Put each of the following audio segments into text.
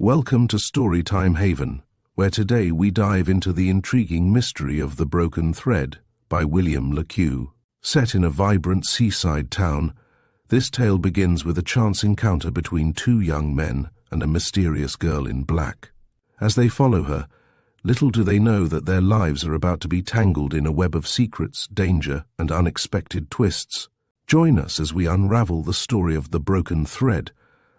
Welcome to Storytime Haven, where today we dive into the intriguing mystery of The Broken Thread by William Le Queux. Set in a vibrant seaside town, this tale begins with a chance encounter between two young men and a mysterious girl in black. As they follow her, little do they know that their lives are about to be tangled in a web of secrets, danger, and unexpected twists. Join us as we unravel the story of The Broken Thread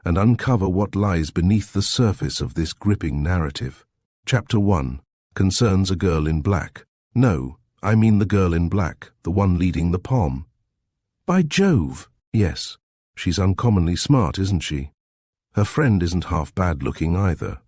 and uncover what lies beneath the surface of this gripping narrative. Chapter 1 concerns a girl in black. No, I mean the girl in black, the one leading the pom. By Jove! Yes, she's uncommonly smart, isn't she? Her friend isn't half bad-looking either.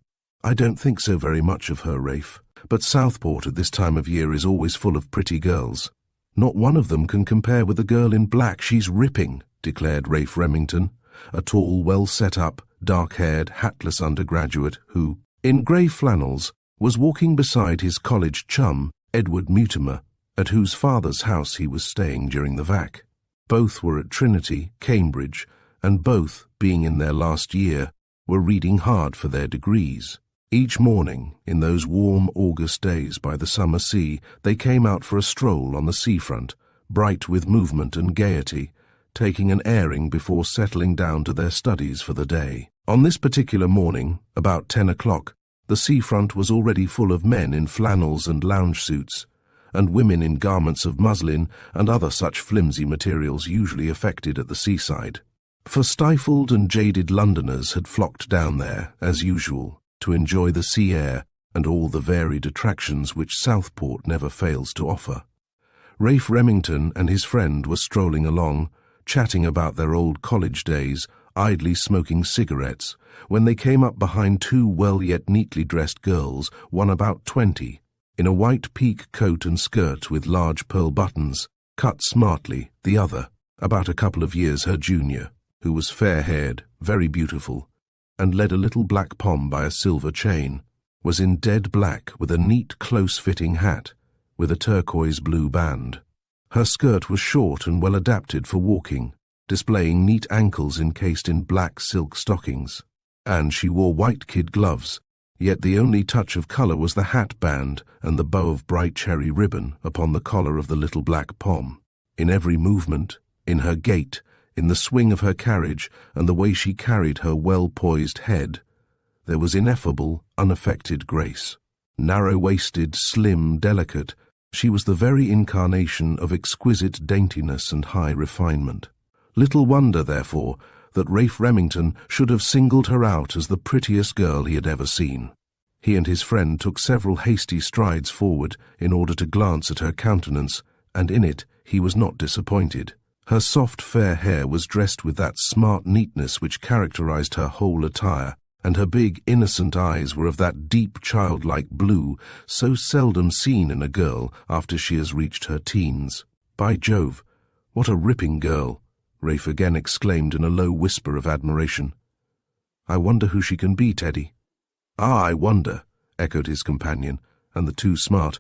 I don't think so very much of her, Raife, but Southport at this time of year is always full of pretty girls. Not one of them can compare with the girl in black. She's ripping, declared Raife Remington, a tall, well-set-up, dark-haired, hatless undergraduate who, in grey flannels, was walking beside his college chum, Edward Mutimer, at whose father's house he was staying during the vac. Both were at Trinity, Cambridge, and both, being in their last year, were reading hard for their degrees. Each morning, in those warm August days by the summer sea, they came out for a stroll on the seafront, bright with movement and gaiety, taking an airing before settling down to their studies for the day. On this particular morning, about 10 o'clock, the seafront was already full of men in flannels and lounge suits, and women in garments of muslin and other such flimsy materials usually affected at the seaside. For stifled and jaded Londoners had flocked down there, as usual, to enjoy the sea air and all the varied attractions which Southport never fails to offer. Raife Remington and his friend were strolling along, chatting about their old college days, idly smoking cigarettes, when they came up behind two well yet neatly dressed girls, one about 20, in a white pique coat and skirt with large pearl buttons, cut smartly, the other, about a couple of years her junior, who was fair-haired, very beautiful, and led a little black pom by a silver chain, was in dead black with a neat close-fitting hat, with a turquoise blue band. Her skirt was short and well adapted for walking, displaying neat ankles encased in black silk stockings, and she wore white kid gloves, yet the only touch of colour was the hat band and the bow of bright cherry ribbon upon the collar of the little black pom. In every movement, in her gait, in the swing of her carriage and the way she carried her well-poised head, there was ineffable, unaffected grace. Narrow-waisted, slim, delicate, she was the very incarnation of exquisite daintiness and high refinement. Little wonder, therefore, that Raife Remington should have singled her out as the prettiest girl he had ever seen. He and his friend took several hasty strides forward in order to glance at her countenance, and in it he was not disappointed. Her soft fair hair was dressed with that smart neatness which characterized her whole attire, and her big, innocent eyes were of that deep, childlike blue so seldom seen in a girl after she has reached her teens. By Jove, what a ripping girl! Raife again exclaimed in a low whisper of admiration. I wonder who she can be, Teddy. Ah, I wonder, echoed his companion, and the two smart,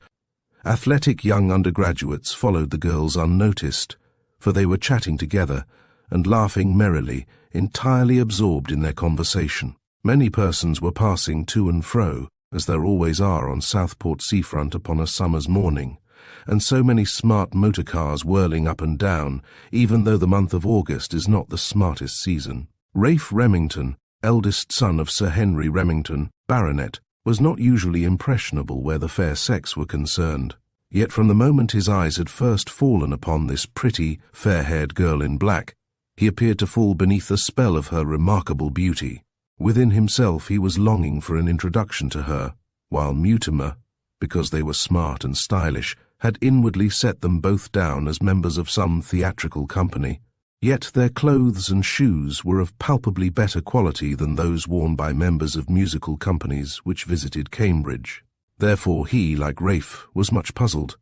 athletic young undergraduates followed the girls unnoticed, for they were chatting together and laughing merrily, entirely absorbed in their conversation. Many persons were passing to and fro, as there always are on Southport seafront upon a summer's morning, and so many smart motor cars whirling up and down, even though the month of August is not the smartest season. Raife Remington, eldest son of Sir Henry Remington, Baronet, was not usually impressionable where the fair sex were concerned. Yet from the moment his eyes had first fallen upon this pretty, fair-haired girl in black, he appeared to fall beneath the spell of her remarkable beauty. Within himself he was longing for an introduction to her, while Mutimer, because they were smart and stylish, had inwardly set them both down as members of some theatrical company. Yet their clothes and shoes were of palpably better quality than those worn by members of musical companies which visited Cambridge. Therefore he, like Raife, was much puzzled.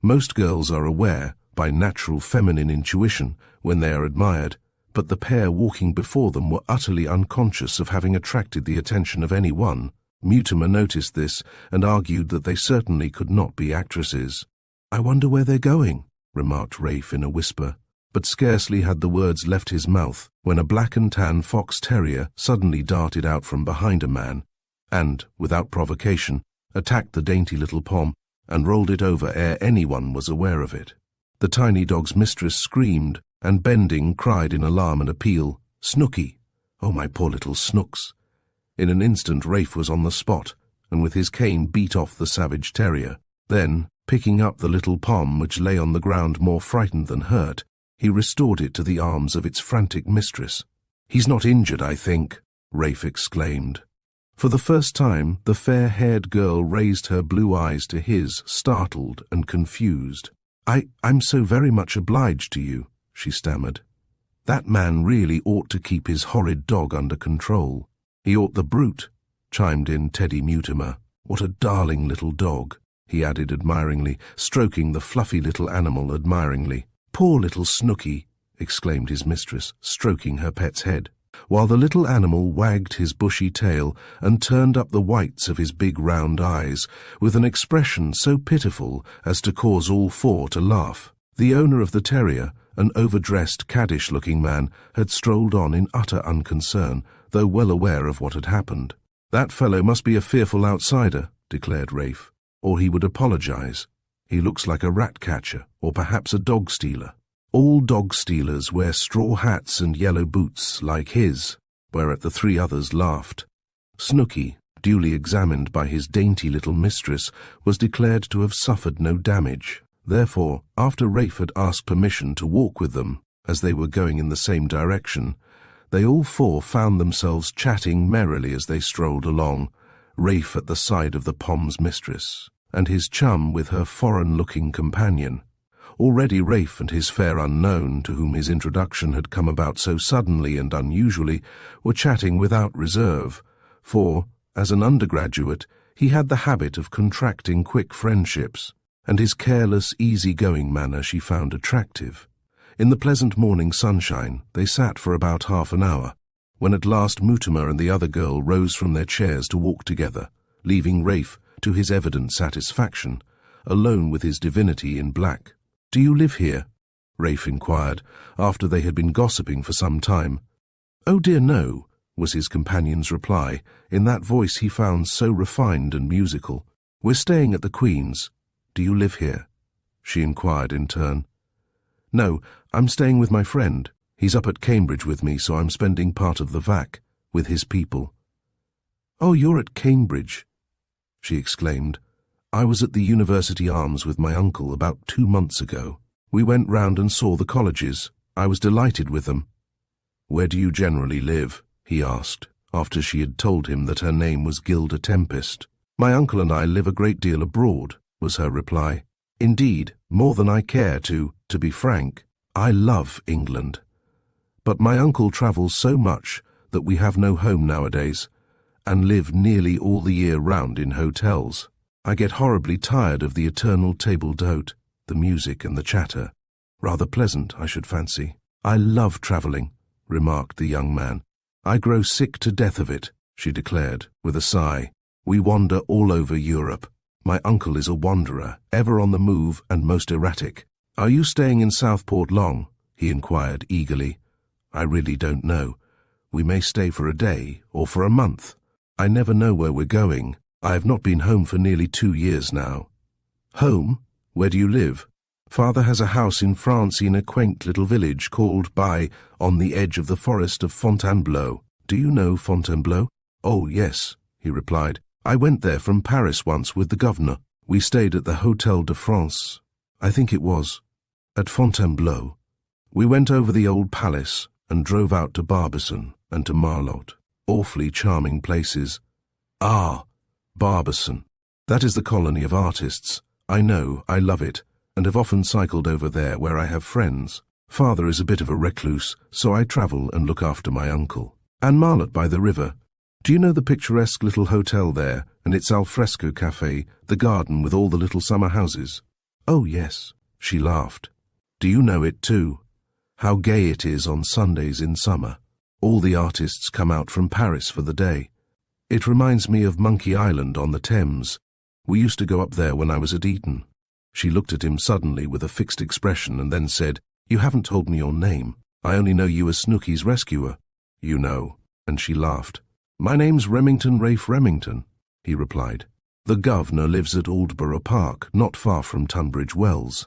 Most girls are aware, by natural feminine intuition, when they are admired, but the pair walking before them were utterly unconscious of having attracted the attention of any one. Mutimer noticed this and argued that they certainly could not be actresses. I wonder where they're going, remarked Raife in a whisper. But scarcely had the words left his mouth when a black and tan fox terrier suddenly darted out from behind a man and, without provocation, attacked the dainty little pom and rolled it over ere anyone was aware of it. The tiny dog's mistress screamed, and bending cried in alarm and appeal, "Snooky! Oh, my poor little Snooks!" In an instant Raife was on the spot, and with his cane beat off the savage terrier. Then, picking up the little pom which lay on the ground more frightened than hurt, he restored it to the arms of its frantic mistress. "He's not injured, I think," Raife exclaimed. For the first time, the fair-haired girl raised her blue eyes to his, startled and confused. I'm so very much obliged to you," she stammered. "That man really ought to keep his horrid dog under control." "He ought, the brute," chimed in Teddy Mutimer. "What a darling little dog," he added admiringly, stroking the fluffy little animal admiringly. "Poor little Snooky," exclaimed his mistress, stroking her pet's head, while the little animal wagged his bushy tail and turned up the whites of his big round eyes with an expression so pitiful as to cause all four to laugh. The owner of the terrier, an overdressed, caddish-looking man, had strolled on in utter unconcern, though well aware of what had happened. "That fellow must be a fearful outsider," declared Raife, "or he would apologize. He looks like a rat-catcher, or perhaps a dog-stealer. All dog-stealers wear straw hats and yellow boots like his," whereat the three others laughed. Snooky, duly examined by his dainty little mistress, was declared to have suffered no damage. Therefore, after Raife had asked permission to walk with them, as they were going in the same direction, they all four found themselves chatting merrily as they strolled along, Raife at the side of the pom's mistress, and his chum with her foreign-looking companion. Already Raife and his fair unknown, to whom his introduction had come about so suddenly and unusually, were chatting without reserve, for, as an undergraduate, he had the habit of contracting quick friendships, and his careless, easy-going manner she found attractive. In the pleasant morning sunshine, they sat for about half an hour, when at last Mutimer and the other girl rose from their chairs to walk together, leaving Raife, to his evident satisfaction, alone with his divinity in black. "Do you live here?" Raife inquired, after they had been gossiping for some time. "Oh dear, no," was his companion's reply, in that voice he found so refined and musical. "We're staying at the Queen's. Do you live here?" she inquired in turn. "No, I'm staying with my friend. He's up at Cambridge with me, so I'm spending part of the vac with his people." "Oh, you're at Cambridge," she exclaimed. "I was at the University Arms with my uncle about 2 months ago. We went round and saw the colleges. I was delighted with them." "Where do you generally live?" he asked, after she had told him that her name was Gilda Tempest. "My uncle and I live a great deal abroad," was her reply. "Indeed, more than I care to be frank. I love England. But my uncle travels so much that we have no home nowadays, and live nearly all the year round in hotels. I get horribly tired of the eternal table d'hote, the music and the chatter. Rather pleasant, I should fancy." "I love travelling," remarked the young man. "I grow sick to death of it," she declared, with a sigh. "We wander all over Europe. My uncle is a wanderer, ever on the move and most erratic." "Are you staying in Southport long?" he inquired eagerly. "I really don't know. We may stay for a day or for a month. I never know where we're going. I have not been home for nearly 2 years now." "Home? Where do you live?" "Father has a house in France in a quaint little village called on the edge of the forest of Fontainebleau. Do you know Fontainebleau?" "Oh, yes," he replied. "I went there from Paris once with the governor. We stayed at the Hôtel de France, I think it was, at Fontainebleau. We went over the old palace and drove out to Barbizon and to Marlotte. Awfully charming places." "Ah, Barbizon. That is the colony of artists. I know, I love it, and have often cycled over there where I have friends. Father is a bit of a recluse, so I travel and look after my uncle. And Marlotte by the river. Do you know the picturesque little hotel there, and its alfresco cafe, the garden with all the little summer houses?" "Oh, yes," she laughed. "Do you know it too? How gay it is on Sundays in summer. All the artists come out from Paris for the day. It reminds me of Monkey Island on the Thames. We used to go up there when I was at Eton." She looked at him suddenly with a fixed expression and then said, "You haven't told me your name. I only know you as Snooky's rescuer." "You know," and she laughed. "My name's Raife Remington," he replied. "The governor lives at Aldborough Park, not far from Tunbridge Wells."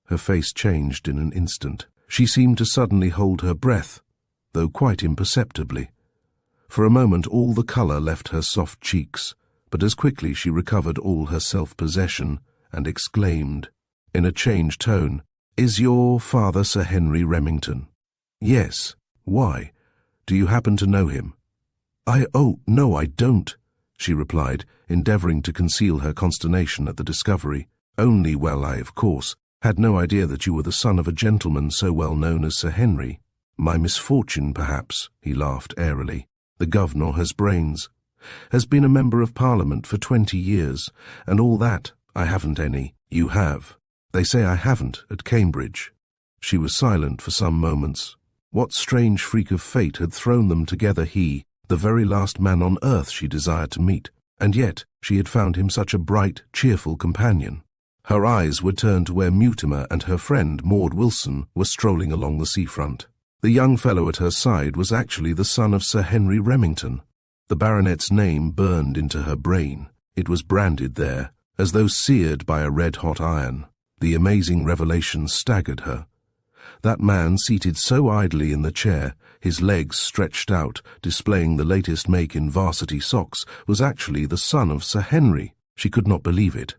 Her face changed in an instant. She seemed to suddenly hold her breath, though quite imperceptibly. For a moment all the colour left her soft cheeks, but as quickly she recovered all her self-possession and exclaimed, in a changed tone, "Is your father Sir Henry Remington?" "Yes. Why? Do you happen to know him?" "Oh, no, I don't," she replied, endeavouring to conceal her consternation at the discovery. "Only, well, I, of course, had no idea that you were the son of a gentleman so well known as Sir Henry. My misfortune, perhaps," he laughed airily. "The governor has brains. Has been a member of Parliament for 20 years, and all that. I haven't any. You have. They say I haven't, at Cambridge." She was silent for some moments. What strange freak of fate had thrown them together, he, the very last man on earth she desired to meet, and yet she had found him such a bright, cheerful companion. Her eyes were turned to where Mutimer and her friend Maud Wilson were strolling along the seafront. The young fellow at her side was actually the son of Sir Henry Remington. The baronet's name burned into her brain. It was branded there, as though seared by a red-hot iron. The amazing revelation staggered her. That man seated so idly in the chair, his legs stretched out, displaying the latest make in varsity socks, was actually the son of Sir Henry. She could not believe it.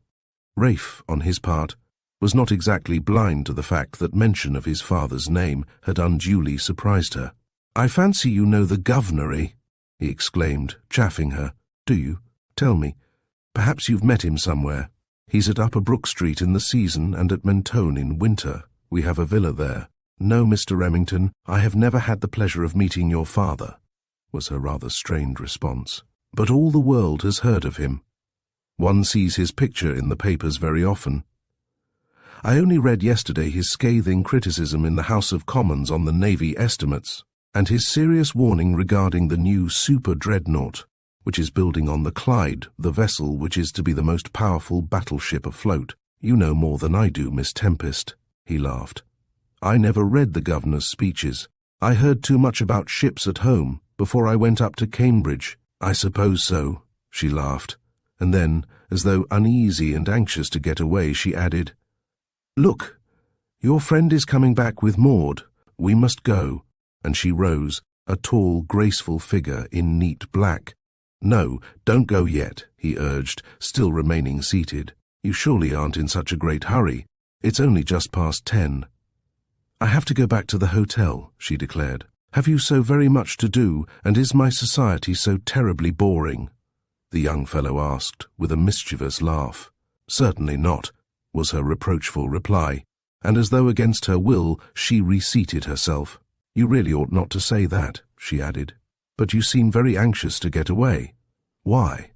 Raife, on his part, was not exactly blind to the fact that mention of his father's name had unduly surprised her. "I fancy you know the governor, eh?" he exclaimed, chaffing her. "Do you? Tell me. Perhaps you've met him somewhere. He's at Upper Brook Street in the season and at Mentone in winter. We have a villa there." "No, Mr. Remington, I have never had the pleasure of meeting your father," was her rather strained response. "But all the world has heard of him. One sees his picture in the papers very often. I only read yesterday his scathing criticism in the House of Commons on the Navy estimates, and his serious warning regarding the new super-dreadnought, which is building on the Clyde, the vessel which is to be the most powerful battleship afloat. You know more than I do, Miss Tempest," he laughed. "I never read the governor's speeches. I heard too much about ships at home before I went up to Cambridge." "I suppose so," she laughed, and then, as though uneasy and anxious to get away, she added, "Look, your friend is coming back with Maud. We must go," and she rose, a tall, graceful figure in neat black. "No, don't go yet," he urged, still remaining seated. "You surely aren't in such a great hurry. It's only just past 10. "I have to go back to the hotel," she declared. "Have you so very much to do, and is my society so terribly boring?" the young fellow asked, with a mischievous laugh. "Certainly not," was her reproachful reply, and as though against her will, she reseated herself. "You really ought not to say that," she added. "But you seem very anxious to get away. Why?"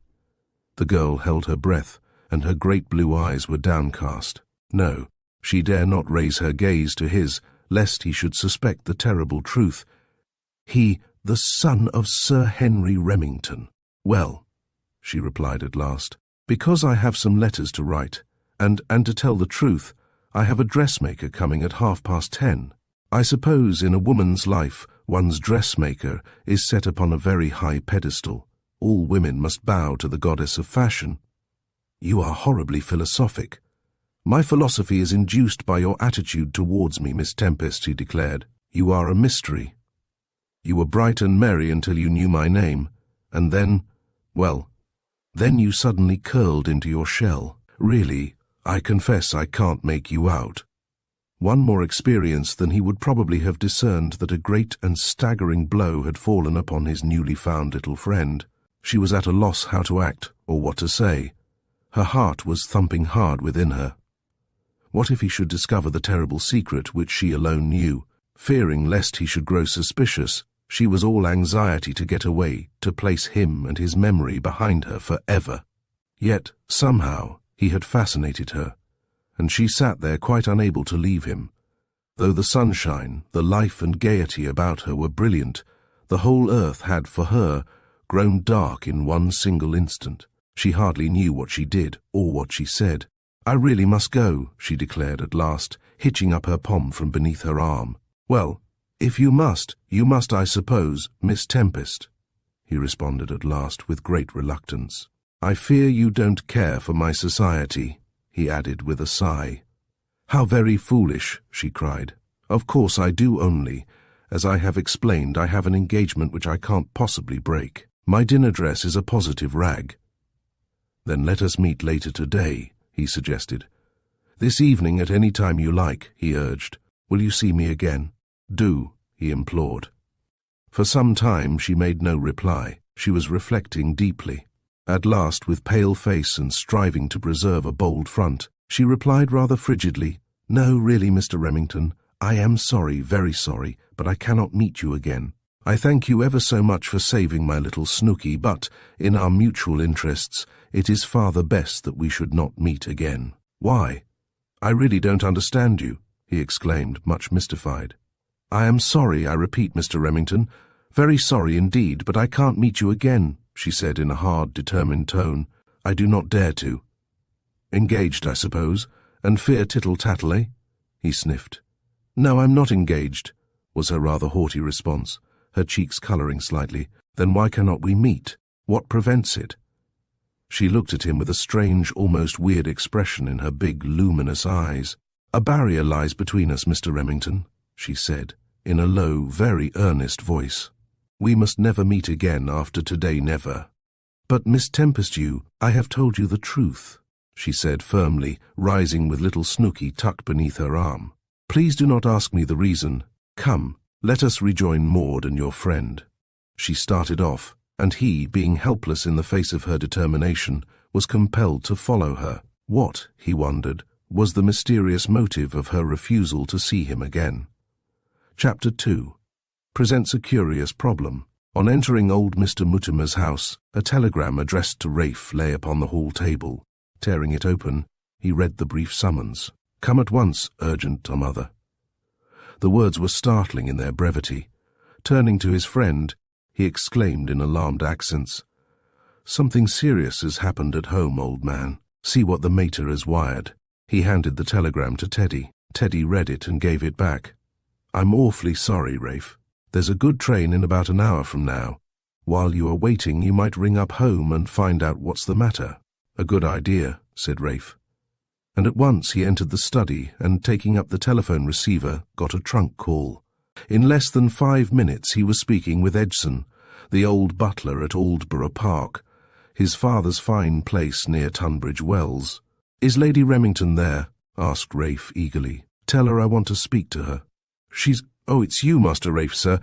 The girl held her breath, and her great blue eyes were downcast. No, she dare not raise her gaze to his, lest he should suspect the terrible truth. "He, the son of Sir Henry Remington. Well," she replied at last, "because I have some letters to write, and to tell the truth, I have a dressmaker coming at 10:30. I suppose in a woman's life one's dressmaker is set upon a very high pedestal. All women must bow to the goddess of fashion." "You are horribly philosophic." "My philosophy is induced by your attitude towards me, Miss Tempest," he declared. "You are a mystery. You were bright and merry until you knew my name, and then, well, then you suddenly curled into your shell. Really, I confess I can't make you out." One more experience than he would probably have discerned that a great and staggering blow had fallen upon his newly found little friend. She was at a loss how to act or what to say. Her heart was thumping hard within her. What if he should discover the terrible secret which she alone knew? Fearing lest he should grow suspicious, she was all anxiety to get away, to place him and his memory behind her forever. Yet, somehow, he had fascinated her, and she sat there quite unable to leave him. Though the sunshine, the life and gaiety about her were brilliant, the whole earth had, for her, grown dark in one single instant. She hardly knew what she did or what she said. "I really must go," she declared at last, hitching up her pom from beneath her arm. "Well, if you must, I suppose, Miss Tempest." he responded at last with great reluctance. "I fear you don't care for my society," he added with a sigh. "How very foolish," she cried. "Of course I do only. As I have explained, I have an engagement which I can't possibly break. My dinner dress is a positive rag." "Then let us meet later today," he suggested. "This evening at any time you like," he urged. "Will you see me again?" "Do," he implored. For some time she made no reply. She was reflecting deeply. At last, with pale face and striving to preserve a bold front, she replied rather frigidly, "No, really, Mr. Remington, I am sorry, very sorry, but I cannot meet you again. I thank you ever so much for saving my little Snooky, but, in our mutual interests, it is far the best that we should not meet again." "Why? I really don't understand you," he exclaimed, much mystified. "I am sorry, I repeat, Mr. Remington, very sorry indeed, but I can't meet you again," she said in a hard, determined tone. "I do not dare to." "Engaged, I suppose, and fear tittle-tattle, eh?" he sniffed. "No, I'm not engaged," was her rather haughty response, her cheeks colouring slightly. "Then why cannot we meet? What prevents it?" She looked at him with a strange, almost weird expression in her big, luminous eyes. "A barrier lies between us, Mr. Remington," she said, in a low, very earnest voice. "We must never meet again after today, never." "But, Miss Tempest, I have told you the truth," she said firmly, rising with little Snooky tucked beneath her arm. "Please do not ask me the reason. Come, let us rejoin Maud and your friend." She started off, and he, being helpless in the face of her determination, was compelled to follow her. What, he wondered, was the mysterious motive of her refusal to see him again? Chapter 2 presents a curious problem. On entering old Mr. Mutimer's house, a telegram addressed to Raife lay upon the hall table. Tearing it open, he read the brief summons. "Come at once, urgent, mother." The words were startling in their brevity. Turning to his friend, he exclaimed in alarmed accents, "Something serious has happened at home, old man. See what the mater has wired." He handed the telegram to Teddy. Teddy read it and gave it back. "I'm awfully sorry, Raife. There's a good train in about an hour from now. While you are waiting, you might ring up home and find out what's the matter." "A good idea," said Raife. And at once he entered the study and, taking up the telephone receiver, got a trunk call. In less than 5 minutes he was speaking with Edson, the old butler at Aldborough Park, his father's fine place near Tunbridge Wells. "Is Lady Remington there?" asked Raife eagerly. "Tell her I want to speak to her." "Oh, it's you, Master Raife, sir.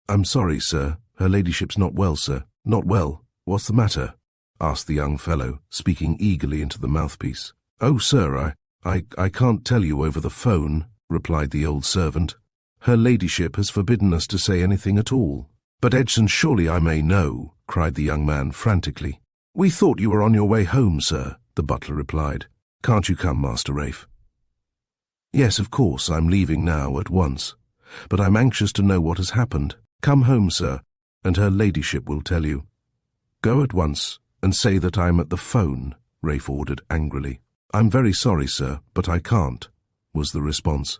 I'm sorry, sir. Her ladyship's not well, sir." "Not well? What's the matter?" asked the young fellow, speaking eagerly into the mouthpiece. "Oh, sir, I can't tell you over the phone," replied the old servant. "Her ladyship has forbidden us to say anything at all." "But Edson, surely I may know," cried the young man frantically. "We thought you were on your way home, sir," the butler replied. "Can't you come, Master Raife?" "Yes, of course, I'm leaving now, at once. But I'm anxious to know what has happened. Come home, sir, and her ladyship will tell you." "Go at once, and say that I'm at the phone," Raife ordered angrily. "I'm very sorry, sir, but I can't," was the response.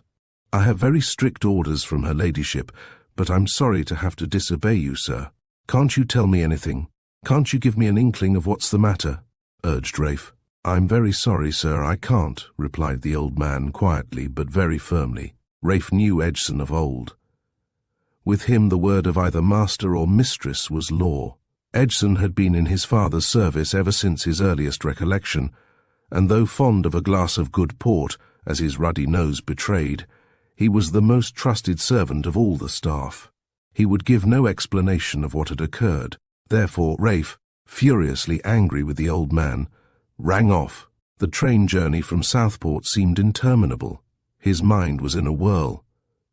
"I have very strict orders from her ladyship, but I'm sorry to have to disobey you, sir. Can't you tell me anything? Can't you give me an inkling of what's the matter?" urged Raife. "I'm very sorry, sir, I can't," replied the old man quietly but very firmly. Raife knew Edson of old. With him the word of either master or mistress was law. Edson had been in his father's service ever since his earliest recollection, and though fond of a glass of good port, as his ruddy nose betrayed, he was the most trusted servant of all the staff. He would give no explanation of what had occurred. Therefore Raife, furiously angry with the old man, rang off. The train journey from Southport seemed interminable. His mind was in a whirl.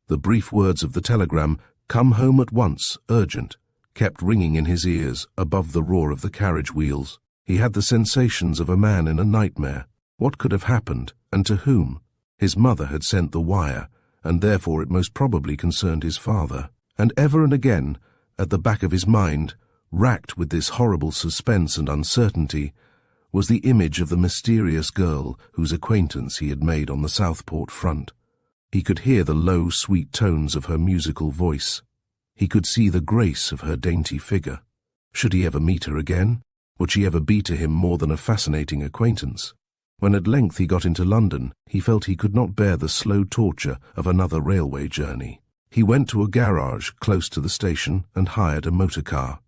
The brief words of the telegram, "Come home at once, urgent," kept ringing in his ears above the roar of the carriage wheels. He had the sensations of a man in a nightmare. What could have happened, and to whom? His mother had sent the wire, and therefore it most probably concerned his father. And ever and again, at the back of his mind, racked with this horrible suspense and uncertainty, was the image of the mysterious girl whose acquaintance he had made on the Southport front. He could hear the low, sweet tones of her musical voice. He could see the grace of her dainty figure. Should he ever meet her again? Would she ever be to him more than a fascinating acquaintance? When at length he got into London, he felt he could not bear the slow torture of another railway journey. He went to a garage close to the station and hired a motor car.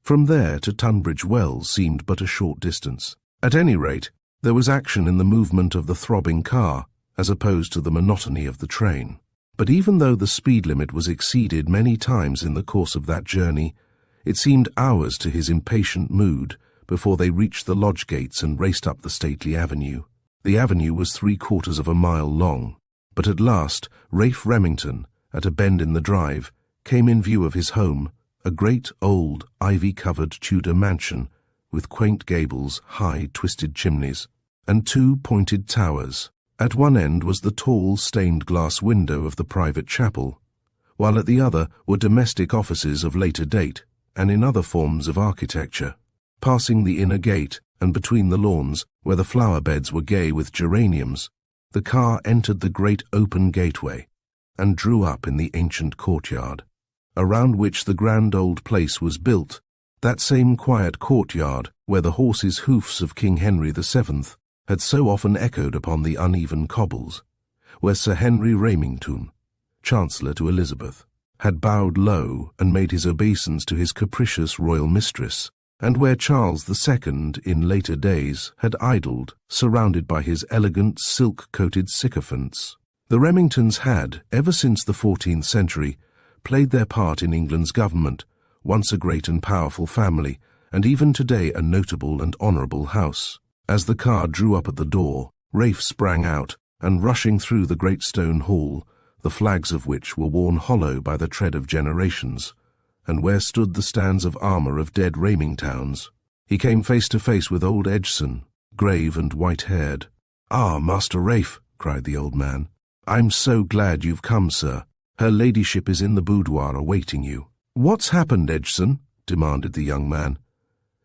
From there to Tunbridge Wells seemed but a short distance. At any rate, there was action in the movement of the throbbing car, as opposed to the monotony of the train. But even though the speed limit was exceeded many times in the course of that journey, it seemed hours to his impatient mood before they reached the lodge gates and raced up the stately avenue. The avenue was 3/4 of a mile long, but at last Raife Remington, at a bend in the drive, came in view of his home, a great old ivy-covered Tudor mansion with quaint gables, high twisted chimneys, and 2 pointed towers. At one end was the tall stained-glass window of the private chapel, while at the other were domestic offices of later date and in other forms of architecture. Passing the inner gate and between the lawns, where the flower beds were gay with geraniums, the car entered the great open gateway and drew up in the ancient courtyard, around which the grand old place was built, that same quiet courtyard where the horse's hoofs of King Henry VII had so often echoed upon the uneven cobbles, where Sir Henry Remington, Chancellor to Elizabeth, had bowed low and made his obeisance to his capricious royal mistress, and where Charles II in later days had idled, surrounded by his elegant silk-coated sycophants. The Remingtons had, ever since the 14th century, played their part in England's government, once a great and powerful family, and even today a notable and honourable house. As the car drew up at the door, Raife sprang out, and rushing through the great stone hall, the flags of which were worn hollow by the tread of generations, and where stood the stands of armour of dead Remingtons, he came face to face with old Edgson, grave and white-haired. "Ah, Master Raife," cried the old man, "I'm so glad you've come, sir. Her ladyship is in the boudoir awaiting you." "What's happened, Edgson?" demanded the young man.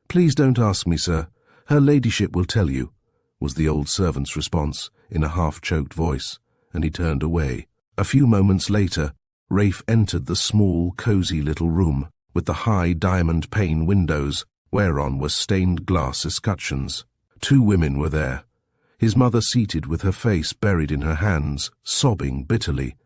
"Please don't ask me, sir. Her ladyship will tell you," was the old servant's response in a half-choked voice, and he turned away. A few moments later, Raife entered the small, cosy little room with the high diamond-pane windows, whereon were stained glass escutcheons. 2 women were there, his mother seated with her face buried in her hands, sobbing bitterly,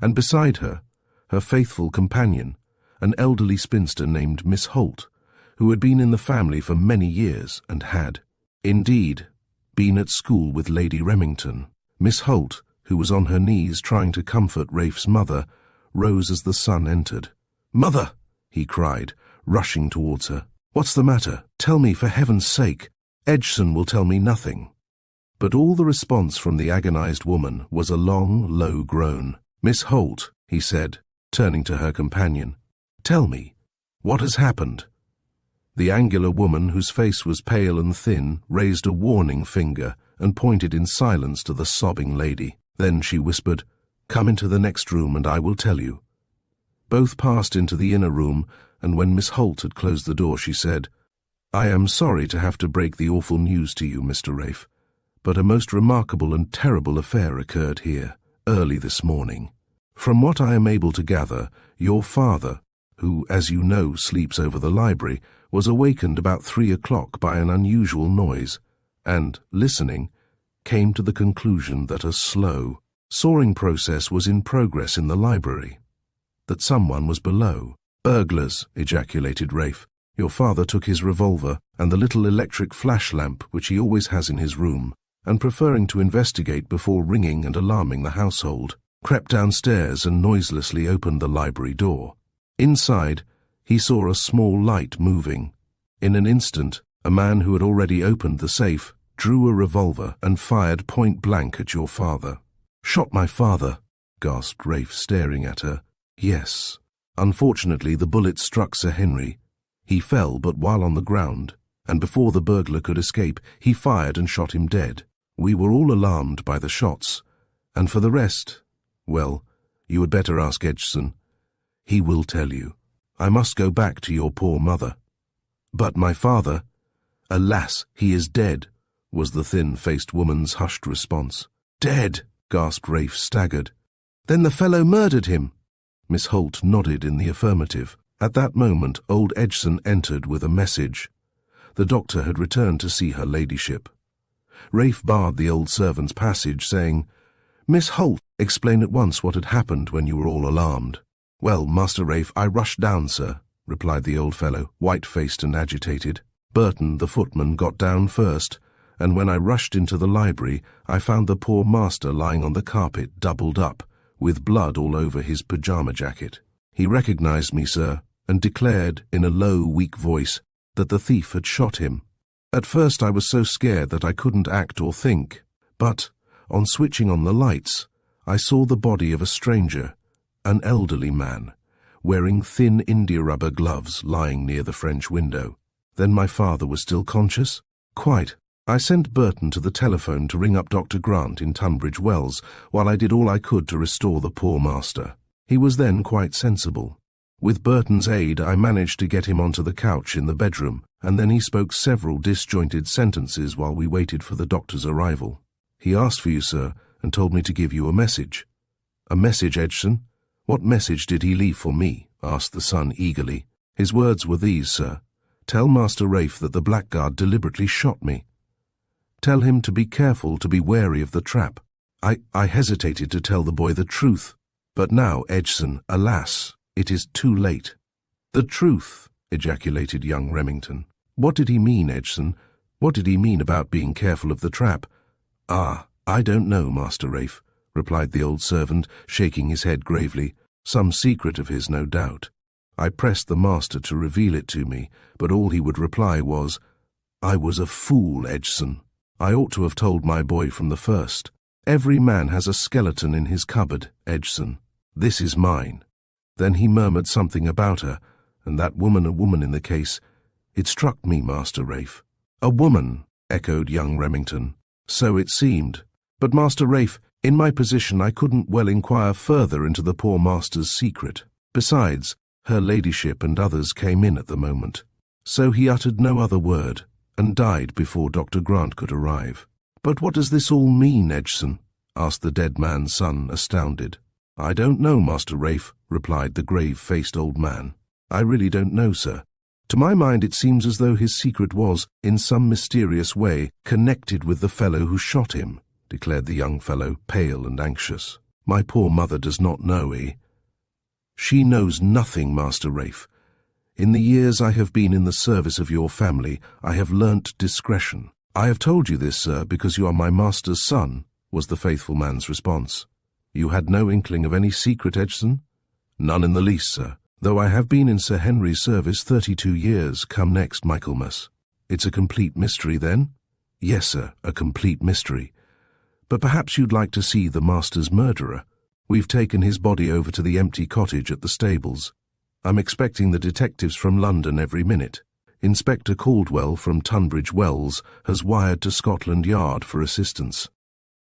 and beside her, her faithful companion, an elderly spinster named Miss Holt, who had been in the family for many years and had, indeed, been at school with Lady Remington. Miss Holt, who was on her knees trying to comfort Raife's mother, rose as the son entered. "Mother!" he cried, rushing towards her. "What's the matter? Tell me, for heaven's sake. Edgson will tell me nothing." But all the response from the agonized woman was a long, low groan. "Miss Holt," he said, turning to her companion, "tell me, what has happened?" The angular woman, whose face was pale and thin, raised a warning finger and pointed in silence to the sobbing lady. Then she whispered, "Come into the next room and I will tell you." Both passed into the inner room, and when Miss Holt had closed the door, she said, "I am sorry to have to break the awful news to you, Mr. Raife, but a most remarkable and terrible affair occurred here, early this morning. From what I am able to gather, your father, who, as you know, sleeps over the library, was awakened about 3 o'clock by an unusual noise, and, listening, came to the conclusion that a slow, sawing process was in progress in the library, that someone was below." "Burglars," ejaculated Raife. "Your father took his revolver and the little electric flash lamp which he always has in his room, and preferring to investigate before ringing and alarming the household, crept downstairs and noiselessly opened the library door. Inside, he saw a small light moving. In an instant, a man who had already opened the safe drew a revolver and fired point-blank at your father." "Shot my father?" gasped Raife, staring at her. "Yes. Unfortunately, the bullet struck Sir Henry. He fell, but while on the ground, and before the burglar could escape, he fired and shot him dead. We were all alarmed by the shots, and for the rest, well, you had better ask Edgson. He will tell you. I must go back to your poor mother." "But my father—" "Alas, he is dead," was the thin-faced woman's hushed response. "Dead!" gasped Raife, staggered. "Then the fellow murdered him." Miss Holt nodded in the affirmative. At that moment, old Edgson entered with a message. The doctor had returned to see her ladyship. Raife barred the old servant's passage, saying, "Miss Holt, explain at once what had happened when you were all alarmed." "Well, Master Raife, I rushed down, sir," replied the old fellow, white-faced and agitated. "Burton, the footman, got down first, and when I rushed into the library, I found the poor master lying on the carpet, doubled up, with blood all over his pyjama jacket. He recognized me, sir, and declared in a low, weak voice that the thief had shot him. At first I was so scared that I couldn't act or think, but, on switching on the lights, I saw the body of a stranger, an elderly man, wearing thin india-rubber gloves lying near the French window. Then my father was still conscious?" "Quite. I sent Burton to the telephone to ring up Dr. Grant in Tunbridge Wells, while I did all I could to restore the poor master. He was then quite sensible. With Burton's aid, I managed to get him onto the couch in the bedroom, and then he spoke several disjointed sentences while we waited for the doctor's arrival. He asked for you, sir, and told me to give you a message." "A message, Edgson? What message did he leave for me?" asked the son eagerly. "His words were these, sir. Tell Master Raife that the blackguard deliberately shot me. Tell him to be careful, to be wary of the trap." I hesitated to tell the boy the truth. But now, Edgson, alas, it is too late. "The truth!" ejaculated young Remington. "What did he mean, Edgson? What did he mean about being careful of the trap?" "Ah, I don't know, Master Raife," replied the old servant, shaking his head gravely. "Some secret of his, no doubt. I pressed the master to reveal it to me, but all he would reply was, 'I was a fool, Edgson. I ought to have told my boy from the first. Every man has a skeleton in his cupboard, Edgson. This is mine.' Then he murmured something about her, and that woman a woman in the case. It struck me, Master Raife." "A woman," echoed young Remington. "So it seemed. But, Master Raife, in my position I couldn't well inquire further into the poor master's secret. Besides, her ladyship and others came in at the moment." So he uttered no other word, and died before Dr. Grant could arrive. "But what does this all mean, Edgson?" asked the dead man's son, astounded. "I don't know, Master Raife," replied the grave-faced old man. "I really don't know, sir. To my mind it seems as though his secret was, in some mysterious way, connected with the fellow who shot him," declared the young fellow, pale and anxious. "My poor mother does not know, eh?" "She knows nothing, Master Raife. In the years I have been in the service of your family, I have learnt discretion." "I have told you this, sir, because you are my master's son," was the faithful man's response. "You had no inkling of any secret, Edgson?" "None in the least, sir, though I have been in Sir Henry's service 32 years, come next Michaelmas." "It's a complete mystery, then?" "Yes, sir, a complete mystery. But perhaps you'd like to see the master's murderer. We've taken his body over to the empty cottage at the stables. I'm expecting the detectives from London every minute. Inspector Caldwell from Tunbridge Wells has wired to Scotland Yard for assistance."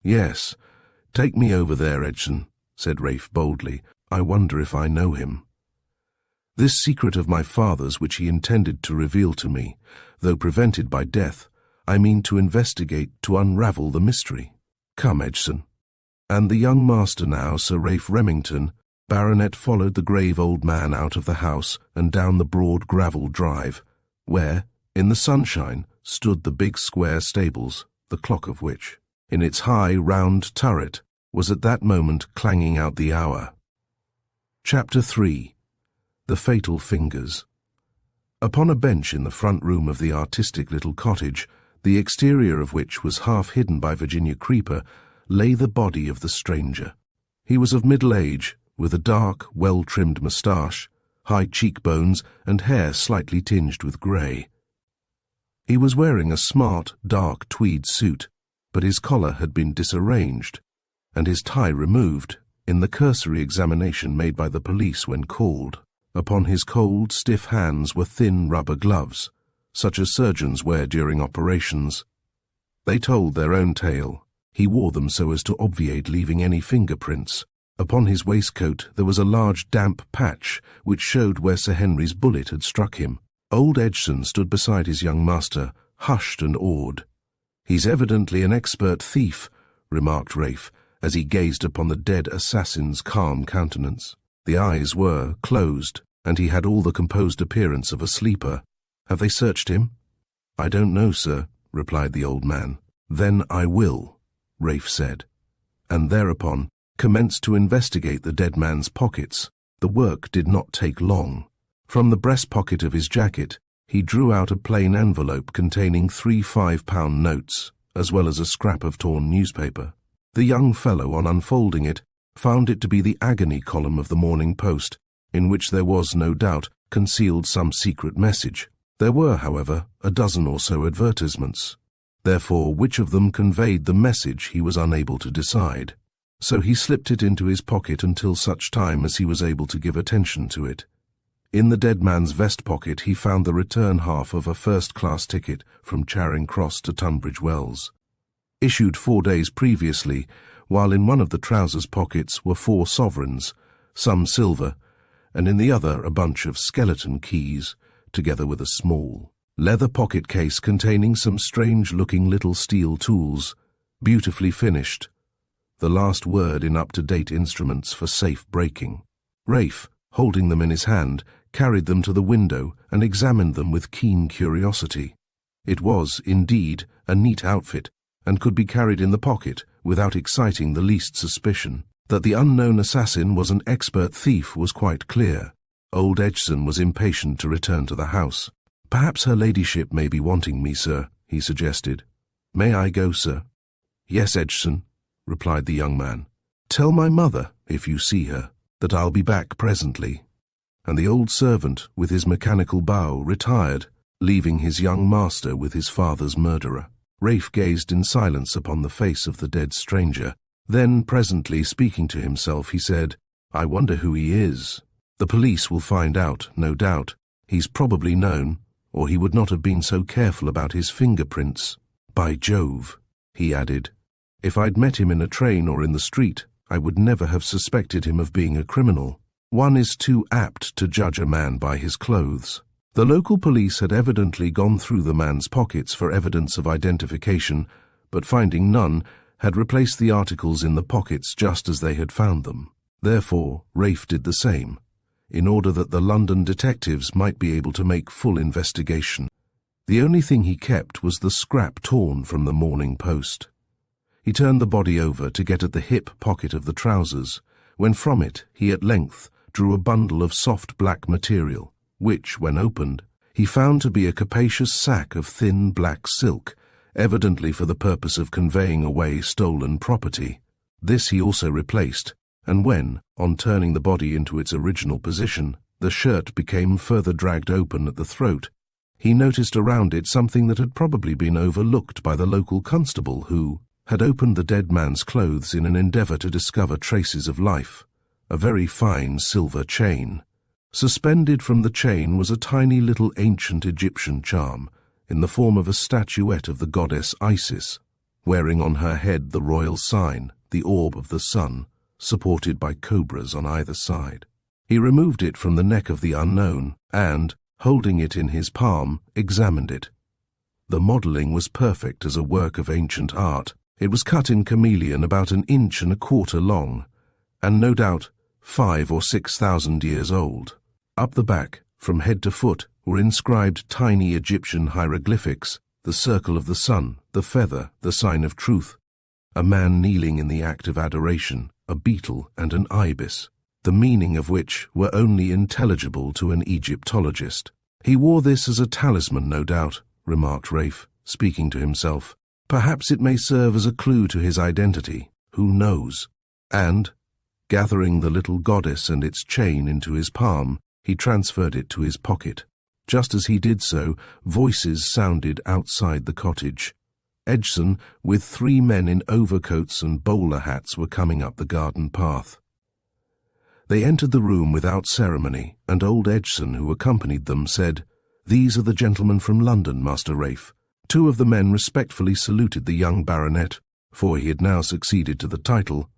"Yes, take me over there, Edgson," said Raife boldly. "I wonder if I know him. This secret of my father's, which he intended to reveal to me, though prevented by death, I mean to investigate, to unravel the mystery. Come, Edgson." And the young master now, Sir Raife Remington, Baronet, followed the grave old man out of the house and down the broad gravel drive, where, in the sunshine, stood the big square stables, the clock of which, in its high, round turret, was at that moment clanging out the hour. Chapter 3. The Fatal Fingers. Upon a bench in the front room of the artistic little cottage, the exterior of which was half hidden by Virginia creeper, lay the body of the stranger. He was of middle age, with a dark, well-trimmed moustache, high cheekbones, and hair slightly tinged with grey. He was wearing a smart, dark tweed suit, but his collar had been disarranged, and his tie removed, in the cursory examination made by the police when called. Upon his cold, stiff hands were thin rubber gloves, such as surgeons wear during operations. They told their own tale. He wore them so as to obviate leaving any fingerprints. Upon his waistcoat there was a large damp patch which showed where Sir Henry's bullet had struck him. Old Edgson stood beside his young master, hushed and awed. "He's evidently an expert thief," remarked Raife, as he gazed upon the dead assassin's calm countenance. The eyes were closed, and he had all the composed appearance of a sleeper. "Have they searched him?" "I don't know, sir," replied the old man. "Then I will," Raife said, and thereupon commenced to investigate the dead man's pockets. The work did not take long. From the breast pocket of his jacket, he drew out a plain envelope containing 3 5-pound notes, as well as a scrap of torn newspaper. The young fellow, on unfolding it, found it to be the agony column of the Morning Post, in which there was, no doubt, concealed some secret message. There were, however, a dozen or so advertisements. Therefore, which of them conveyed the message he was unable to decide. So he slipped it into his pocket until such time as he was able to give attention to it. In the dead man's vest pocket he found the return half of a first-class ticket from Charing Cross to Tunbridge Wells, issued 4 days previously, while in one of the trousers pockets were 4 sovereigns, some silver, and in the other a bunch of skeleton keys, together with a small leather pocket case containing some strange-looking little steel tools, beautifully finished, the last word in up-to-date instruments for safe breaking. Raife, holding them in his hand, carried them to the window and examined them with keen curiosity. It was, indeed, a neat outfit, and could be carried in the pocket without exciting the least suspicion. That the unknown assassin was an expert thief was quite clear. Old Edgson was impatient to return to the house. "Perhaps her ladyship may be wanting me, sir," he suggested. "May I go, sir?" "Yes, Edgson," replied the young man. "Tell my mother, if you see her, that I'll be back presently." And the old servant, with his mechanical bow, retired, leaving his young master with his father's murderer. Raife gazed in silence upon the face of the dead stranger. Then, presently, speaking to himself, he said, "I wonder who he is. The police will find out, no doubt. He's probably known, or he would not have been so careful about his fingerprints. By Jove," he added, "if I'd met him in a train or in the street, I would never have suspected him of being a criminal. One is too apt to judge a man by his clothes." The local police had evidently gone through the man's pockets for evidence of identification, but finding none, had replaced the articles in the pockets just as they had found them. Therefore, Raife did the same, in order that the London detectives might be able to make full investigation. The only thing he kept was the scrap torn from the Morning Post. He turned the body over to get at the hip pocket of the trousers, when from it he at length drew a bundle of soft black material, which, when opened, he found to be a capacious sack of thin black silk, evidently for the purpose of conveying away stolen property. This he also replaced, and when, on turning the body into its original position, the shirt became further dragged open at the throat, he noticed around it something that had probably been overlooked by the local constable who had opened the dead man's clothes in an endeavour to discover traces of life, a very fine silver chain. Suspended from the chain was a tiny little ancient Egyptian charm, in the form of a statuette of the goddess Isis, wearing on her head the royal sign, the orb of the sun, supported by cobras on either side. He removed it from the neck of the unknown, and, holding it in his palm, examined it. The modelling was perfect as a work of ancient art. It was cut in chameleon about 1.25 inches long, and no doubt 5,000 or 6,000 years old. Up the back, from head to foot, were inscribed tiny Egyptian hieroglyphics, the circle of the sun, the feather, the sign of truth, a man kneeling in the act of adoration, a beetle and an ibis, the meaning of which were only intelligible to an Egyptologist. "He wore this as a talisman, no doubt," remarked Raife, speaking to himself. "Perhaps it may serve as a clue to his identity. Who knows?" And, gathering the little goddess and its chain into his palm, he transferred it to his pocket. Just as he did so, voices sounded outside the cottage. Edgson, with 3 men in overcoats and bowler hats, were coming up the garden path. They entered the room without ceremony, and old Edgson, who accompanied them, said, "These are the gentlemen from London, Master Raife." 2 of the men respectfully saluted the young baronet, for he had now succeeded to the title,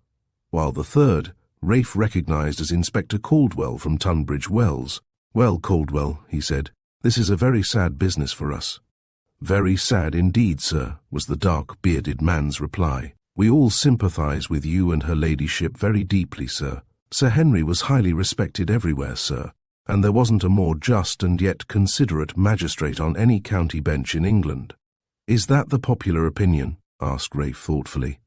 while the third, Raife recognized as Inspector Caldwell from Tunbridge Wells. "Well, Caldwell," he said, "this is a very sad business for us." "Very sad indeed, sir," was the dark-bearded man's reply. "We all sympathize with you and her ladyship very deeply, sir. Sir Henry was highly respected everywhere, sir, and there wasn't a more just and yet considerate magistrate on any county bench in England. Is that the popular opinion? Asked Raife thoughtfully.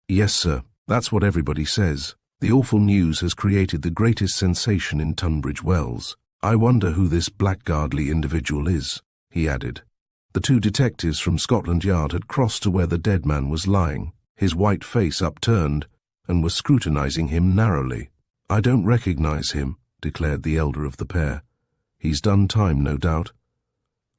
Yes, sir, that's what everybody says. The awful news has created the greatest sensation in Tunbridge Wells. I wonder who this blackguardly individual is, he added. The two detectives from Scotland Yard had crossed to where the dead man was lying, his white face upturned, and were scrutinizing him narrowly. I don't recognize him, declared the elder of the pair. He's done time, no doubt.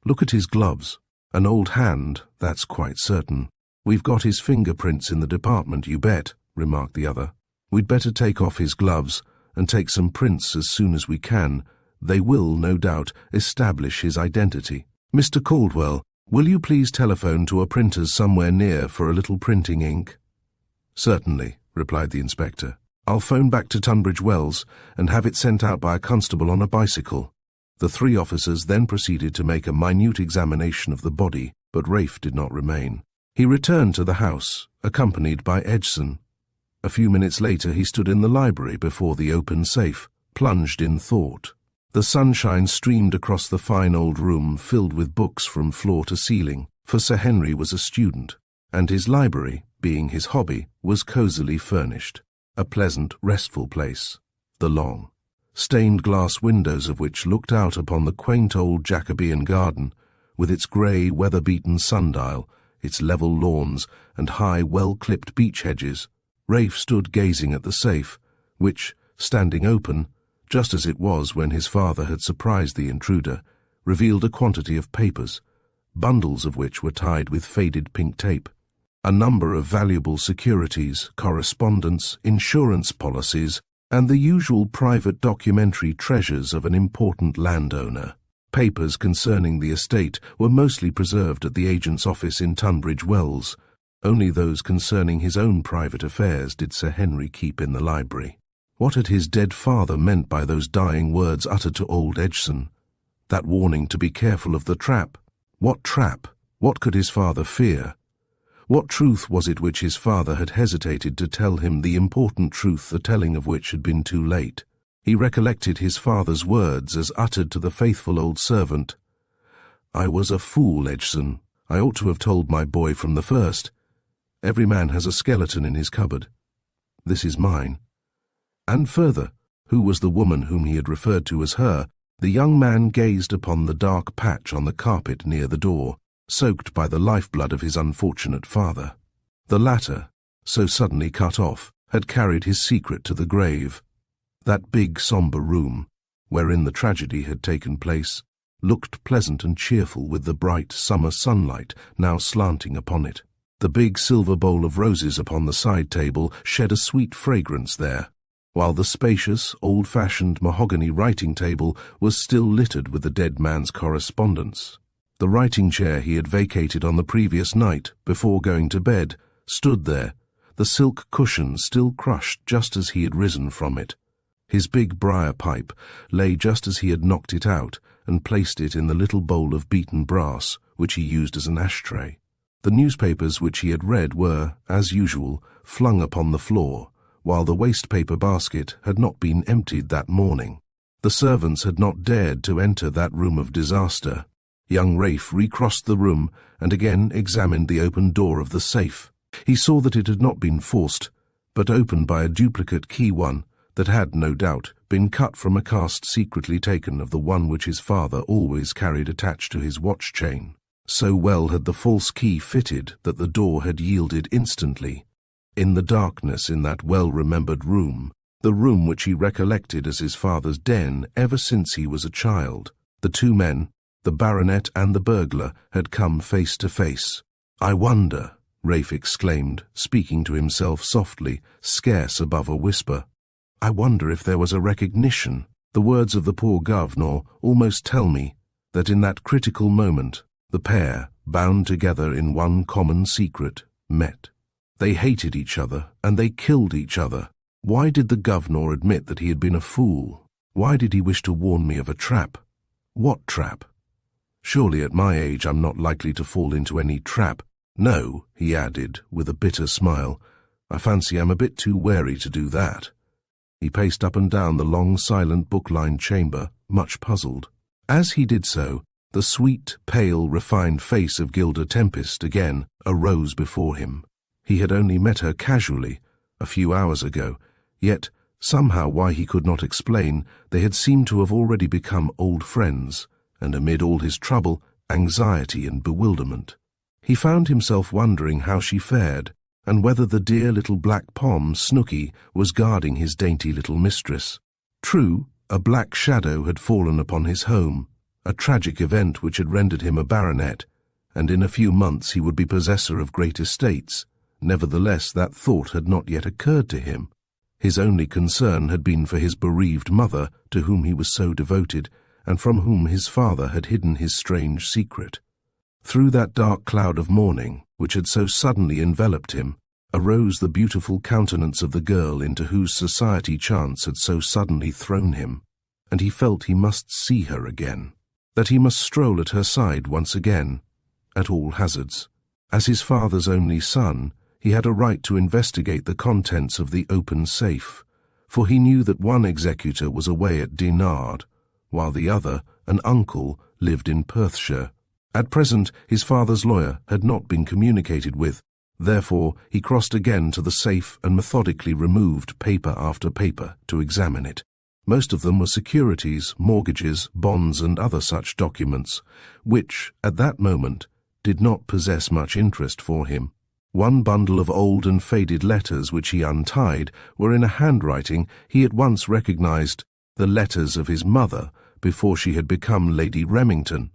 Look at his gloves. An old hand, that's quite certain. We've got his fingerprints in the department, you bet, remarked the other. We'd better take off his gloves and take some prints as soon as we can. They will, no doubt, establish his identity. Mr. Caldwell, will you please telephone to a printer's somewhere near for a little printing ink? Certainly, replied the inspector. I'll phone back to Tunbridge Wells and have it sent out by a constable on a bicycle. The three officers then proceeded to make a minute examination of the body, but Raife did not remain. He returned to the house, accompanied by Edgson. A few minutes later he stood in the library before the open safe, plunged in thought. The sunshine streamed across the fine old room filled with books from floor to ceiling, for Sir Henry was a student, and his library, being his hobby, was cosily furnished. A pleasant, restful place. The long, stained glass windows of which looked out upon the quaint old Jacobean garden, with its grey, weather-beaten sundial, its level lawns, and high, well-clipped beech hedges. Raife stood gazing at the safe, which, standing open, just as it was when his father had surprised the intruder, revealed a quantity of papers, bundles of which were tied with faded pink tape. A number of valuable securities, correspondence, insurance policies, and the usual private documentary treasures of an important landowner. Papers concerning the estate were mostly preserved at the agent's office in Tunbridge Wells. Only those concerning his own private affairs did Sir Henry keep in the library. What had his dead father meant by those dying words uttered to old Edgson? That warning to be careful of the trap? What trap? What could his father fear? What truth was it which his father had hesitated to tell him, the important truth the telling of which had been too late? He recollected his father's words as uttered to the faithful old servant. I was a fool, Edgson. I ought to have told my boy from the first. Every man has a skeleton in his cupboard. This is mine. And further, who was the woman whom he had referred to as her? The young man gazed upon the dark patch on the carpet near the door, soaked by the lifeblood of his unfortunate father. The latter, so suddenly cut off, had carried his secret to the grave. That big, sombre room, wherein the tragedy had taken place, looked pleasant and cheerful with the bright summer sunlight now slanting upon it. The big silver bowl of roses upon the side table shed a sweet fragrance there, while the spacious, old-fashioned mahogany writing table was still littered with the dead man's correspondence. The writing chair he had vacated on the previous night, before going to bed, stood there, the silk cushion still crushed just as he had risen from it. His big briar pipe lay just as he had knocked it out and placed it in the little bowl of beaten brass, which he used as an ashtray. The newspapers which he had read were, as usual, flung upon the floor, while the waste-paper basket had not been emptied that morning. The servants had not dared to enter that room of disaster. Young Raife recrossed the room and again examined the open door of the safe. He saw that it had not been forced, but opened by a duplicate key one that had, no doubt, been cut from a cast secretly taken of the one which his father always carried attached to his watch chain. So well had the false key fitted that the door had yielded instantly. In the darkness in that well-remembered room, the room which he recollected as his father's den ever since he was a child, the two men, the baronet and the burglar, had come face to face. I wonder, Raife exclaimed, speaking to himself softly, scarce above a whisper. I wonder if there was a recognition. The words of the poor governor almost tell me that in that critical moment the pair, bound together in one common secret, met. They hated each other, and they killed each other. Why did the governor admit that he had been a fool? Why did he wish to warn me of a trap? What trap? Surely at my age I'm not likely to fall into any trap. No, he added, with a bitter smile, I fancy I'm a bit too wary to do that. He paced up and down the long, silent, book-lined chamber, much puzzled. As he did so, the sweet, pale, refined face of Gilda Tempest again arose before him. He had only met her casually, a few hours ago, yet, somehow why he could not explain, they had seemed to have already become old friends, and amid all his trouble, anxiety and bewilderment, he found himself wondering how she fared, and whether the dear little black pom, Snooky, was guarding his dainty little mistress. True, a black shadow had fallen upon his home, a tragic event which had rendered him a baronet, and in a few months he would be possessor of great estates. Nevertheless, that thought had not yet occurred to him. His only concern had been for his bereaved mother, to whom he was so devoted, and from whom his father had hidden his strange secret. Through that dark cloud of mourning, which had so suddenly enveloped him, arose the beautiful countenance of the girl into whose society chance had so suddenly thrown him, and he felt he must see her again, that he must stroll at her side once again, at all hazards. As his father's only son, he had a right to investigate the contents of the open safe, for he knew that one executor was away at Dinard, while the other, an uncle, lived in Perthshire. At present, his father's lawyer had not been communicated with. Therefore, he crossed again to the safe and methodically removed paper after paper to examine it. Most of them were securities, mortgages, bonds, and other such documents, which, at that moment, did not possess much interest for him. One bundle of old and faded letters which he untied were in a handwriting he at once recognized, the letters of his mother before she had become Lady Remington.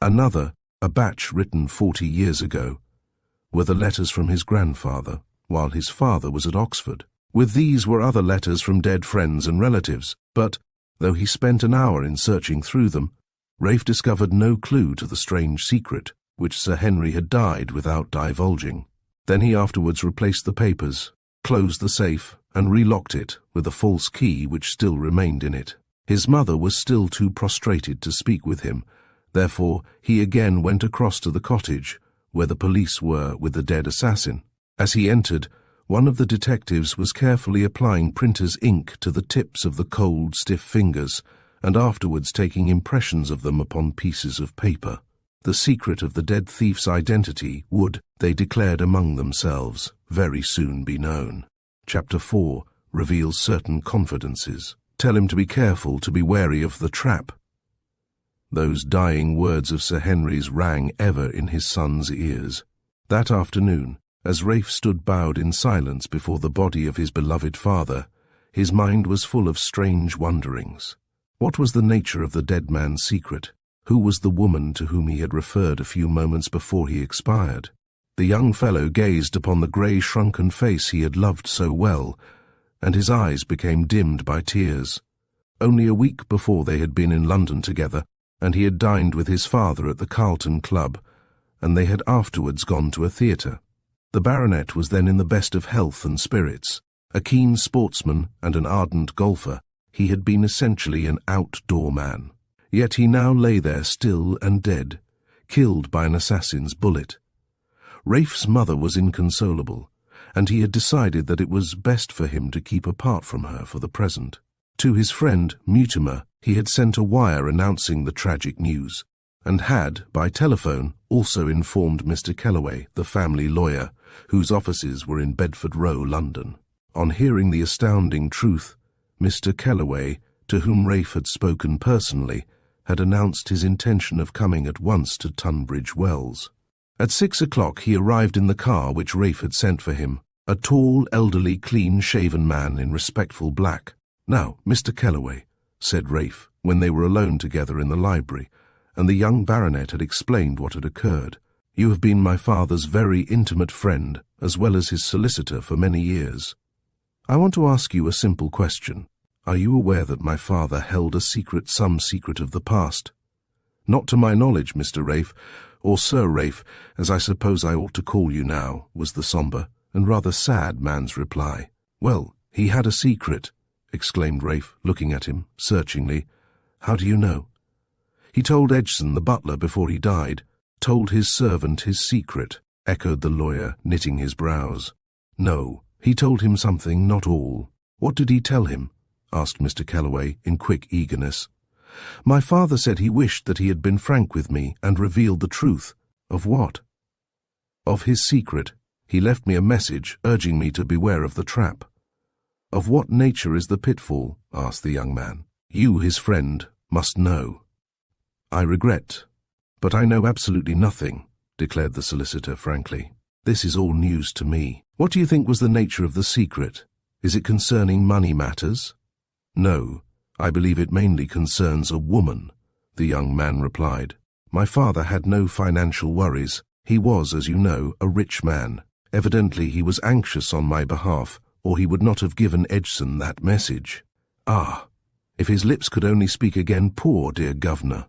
Another, a batch written 40 years ago, were the letters from his grandfather, while his father was at Oxford. With these were other letters from dead friends and relatives, but, though he spent an hour in searching through them, Raife discovered no clue to the strange secret, which Sir Henry had died without divulging. Then he afterwards replaced the papers, closed the safe, and relocked it with a false key which still remained in it. His mother was still too prostrated to speak with him. Therefore, he again went across to the cottage, where the police were with the dead assassin. As he entered, one of the detectives was carefully applying printer's ink to the tips of the cold, stiff fingers, and afterwards taking impressions of them upon pieces of paper. The secret of the dead thief's identity would, they declared among themselves, very soon be known. Chapter 4 reveals certain confidences. Tell him to be careful, to be wary of the trap. Those dying words of Sir Henry's rang ever in his son's ears. That afternoon, as Raife stood bowed in silence before the body of his beloved father, his mind was full of strange wonderings. What was the nature of the dead man's secret? Who was the woman to whom he had referred a few moments before he expired? The young fellow gazed upon the grey, shrunken face he had loved so well, and his eyes became dimmed by tears. Only a week before they had been in London together, and he had dined with his father at the Carlton Club, and they had afterwards gone to a theatre. The baronet was then in the best of health and spirits. A keen sportsman and an ardent golfer, he had been essentially an outdoor man. Yet he now lay there still and dead, killed by an assassin's bullet. Raife's mother was inconsolable, and he had decided that it was best for him to keep apart from her for the present. To his friend, Mutimer, he had sent a wire announcing the tragic news, and had, by telephone, also informed Mr. Kellaway, the family lawyer, whose offices were in Bedford Row, London. On hearing the astounding truth, Mr. Kellaway, to whom Raife had spoken personally, had announced his intention of coming at once to Tunbridge Wells. At 6 o'clock he arrived in the car which Raife had sent for him, a tall, elderly, clean-shaven man in respectful black. "Now, Mr. Kellaway," said Raife, when they were alone together in the library, and the young baronet had explained what had occurred. "You have been my father's very intimate friend, as well as his solicitor for many years. I want to ask you a simple question. Are you aware that my father held a secret, some secret of the past?" "Not to my knowledge, Mr. Raife, or Sir Raife, as I suppose I ought to call you now," was the sombre and rather sad man's reply. "Well, he had a secret," exclaimed Raife, looking at him searchingly. "How do you know?" "He told Edgson, the butler, before he died." "Told his servant his secret," echoed the lawyer, knitting his brows. "No, he told him something, not all. "What did he tell him?" asked Mr. Kellaway in quick eagerness. "My father said he wished that he had been frank with me and revealed the truth." "Of what?" "Of his secret. He left me a message urging me to beware of the trap." "Of what nature is the pitfall?" asked the young man. "You, his friend, must know." "I regret, but I know absolutely nothing," declared the solicitor frankly. "This is all news to me. What do you think was the nature of the secret? Is it concerning money matters?" "No, I believe it mainly concerns a woman," the young man replied. "My father had no financial worries. He was, as you know, a rich man. Evidently he was anxious on my behalf, or he would not have given Edson that message. Ah, if his lips could only speak again, poor dear governor."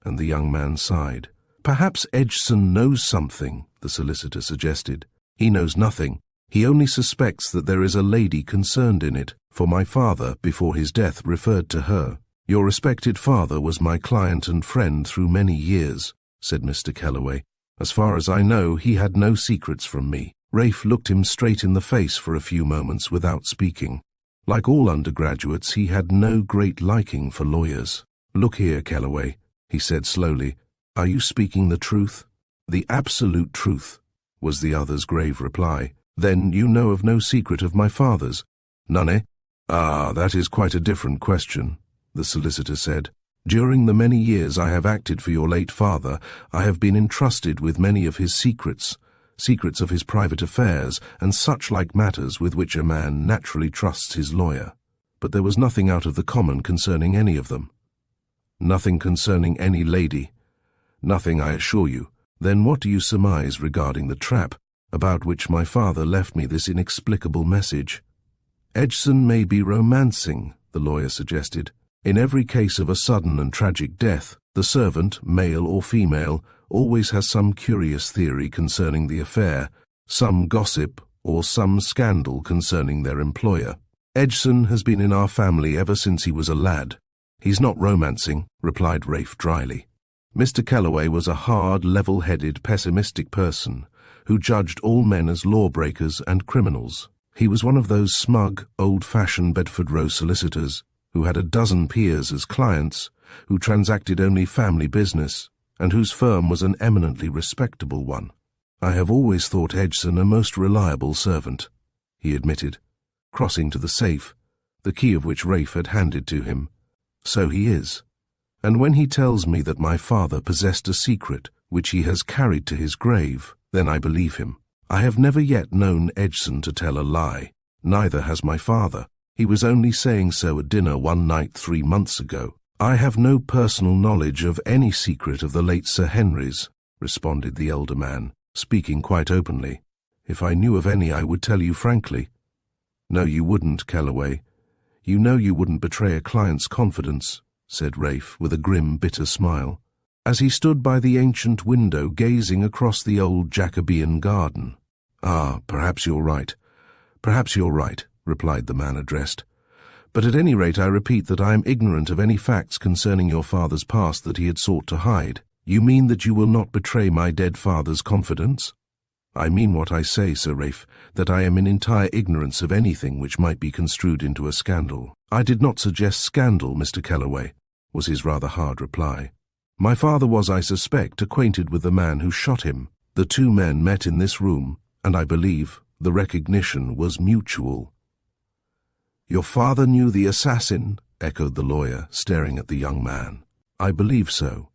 And the young man sighed. "Perhaps Edson knows something," the solicitor suggested. "He knows nothing. He only suspects that there is a lady concerned in it, for my father, before his death, referred to her." "Your respected father was my client and friend through many years," said Mr. Kellaway. "As far as I know, he had no secrets from me." Raife looked him straight in the face for a few moments without speaking. Like all undergraduates, he had no great liking for lawyers. "Look here, Kellaway," he said slowly, "are you speaking the truth?" "The absolute truth," was the other's grave reply. "Then you know of no secret of my father's?" "None, eh?" "Ah, that is quite a different question," the solicitor said. "During the many years I have acted for your late father, I have been entrusted with many of his secrets of his private affairs, and such like matters with which a man naturally trusts his lawyer. But there was nothing out of the common concerning any of them." "Nothing concerning any lady?" "Nothing, I assure you." "Then what do you surmise regarding the trap, about which my father left me this inexplicable message?" "Edson may be romancing," the lawyer suggested. "In every case of a sudden and tragic death, the servant, male or female, always has some curious theory concerning the affair, some gossip or some scandal concerning their employer. Edson has been in our family ever since he was a lad." "He's not romancing," replied Raife dryly. Mr. Kellaway was a hard, level-headed, pessimistic person who judged all men as lawbreakers and criminals. He was one of those smug, old-fashioned Bedford Row solicitors who had a dozen peers as clients, who transacted only family business, and whose firm was an eminently respectable one. "I have always thought Edson a most reliable servant," he admitted, crossing to the safe, the key of which Raife had handed to him. "So he is. And when he tells me that my father possessed a secret which he has carried to his grave, then I believe him. I have never yet known Edson to tell a lie. Neither has my father. He was only saying so at dinner one night 3 months ago." "I have no personal knowledge of any secret of the late Sir Henry's," responded the elder man, speaking quite openly. "If I knew of any, I would tell you frankly." "No, you wouldn't, Kellaway. You know you wouldn't betray a client's confidence," said Raife with a grim, bitter smile, as he stood by the ancient window gazing across the old Jacobean garden. "Ah, perhaps you're right. Perhaps you're right," replied the man addressed. "But at any rate I repeat that I am ignorant of any facts concerning your father's past that he had sought to hide." "You mean that you will not betray my dead father's confidence?" "I mean what I say, Sir Raife, that I am in entire ignorance of anything which might be construed into a scandal." "I did not suggest scandal, Mr. Kellaway," was his rather hard reply. "My father was, I suspect, acquainted with the man who shot him. The two men met in this room, and I believe the recognition was mutual." "Your father knew the assassin?" echoed the lawyer, staring at the young man. "I believe so."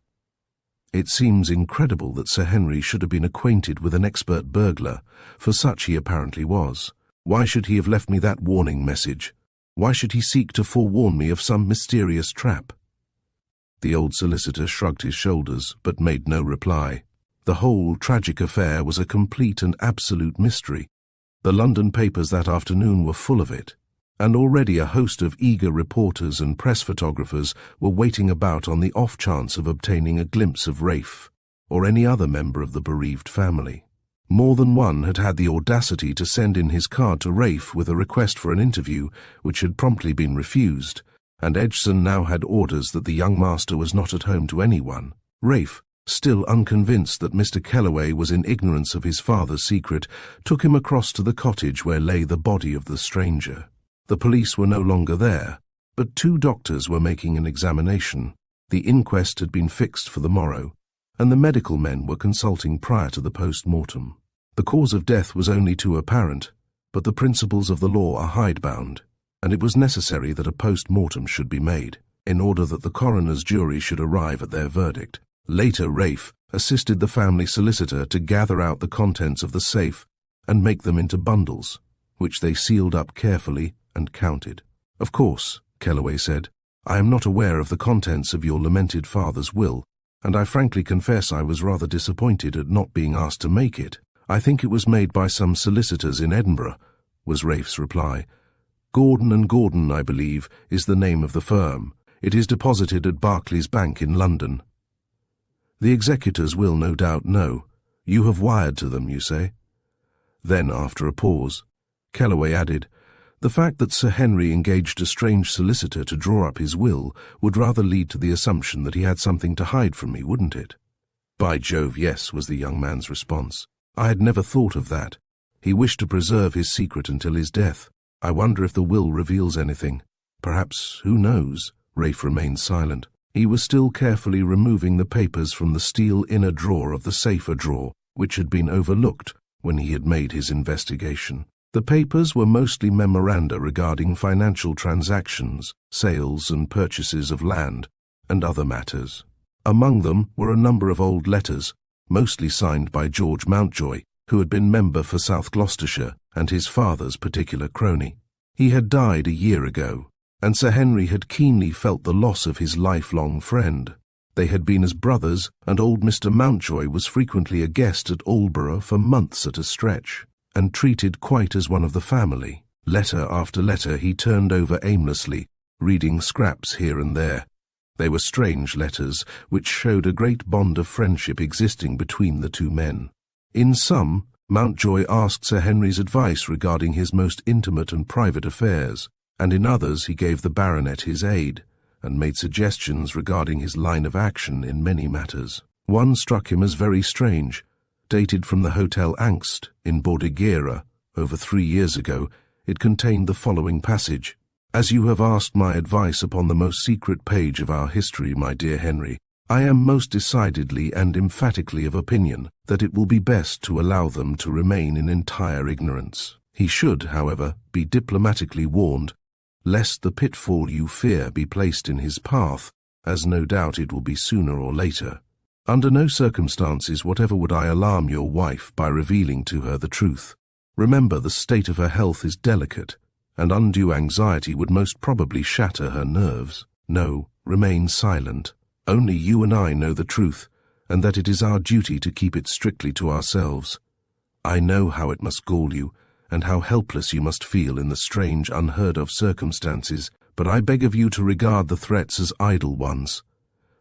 "It seems incredible that Sir Henry should have been acquainted with an expert burglar, for such he apparently was. Why should he have left me that warning message? Why should he seek to forewarn me of some mysterious trap?" The old solicitor shrugged his shoulders, but made no reply. The whole tragic affair was a complete and absolute mystery. The London papers that afternoon were full of it, and already a host of eager reporters and press photographers were waiting about on the off chance of obtaining a glimpse of Raife, or any other member of the bereaved family. More than one had had the audacity to send in his card to Raife with a request for an interview, which had promptly been refused, and Edson now had orders that the young master was not at home to anyone. Raife, still unconvinced that Mr. Kellaway was in ignorance of his father's secret, took him across to the cottage where lay the body of the stranger. The police were no longer there, but 2 doctors were making an examination. The inquest had been fixed for the morrow, and the medical men were consulting prior to the post-mortem. The cause of death was only too apparent, but the principles of the law are hidebound, and it was necessary that a post-mortem should be made, in order that the coroner's jury should arrive at their verdict. Later, Raife assisted the family solicitor to gather out the contents of the safe and make them into bundles, which they sealed up carefully and counted. "Of course," Kellaway said, "I am not aware of the contents of your lamented father's will, and I frankly confess I was rather disappointed at not being asked to make it. I think it was made by some solicitors in Edinburgh," was Raife's reply. "Gordon and Gordon, I believe, is the name of the firm. It is deposited at Barclays Bank in London." "The executors will no doubt know. You have wired to them, you say?" Then, after a pause, Kellaway added, "The fact that Sir Henry engaged a strange solicitor to draw up his will would rather lead to the assumption that he had something to hide from me, wouldn't it?" "By Jove, yes," was the young man's response. "I had never thought of that. He wished to preserve his secret until his death. I wonder if the will reveals anything. Perhaps, who knows?" Raife remained silent. He was still carefully removing the papers from the steel inner drawer of the safer drawer, which had been overlooked when he had made his investigation. The papers were mostly memoranda regarding financial transactions, sales and purchases of land, and other matters. Among them were a number of old letters, mostly signed by George Mountjoy, who had been member for South Gloucestershire and his father's particular crony. He had died a year ago, and Sir Henry had keenly felt the loss of his lifelong friend. They had been as brothers, and old Mr. Mountjoy was frequently a guest at Aldborough for months at a stretch, and treated quite as one of the family. Letter after letter he turned over aimlessly, reading scraps here and there. They were strange letters, which showed a great bond of friendship existing between the 2 men. In some, Mountjoy asked Sir Henry's advice regarding his most intimate and private affairs, and in others he gave the baronet his aid, and made suggestions regarding his line of action in many matters. One struck him as very strange. Dated from the Hotel Angst in Bordighera over 3 years ago, it contained the following passage: "As you have asked my advice upon the most secret page of our history, my dear Henry, I am most decidedly and emphatically of opinion that it will be best to allow them to remain in entire ignorance. He should, however, be diplomatically warned, lest the pitfall you fear be placed in his path, as no doubt it will be sooner or later. Under no circumstances whatever would I alarm your wife by revealing to her the truth. Remember, the state of her health is delicate, and undue anxiety would most probably shatter her nerves. No, remain silent. Only you and I know the truth, and that it is our duty to keep it strictly to ourselves. I know how it must gall you, and how helpless you must feel in the strange, unheard-of circumstances, but I beg of you to regard the threats as idle ones.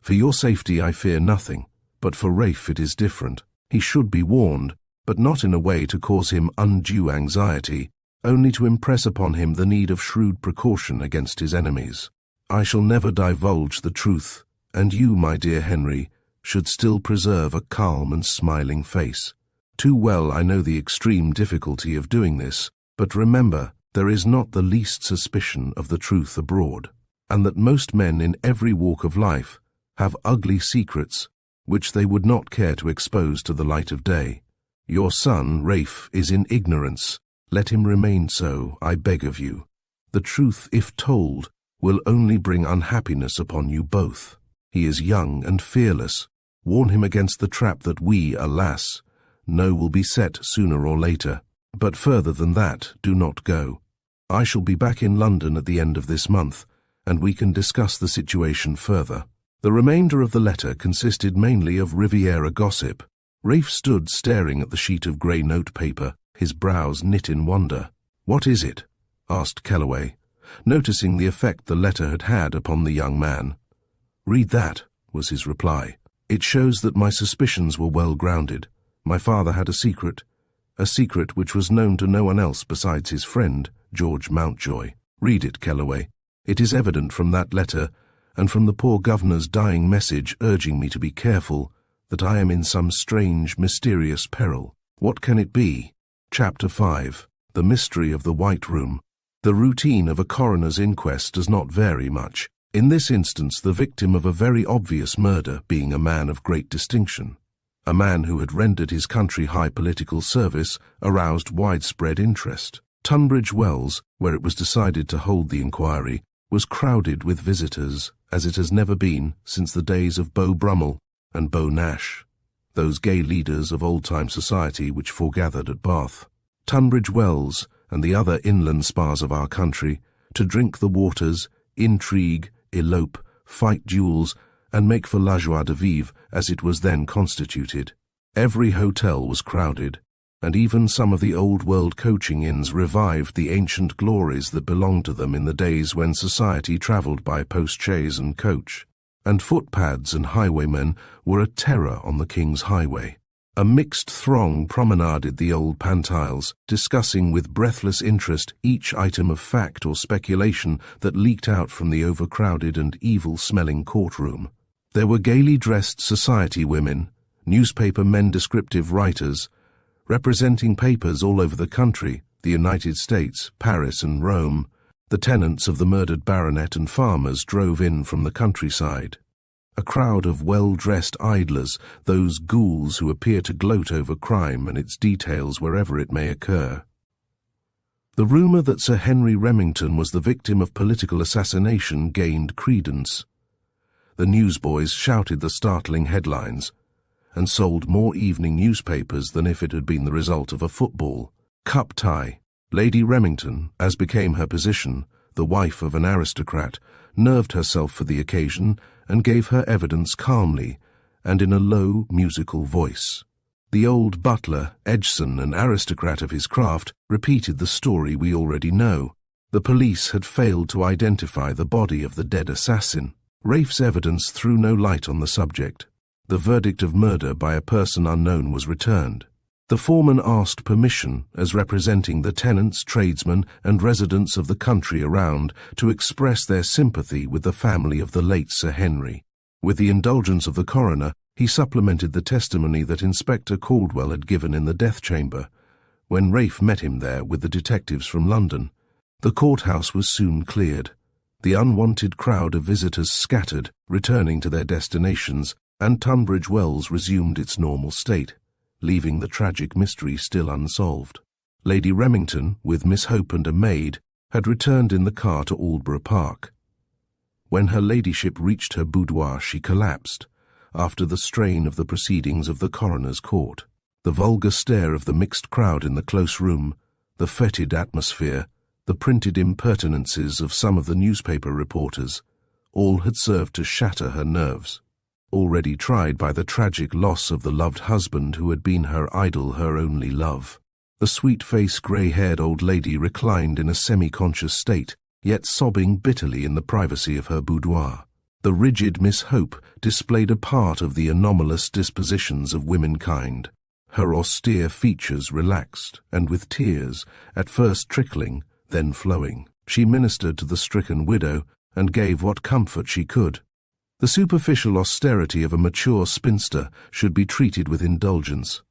For your safety I fear nothing, but for Raife it is different. He should be warned, but not in a way to cause him undue anxiety, only to impress upon him the need of shrewd precaution against his enemies. I shall never divulge the truth, and you, my dear Henry, should still preserve a calm and smiling face. Too well I know the extreme difficulty of doing this, but remember, there is not the least suspicion of the truth abroad, and that most men in every walk of life have ugly secrets which they would not care to expose to the light of day. Your son, Raife, is in ignorance. Let him remain so, I beg of you. The truth, if told, will only bring unhappiness upon you both. He is young and fearless. Warn him against the trap that we, alas, know will be set sooner or later. But further than that, do not go. I shall be back in London at the end of this month, and we can discuss the situation further. The remainder of the letter consisted mainly of Riviera gossip. Raife stood staring at the sheet of grey notepaper, his brows knit in wonder. "What is it?" asked Kellaway, noticing the effect the letter had had upon the young man. "Read that," was his reply. "It shows that my suspicions were well grounded. My father had a secret which was known to no one else besides his friend, George Mountjoy. Read it, Kellaway. It is evident from that letter, and from the poor governor's dying message urging me to be careful, that I am in some strange, mysterious peril. What can it be?" Chapter 5. The Mystery of the White Room. The routine of a coroner's inquest does not vary much, in this instance the victim of a very obvious murder being a man of great distinction. A man who had rendered his country high political service aroused widespread interest. Tunbridge Wells, where it was decided to hold the inquiry, was crowded with visitors as it has never been since the days of Beau Brummel and Beau Nash, those gay leaders of old-time society which foregathered at Bath. Tunbridge Wells and the other inland spas of our country, to drink the waters, intrigue, elope, fight duels, and make for la joie de vivre as it was then constituted. Every hotel was crowded, and even some of the old-world coaching inns revived the ancient glories that belonged to them in the days when society travelled by post-chaise and coach, and footpads and highwaymen were a terror on the King's Highway. A mixed throng promenaded the old pantiles, discussing with breathless interest each item of fact or speculation that leaked out from the overcrowded and evil-smelling courtroom. There were gaily dressed society women, newspaper men, descriptive writers, representing papers all over the country, the United States, Paris and Rome. The tenants of the murdered baronet and farmers drove in from the countryside. A crowd of well-dressed idlers, those ghouls who appear to gloat over crime and its details wherever it may occur. The rumour that Sir Henry Remington was the victim of political assassination gained credence. The newsboys shouted the startling headlines, and sold more evening newspapers than if it had been the result of a football cup tie. Lady Remington, as became her position, the wife of an aristocrat, nerved herself for the occasion and gave her evidence calmly and in a low, musical voice. The old butler, Edgson, an aristocrat of his craft, repeated the story we already know. The police had failed to identify the body of the dead assassin. Raife's evidence threw no light on the subject. The verdict of murder by a person unknown was returned. The foreman asked permission, as representing the tenants, tradesmen, and residents of the country around, to express their sympathy with the family of the late Sir Henry. With the indulgence of the coroner, he supplemented the testimony that Inspector Caldwell had given in the death chamber, when Raife met him there with the detectives from London. The courthouse was soon cleared. The unwanted crowd of visitors scattered, returning to their destinations, and Tunbridge Wells resumed its normal state, leaving the tragic mystery still unsolved. Lady Remington, with Miss Hope and a maid, had returned in the car to Aldborough Park. When her ladyship reached her boudoir, she collapsed, after the strain of the proceedings of the coroner's court. The vulgar stare of the mixed crowd in the close room, the fetid atmosphere, the printed impertinences of some of the newspaper reporters, all had served to shatter her nerves. Already tried by the tragic loss of the loved husband who had been her idol, her only love. The sweet-faced, grey-haired old lady reclined in a semi-conscious state, yet sobbing bitterly in the privacy of her boudoir. The rigid Miss Hope displayed a part of the anomalous dispositions of womankind. Her austere features relaxed, and with tears, at first trickling, then flowing, she ministered to the stricken widow, and gave what comfort she could. The superficial austerity of a mature spinster should be treated with indulgence.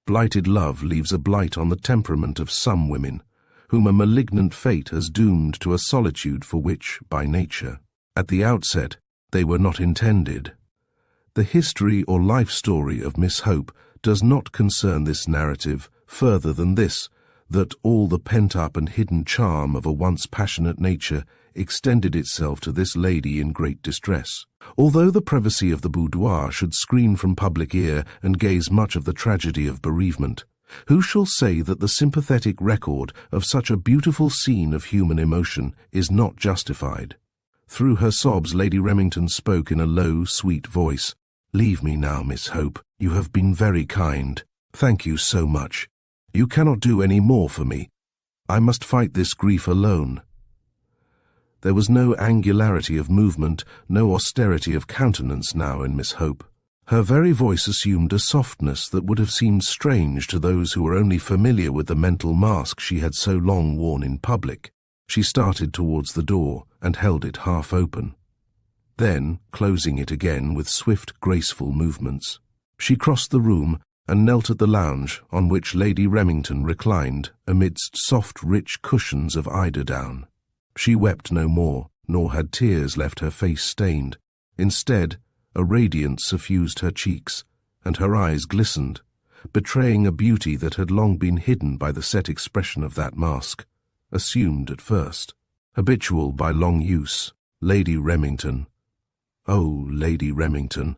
Blighted love leaves a blight on the temperament of some women, whom a malignant fate has doomed to a solitude for which, by nature, at the outset, they were not intended. The history or life story of Miss Hope does not concern this narrative further than this, that all the pent-up and hidden charm of a once passionate nature extended itself to this lady in great distress. Although the privacy of the boudoir should screen from public ear and gaze much of the tragedy of bereavement, who shall say that the sympathetic record of such a beautiful scene of human emotion is not justified? Through her sobs, Lady Remington spoke in a low, sweet voice. "Leave me now, Miss Hope. You have been very kind. Thank you so much. You cannot do any more for me. I must fight this grief alone." There was no angularity of movement, no austerity of countenance now in Miss Hope. Her very voice assumed a softness that would have seemed strange to those who were only familiar with the mental mask she had so long worn in public. She started towards the door and held it half open. Then, closing it again with swift, graceful movements, she crossed the room and knelt at the lounge on which Lady Remington reclined amidst soft, rich cushions of eiderdown. She wept no more, nor had tears left her face stained. Instead, a radiance suffused her cheeks, and her eyes glistened, betraying a beauty that had long been hidden by the set expression of that mask, assumed at first, habitual by long use. Lady Remington. Oh, Lady Remington,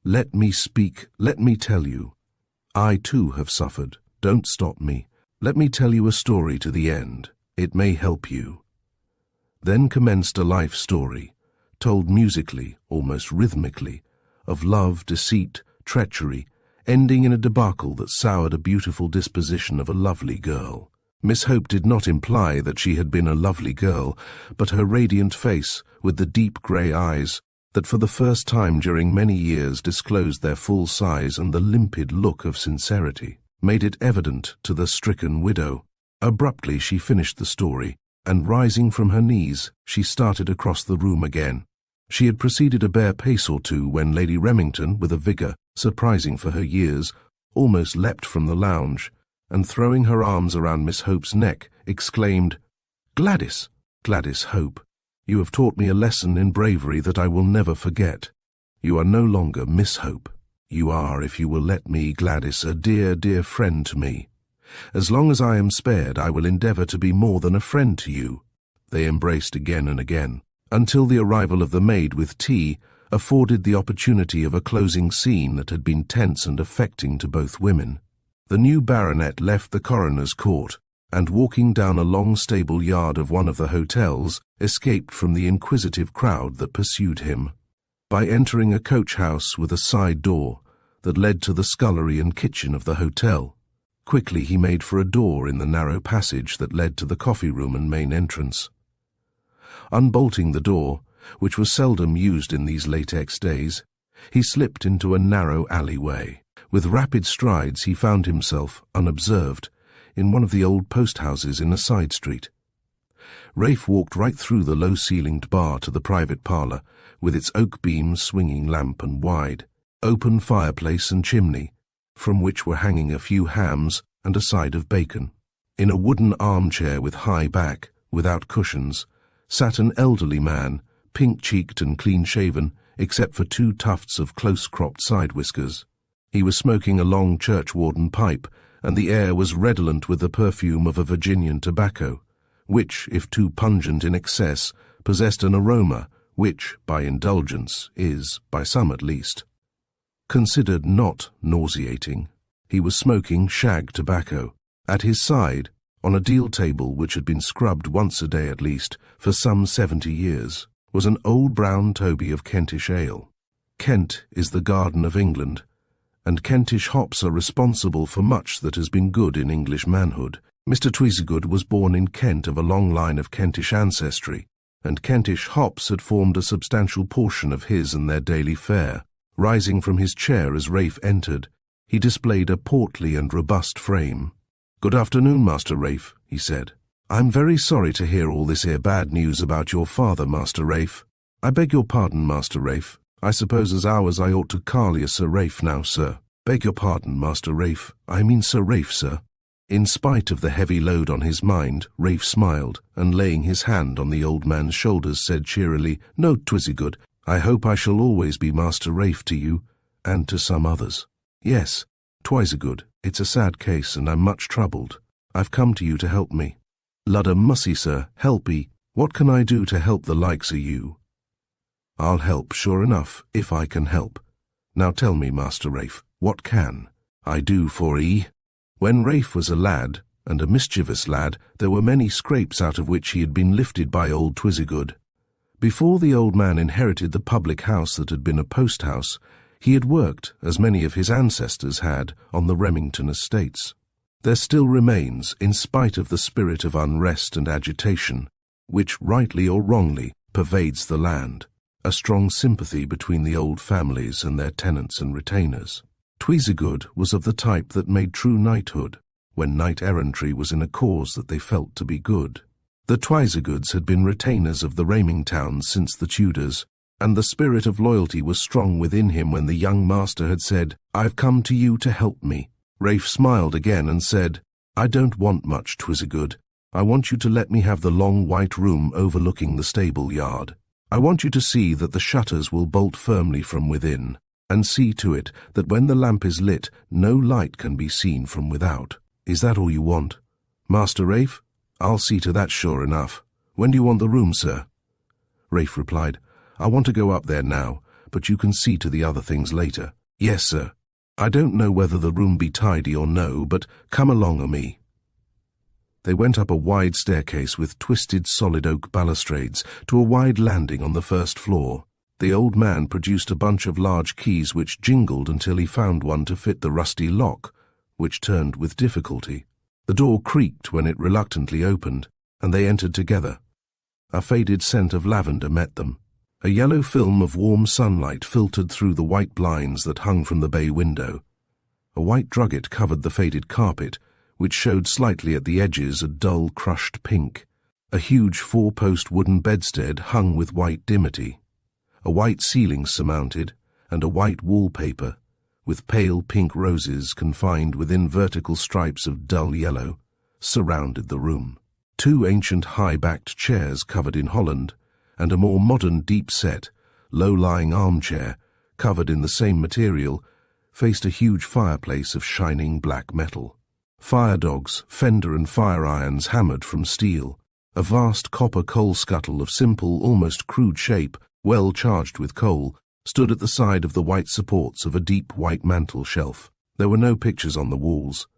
let me speak, let me tell you. I too have suffered. Don't stop me. Let me tell you a story to the end. It may help you. Then commenced a life story, told musically, almost rhythmically, of love, deceit, treachery, ending in a debacle that soured a beautiful disposition of a lovely girl. Miss Hope did not imply that she had been a lovely girl, but her radiant face, with the deep grey eyes, that for the first time during many years disclosed their full size and the limpid look of sincerity, made it evident to the stricken widow. Abruptly she finished the story, and rising from her knees, she started across the room again. She had proceeded a bare pace or two when Lady Remington, with a vigour surprising for her years, almost leapt from the lounge, and throwing her arms around Miss Hope's neck, exclaimed, "Gladys, Gladys Hope, you have taught me a lesson in bravery that I will never forget. You are no longer Miss Hope. You are, if you will let me, Gladys, a dear, dear friend to me. As long as I am spared, I will endeavour to be more than a friend to you." They embraced again and again, until the arrival of the maid with tea afforded the opportunity of a closing scene that had been tense and affecting to both women. The new baronet left the coroner's court, and walking down a long stable yard of one of the hotels, escaped from the inquisitive crowd that pursued him. By entering a coach-house with a side door that led to the scullery and kitchen of the hotel, quickly he made for a door in the narrow passage that led to the coffee-room and main entrance. Unbolting the door, which was seldom used in these latex days, he slipped into a narrow alleyway. With rapid strides he found himself, unobserved, in one of the old post-houses in a side street. Raife walked right through the low-ceilinged bar to the private parlour, with its oak beams, swinging lamp and wide, open fireplace and chimney, from which were hanging a few hams and a side of bacon. In a wooden armchair with high back, without cushions, sat an elderly man, pink-cheeked and clean-shaven, except for 2 tufts of close-cropped side whiskers. He was smoking a long churchwarden pipe, and the air was redolent with the perfume of a Virginian tobacco, which, if too pungent in excess, possessed an aroma which, by indulgence, is, by some at least, considered not nauseating. He was smoking shag tobacco. At his side, on a deal table which had been scrubbed once a day at least for some 70 years, was an old brown toby of Kentish ale. Kent is the garden of England, and Kentish hops are responsible for much that has been good in English manhood. Mr. Tweezygood was born in Kent of a long line of Kentish ancestry, and Kentish hops had formed a substantial portion of his and their daily fare. Rising from his chair as Raife entered, he displayed a portly and robust frame. "Good afternoon, Master Raife," he said. "I'm very sorry to hear all this here bad news about your father, Master Raife. I beg your pardon, Master Raife. I suppose as ours I ought to call you Sir Raife now, sir. Beg your pardon, Master Raife. I mean Sir Raife, sir." In spite of the heavy load on his mind, Raife smiled, and laying his hand on the old man's shoulders said cheerily, "No, Twizygood, I hope I shall always be Master Raife to you, and to some others. Yes, Twizygood, it's a sad case, and I'm much troubled. I've come to you to help me." "Ludda mussy, sir, helpy. What can I do to help the likes of you?" "I'll help, sure enough, if I can help. Now tell me, Master Raife, what can I do for 'ee?" When Raife was a lad, and a mischievous lad, there were many scrapes out of which he had been lifted by old Twizygood. Before the old man inherited the public house that had been a post-house, he had worked, as many of his ancestors had, on the Remington estates. There still remains, in spite of the spirit of unrest and agitation, which, rightly or wrongly, pervades the land, a strong sympathy between the old families and their tenants and retainers. Twizygood was of the type that made true knighthood, when knight-errantry was in a cause that they felt to be good. The Twizygoods had been retainers of the Remingtons since the Tudors, and the spirit of loyalty was strong within him when the young master had said, "I've come to you to help me." Raife smiled again and said, "I don't want much, Twisagood. I want you to let me have the long white room overlooking the stable yard. I want you to see that the shutters will bolt firmly from within, and see to it that when the lamp is lit, no light can be seen from without. Is that all you want?" "Master Raife, I'll see to that sure enough. When do you want the room, sir?" Raife replied, "I want to go up there now, but you can see to the other things later." "Yes, sir. I don't know whether the room be tidy or no, but come along o' me." They went up a wide staircase with twisted solid oak balustrades to a wide landing on the first floor. The old man produced a bunch of large keys which jingled until he found one to fit the rusty lock, which turned with difficulty. The door creaked when it reluctantly opened, and they entered together. A faded scent of lavender met them. A yellow film of warm sunlight filtered through the white blinds that hung from the bay window. A white drugget covered the faded carpet, which showed slightly at the edges a dull crushed pink. A huge four-post wooden bedstead hung with white dimity. A white ceiling surmounted, and a white wallpaper, with pale pink roses confined within vertical stripes of dull yellow, surrounded the room. Two ancient high-backed chairs covered in holland, and a more modern deep-set, low-lying armchair, covered in the same material, faced a huge fireplace of shining black metal. Fire dogs, fender and fire irons hammered from steel. A vast copper coal scuttle of simple, almost crude shape, well charged with coal, stood at the side of the white supports of a deep white mantel shelf. There were no pictures on the walls.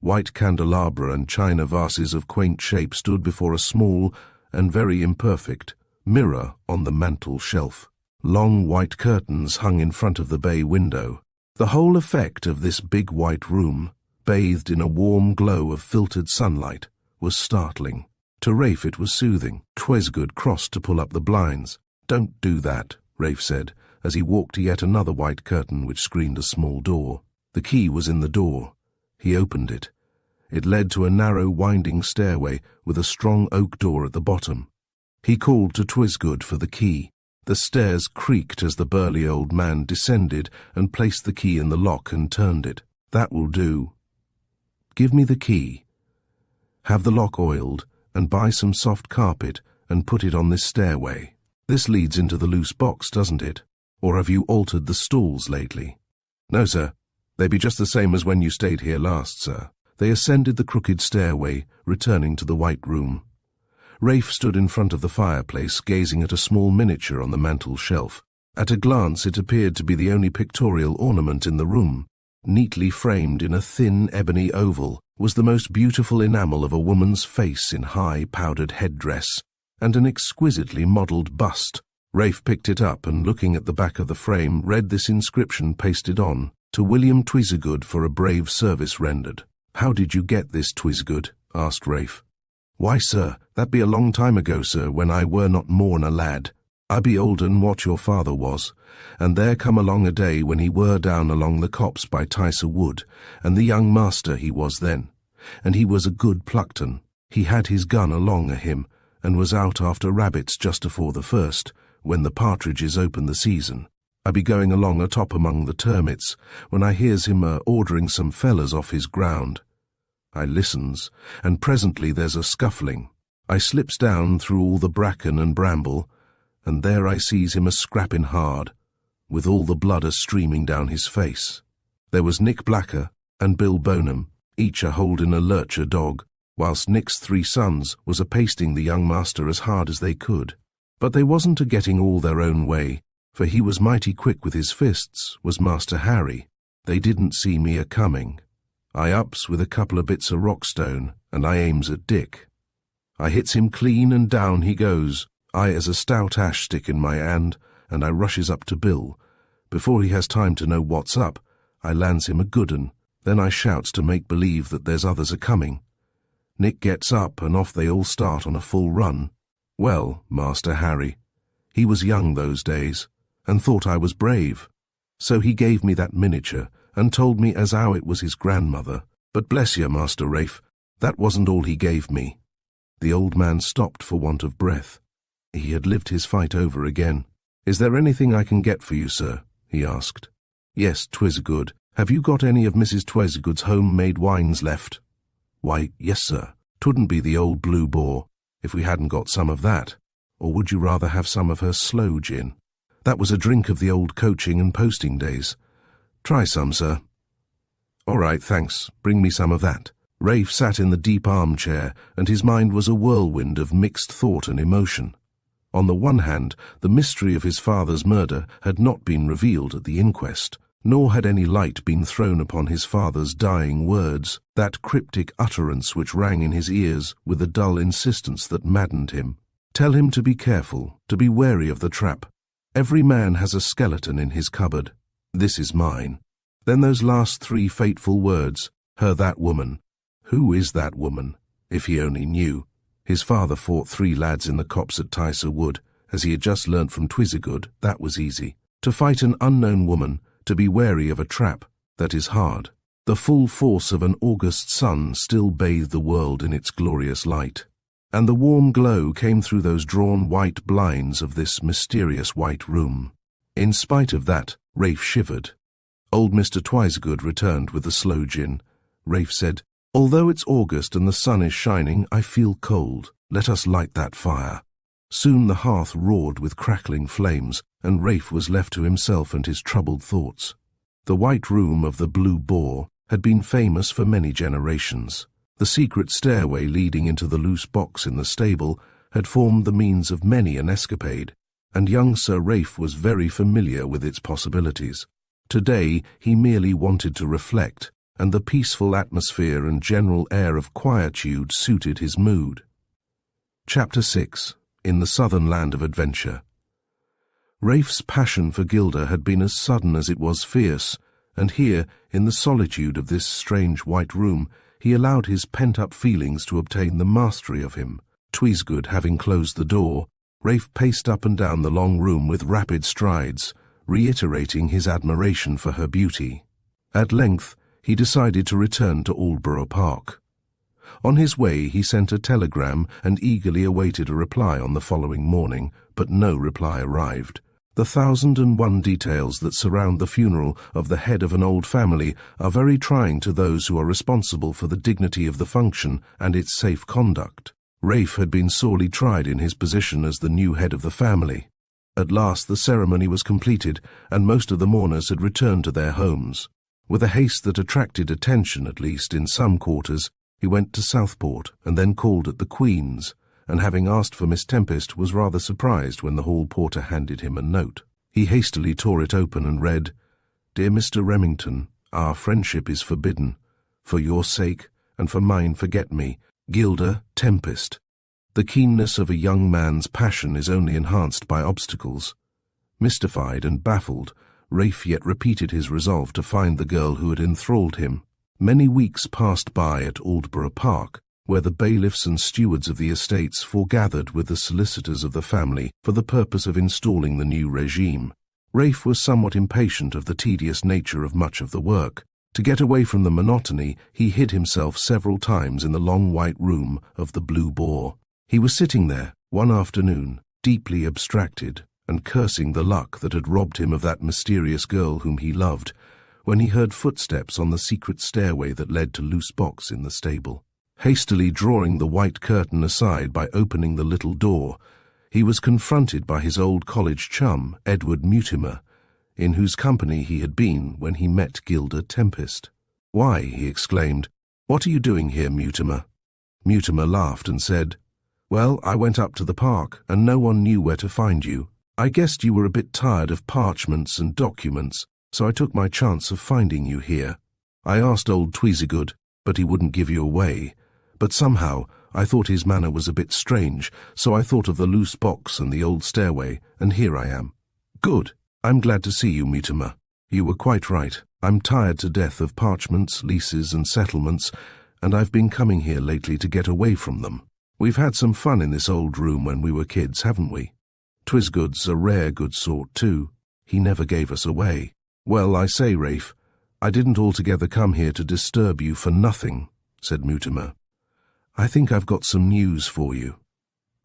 White candelabra and china vases of quaint shape stood before a small and very imperfect mirror on the mantel shelf. Long white curtains hung in front of the bay window. The whole effect of this big white room, bathed in a warm glow of filtered sunlight, was startling. To Raife it was soothing. Twisagood crossed to pull up the blinds. "Don't do that," Raife said, as he walked to yet another white curtain which screened a small door. The key was in the door. He opened it. It led to a narrow winding stairway with a strong oak door at the bottom. He called to Twisagood for the key. The stairs creaked as the burly old man descended and placed the key in the lock and turned it. "That will do. Give me the key. Have the lock oiled and buy some soft carpet and put it on this stairway. This leads into the loose box, doesn't it? Or have you altered the stalls lately?" "No, sir. They be just the same as when you stayed here last, sir." They ascended the crooked stairway, returning to the white room. Raife stood in front of the fireplace, gazing at a small miniature on the mantel shelf. At a glance it appeared to be the only pictorial ornament in the room. Neatly framed in a thin ebony oval was the most beautiful enamel of a woman's face in high powdered headdress, and an exquisitely modelled bust. Raife picked it up and, looking at the back of the frame, read this inscription pasted on: "To William Twisagood for a brave service rendered." "How did you get this, Twisagood?" asked Raife. "Why, sir, that be a long time ago, sir, when I were not more'n a lad. I be olden what your father was, and there come along a day when he were down along the copse by Tyser Wood, and the young master he was then, and he was a good pluckton. He had his gun along o' him, and was out after rabbits just afore the first, when the partridges open the season. I be going along atop among the termits, when I hears him ordering some fellers off his ground. I listens, and presently there's a scuffling. I slips down through all the bracken and bramble, and there I sees him a-scrapping hard, with all the blood a-streaming down his face. There was Nick Blacker and Bill Bonham, each a-holding a lurcher dog, whilst Nick's 3 sons was a-pasting the young master as hard as they could. But they wasn't a-getting all their own way, for he was mighty quick with his fists, was Master Harry. They didn't see me a-coming. I ups with a couple of bits of rockstone, and I aims at Dick. I hits him clean, and down he goes. I as a stout ash stick in my hand, and I rushes up to Bill. Before he has time to know what's up, I lands him a good 'un. Then I shouts to make believe that there's others a-coming. Nick gets up, and off they all start on a full run. Well, Master Harry, he was young those days, and thought I was brave. So he gave me that miniature, and told me as how it was his grandmother. But bless you, Master Raife, that wasn't all he gave me." The old man stopped for want of breath. He had lived his fight over again. "Is there anything I can get for you, sir?" he asked. "Yes, Twizzgood. Have you got any of Mrs. Twizzgood's homemade wines left?" "Why, yes, sir. 'Twouldn't be the old Blue Boar, if we hadn't got some of that. Or would you rather have some of her sloe gin? That was a drink of the old coaching and posting days. Try some, sir." "All right, thanks. Bring me some of that." Raife sat in the deep armchair, and his mind was a whirlwind of mixed thought and emotion. On the one hand, the mystery of his father's murder had not been revealed at the inquest, nor had any light been thrown upon his father's dying words, that cryptic utterance which rang in his ears with a dull insistence that maddened him. Tell him to be careful, to be wary of the trap. Every man has a skeleton in his cupboard. This is mine. Then those last three fateful words, her that woman. Who is that woman? If he only knew. His father fought 3 lads in the copse at Tyser Wood. As he had just learnt from Twizzgood, that was easy. To fight an unknown woman, to be wary of a trap, that is hard. The full force of an August sun still bathed the world in its glorious light, and the warm glow came through those drawn white blinds of this mysterious white room. In spite of that, Raife shivered. Old Mr. Twizzgood returned with the sloe gin. Raife said, "Although it's August and the sun is shining, I feel cold. Let us light that fire." Soon the hearth roared with crackling flames, and Raife was left to himself and his troubled thoughts. The white room of the Blue Boar had been famous for many generations. The secret stairway leading into the loose box in the stable had formed the means of many an escapade, and young Sir Raife was very familiar with its possibilities. Today he merely wanted to reflect, and the peaceful atmosphere and general air of quietude suited his mood. Chapter 6. In the Southern Land of Adventure. Raife's passion for Gilda had been as sudden as it was fierce, and here, in the solitude of this strange white room, he allowed his pent-up feelings to obtain the mastery of him. Twizzgood having closed the door, Raife paced up and down the long room with rapid strides, reiterating his admiration for her beauty. At length, he decided to return to Aldborough Park. On his way he sent a telegram and eagerly awaited a reply on the following morning, but no reply arrived. The 1,001 details that surround the funeral of the head of an old family are very trying to those who are responsible for the dignity of the function and its safe conduct. Raife had been sorely tried in his position as the new head of the family. At last the ceremony was completed, and most of the mourners had returned to their homes. With a haste that attracted attention, at least in some quarters, he went to Southport and then called at the Queen's, and having asked for Miss Tempest, was rather surprised when the hall porter handed him a note. He hastily tore it open and read, "Dear Mr. Remington, our friendship is forbidden. For your sake, and for mine forget me, Gilda Tempest." The keenness of a young man's passion is only enhanced by obstacles. Mystified and baffled, Raife yet repeated his resolve to find the girl who had enthralled him. Many weeks passed by at Aldborough Park, where the bailiffs and stewards of the estates foregathered with the solicitors of the family for the purpose of installing the new regime. Raife was somewhat impatient of the tedious nature of much of the work. To get away from the monotony, he hid himself several times in the long white room of the Blue Boar. He was sitting there, one afternoon, deeply abstracted, and cursing the luck that had robbed him of that mysterious girl whom he loved, when he heard footsteps on the secret stairway that led to Loose Box in the stable. Hastily drawing the white curtain aside by opening the little door, he was confronted by his old college chum, Edward Mutimer, in whose company he had been when he met Gilda Tempest. "Why," he exclaimed, "what are you doing here, Mutimer?" Mutimer laughed and said, "Well, I went up to the park, and no one knew where to find you. I guessed you were a bit tired of parchments and documents, so I took my chance of finding you here. I asked old Twizzgood, but he wouldn't give you away. But somehow I thought his manner was a bit strange, so I thought of the loose box and the old stairway, and here I am." "Good. I'm glad to see you, Mutimer. You were quite right. I'm tired to death of parchments, leases, and settlements, and I've been coming here lately to get away from them. We've had some fun in this old room when we were kids, haven't we? Twizzgood's a rare good sort, too. He never gave us away. Well, I say, Raife, I didn't altogether come here to disturb you for nothing," said Mutimer. "I think I've got some news for you."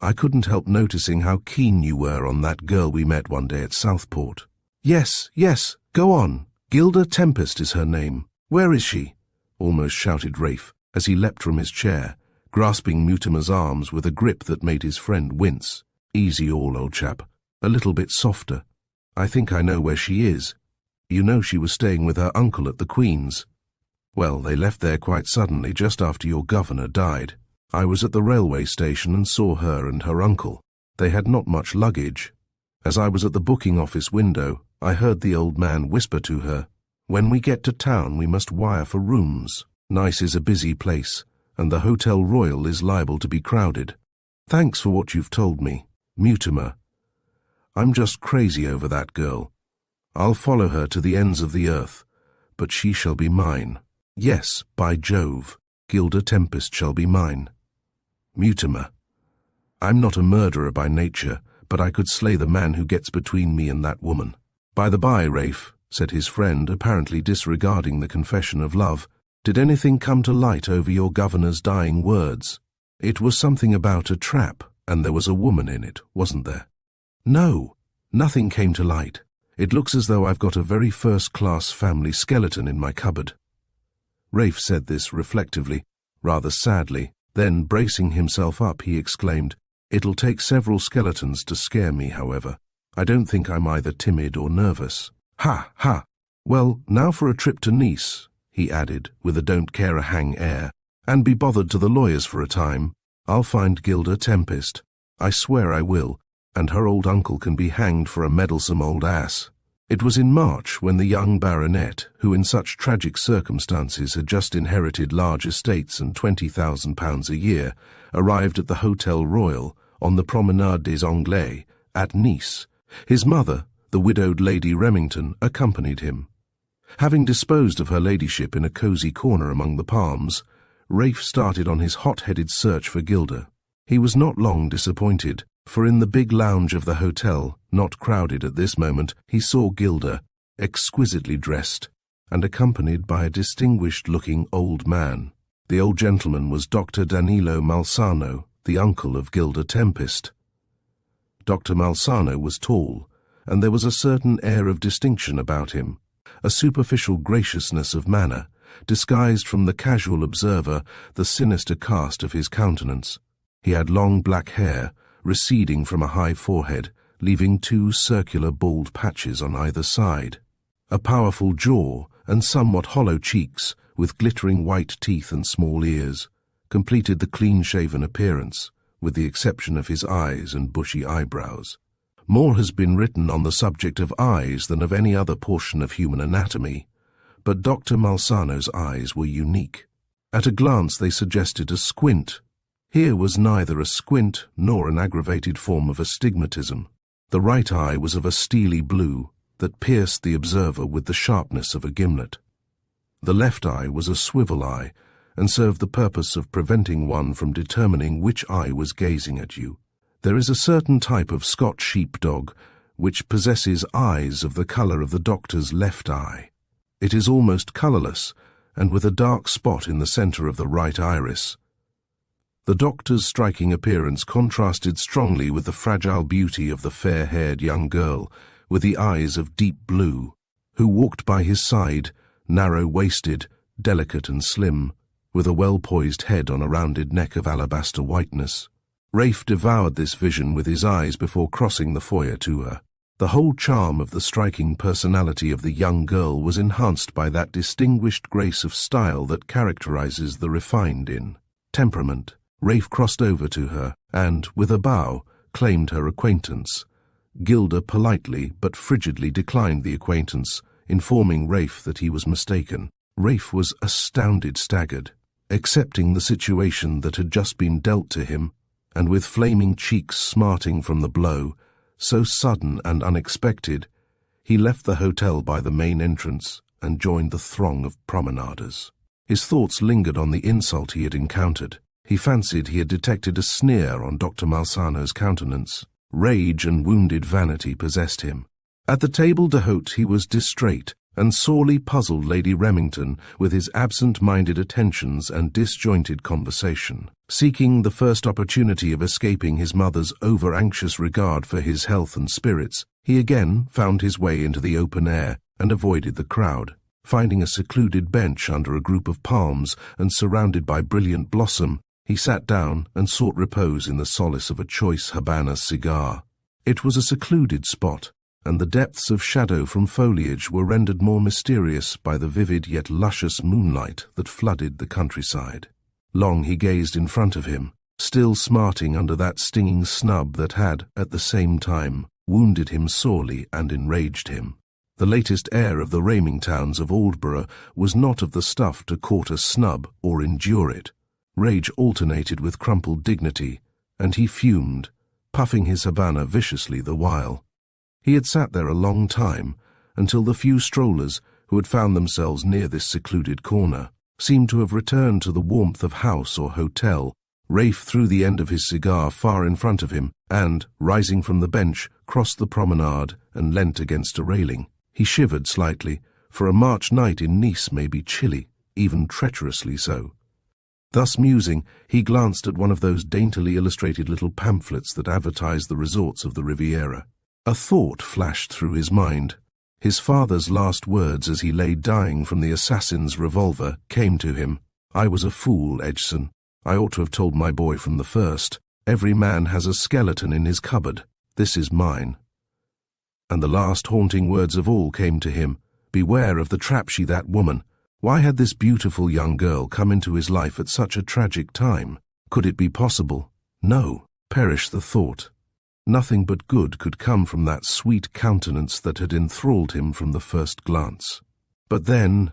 I couldn't help noticing how keen you were on that girl we met one day at Southport." "Yes, yes, go on. Gilda Tempest is her name. Where is she?" almost shouted Raife as he leapt from his chair, grasping Mutimer's arms with a grip that made his friend wince. "Easy all, old chap. A little bit softer. I think I know where she is. You know she was staying with her uncle at the Queen's. Well, they left there quite suddenly just after your governor died. I was at the railway station and saw her and her uncle. They had not much luggage. As I was at the booking office window, I heard the old man whisper to her, 'When we get to town we must wire for rooms. Nice is a busy place, and the Hotel Royal is liable to be crowded. Thanks for what you've told me, Mutimer. I'm just crazy over that girl. I'll follow her to the ends of the earth, but she shall be mine. Yes, by Jove, Gilda Tempest shall be mine. Mutimer. I'm not a murderer by nature, but I could slay the man who gets between me and that woman. By the by, Raife," said his friend, apparently disregarding the confession of love, "did anything come to light over your governor's dying words? It was something about a trap, and there was a woman in it, wasn't there?" "No, nothing came to light. It looks as though I've got a very first-class family skeleton in my cupboard." Raife said this reflectively, rather sadly. Then, bracing himself up, he exclaimed, "It'll take several skeletons to scare me, however. I don't think I'm either timid or nervous." "Ha, ha! Well, now for a trip to Nice," he added, with a don't-care-a-hang air, "and be bothered to the lawyers for a time. I'll find Gilda Tempest. I swear I will, and her old uncle can be hanged for a meddlesome old ass." It was in March when the young baronet, who in such tragic circumstances had just inherited large estates and £20,000 a year, arrived at the Hotel Royal on the Promenade des Anglais at Nice. His mother, the widowed Lady Remington, accompanied him. Having disposed of her ladyship in a cosy corner among the palms, Raife started on his hot-headed search for Gilda. He was not long disappointed, for in the big lounge of the hotel, not crowded at this moment, he saw Gilda, exquisitely dressed, and accompanied by a distinguished-looking old man. The old gentleman was Dr. Danilo Malsano, the uncle of Gilda Tempest. Dr. Malsano was tall, and there was a certain air of distinction about him, a superficial graciousness of manner, disguised from the casual observer the sinister cast of his countenance. He had long black hair, receding from a high forehead, leaving two circular bald patches on either side. A powerful jaw and somewhat hollow cheeks, with glittering white teeth and small ears, completed the clean-shaven appearance, with the exception of his eyes and bushy eyebrows. More has been written on the subject of eyes than of any other portion of human anatomy, but Dr. Malsano's eyes were unique. At a glance they suggested a squint. Here was neither a squint nor an aggravated form of astigmatism. The right eye was of a steely blue that pierced the observer with the sharpness of a gimlet. The left eye was a swivel eye and served the purpose of preventing one from determining which eye was gazing at you. There is a certain type of Scotch sheepdog which possesses eyes of the colour of the doctor's left eye. It is almost colourless and with a dark spot in the centre of the right iris. The doctor's striking appearance contrasted strongly with the fragile beauty of the fair-haired young girl with the eyes of deep blue, who walked by his side, narrow-waisted, delicate and slim, with a well-poised head on a rounded neck of alabaster whiteness. Raife devoured this vision with his eyes before crossing the foyer to her. The whole charm of the striking personality of the young girl was enhanced by that distinguished grace of style that characterizes the refined in temperament. Raife crossed over to her and, with a bow, claimed her acquaintance. Gilda politely but frigidly declined the acquaintance, informing Raife that he was mistaken. Raife was astounded, staggered, accepting the situation that had just been dealt to him, and with flaming cheeks smarting from the blow, so sudden and unexpected, he left the hotel by the main entrance and joined the throng of promenaders. His thoughts lingered on the insult he had encountered. He fancied he had detected a sneer on Dr. Malsano's countenance. Rage and wounded vanity possessed him. At the table d'hôte he was distrait, and sorely puzzled Lady Remington with his absent-minded attentions and disjointed conversation. Seeking the first opportunity of escaping his mother's over-anxious regard for his health and spirits, he again found his way into the open air and avoided the crowd. Finding a secluded bench under a group of palms and surrounded by brilliant blossom, he sat down and sought repose in the solace of a choice Havana cigar. It was a secluded spot, and the depths of shadow from foliage were rendered more mysterious by the vivid yet luscious moonlight that flooded the countryside. Long he gazed in front of him, still smarting under that stinging snub that had, at the same time, wounded him sorely and enraged him. The latest heir of the Remingtons of Aldborough was not of the stuff to court a snub or endure it. Rage alternated with crumpled dignity, and he fumed, puffing his Havana viciously the while. He had sat there a long time, until the few strollers who had found themselves near this secluded corner seemed to have returned to the warmth of house or hotel. Raife threw the end of his cigar far in front of him and, rising from the bench, crossed the promenade and leant against a railing. He shivered slightly, for a March night in Nice may be chilly, even treacherously so. Thus musing, he glanced at one of those daintily illustrated little pamphlets that advertised the resorts of the Riviera. A thought flashed through his mind. His father's last words as he lay dying from the assassin's revolver came to him. "I was a fool, Edgson. I ought to have told my boy from the first. Every man has a skeleton in his cupboard. This is mine." And the last haunting words of all came to him. Beware of the trap she that woman. Why had this beautiful young girl come into his life at such a tragic time? Could it be possible? No. Perish the thought. Nothing but good could come from that sweet countenance that had enthralled him from the first glance. But then,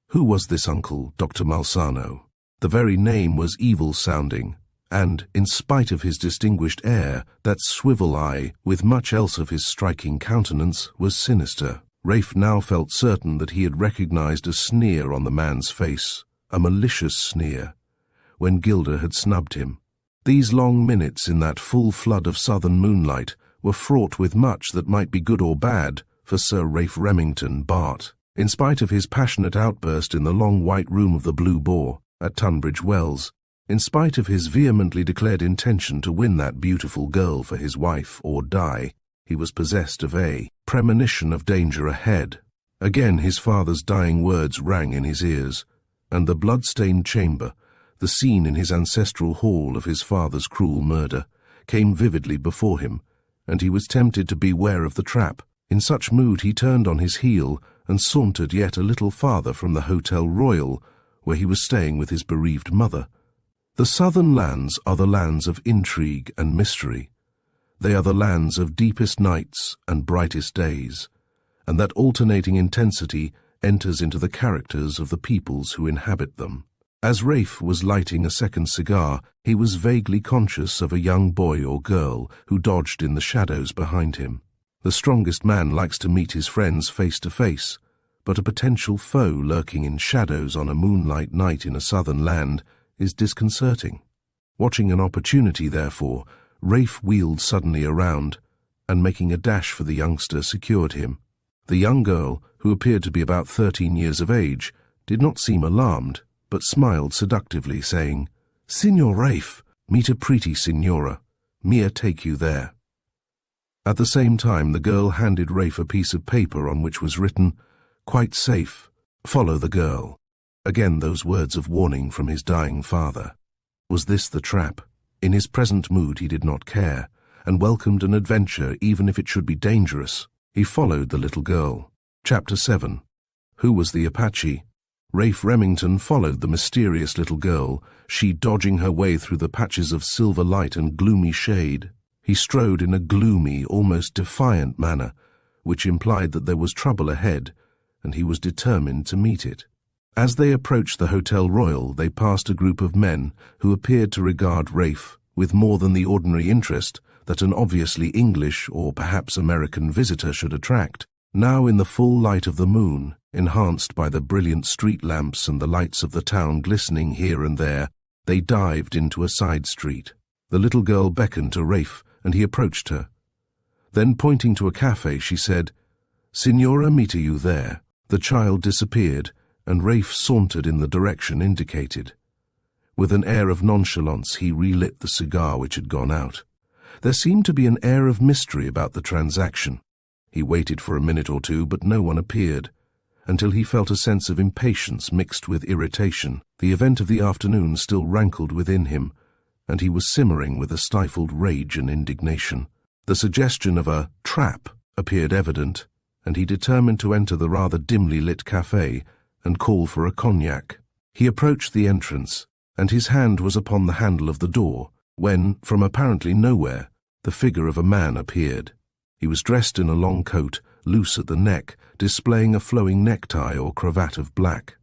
who was this uncle, Dr. Malsano? The very name was evil-sounding, and, in spite of his distinguished air, that swivel eye, with much else of his striking countenance, was sinister. Raife now felt certain that he had recognized a sneer on the man's face, a malicious sneer, when Gilda had snubbed him. These long minutes in that full flood of southern moonlight were fraught with much that might be good or bad for Sir Raife Remington, Bart. In spite of his passionate outburst in the long white room of the Blue Boar at Tunbridge Wells, in spite of his vehemently declared intention to win that beautiful girl for his wife or die, he was possessed of a premonition of danger ahead. Again his father's dying words rang in his ears, and the blood-stained chamber, the scene in his ancestral hall of his father's cruel murder, came vividly before him, and he was tempted to beware of the trap. In such mood he turned on his heel and sauntered yet a little farther from the Hotel Royal, where he was staying with his bereaved mother. The southern lands are the lands of intrigue and mystery. They are the lands of deepest nights and brightest days, and that alternating intensity enters into the characters of the peoples who inhabit them. As Raife was lighting a second cigar, he was vaguely conscious of a young boy or girl who dodged in the shadows behind him. The strongest man likes to meet his friends face to face, but a potential foe lurking in shadows on a moonlight night in a southern land is disconcerting. Watching an opportunity, therefore, Raife wheeled suddenly around, and making a dash for the youngster secured him. The young girl, who appeared to be about 13 years of age, did not seem alarmed, but smiled seductively, saying, "Signor Raife, meet a pretty signora. Mia take you there." At the same time the girl handed Raife a piece of paper on which was written, "Quite safe. Follow the girl." Again those words of warning from his dying father. Was this the trap? In his present mood he did not care, and welcomed an adventure even if it should be dangerous. He followed the little girl. Chapter 7. Who was the Apache? Raife Remington followed the mysterious little girl, she dodging her way through the patches of silver light and gloomy shade. He strode in a gloomy, almost defiant manner, which implied that there was trouble ahead, and he was determined to meet it. As they approached the Hotel Royal, they passed a group of men who appeared to regard Raife with more than the ordinary interest that an obviously English or perhaps American visitor should attract. Now in the full light of the moon, enhanced by the brilliant street lamps and the lights of the town glistening here and there, they dived into a side street. The little girl beckoned to Raife, and he approached her. Then, pointing to a cafe, she said, "Signora, meet you there." The child disappeared, and Raife sauntered in the direction indicated. With an air of nonchalance, he relit the cigar which had gone out. There seemed to be an air of mystery about the transaction. He waited for a minute or two, but no one appeared, until he felt a sense of impatience mixed with irritation. The event of the afternoon still rankled within him, and he was simmering with a stifled rage and indignation. The suggestion of a trap appeared evident, and he determined to enter the rather dimly lit café and call for a cognac. He approached the entrance, and his hand was upon the handle of the door, when, from apparently nowhere, the figure of a man appeared. He was dressed in a long coat, loose at the neck, displaying a flowing necktie or cravat of black.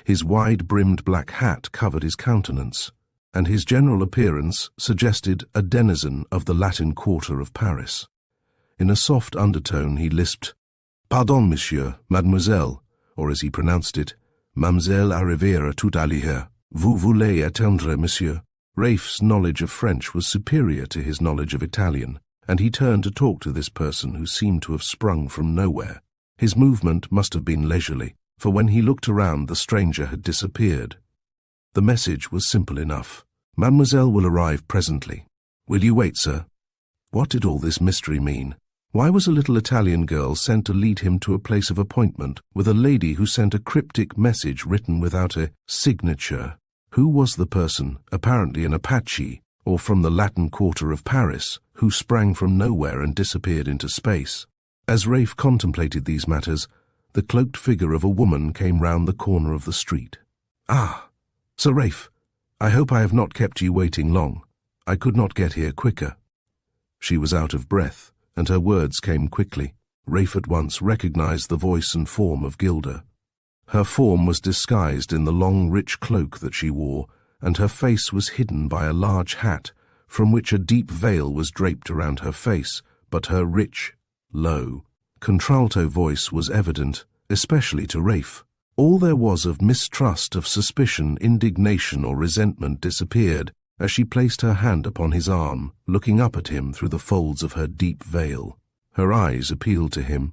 His wide-brimmed black hat covered his countenance, and his general appearance suggested a denizen of the Latin Quarter of Paris. In a soft undertone he lisped, "Pardon, monsieur, mademoiselle," or as he pronounced it, "Mademoiselle arrivera tout à l'heure. Vous voulez attendre, monsieur?" Raife's knowledge of French was superior to his knowledge of Italian, and he turned to talk to this person who seemed to have sprung from nowhere. His movement must have been leisurely, for when he looked around the stranger had disappeared. The message was simple enough. "Mademoiselle will arrive presently. Will you wait, sir?" What did all this mystery mean? Why was a little Italian girl sent to lead him to a place of appointment with a lady who sent a cryptic message written without a signature? Who was the person, apparently an Apache, or from the Latin Quarter of Paris, who sprang from nowhere and disappeared into space? As Raife contemplated these matters, the cloaked figure of a woman came round the corner of the street. "Ah, Sir Raife, I hope I have not kept you waiting long. I could not get here quicker." She was out of breath, and her words came quickly. Raife at once recognized the voice and form of Gilda. Her form was disguised in the long, rich cloak that she wore, and her face was hidden by a large hat, from which a deep veil was draped around her face, but her rich, low, contralto voice was evident, especially to Raife. All there was of mistrust, of suspicion, indignation, or resentment disappeared as she placed her hand upon his arm, looking up at him through the folds of her deep veil. Her eyes appealed to him.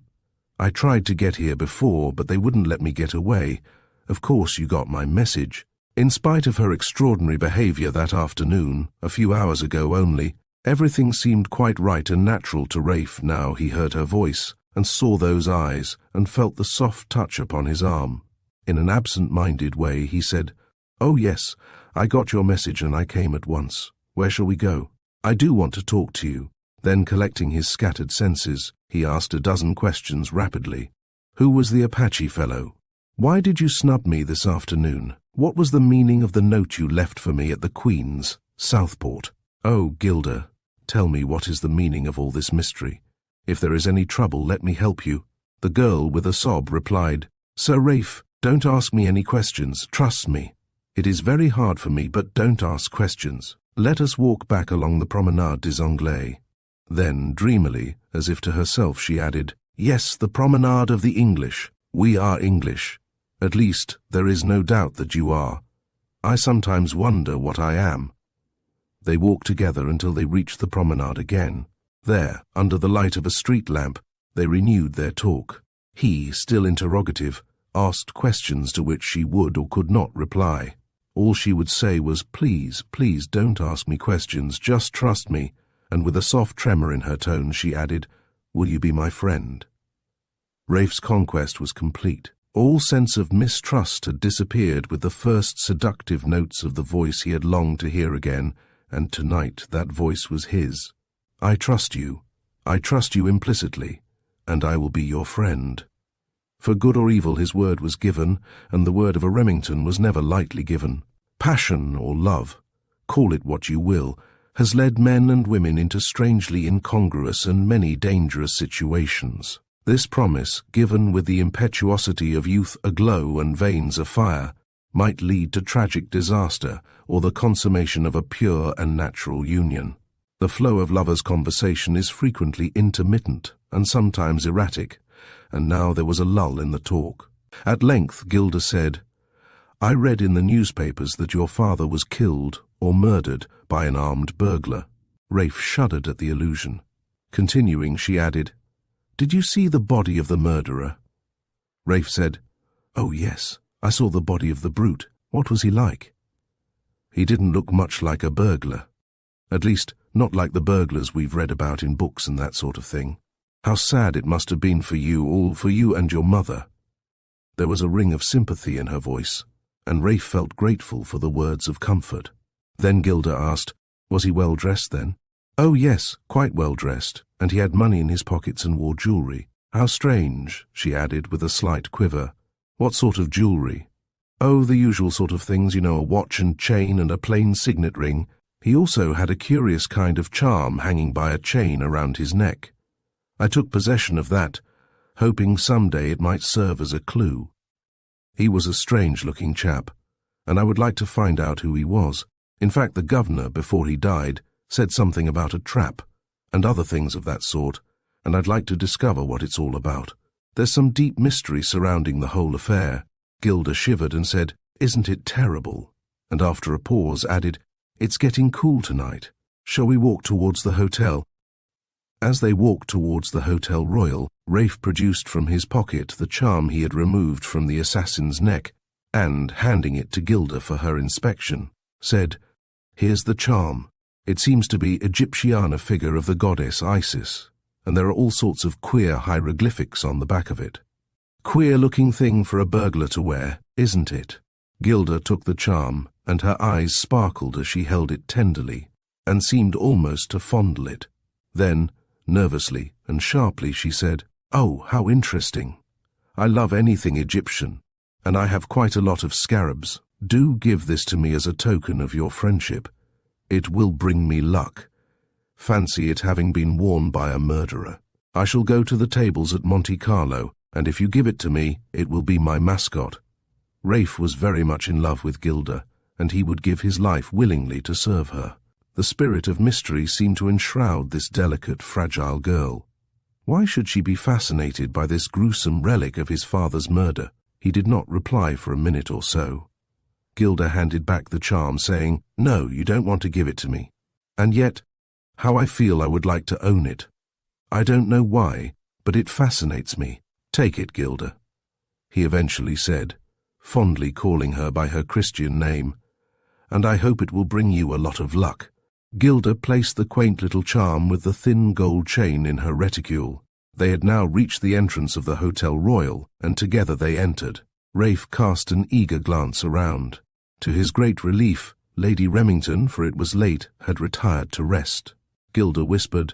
"I tried to get here before, but they wouldn't let me get away. Of course you got my message." In spite of her extraordinary behavior that afternoon, a few hours ago only, everything seemed quite right and natural to Raife now he heard her voice, and saw those eyes, and felt the soft touch upon his arm. In an absent-minded way he said, "Oh yes, I got your message and I came at once. Where shall we go? I do want to talk to you." Then, collecting his scattered senses, he asked a dozen questions rapidly. Who was the Apache fellow? Why did you snub me this afternoon? What was the meaning of the note you left for me at the Queen's, Southport? Oh, Gilda, tell me what is the meaning of all this mystery. If there is any trouble, let me help you. The girl, with a sob, replied, "Sir Raife, don't ask me any questions, trust me. It is very hard for me, but don't ask questions. Let us walk back along the Promenade des Anglais." Then, dreamily, as if to herself, she added, "Yes, the Promenade of the English. We are English. At least, there is no doubt that you are. I sometimes wonder what I am." They walked together until they reached the promenade again. There, under the light of a street lamp, they renewed their talk. He, still interrogative, asked questions to which she would or could not reply. All she would say was, "Please, please don't ask me questions, just trust me," and with a soft tremor in her tone she added, "Will you be my friend?" Raife's conquest was complete. All sense of mistrust had disappeared with the first seductive notes of the voice he had longed to hear again, and tonight that voice was his. "I trust you implicitly, and I will be your friend." For good or evil his word was given, and the word of a Remington was never lightly given. Passion or love, call it what you will, has led men and women into strangely incongruous and many dangerous situations. This promise, given with the impetuosity of youth aglow and veins afire, might lead to tragic disaster or the consummation of a pure and natural union. The flow of lovers' conversation is frequently intermittent and sometimes erratic, and now there was a lull in the talk. At length Gilda said, "I read in the newspapers that your father was killed or murdered by an armed burglar." Raife shuddered at the allusion. Continuing, she added, "Did you see the body of the murderer?" Raife said, "Oh yes, I saw the body of the brute. What was he like?" "He didn't look much like a burglar. At least, not like the burglars we've read about in books and that sort of thing. How sad it must have been for you and your mother." There was a ring of sympathy in her voice, and Raife felt grateful for the words of comfort. Then Gilda asked, "Was he well dressed then?" "Oh yes, quite well dressed, and he had money in his pockets and wore jewellery." "How strange," she added with a slight quiver. "What sort of jewellery?" "Oh, the usual sort of things, you know, a watch and chain and a plain signet ring. He also had a curious kind of charm hanging by a chain around his neck. I took possession of that, hoping someday it might serve as a clue. He was a strange-looking chap, and I would like to find out who he was. In fact, the governor, before he died, said something about a trap, and other things of that sort, and I'd like to discover what it's all about. There's some deep mystery surrounding the whole affair." Gilda shivered and said, "Isn't it terrible?" And after a pause added, "It's getting cool tonight. Shall we walk towards the hotel?" As they walked towards the Hotel Royal, Raife produced from his pocket the charm he had removed from the assassin's neck, and, handing it to Gilda for her inspection, said, "Here's the charm. It seems to be Egyptiana figure of the goddess Isis, and there are all sorts of queer hieroglyphics on the back of it. Queer-looking thing for a burglar to wear, isn't it?" Gilda took the charm, and her eyes sparkled as she held it tenderly, and seemed almost to fondle it. Then, nervously and sharply, she said, "Oh, how interesting. I love anything Egyptian, and I have quite a lot of scarabs. Do give this to me as a token of your friendship. It will bring me luck. Fancy it having been worn by a murderer. I shall go to the tables at Monte Carlo, and if you give it to me, it will be my mascot." Raife was very much in love with Gilda, and he would give his life willingly to serve her. The spirit of mystery seemed to enshroud this delicate, fragile girl. Why should she be fascinated by this gruesome relic of his father's murder? He did not reply for a minute or so. Gilda handed back the charm, saying, "No, you don't want to give it to me. And yet, how I feel I would like to own it. I don't know why, but it fascinates me. Take it, Gilda," he eventually said, fondly calling her by her Christian name, "and I hope it will bring you a lot of luck." Gilda placed the quaint little charm with the thin gold chain in her reticule. They had now reached the entrance of the Hotel Royal, and together they entered. Raife cast an eager glance around. To his great relief, Lady Remington, for it was late, had retired to rest. Gilda whispered,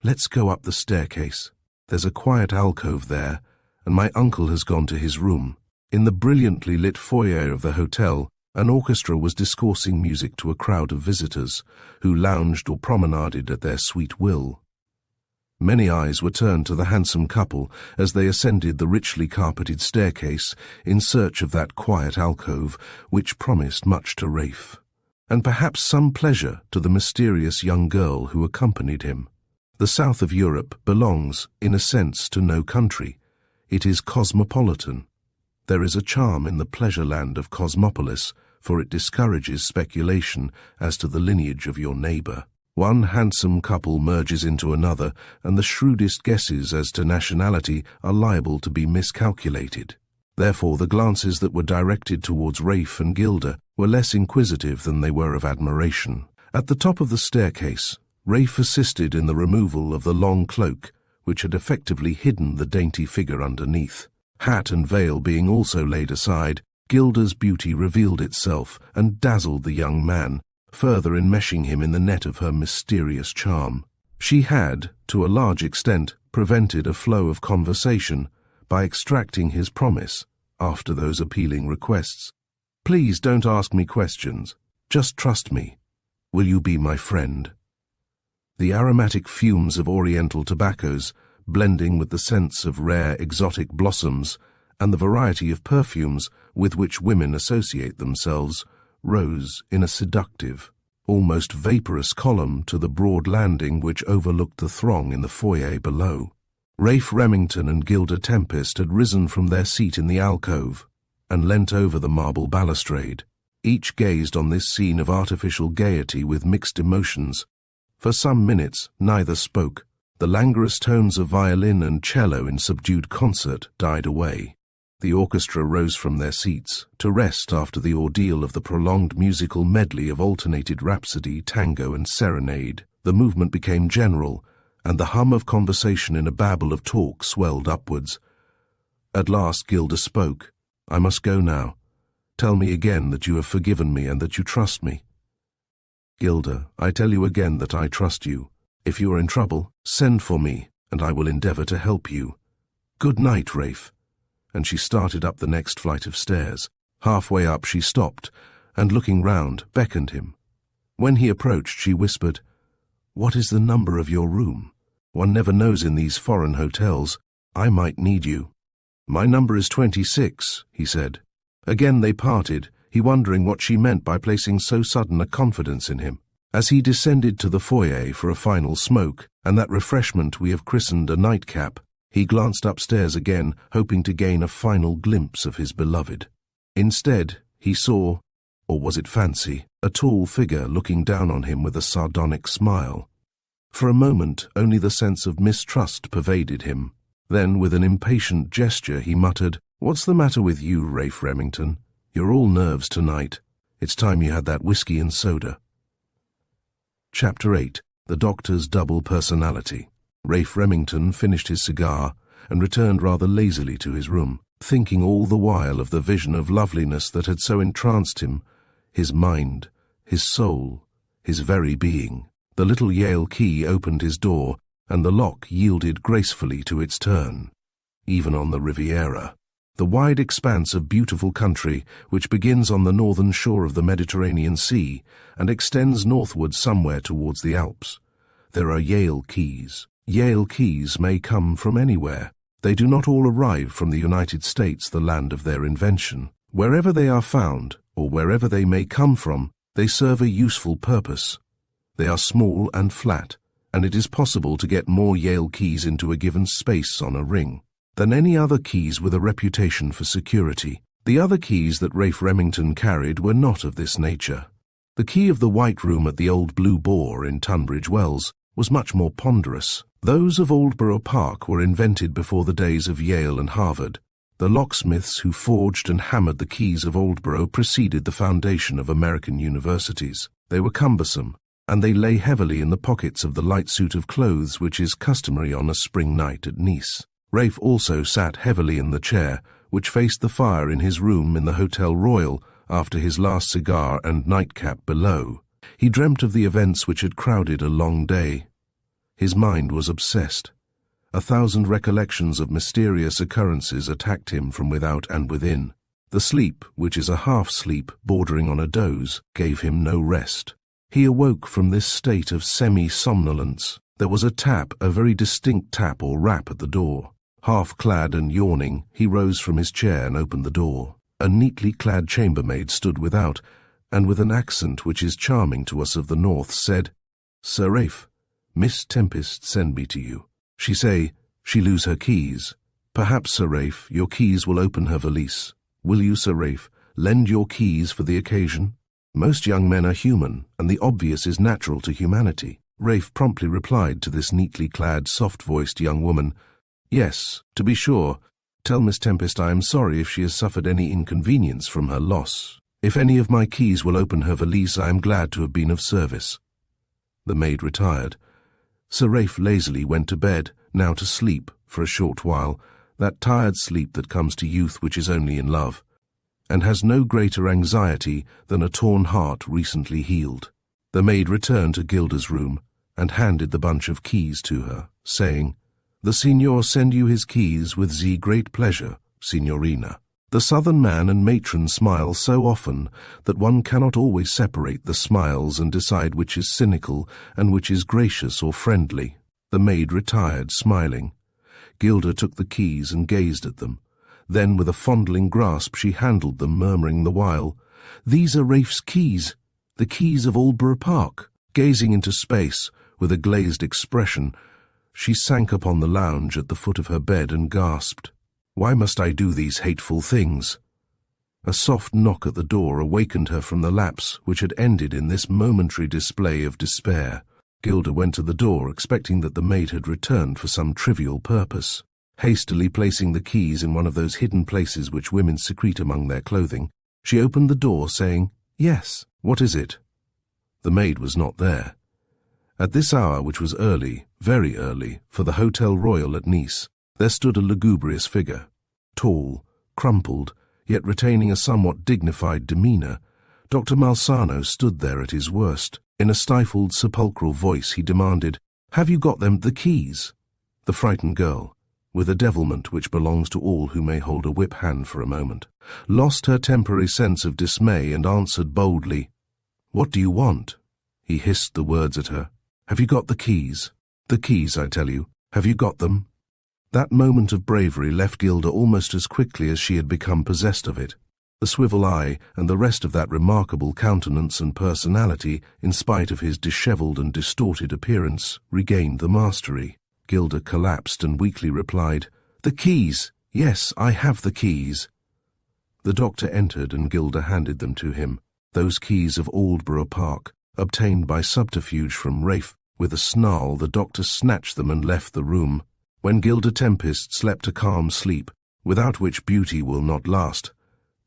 "Let's go up the staircase. There's a quiet alcove there, and my uncle has gone to his room." In the brilliantly lit foyer of the hotel, an orchestra was discoursing music to a crowd of visitors, who lounged or promenaded at their sweet will. Many eyes were turned to the handsome couple as they ascended the richly carpeted staircase in search of that quiet alcove which promised much to Raife, and perhaps some pleasure to the mysterious young girl who accompanied him. The south of Europe belongs, in a sense, to no country. It is cosmopolitan. There is a charm in the pleasure land of Cosmopolis, for it discourages speculation as to the lineage of your neighbour. One handsome couple merges into another, and the shrewdest guesses as to nationality are liable to be miscalculated. Therefore, the glances that were directed towards Raife and Gilda were less inquisitive than they were of admiration. At the top of the staircase, Raife assisted in the removal of the long cloak, which had effectively hidden the dainty figure underneath. Hat and veil being also laid aside, Gilda's beauty revealed itself and dazzled the young man, further enmeshing him in the net of her mysterious charm. She had, to a large extent, prevented a flow of conversation by extracting his promise, after those appealing requests. "Please don't ask me questions. Just trust me. Will you be my friend?" The aromatic fumes of oriental tobaccos, blending with the scents of rare exotic blossoms and the variety of perfumes with which women associate themselves, rose in a seductive, almost vaporous column to the broad landing which overlooked the throng in the foyer below. Raife Remington and Gilda Tempest had risen from their seat in the alcove and leant over the marble balustrade. Each gazed on this scene of artificial gaiety with mixed emotions. For some minutes neither spoke. The languorous tones of violin and cello in subdued concert died away. The orchestra rose from their seats, to rest after the ordeal of the prolonged musical medley of alternated rhapsody, tango, and serenade. The movement became general, and the hum of conversation in a babble of talk swelled upwards. At last Gilda spoke. "I must go now. Tell me again that you have forgiven me and that you trust me." "Gilda, I tell you again that I trust you. If you are in trouble, send for me, and I will endeavor to help you. Good night, Raife." And she started up the next flight of stairs. Halfway up she stopped, and looking round, beckoned him. When he approached, she whispered, "What is the number of your room? One never knows in these foreign hotels. I might need you." "My number is 26, he said. Again they parted, he wondering what she meant by placing so sudden a confidence in him. As he descended to the foyer for a final smoke, and that refreshment we have christened a nightcap, he glanced upstairs again, hoping to gain a final glimpse of his beloved. Instead, he saw, or was it fancy, a tall figure looking down on him with a sardonic smile. For a moment, only the sense of mistrust pervaded him. Then, with an impatient gesture, he muttered, "What's the matter with you, Raife Remington? You're all nerves tonight. It's time you had that whiskey and soda." Chapter 8. The Doctor's Double Personality. Raife Remington finished his cigar and returned rather lazily to his room, thinking all the while of the vision of loveliness that had so entranced him, his mind, his soul, his very being. The little Yale key opened his door, and the lock yielded gracefully to its turn. Even on the Riviera, the wide expanse of beautiful country which begins on the northern shore of the Mediterranean Sea and extends northward somewhere towards the Alps, there are Yale keys. Yale keys may come from anywhere. They do not all arrive from the United States, the land of their invention. Wherever they are found, or wherever they may come from, they serve a useful purpose. They are small and flat, and it is possible to get more Yale keys into a given space on a ring than any other keys with a reputation for security. The other keys that Raife Remington carried were not of this nature. The key of the White Room at the Old Blue Boar in Tunbridge Wells was much more ponderous. Those of Aldborough Park were invented before the days of Yale and Harvard. The locksmiths who forged and hammered the keys of Aldborough preceded the foundation of American universities. They were cumbersome, and they lay heavily in the pockets of the light suit of clothes which is customary on a spring night at Nice. Raife also sat heavily in the chair which faced the fire in his room in the Hotel Royal after his last cigar and nightcap below. He dreamt of the events which had crowded a long day. His mind was obsessed. 1,000 recollections of mysterious occurrences attacked him from without and within. The sleep, which is a half-sleep bordering on a doze, gave him no rest. He awoke from this state of semi-somnolence. There was a tap, a very distinct tap or rap at the door. Half-clad and yawning, he rose from his chair and opened the door. A neatly clad chambermaid stood without, and with an accent which is charming to us of the north, said, "Sir Raife, Miss Tempest send me to you. She say, she lose her keys. Perhaps, Sir Raife, your keys will open her valise. Will you, Sir Raife, lend your keys for the occasion?" Most young men are human, and the obvious is natural to humanity. Raife promptly replied to this neatly clad, soft-voiced young woman, "Yes, to be sure. Tell Miss Tempest I am sorry if she has suffered any inconvenience from her loss. If any of my keys will open her valise, I am glad to have been of service." The maid retired. Sir Raife lazily went to bed, now to sleep, for a short while, that tired sleep that comes to youth which is only in love, and has no greater anxiety than a torn heart recently healed. The maid returned to Gilda's room, and handed the bunch of keys to her, saying, "The signor send you his keys with ze great pleasure, signorina." The southern man and matron smile so often that one cannot always separate the smiles and decide which is cynical and which is gracious or friendly. The maid retired, smiling. Gilda took the keys and gazed at them. Then, with a fondling grasp, she handled them, murmuring the while, "These are Raife's keys, the keys of Aldborough Park." Gazing into space, with a glazed expression, she sank upon the lounge at the foot of her bed and gasped, "Why must I do these hateful things?" A soft knock at the door awakened her from the lapse which had ended in this momentary display of despair. Gilda went to the door, expecting that the maid had returned for some trivial purpose. Hastily placing the keys in one of those hidden places which women secrete among their clothing, she opened the door, saying, "Yes, what is it?" The maid was not there. At this hour, which was early, very early, for the Hotel Royal at Nice, there stood a lugubrious figure. Tall, crumpled, yet retaining a somewhat dignified demeanour, Dr. Malsano stood there at his worst. In a stifled, sepulchral voice he demanded, "Have you got them, the keys?" The frightened girl, with a devilment which belongs to all who may hold a whip hand for a moment, lost her temporary sense of dismay and answered boldly, "What do you want?" He hissed the words at her. "Have you got the keys? The keys, I tell you. Have you got them?" That moment of bravery left Gilda almost as quickly as she had become possessed of it. The swivel eye and the rest of that remarkable countenance and personality, in spite of his dishevelled and distorted appearance, regained the mastery. Gilda collapsed and weakly replied, "The keys! Yes, I have the keys." The doctor entered and Gilda handed them to him, those keys of Aldborough Park, obtained by subterfuge from Raife. With a snarl, the doctor snatched them and left the room. When Gilda Tempest slept a calm sleep, without which beauty will not last,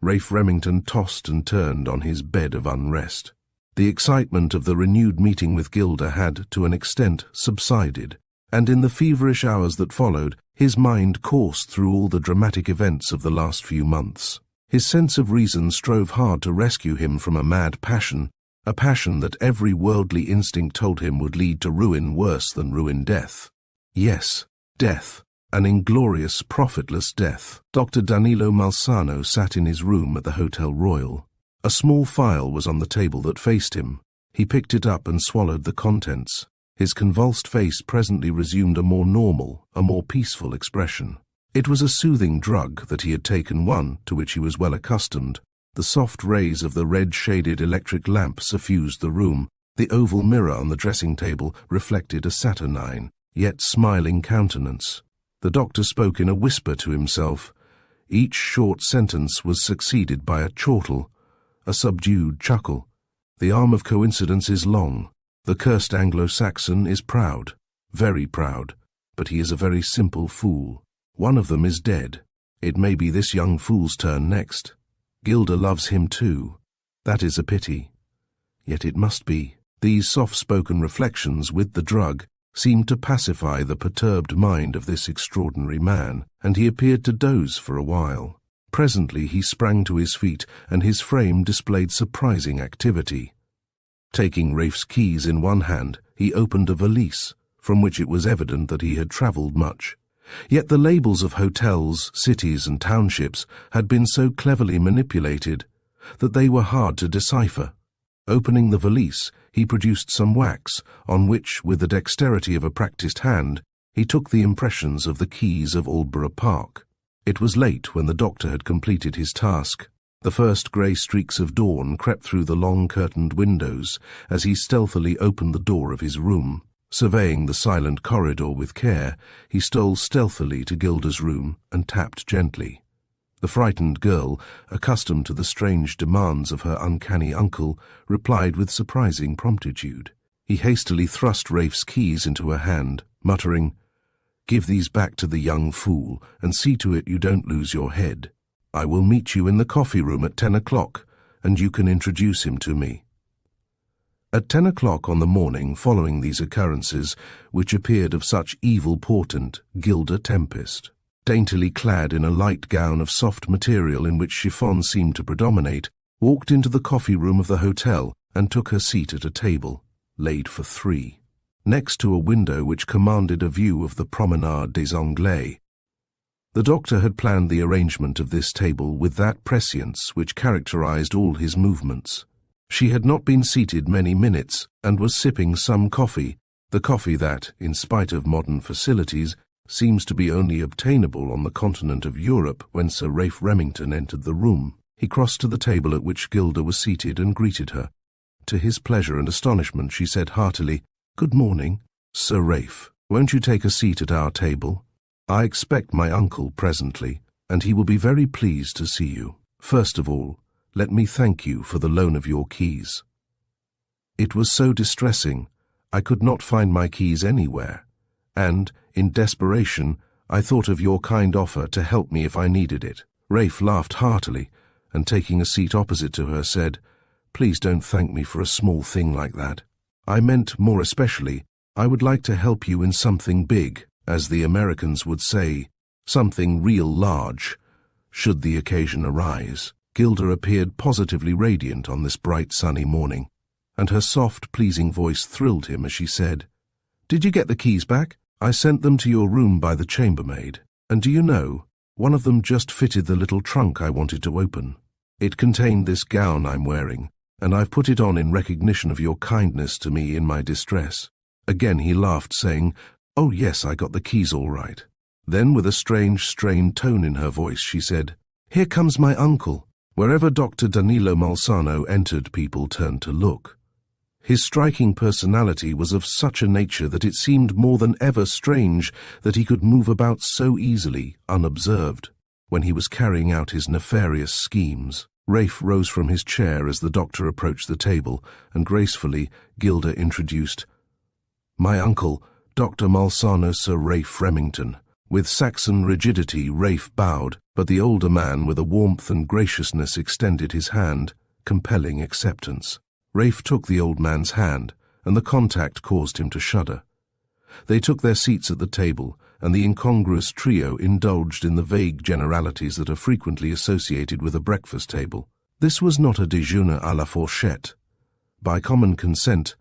Raife Remington tossed and turned on his bed of unrest. The excitement of the renewed meeting with Gilda had, to an extent, subsided, and in the feverish hours that followed, his mind coursed through all the dramatic events of the last few months. His sense of reason strove hard to rescue him from a mad passion, a passion that every worldly instinct told him would lead to ruin worse than ruin death. Yes, death. An inglorious, profitless death. Dr. Danilo Malsano sat in his room at the Hotel Royal. A small file was on the table that faced him. He picked it up and swallowed the contents. His convulsed face presently resumed a more normal, a more peaceful expression. It was a soothing drug that he had taken, one to which he was well accustomed. The soft rays of the red-shaded electric lamp suffused the room. The oval mirror on the dressing table reflected a saturnine, yet smiling countenance. The doctor spoke in a whisper to himself. Each short sentence was succeeded by a chortle, a subdued chuckle. The arm of coincidence is long. The cursed Anglo-Saxon is proud, very proud, but he is a very simple fool. One of them is dead. It may be this young fool's turn next. Gilda loves him too. That is a pity. Yet it must be. These soft-spoken reflections, with the drug, seemed to pacify the perturbed mind of this extraordinary man, and he appeared to doze for a while. Presently he sprang to his feet, and his frame displayed surprising activity. Taking Raife's keys in one hand, he opened a valise, from which it was evident that he had travelled much. Yet the labels of hotels, cities, and townships had been so cleverly manipulated that they were hard to decipher. Opening the valise, he produced some wax, on which, with the dexterity of a practised hand, he took the impressions of the keys of Aldborough Park. It was late when the doctor had completed his task. The first grey streaks of dawn crept through the long curtained windows as he stealthily opened the door of his room. Surveying the silent corridor with care, he stole stealthily to Gilda's room and tapped gently. The frightened girl, accustomed to the strange demands of her uncanny uncle, replied with surprising promptitude. He hastily thrust Raife's keys into her hand, muttering, "Give these back to the young fool, and see to it you don't lose your head. I will meet you in the coffee room at 10 o'clock, and you can introduce him to me." At 10 o'clock on the morning following these occurrences, which appeared of such evil portent, Gilda Tempest, daintily clad in a light gown of soft material in which chiffon seemed to predominate, walked into the coffee room of the hotel and took her seat at a table, laid for 3, next to a window which commanded a view of the Promenade des Anglais. The doctor had planned the arrangement of this table with that prescience which characterized all his movements. She had not been seated many minutes and was sipping some coffee, the coffee that, in spite of modern facilities, seems to be only obtainable on the continent of Europe, when Sir Raife Remington entered the room. He crossed to the table at which Gilda was seated and greeted her. To his pleasure and astonishment she said heartily, "Good morning, Sir Raife. Won't you take a seat at our table? I expect my uncle presently, and he will be very pleased to see you. First of all, let me thank you for the loan of your keys. It was so distressing, I could not find my keys anywhere, and, in desperation, I thought of your kind offer to help me if I needed it." Raife laughed heartily, and taking a seat opposite to her said, "Please don't thank me for a small thing like that. I meant, more especially, I would like to help you in something big, as the Americans would say, something real large, should the occasion arise." Gilda appeared positively radiant on this bright sunny morning, and her soft, pleasing voice thrilled him as she said, "Did you get the keys back? I sent them to your room by the chambermaid, and do you know, one of them just fitted the little trunk I wanted to open. It contained this gown I'm wearing, and I've put it on in recognition of your kindness to me in my distress." Again he laughed, saying, "Oh yes, I got the keys all right." Then with a strange, strained tone in her voice, she said, "Here comes my uncle." Wherever Dr. Danilo Malsano entered, people turned to look. His striking personality was of such a nature that it seemed more than ever strange that he could move about so easily, unobserved, when he was carrying out his nefarious schemes. Raife rose from his chair as the doctor approached the table, and gracefully Gilda introduced, "My uncle, Dr. Malsano Sir Raife Remington." With Saxon rigidity, Raife bowed, but the older man with a warmth and graciousness extended his hand, compelling acceptance. Raife took the old man's hand, and the contact caused him to shudder. They took their seats at the table, and the incongruous trio indulged in the vague generalities that are frequently associated with a breakfast table. This was not a déjeuner à la fourchette. By common consent,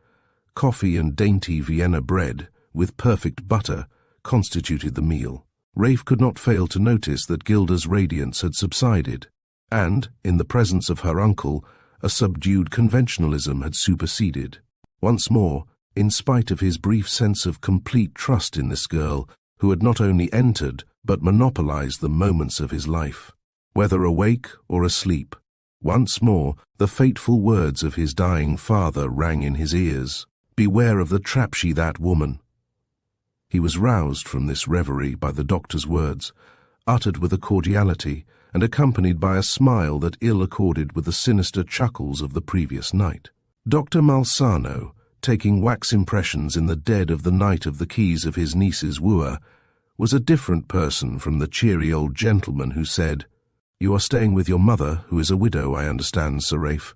coffee and dainty Vienna bread, with perfect butter, constituted the meal. Raife could not fail to notice that Gilda's radiance had subsided, and, in the presence of her uncle, a subdued conventionalism had superseded. Once more, in spite of his brief sense of complete trust in this girl, who had not only entered but monopolized the moments of his life, whether awake or asleep, once more the fateful words of his dying father rang in his ears, "Beware of the trap she that woman." He was roused from this reverie by the doctor's words, uttered with a cordiality and accompanied by a smile that ill accorded with the sinister chuckles of the previous night. Dr. Malsano, taking wax impressions in the dead of the night of the keys of his niece's wooer, was a different person from the cheery old gentleman who said, "You are staying with your mother, who is a widow, I understand, Sir Raife."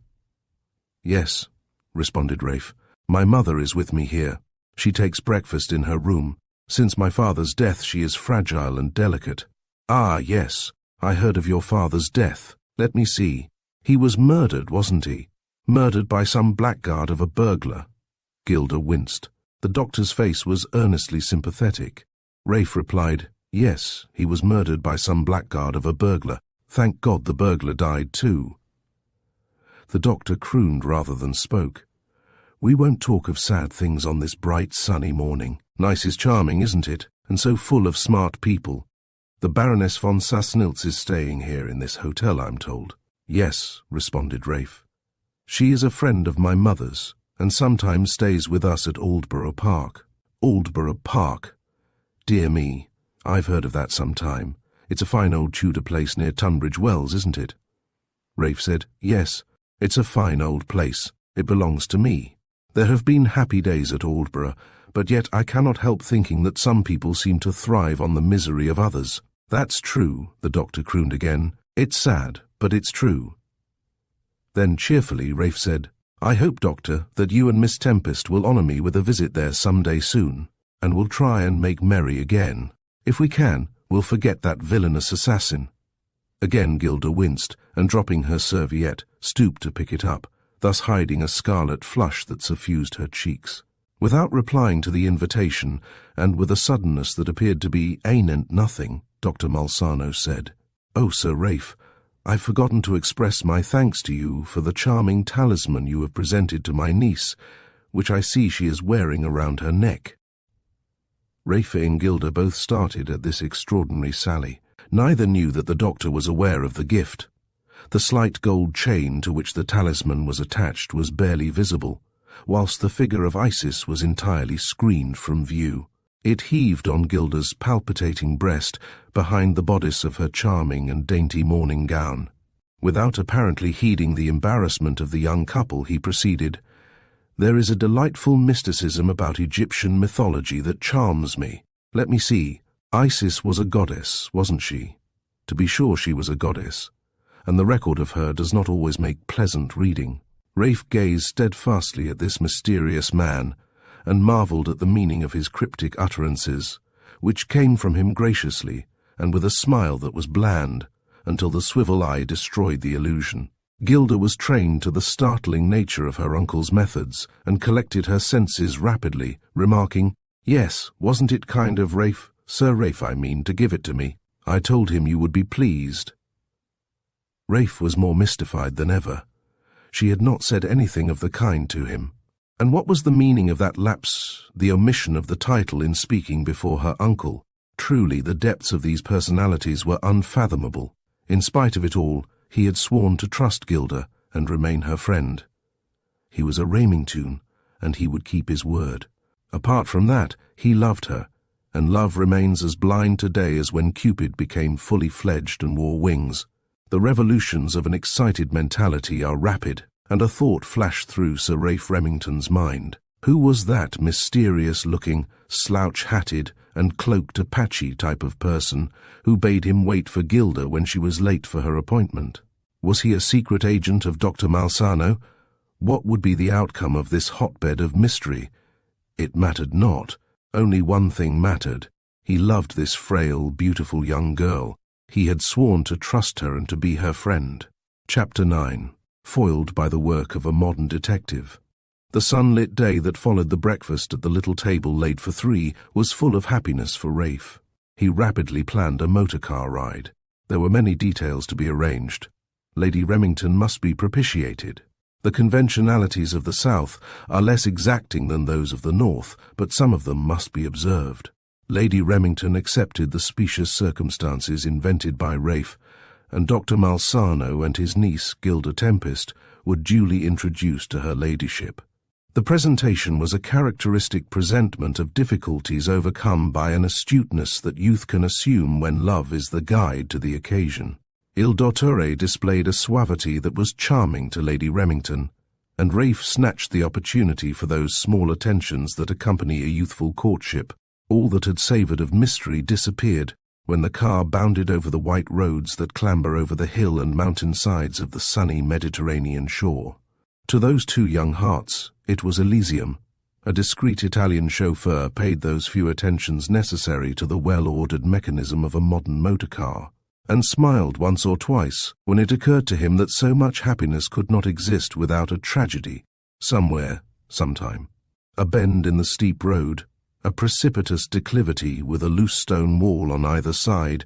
"Yes," responded Raife. "My mother is with me here. She takes breakfast in her room. Since my father's death she is fragile and delicate." "Ah, yes, I heard of your father's death. Let me see. He was murdered, wasn't he? Murdered by some blackguard of a burglar." Gilda winced. The doctor's face was earnestly sympathetic. Raife replied, "Yes, he was murdered by some blackguard of a burglar. Thank God the burglar died too." The doctor crooned rather than spoke. "We won't talk of sad things on this bright sunny morning. Nice is charming, isn't it? And so full of smart people. The Baroness von Sassnitz is staying here in this hotel, I'm told." "Yes," responded Raife. "She is a friend of my mother's, and sometimes stays with us at Aldborough Park." "Aldborough Park? Dear me, I've heard of that some time. It's a fine old Tudor place near Tunbridge Wells, isn't it?" Raife said, "Yes, it's a fine old place. It belongs to me. There have been happy days at Aldborough, but yet I cannot help thinking that some people seem to thrive on the misery of others." "That's true," the doctor crooned again. "It's sad, but it's true." Then cheerfully Raife said, "I hope, Doctor, that you and Miss Tempest will honour me with a visit there some day soon, and will try and make merry again. If we can, we'll forget that villainous assassin." Again Gilda winced, and dropping her serviette, stooped to pick it up, thus hiding a scarlet flush that suffused her cheeks. Without replying to the invitation, and with a suddenness that appeared to be anent nothing, Dr. Malsano said, "Oh, Sir Raife, I've forgotten to express my thanks to you for the charming talisman you have presented to my niece, which I see she is wearing around her neck." Raife and Gilda both started at this extraordinary sally. Neither knew that the doctor was aware of the gift. The slight gold chain to which the talisman was attached was barely visible, whilst the figure of Isis was entirely screened from view. It heaved on Gilda's palpitating breast behind the bodice of her charming and dainty morning gown. Without apparently heeding the embarrassment of the young couple, he proceeded, "There is a delightful mysticism about Egyptian mythology that charms me. Let me see. Isis was a goddess, wasn't she? To be sure she was a goddess, and the record of her does not always make pleasant reading. Raife gazed steadfastly at this mysterious man, and marvelled at the meaning of his cryptic utterances, which came from him graciously, and with a smile that was bland, until the swivel eye destroyed the illusion. Gilda was trained to the startling nature of her uncle's methods, and collected her senses rapidly, remarking, "Yes, wasn't it kind of Raife, Sir Raife I mean, to give it to me? I told him you would be pleased." Raife was more mystified than ever. She had not said anything of the kind to him. And what was the meaning of that lapse, the omission of the title in speaking before her uncle? Truly, the depths of these personalities were unfathomable. In spite of it all, he had sworn to trust Gilda and remain her friend. He was a Remington, and he would keep his word. Apart from that, he loved her, and love remains as blind today as when Cupid became fully fledged and wore wings. The revolutions of an excited mentality are rapid, and a thought flashed through Sir Raife Remington's mind. Who was that mysterious-looking, slouch-hatted and cloaked Apache type of person who bade him wait for Gilda when she was late for her appointment? Was he a secret agent of Dr. Malsano? What would be the outcome of this hotbed of mystery? It mattered not. Only one thing mattered. He loved this frail, beautiful young girl. He had sworn to trust her and to be her friend. Chapter 9. Foiled by the work of a modern detective. The sunlit day that followed the breakfast at the little table laid for three was full of happiness for Raife. He rapidly planned a motor-car ride. There were many details to be arranged. Lady Remington must be propitiated. The conventionalities of the South are less exacting than those of the North, but some of them must be observed. Lady Remington accepted the specious circumstances invented by Raife, and Dr. Malsano and his niece, Gilda Tempest, were duly introduced to her ladyship. The presentation was a characteristic presentment of difficulties overcome by an astuteness that youth can assume when love is the guide to the occasion. Il Dottore displayed a suavity that was charming to Lady Remington, and Raife snatched the opportunity for those small attentions that accompany a youthful courtship. All that had savoured of mystery disappeared when the car bounded over the white roads that clamber over the hill and mountain sides of the sunny Mediterranean shore. To those two young hearts, it was Elysium. A discreet Italian chauffeur paid those few attentions necessary to the well-ordered mechanism of a modern motor car, and smiled once or twice when it occurred to him that so much happiness could not exist without a tragedy, somewhere, sometime. A bend in the steep road, a precipitous declivity with a loose stone wall on either side,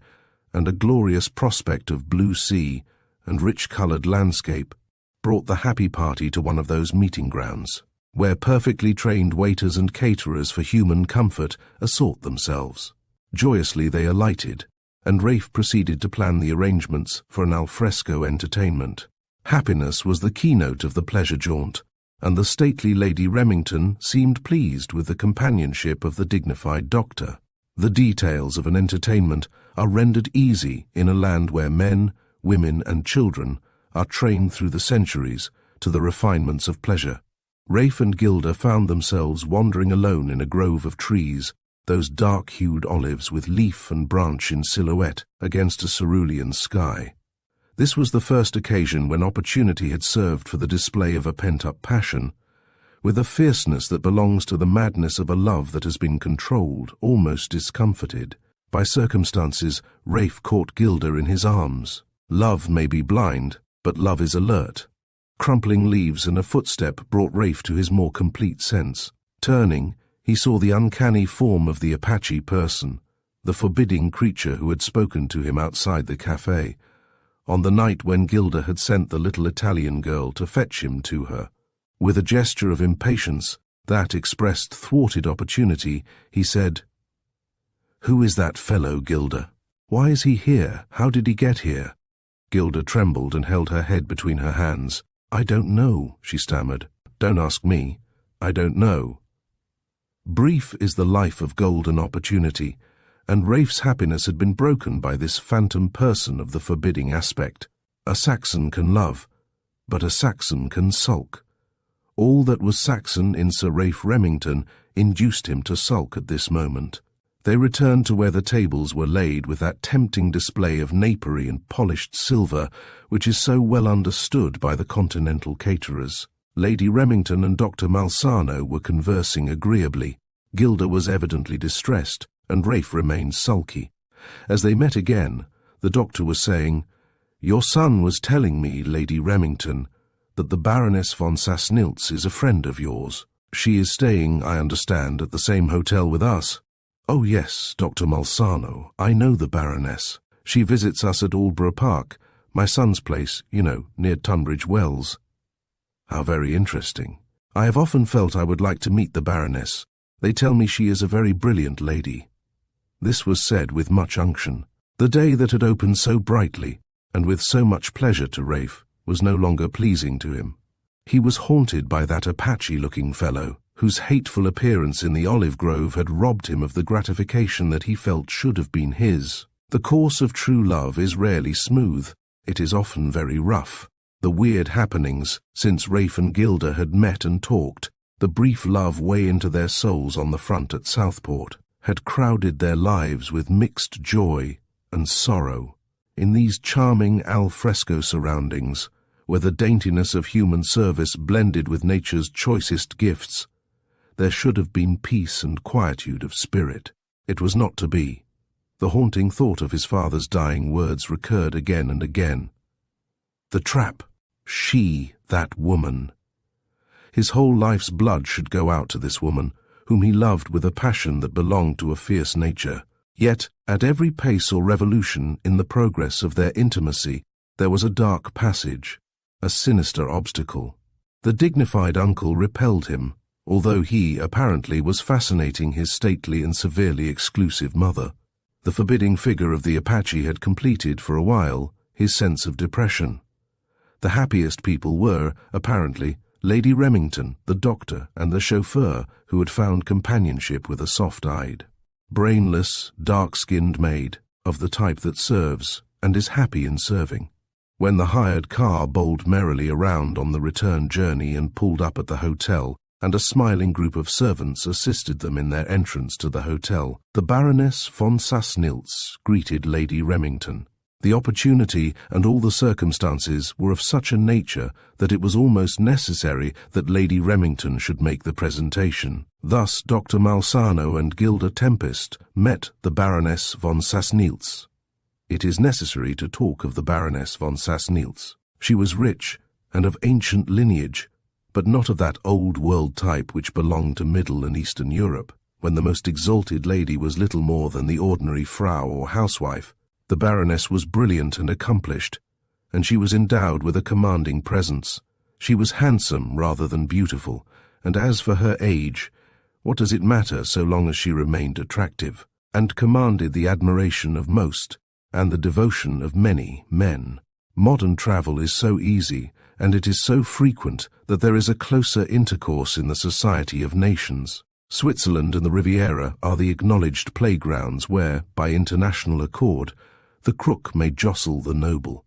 and a glorious prospect of blue sea and rich-coloured landscape, brought the happy party to one of those meeting grounds, where perfectly trained waiters and caterers for human comfort assort themselves. Joyously they alighted, and Raife proceeded to plan the arrangements for an alfresco entertainment. Happiness was the keynote of the pleasure jaunt, and the stately Lady Remington seemed pleased with the companionship of the dignified doctor. The details of an entertainment are rendered easy in a land where men, women, and children are trained through the centuries to the refinements of pleasure. Raife and Gilda found themselves wandering alone in a grove of trees, those dark-hued olives with leaf and branch in silhouette against a cerulean sky. This was the first occasion when opportunity had served for the display of a pent-up passion, with a fierceness that belongs to the madness of a love that has been controlled, almost discomforted. By circumstances, Raife caught Gilda in his arms. Love may be blind, but love is alert. Crumpling leaves and a footstep brought Raife to his more complete sense. Turning, he saw the uncanny form of the Apache person, the forbidding creature who had spoken to him outside the café, on the night when Gilda had sent the little Italian girl to fetch him to her. With a gesture of impatience that expressed thwarted opportunity, he said, "Who is that fellow, Gilda? Why is he here? How did he get here?" Gilda trembled and held her head between her hands. "I don't know," she stammered. "Don't ask me. I don't know." Brief is the life of golden opportunity, and Raife's happiness had been broken by this phantom person of the forbidding aspect. A Saxon can love, but a Saxon can sulk. All that was Saxon in Sir Raife Remington induced him to sulk at this moment. They returned to where the tables were laid with that tempting display of napery and polished silver which is so well understood by the continental caterers. Lady Remington and Dr. Malsano were conversing agreeably. Gilda was evidently distressed, and Raife remained sulky. As they met again, the doctor was saying, "Your son was telling me, Lady Remington, that the Baroness von Sassnilz is a friend of yours. She is staying, I understand, at the same hotel with us." "Oh yes, Dr. Malsano, I know the Baroness. She visits us at Aldborough Park, my son's place, you know, near Tunbridge Wells." "How very interesting. I have often felt I would like to meet the Baroness. They tell me she is a very brilliant lady." This was said with much unction. The day that had opened so brightly, and with so much pleasure to Raife, was no longer pleasing to him. He was haunted by that Apache-looking fellow, whose hateful appearance in the olive grove had robbed him of the gratification that he felt should have been his. The course of true love is rarely smooth. It is often very rough. The weird happenings, since Raife and Gilda had met and talked, the brief love way into their souls on the front at Southport, had crowded their lives with mixed joy and sorrow. In these charming al fresco surroundings, where the daintiness of human service blended with nature's choicest gifts, there should have been peace and quietude of spirit. It was not to be. The haunting thought of his father's dying words recurred again and again. The trap. She, that woman. His whole life's blood should go out to this woman, whom he loved with a passion that belonged to a fierce nature. Yet, at every pace or revolution in the progress of their intimacy, there was a dark passage, a sinister obstacle. The dignified uncle repelled him, although he, apparently, was fascinating his stately and severely exclusive mother. The forbidding figure of the Apache had completed, for a while, his sense of depression. The happiest people were, apparently, Lady Remington, the doctor, and the chauffeur, who had found companionship with a soft-eyed, brainless, dark-skinned maid, of the type that serves, and is happy in serving. When the hired car bowled merrily around on the return journey and pulled up at the hotel, and a smiling group of servants assisted them in their entrance to the hotel, the Baroness von Sassnilz greeted Lady Remington. The opportunity and all the circumstances were of such a nature that it was almost necessary that Lady Remington should make the presentation. Thus Dr. Malsano and Gilda Tempest met the Baroness von Sassnilz. It is necessary to talk of the Baroness von Sassnilz. She was rich and of ancient lineage, but not of that old-world type which belonged to Middle and Eastern Europe, when the most exalted lady was little more than the ordinary frau or housewife. The Baroness was brilliant and accomplished, and she was endowed with a commanding presence. She was handsome rather than beautiful, and as for her age, what does it matter so long as she remained attractive, and commanded the admiration of most, and the devotion of many men. Modern travel is so easy, and it is so frequent that there is a closer intercourse in the society of nations. Switzerland and the Riviera are the acknowledged playgrounds where, by international accord, the crook may jostle the noble,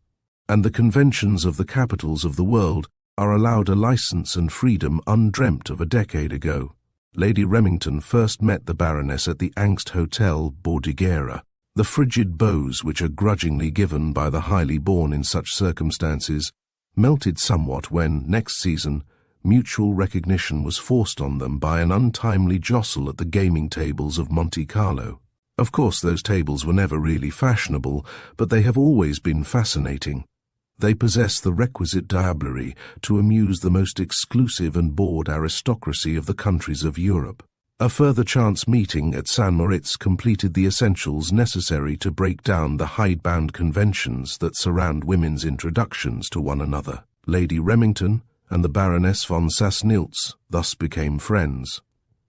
and the conventions of the capitals of the world are allowed a license and freedom undreamt of a decade ago. Lady Remington first met the Baroness at the Angst Hotel Bordighera. The frigid bows which are grudgingly given by the highly born in such circumstances melted somewhat when, next season, mutual recognition was forced on them by an untimely jostle at the gaming tables of Monte Carlo. Of course, those tables were never really fashionable, but they have always been fascinating. They possess the requisite diablerie to amuse the most exclusive and bored aristocracy of the countries of Europe. A further chance meeting at St. Moritz completed the essentials necessary to break down the hidebound conventions that surround women's introductions to one another. Lady Remington and the Baroness von Sassnilz thus became friends.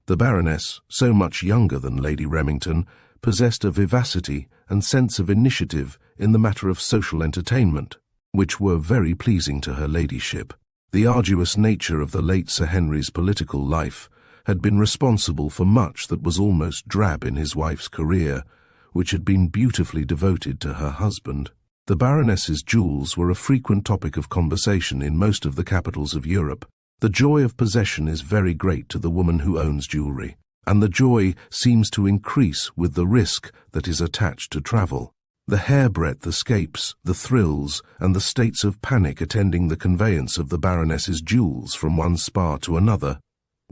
The Baroness, so much younger than Lady Remington, possessed a vivacity and sense of initiative in the matter of social entertainment, which were very pleasing to her ladyship. The arduous nature of the late Sir Henry's political life had been responsible for much that was almost drab in his wife's career, which had been beautifully devoted to her husband. The Baroness's jewels were a frequent topic of conversation in most of the capitals of Europe. The joy of possession is very great to the woman who owns jewelry, and the joy seems to increase with the risk that is attached to travel. The hairbreadth escapes, the thrills, and the states of panic attending the conveyance of the Baroness's jewels from one spa to another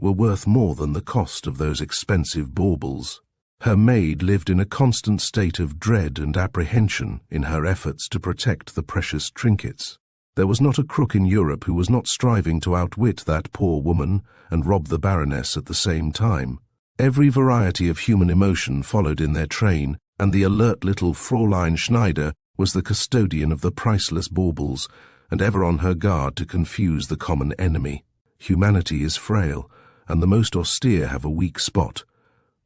were worth more than the cost of those expensive baubles. Her maid lived in a constant state of dread and apprehension in her efforts to protect the precious trinkets. There was not a crook in Europe who was not striving to outwit that poor woman and rob the Baroness at the same time. Every variety of human emotion followed in their train, and the alert little Fräulein Schneider was the custodian of the priceless baubles, and ever on her guard to confuse the common enemy. Humanity is frail, and the most austere have a weak spot.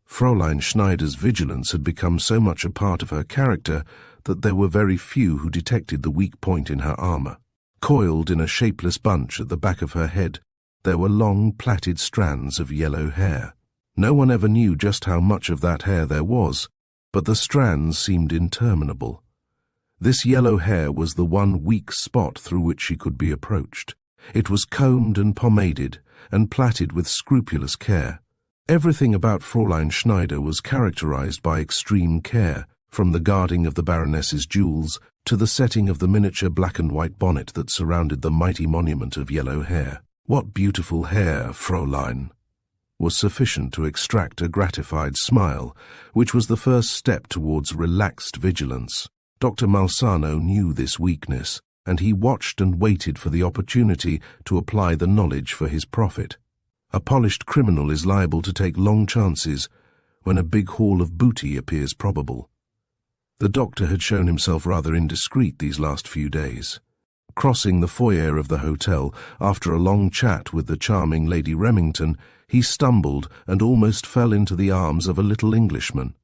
Fräulein Schneider's vigilance had become so much a part of her character that there were very few who detected the weak point in her armor. Coiled in a shapeless bunch at the back of her head, there were long, plaited strands of yellow hair. No one ever knew just how much of that hair there was, but the strands seemed interminable. This yellow hair was the one weak spot through which she could be approached. It was combed and pomaded, and plaited with scrupulous care. Everything about Fräulein Schneider was characterized by extreme care, from the guarding of the Baroness's jewels to the setting of the miniature black-and-white bonnet that surrounded the mighty monument of yellow hair. "What beautiful hair, Fräulein," was sufficient to extract a gratified smile, which was the first step towards relaxed vigilance. Dr. Malsano knew this weakness, and he watched and waited for the opportunity to apply the knowledge for his profit. A polished criminal is liable to take long chances when a big haul of booty appears probable. The doctor had shown himself rather indiscreet these last few days. Crossing the foyer of the hotel, after a long chat with the charming Lady Remington, he stumbled and almost fell into the arms of a little Englishman,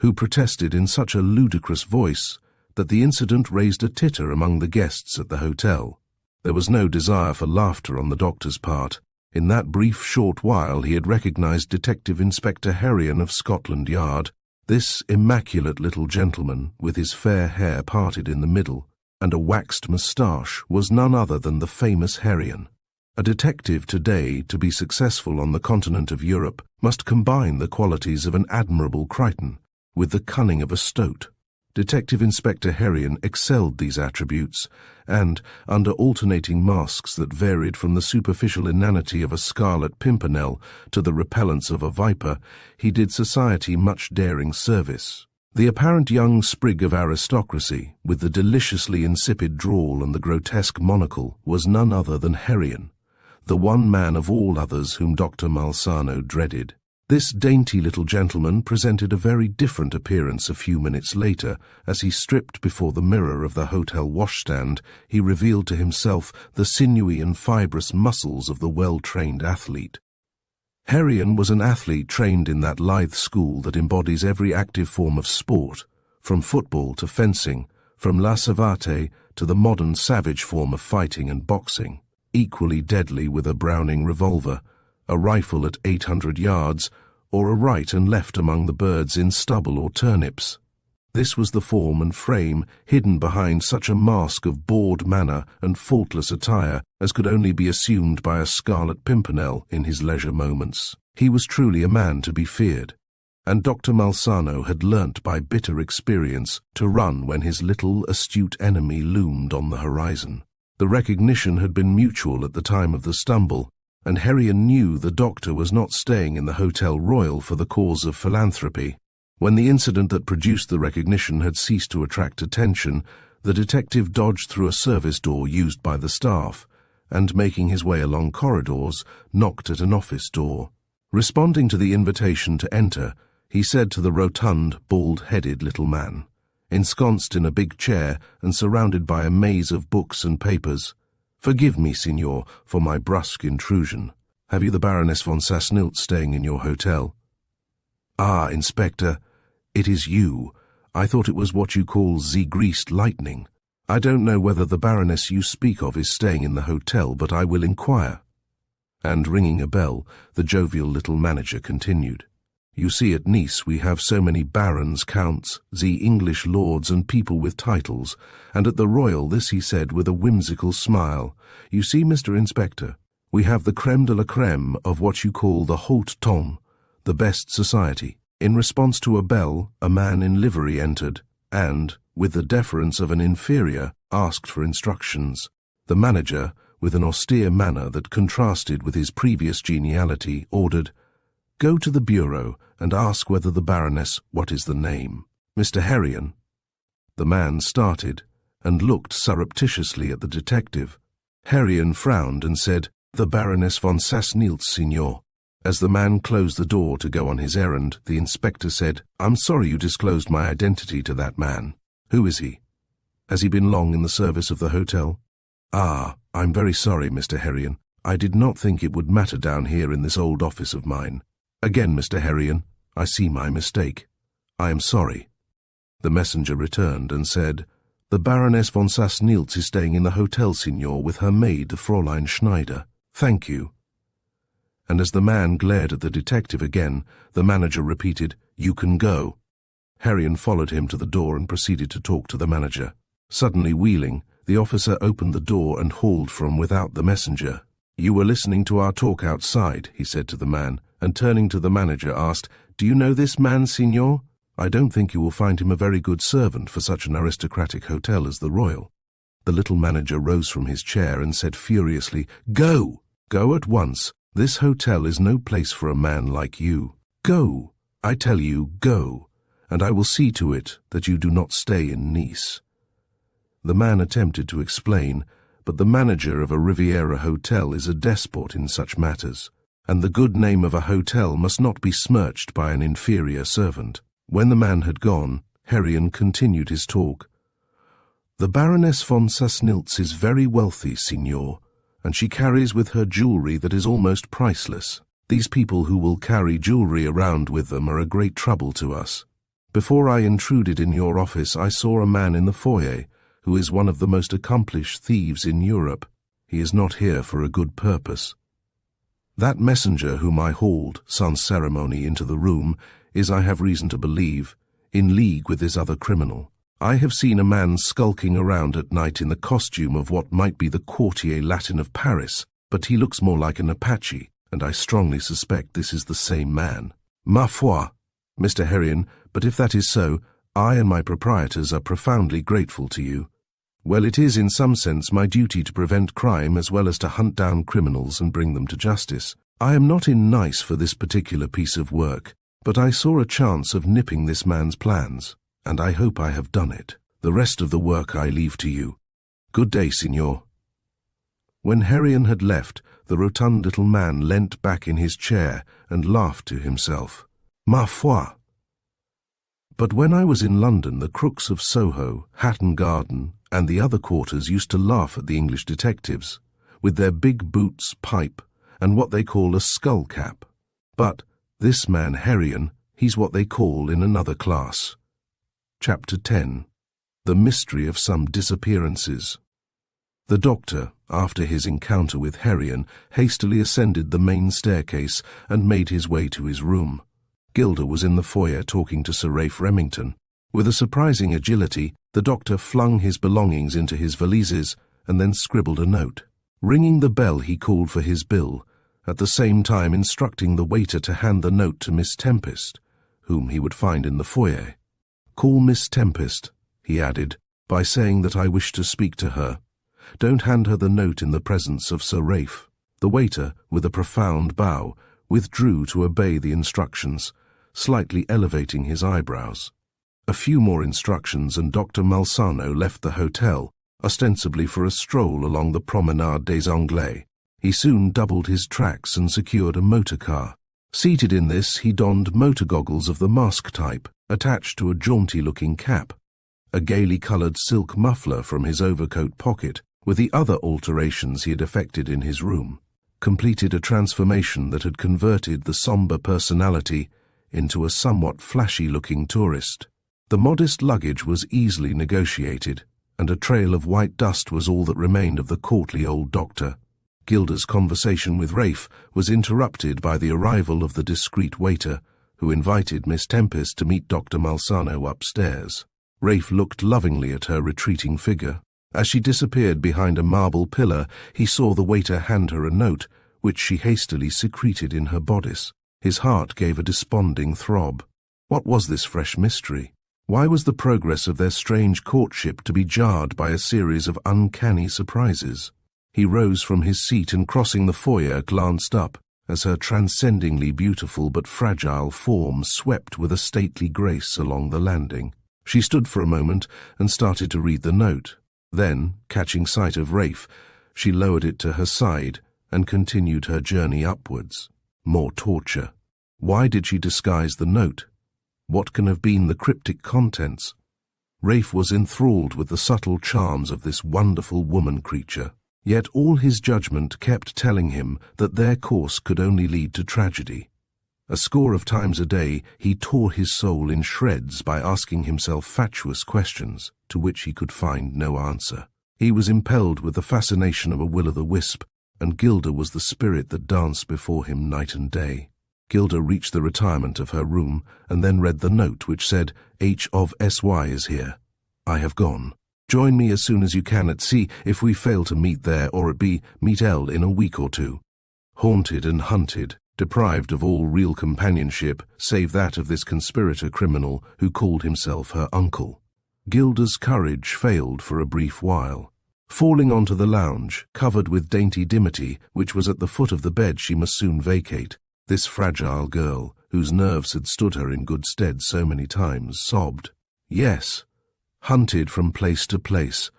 who protested in such a ludicrous voice that the incident raised a titter among the guests at the hotel. There was no desire for laughter on the doctor's part. In that brief short while he had recognized Detective Inspector Herrion of Scotland Yard. This immaculate little gentleman, with his fair hair parted in the middle, and a waxed moustache, was none other than the famous Herrion. A detective today, to be successful on the continent of Europe, must combine the qualities of an admirable Crichton with the cunning of a Stoat. Detective Inspector Herrion excelled these attributes, and, under alternating masks that varied from the superficial inanity of a scarlet pimpernel to the repellence of a viper, he did society much daring service. The apparent young sprig of aristocracy, with the deliciously insipid drawl and the grotesque monocle, was none other than Herrion, the one man of all others whom Dr. Malsano dreaded. This dainty little gentleman presented a very different appearance a few minutes later. As he stripped before the mirror of the hotel washstand, he revealed to himself the sinewy and fibrous muscles of the well-trained athlete. Herrion was an athlete trained in that lithe school that embodies every active form of sport, from football to fencing, from la savate to the modern savage form of fighting and boxing, equally deadly with a Browning revolver, a rifle at 800 yards, or a right and left among the birds in stubble or turnips. This was the form and frame hidden behind such a mask of bored manner and faultless attire as could only be assumed by a Scarlet Pimpernel in his leisure moments. He was truly a man to be feared, and Dr. Malsano had learnt by bitter experience to run when his little astute enemy loomed on the horizon. The recognition had been mutual at the time of the stumble, and Herrion knew the doctor was not staying in the Hotel Royal for the cause of philanthropy. When the incident that produced the recognition had ceased to attract attention, the detective dodged through a service door used by the staff, and making his way along corridors, knocked at an office door. Responding to the invitation to enter, he said to the rotund, bald-headed little man, ensconced in a big chair and surrounded by a maze of books and papers, "Forgive me, signor, for my brusque intrusion. Have you the Baroness von Sassnilt staying in your hotel?" "Ah, Inspector, it is you. I thought it was what you call the greased lightning. I don't know whether the Baroness you speak of is staying in the hotel, but I will inquire." And ringing a bell, the jovial little manager continued, "You see, at Nice we have so many barons, counts, the English lords and people with titles, and at the Royal this he said with a whimsical smile, 'You see, Mr. Inspector, we have the crème de la crème of what you call the haut ton, the best society. In response to a bell, a man in livery entered, and, with the deference of an inferior, asked for instructions. The manager, with an austere manner that contrasted with his previous geniality, ordered, "Go to the bureau and ask whether the Baroness, what is the name? Mr. Herrion." The man started and looked surreptitiously at the detective. Herrion frowned and said, "The Baroness von Sassnilz, signor." As the man closed the door to go on his errand, the inspector said, "I'm sorry you disclosed my identity to that man. Who is he? Has he been long in the service of the hotel?" "Ah, I'm very sorry, Mr. Herrion. I did not think it would matter down here in this old office of mine. Again, Mr. Herrion, I see my mistake. I am sorry." The messenger returned and said, "The Baroness von Sassnilz is staying in the hotel, signor, with her maid, Fräulein Schneider. Thank you." And as the man glared at the detective again, the manager repeated, "You can go." Herrion followed him to the door and proceeded to talk to the manager. Suddenly wheeling, the officer opened the door and hauled from without the messenger. "You were listening to our talk outside," he said to the man, and turning to the manager asked, "Do you know this man, signor? I don't think you will find him a very good servant for such an aristocratic hotel as the Royal." The little manager rose from his chair and said furiously, "Go! Go at once. This hotel is no place for a man like you. Go! I tell you, go, and I will see to it that you do not stay in Nice." The man attempted to explain, but the manager of a Riviera hotel is a despot in such matters, and the good name of a hotel must not be smirched by an inferior servant. When the man had gone, Herrion continued his talk. "The Baroness von Sassnilz is very wealthy, signor, and she carries with her jewelry that is almost priceless. These people who will carry jewelry around with them are a great trouble to us. Before I intruded in your office, I saw a man in the foyer who is one of the most accomplished thieves in Europe. He is not here for a good purpose. That messenger whom I hauled, sans ceremony, into the room is, I have reason to believe, in league with this other criminal. I have seen a man skulking around at night in the costume of what might be the courtier Latin of Paris, but he looks more like an Apache, and I strongly suspect this is the same man. Ma foi, Mr. Herrion, but if that is so, I and my proprietors are profoundly grateful to you. Well, it is in some sense my duty to prevent crime as well as to hunt down criminals and bring them to justice. I am not in Nice for this particular piece of work, but I saw a chance of nipping this man's plans, and I hope I have done it. The rest of the work I leave to you. Good day, signor." When Herrion had left, the rotund little man leant back in his chair and laughed to himself. Ma foi! But when I was in London, the crooks of Soho, Hatton Garden, and the other quarters used to laugh at the English detectives, with their big boots, pipe, and what they call a skull cap. But this man Herrion, he's what they call in another class. Chapter 10. The Mystery of Some Disappearances. The doctor, after his encounter with Herrion, hastily ascended the main staircase and made his way to his room. Gilda was in the foyer talking to Sir Raife Remington. With a surprising agility, the doctor flung his belongings into his valises and then scribbled a note. Ringing the bell, he called for his bill, at the same time instructing the waiter to hand the note to Miss Tempest, whom he would find in the foyer. "Call Miss Tempest," he added, "by saying that I wish to speak to her. Don't hand her the note in the presence of Sir Raife." The waiter, with a profound bow, withdrew to obey the instructions, slightly elevating his eyebrows. A few more instructions and Dr. Malsano left the hotel, ostensibly for a stroll along the Promenade des Anglais. He soon doubled his tracks and secured a motor car. Seated in this, he donned motor goggles of the mask type, attached to a jaunty-looking cap, a gaily coloured silk muffler from his overcoat pocket, with the other alterations he had effected in his room, completed a transformation that had converted the sombre personality into a somewhat flashy-looking tourist. The modest luggage was easily negotiated, and a trail of white dust was all that remained of the courtly old doctor. Gilda's conversation with Raife was interrupted by the arrival of the discreet waiter, who invited Miss Tempest to meet Dr. Malsano upstairs. Raife looked lovingly at her retreating figure. As she disappeared behind a marble pillar, he saw the waiter hand her a note, which she hastily secreted in her bodice. His heart gave a desponding throb. What was this fresh mystery? Why was the progress of their strange courtship to be jarred by a series of uncanny surprises? He rose from his seat and, crossing the foyer, glanced up as her transcendingly beautiful but fragile form swept with a stately grace along the landing. She stood for a moment and started to read the note. Then, catching sight of Raife, she lowered it to her side and continued her journey upwards. More torture. Why did she disguise the note? What can have been the cryptic contents? Raife was enthralled with the subtle charms of this wonderful woman creature. Yet all his judgment kept telling him that their course could only lead to tragedy. A score of times a day he tore his soul in shreds by asking himself fatuous questions to which he could find no answer. He was impelled with the fascination of a will-o'-the-wisp, and Gilda was the spirit that danced before him night and day. Gilda reached the retirement of her room and then read the note which said, "H of S.Y. is here. I have gone. Join me as soon as you can at C if we fail to meet there, or at B, meet L in a week or two." Haunted and hunted, deprived of all real companionship save that of this conspirator criminal who called himself her uncle, Gilda's courage failed for a brief while. Falling onto the lounge, covered with dainty dimity, which was at the foot of the bed she must soon vacate, this fragile girl, whose nerves had stood her in good stead so many times, sobbed. Yes, hunted from place to place,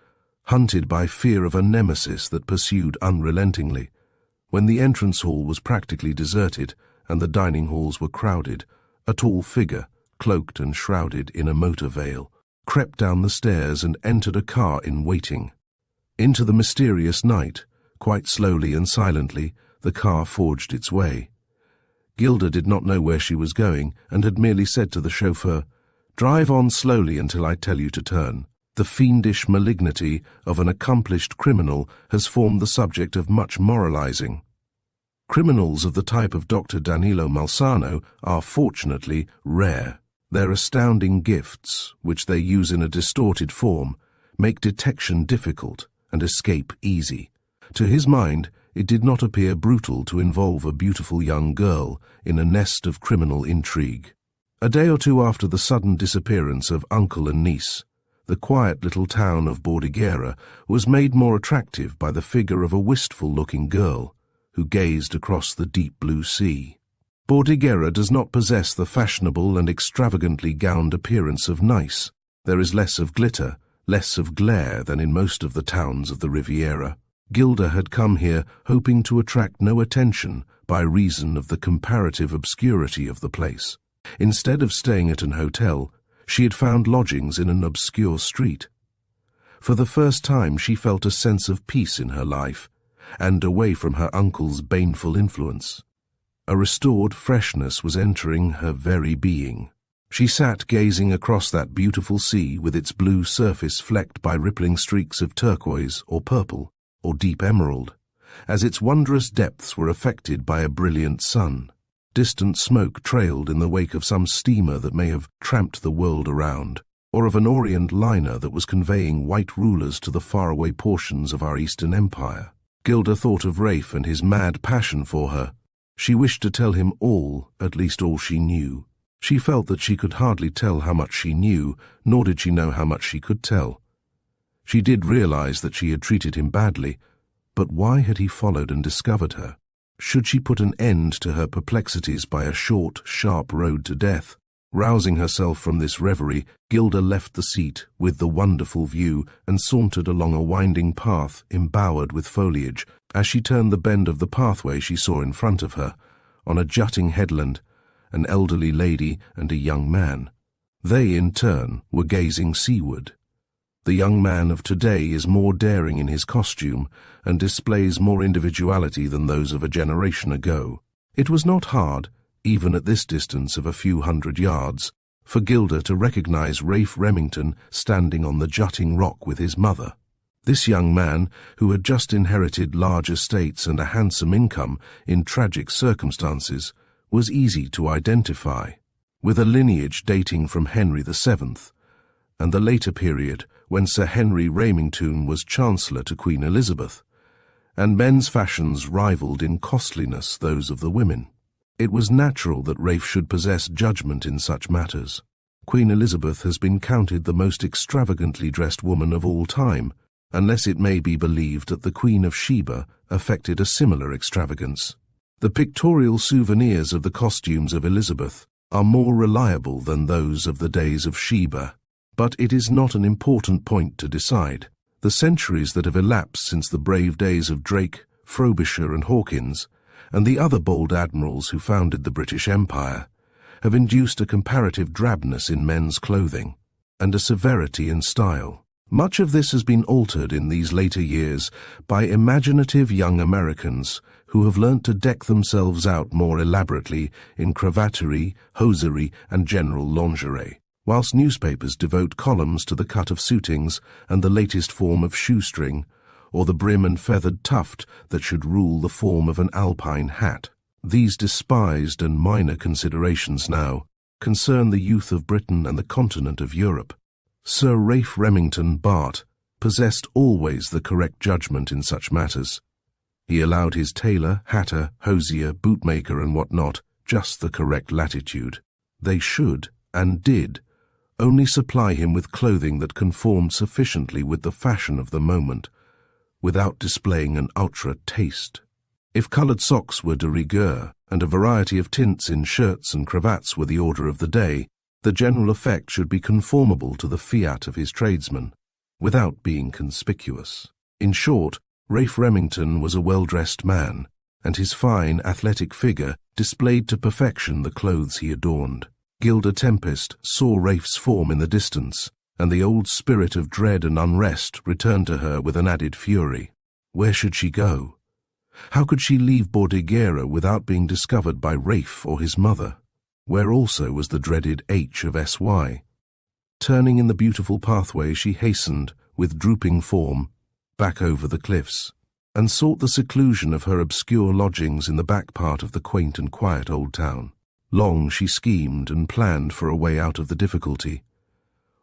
hunted by fear of a nemesis that pursued unrelentingly. When the entrance hall was practically deserted and the dining halls were crowded, a tall figure, cloaked and shrouded in a motor veil, crept down the stairs and entered a car in waiting. Into the mysterious night, quite slowly and silently, the car forged its way. Gilda did not know where she was going and had merely said to the chauffeur, "Drive on slowly until I tell you to turn." The fiendish malignity of an accomplished criminal has formed the subject of much moralizing. Criminals of the type of Dr. Danilo Malsano are, fortunately, rare. Their astounding gifts, which they use in a distorted form, make detection difficult and escape easy. To his mind, it did not appear brutal to involve a beautiful young girl in a nest of criminal intrigue. A day or two after the sudden disappearance of uncle and niece, the quiet little town of Bordighera was made more attractive by the figure of a wistful-looking girl who gazed across the deep blue sea. Bordighera does not possess the fashionable and extravagantly gowned appearance of Nice. There is less of glitter, less of glare than in most of the towns of the Riviera. Gilda had come here hoping to attract no attention by reason of the comparative obscurity of the place. Instead of staying at an hotel, she had found lodgings in an obscure street. For the first time she felt a sense of peace in her life, and away from her uncle's baneful influence. A restored freshness was entering her very being. She sat gazing across that beautiful sea with its blue surface flecked by rippling streaks of turquoise or purple or deep emerald, as its wondrous depths were affected by a brilliant sun. Distant smoke trailed in the wake of some steamer that may have tramped the world around, or of an Orient liner that was conveying white rulers to the faraway portions of our Eastern Empire. Gilda thought of Raife and his mad passion for her. She wished to tell him all, at least all she knew. She felt that she could hardly tell how much she knew, nor did she know how much she could tell. She did realize that she had treated him badly, but why had he followed and discovered her? Should she put an end to her perplexities by a short, sharp road to death? Rousing herself from this reverie, Gilda left the seat with the wonderful view and sauntered along a winding path embowered with foliage. As she turned the bend of the pathway she saw in front of her, on a jutting headland, an elderly lady and a young man. They, in turn, were gazing seaward. The young man of today is more daring in his costume and displays more individuality than those of a generation ago. It was not hard, even at this distance of a few hundred yards, for Gilda to recognize Raife Remington standing on the jutting rock with his mother. This young man, who had just inherited large estates and a handsome income in tragic circumstances, was easy to identify, with a lineage dating from Henry VII, and the later period when Sir Henry Remington was Chancellor to Queen Elizabeth, and men's fashions rivaled in costliness those of the women. It was natural that Raife should possess judgment in such matters. Queen Elizabeth has been counted the most extravagantly dressed woman of all time, unless it may be believed that the Queen of Sheba affected a similar extravagance. The pictorial souvenirs of the costumes of Elizabeth are more reliable than those of the days of Sheba, but it is not an important point to decide. The centuries that have elapsed since the brave days of Drake, Frobisher and Hawkins, and the other bold admirals who founded the British Empire, have induced a comparative drabness in men's clothing, and a severity in style. Much of this has been altered in these later years by imaginative young Americans who have learnt to deck themselves out more elaborately in cravattery, hosiery and general lingerie, whilst newspapers devote columns to the cut of suitings and the latest form of shoestring, or the brim and feathered tuft that should rule the form of an alpine hat. These despised and minor considerations now concern the youth of Britain and the continent of Europe. Sir Raife Remington, Bart, possessed always the correct judgment in such matters. He allowed his tailor, hatter, hosier, bootmaker and what not just the correct latitude. They should, and did, only supply him with clothing that conformed sufficiently with the fashion of the moment, without displaying an ultra taste. If coloured socks were de rigueur, and a variety of tints in shirts and cravats were the order of the day, the general effect should be conformable to the fiat of his tradesman, without being conspicuous. In short, Raife Remington was a well-dressed man, and his fine, athletic figure displayed to perfection the clothes he adorned. Gilda Tempest saw Raife's form in the distance, and the old spirit of dread and unrest returned to her with an added fury. Where should she go? How could she leave Bordighera without being discovered by Raife or his mother? Where also was the dreaded H of S.Y.? Turning in the beautiful pathway, she hastened, with drooping form, back over the cliffs, and sought the seclusion of her obscure lodgings in the back part of the quaint and quiet old town. Long she schemed and planned for a way out of the difficulty.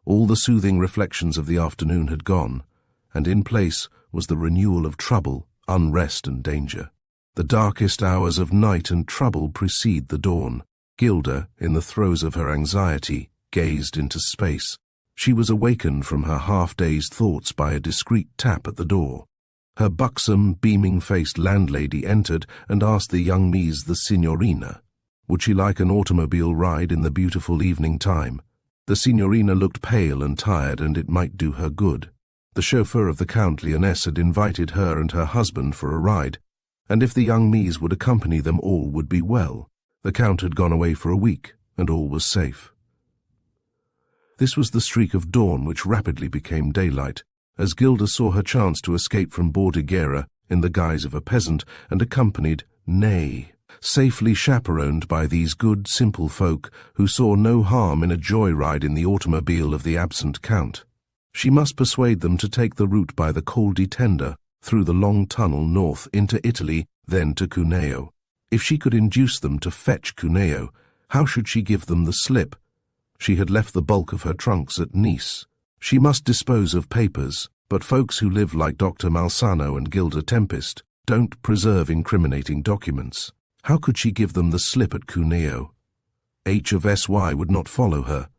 All the soothing reflections of the afternoon had gone, and in place was the renewal of trouble, unrest and danger. The darkest hours of night and trouble precede the dawn. Gilda, in the throes of her anxiety, gazed into space. She was awakened from her half-dazed thoughts by a discreet tap at the door. Her buxom, beaming-faced landlady entered and asked the young Mies the signorina. Would she like an automobile ride in the beautiful evening time? The signorina looked pale and tired, and it might do her good. The chauffeur of the Count Leonesse had invited her and her husband for a ride, and if the young Mies would accompany them, all would be well. The Count had gone away for a week, and all was safe. This was the streak of dawn which rapidly became daylight, as Gilda saw her chance to escape from Bordighera in the guise of a peasant and accompanied, nay, safely chaperoned by these good, simple folk who saw no harm in a joyride in the automobile of the absent Count. She must persuade them to take the route by the Col di Tenda, through the long tunnel north into Italy, then to Cuneo. If she could induce them to fetch Cuneo, how should she give them the slip? She had left the bulk of her trunks at Nice. She must dispose of papers, but folks who live like Dr. Malsano and Gilda Tempest don't preserve incriminating documents. How could she give them the slip at Cuneo? H of S.Y. would not follow her.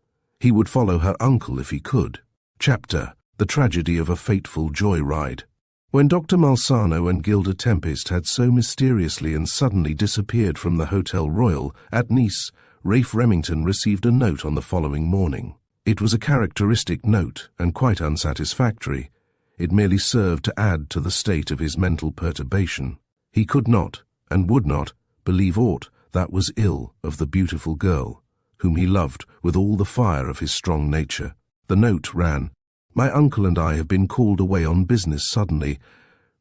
He would follow her uncle if he could. Chapter: The Tragedy of a Fateful Joyride. When Dr. Malsano and Gilda Tempest had so mysteriously and suddenly disappeared from the Hotel Royal at Nice, Raife Remington received a note on the following morning. It was a characteristic note and quite unsatisfactory. It merely served to add to the state of his mental perturbation. He could not, and would not, believe aught that was ill of the beautiful girl, whom he loved with all the fire of his strong nature. The note ran, "My uncle and I have been called away on business suddenly.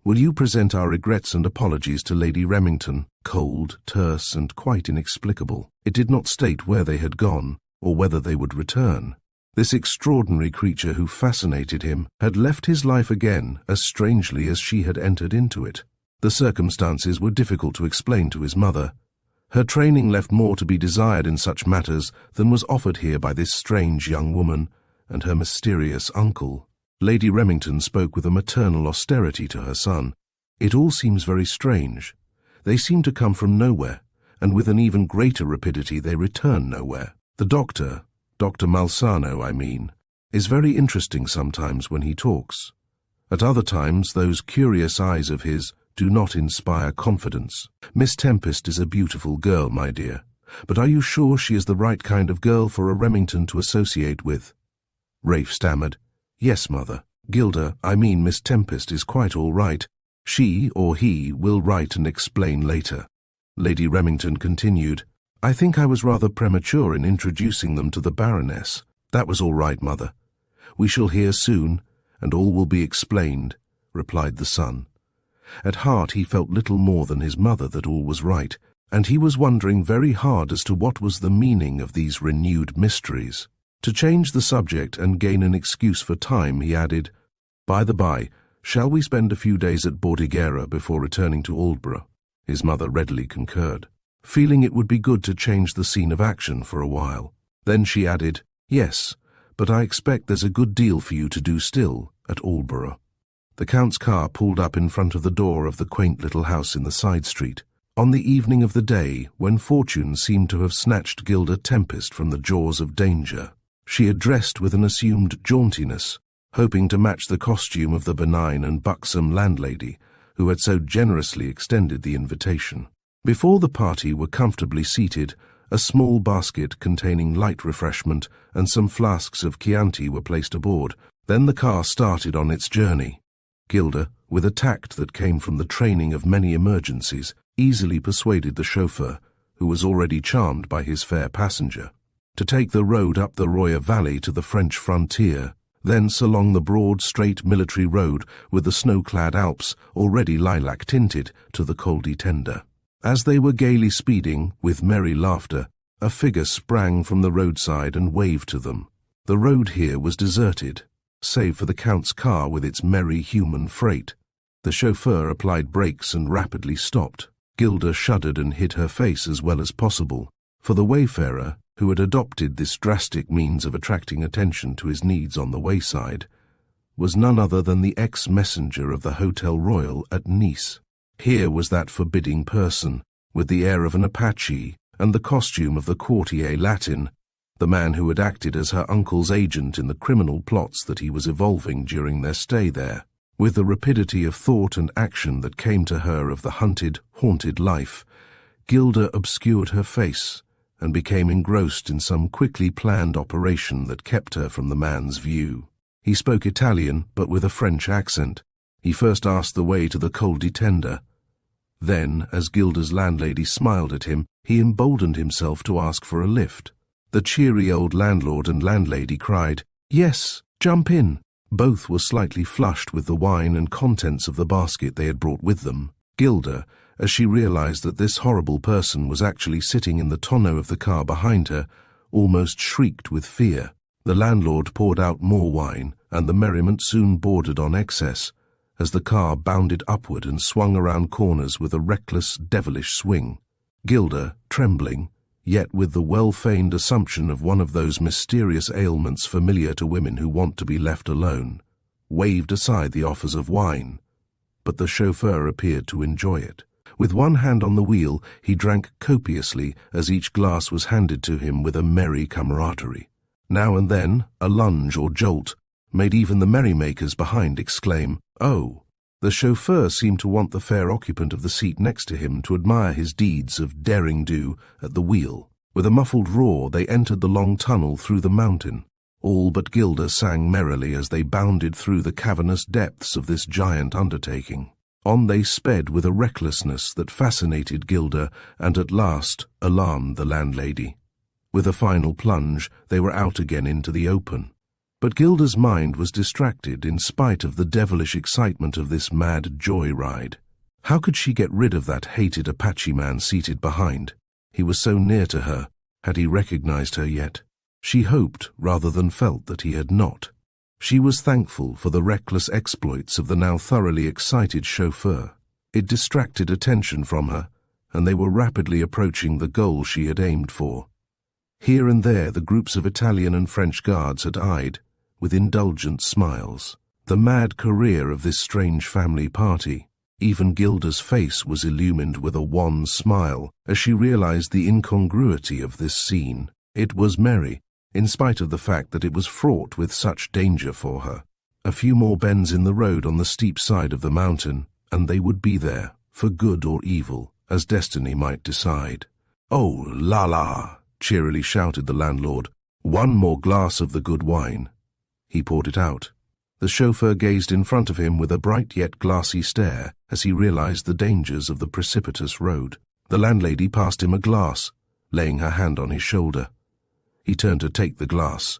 Will you present our regrets and apologies to Lady Remington?" Cold, terse, and quite inexplicable. It did not state where they had gone, or whether they would return. This extraordinary creature who fascinated him had left his life again as strangely as she had entered into it. The circumstances were difficult to explain to his mother. Her training left more to be desired in such matters than was offered here by this strange young woman and her mysterious uncle. Lady Remington spoke with a maternal austerity to her son. "It all seems very strange. They seem to come from nowhere, and with an even greater rapidity they return nowhere. The doctor, Dr. Malsano, I mean, is very interesting sometimes when he talks. At other times, those curious eyes of his do not inspire confidence. Miss Tempest is a beautiful girl, my dear, but are you sure she is the right kind of girl for a Remington to associate with? Raife stammered. Yes, mother. Gilda, I mean Miss Tempest, is quite all right. She, or he, will write and explain later. Lady Remington continued. I think I was rather premature in introducing them to the Baroness. That was all right, mother. We shall hear soon, and all will be explained, replied the son. At heart he felt little more than his mother that all was right, and he was wondering very hard as to what was the meaning of these renewed mysteries. To change the subject and gain an excuse for time, he added, By the by, shall we spend a few days at Bordighera before returning to Aldborough? His mother readily concurred, feeling it would be good to change the scene of action for a while. Then she added, Yes, but I expect there's a good deal for you to do still at Aldborough. The Count's car pulled up in front of the door of the quaint little house in the side street, on the evening of the day when fortune seemed to have snatched Gilda Tempest from the jaws of danger. She had dressed with an assumed jauntiness, hoping to match the costume of the benign and buxom landlady who had so generously extended the invitation. Before the party were comfortably seated, a small basket containing light refreshment and some flasks of Chianti were placed aboard. Then the car started on its journey. Gilda, with a tact that came from the training of many emergencies, easily persuaded the chauffeur, who was already charmed by his fair passenger, to take the road up the Roya Valley to the French frontier, thence along the broad, straight military road with the snow-clad Alps already lilac-tinted to the Col di Tenda. As they were gaily speeding, with merry laughter, a figure sprang from the roadside and waved to them. The road here was deserted, save for the Count's car with its merry human freight. The chauffeur applied brakes and rapidly stopped. Gilda shuddered and hid her face as well as possible, for the wayfarer, who had adopted this drastic means of attracting attention to his needs on the wayside, was none other than the ex-messenger of the Hotel Royal at Nice. Here was that forbidding person, with the air of an Apache and the costume of the courtier Latin, the man who had acted as her uncle's agent in the criminal plots that he was evolving during their stay there. With the rapidity of thought and action that came to her of the hunted, haunted life, Gilda obscured her face and became engrossed in some quickly planned operation that kept her from the man's view. He spoke Italian, but with a French accent. He first asked the way to the Col di Tenda. Then, as Gilda's landlady smiled at him, he emboldened himself to ask for a lift. The cheery old landlord and landlady cried, Yes, jump in. Both were slightly flushed with the wine and contents of the basket they had brought with them. Gilda, as she realized that this horrible person was actually sitting in the tonneau of the car behind her, almost shrieked with fear. The landlord poured out more wine, and the merriment soon bordered on excess, as the car bounded upward and swung around corners with a reckless, devilish swing. Gilda, trembling, yet with the well-feigned assumption of one of those mysterious ailments familiar to women who want to be left alone, waved aside the offers of wine, but the chauffeur appeared to enjoy it. With one hand on the wheel, he drank copiously as each glass was handed to him with a merry camaraderie. Now and then, a lunge or jolt made even the merrymakers behind exclaim, "Oh!" The chauffeur seemed to want the fair occupant of the seat next to him to admire his deeds of derring-do at the wheel. With a muffled roar, they entered the long tunnel through the mountain. All but Gilda sang merrily as they bounded through the cavernous depths of this giant undertaking. On they sped with a recklessness that fascinated Gilda and at last alarmed the landlady. With a final plunge, they were out again into the open. But Gilda's mind was distracted in spite of the devilish excitement of this mad joy-ride. How could she get rid of that hated Apache man seated behind? He was so near to her. Had he recognized her yet? She hoped rather than felt that he had not. She was thankful for the reckless exploits of the now thoroughly excited chauffeur. It distracted attention from her, and they were rapidly approaching the goal she had aimed for. Here and there the groups of Italian and French guards had eyed, with indulgent smiles, the mad career of this strange family party. Even Gilda's face was illumined with a wan smile as she realized the incongruity of this scene. It was merry, in spite of the fact that it was fraught with such danger for her. A few more bends in the road on the steep side of the mountain, and they would be there, for good or evil, as destiny might decide. "Oh, la la!" cheerily shouted the landlord. "One more glass of the good wine." He poured it out. The chauffeur gazed in front of him with a bright yet glassy stare as he realized the dangers of the precipitous road. The landlady passed him a glass, laying her hand on his shoulder. He turned to take the glass.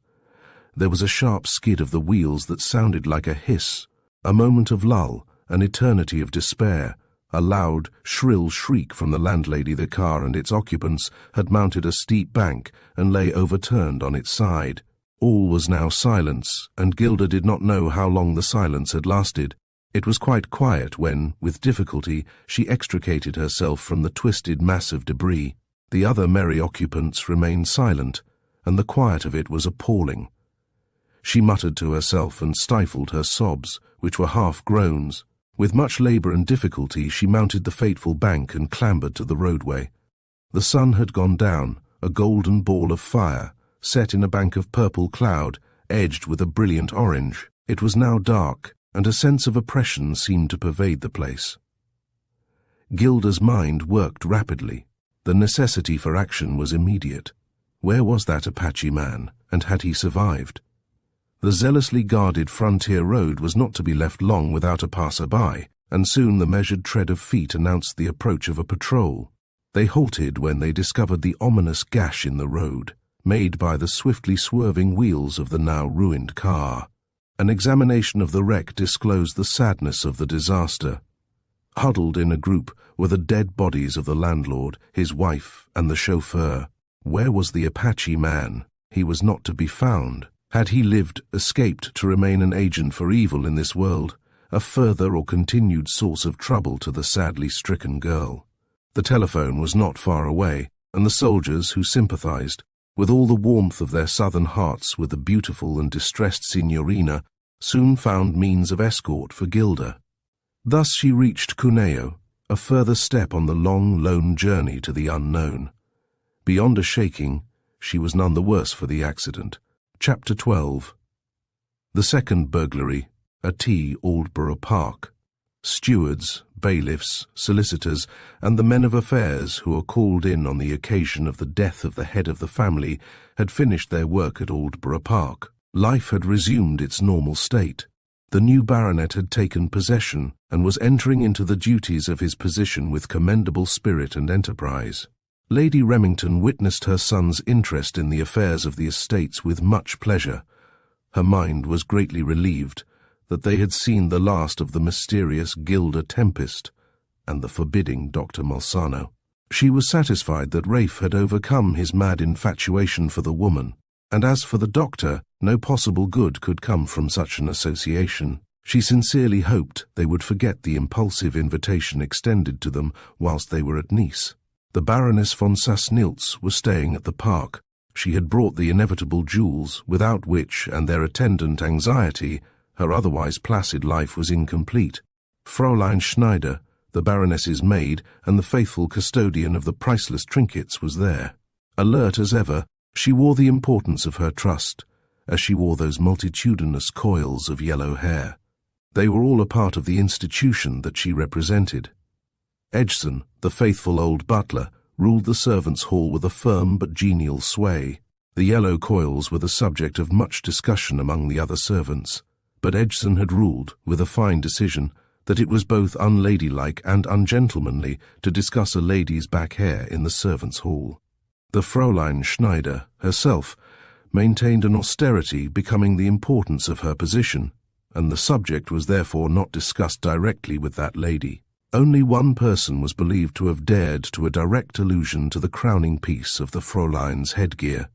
There was a sharp skid of the wheels that sounded like a hiss, a moment of lull, an eternity of despair. A loud, shrill shriek from the landlady. The car and its occupants had mounted a steep bank and lay overturned on its side. All was now silence, and Gilda did not know how long the silence had lasted. It was quite quiet when, with difficulty, she extricated herself from the twisted mass of debris. The other merry occupants remained silent, and the quiet of it was appalling. She muttered to herself and stifled her sobs, which were half groans. With much labor and difficulty she mounted the fateful bank and clambered to the roadway. The sun had gone down, a golden ball of fire, set in a bank of purple cloud, edged with a brilliant orange. It was now dark, and a sense of oppression seemed to pervade the place. Gilda's mind worked rapidly. The necessity for action was immediate. Where was that Apache man, and had he survived? The zealously guarded frontier road was not to be left long without a passer-by, and soon the measured tread of feet announced the approach of a patrol. They halted when they discovered the ominous gash in the road, made by the swiftly swerving wheels of the now ruined car. An examination of the wreck disclosed the sadness of the disaster. Huddled in a group were the dead bodies of the landlord, his wife, and the chauffeur. Where was the Apache man? He was not to be found. Had he lived, escaped to remain an agent for evil in this world, a further or continued source of trouble to the sadly stricken girl? The telephone was not far away, and the soldiers who sympathized, with all the warmth of their southern hearts with the beautiful and distressed signorina, soon found means of escort for Gilda. Thus she reached Cuneo, a further step on the long, lone journey to the unknown. Beyond a shaking, she was none the worse for the accident. Chapter 12. The second burglary, at Aldborough Park. Stewards, bailiffs, solicitors, and the men of affairs who were called in on the occasion of the death of the head of the family had finished their work at Aldborough Park. Life had resumed its normal state. The new baronet had taken possession and was entering into the duties of his position with commendable spirit and enterprise. Lady Remington witnessed her son's interest in the affairs of the estates with much pleasure. Her mind was greatly relieved that they had seen the last of the mysterious Gilda Tempest and the forbidding Dr. Malsano. She was satisfied that Raife had overcome his mad infatuation for the woman, and as for the doctor, no possible good could come from such an association. She sincerely hoped they would forget the impulsive invitation extended to them whilst they were at Nice. The Baroness von Sassnilz was staying at the park. She had brought the inevitable jewels, without which, and their attendant anxiety, her otherwise placid life was incomplete. Fräulein Schneider, the Baroness's maid and the faithful custodian of the priceless trinkets, was there. Alert as ever, she wore the importance of her trust, as she wore those multitudinous coils of yellow hair. They were all a part of the institution that she represented. Edgson, the faithful old butler, ruled the servants' hall with a firm but genial sway. The yellow coils were the subject of much discussion among the other servants, but Edgson had ruled, with a fine decision, that it was both unladylike and ungentlemanly to discuss a lady's back hair in the servants' hall. The Fräulein Schneider, herself, maintained an austerity becoming the importance of her position, and the subject was therefore not discussed directly with that lady. Only one person was believed to have dared to a direct allusion to the crowning piece of the Fräulein's headgear.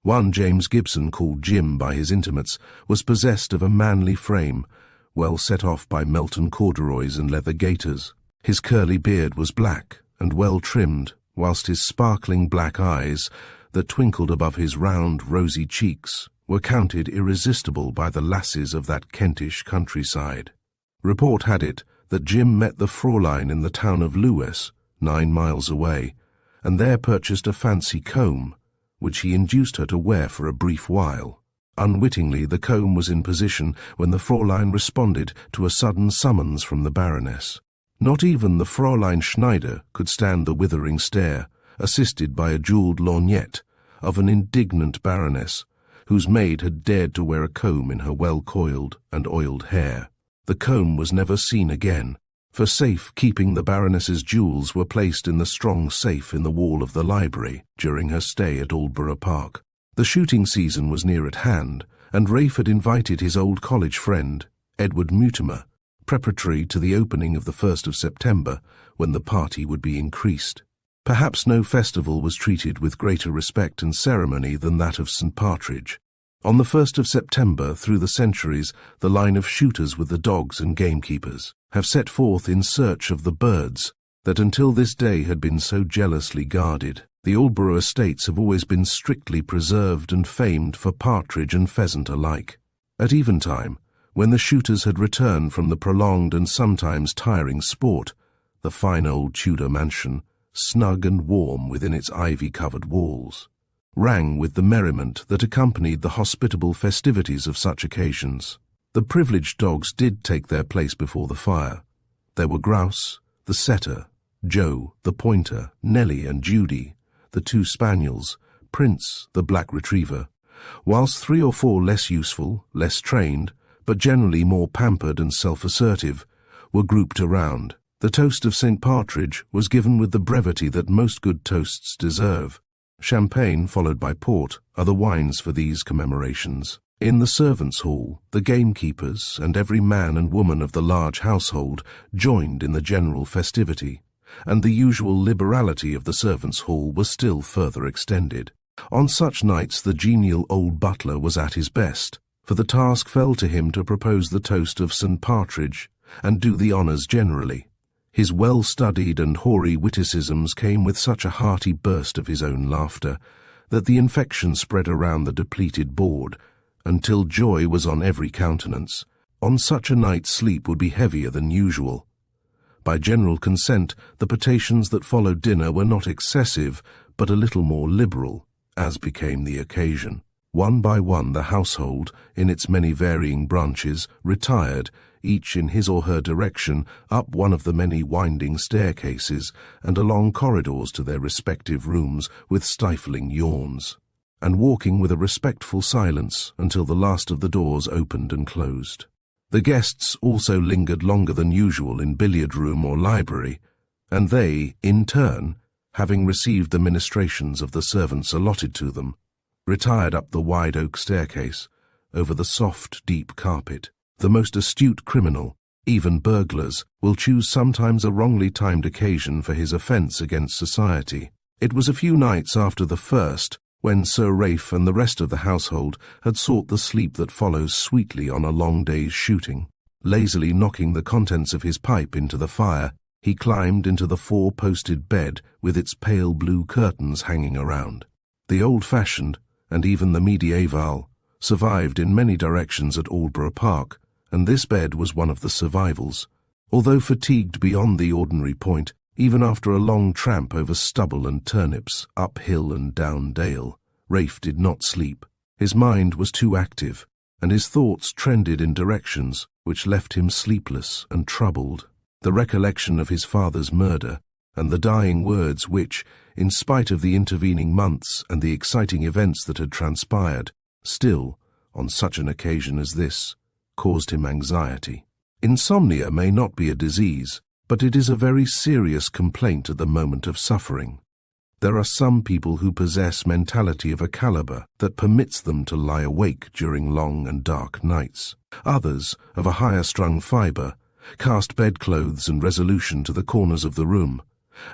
One James Gibson, called Jim by his intimates, was possessed of a manly frame, well set off by Melton corduroys and leather gaiters. His curly beard was black and well trimmed, whilst his sparkling black eyes, that twinkled above his round, rosy cheeks, were counted irresistible by the lasses of that Kentish countryside. Report had it that Jim met the Fraulein in the town of Lewes, 9 miles away, and there purchased a fancy comb, which he induced her to wear for a brief while. Unwittingly, the comb was in position when the Fraulein responded to a sudden summons from the Baroness. Not even the Fraulein Schneider could stand the withering stare, assisted by a jewelled lorgnette, of an indignant Baroness, whose maid had dared to wear a comb in her well-coiled and oiled hair. The comb was never seen again. For safe-keeping, the Baroness's jewels were placed in the strong safe in the wall of the library during her stay at Aldborough Park. The shooting season was near at hand, and Raife had invited his old college friend, Edward Mutimer, preparatory to the opening of the 1st of September, when the party would be increased. Perhaps no festival was treated with greater respect and ceremony than that of St. Partridge. On the 1st of September, through the centuries, the line of shooters with the dogs and gamekeepers have set forth in search of the birds that until this day had been so jealously guarded. The Aldborough estates have always been strictly preserved and famed for partridge and pheasant alike. At eventime, when the shooters had returned from the prolonged and sometimes tiring sport, the fine old Tudor mansion, snug and warm within its ivy-covered walls, rang with the merriment that accompanied the hospitable festivities of such occasions. The privileged dogs did take their place before the fire. There were Grouse, the setter, Joe, the pointer, Nellie and Judy, the 2 spaniels, Prince, the black retriever, whilst 3 or 4 less useful, less trained, but generally more pampered and self-assertive, were grouped around. The toast of St. Partridge was given with the brevity that most good toasts deserve. Champagne, followed by port, are the wines for these commemorations. In the servants' hall, the gamekeepers and every man and woman of the large household joined in the general festivity, and the usual liberality of the servants' hall was still further extended. On such nights the genial old butler was at his best, for the task fell to him to propose the toast of St. Partridge and do the honours generally. His well-studied and hoary witticisms came with such a hearty burst of his own laughter that the infection spread around the depleted board, until joy was on every countenance. On such a night sleep would be heavier than usual. By general consent, the potations that followed dinner were not excessive, but a little more liberal, as became the occasion. One by one the household, in its many varying branches, retired, each in his or her direction, up one of the many winding staircases and along corridors to their respective rooms with stifling yawns, and walking with a respectful silence until the last of the doors opened and closed. The guests also lingered longer than usual in billiard-room or library, and they, in turn, having received the ministrations of the servants allotted to them, retired up the wide oak staircase, over the soft, deep carpet. The most astute criminal, even burglars, will choose sometimes a wrongly timed occasion for his offence against society. It was a few nights after the first, when Sir Raife and the rest of the household had sought the sleep that follows sweetly on a long day's shooting. Lazily knocking the contents of his pipe into the fire, he climbed into the 4-posted bed with its pale blue curtains hanging around. The old-fashioned, and even the mediaeval, survived in many directions at Aldborough Park, and this bed was one of the survivals. Although fatigued beyond the ordinary point, even after a long tramp over stubble and turnips, up hill and down dale, Raife did not sleep. His mind was too active, and his thoughts trended in directions which left him sleepless and troubled. The recollection of his father's murder, and the dying words which, in spite of the intervening months and the exciting events that had transpired, still, on such an occasion as this, caused him anxiety. Insomnia may not be a disease, but it is a very serious complaint at the moment of suffering. There are some people who possess mentality of a caliber that permits them to lie awake during long and dark nights. Others, of a higher-strung fibre, cast bedclothes and resolution to the corners of the room,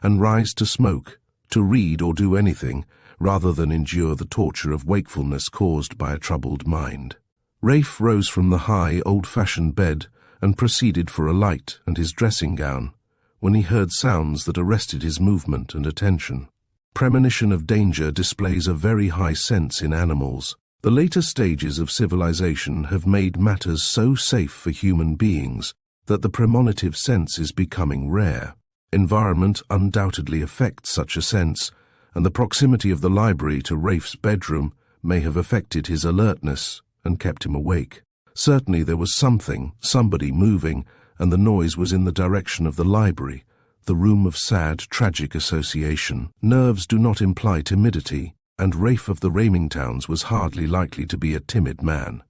and rise to smoke, to read or do anything, rather than endure the torture of wakefulness caused by a troubled mind. Raife rose from the high, old-fashioned bed and proceeded for a light and his dressing-gown, when he heard sounds that arrested his movement and attention. Premonition of danger displays a very high sense in animals. The later stages of civilization have made matters so safe for human beings that the premonitive sense is becoming rare. Environment undoubtedly affects such a sense, and the proximity of the library to Raife's bedroom may have affected his alertness and kept him awake. Certainly there was somebody moving, and the noise was in the direction of the library, the room of sad, tragic association. Nerves do not imply timidity, and Raife of the Remingtons was hardly likely to be a timid man.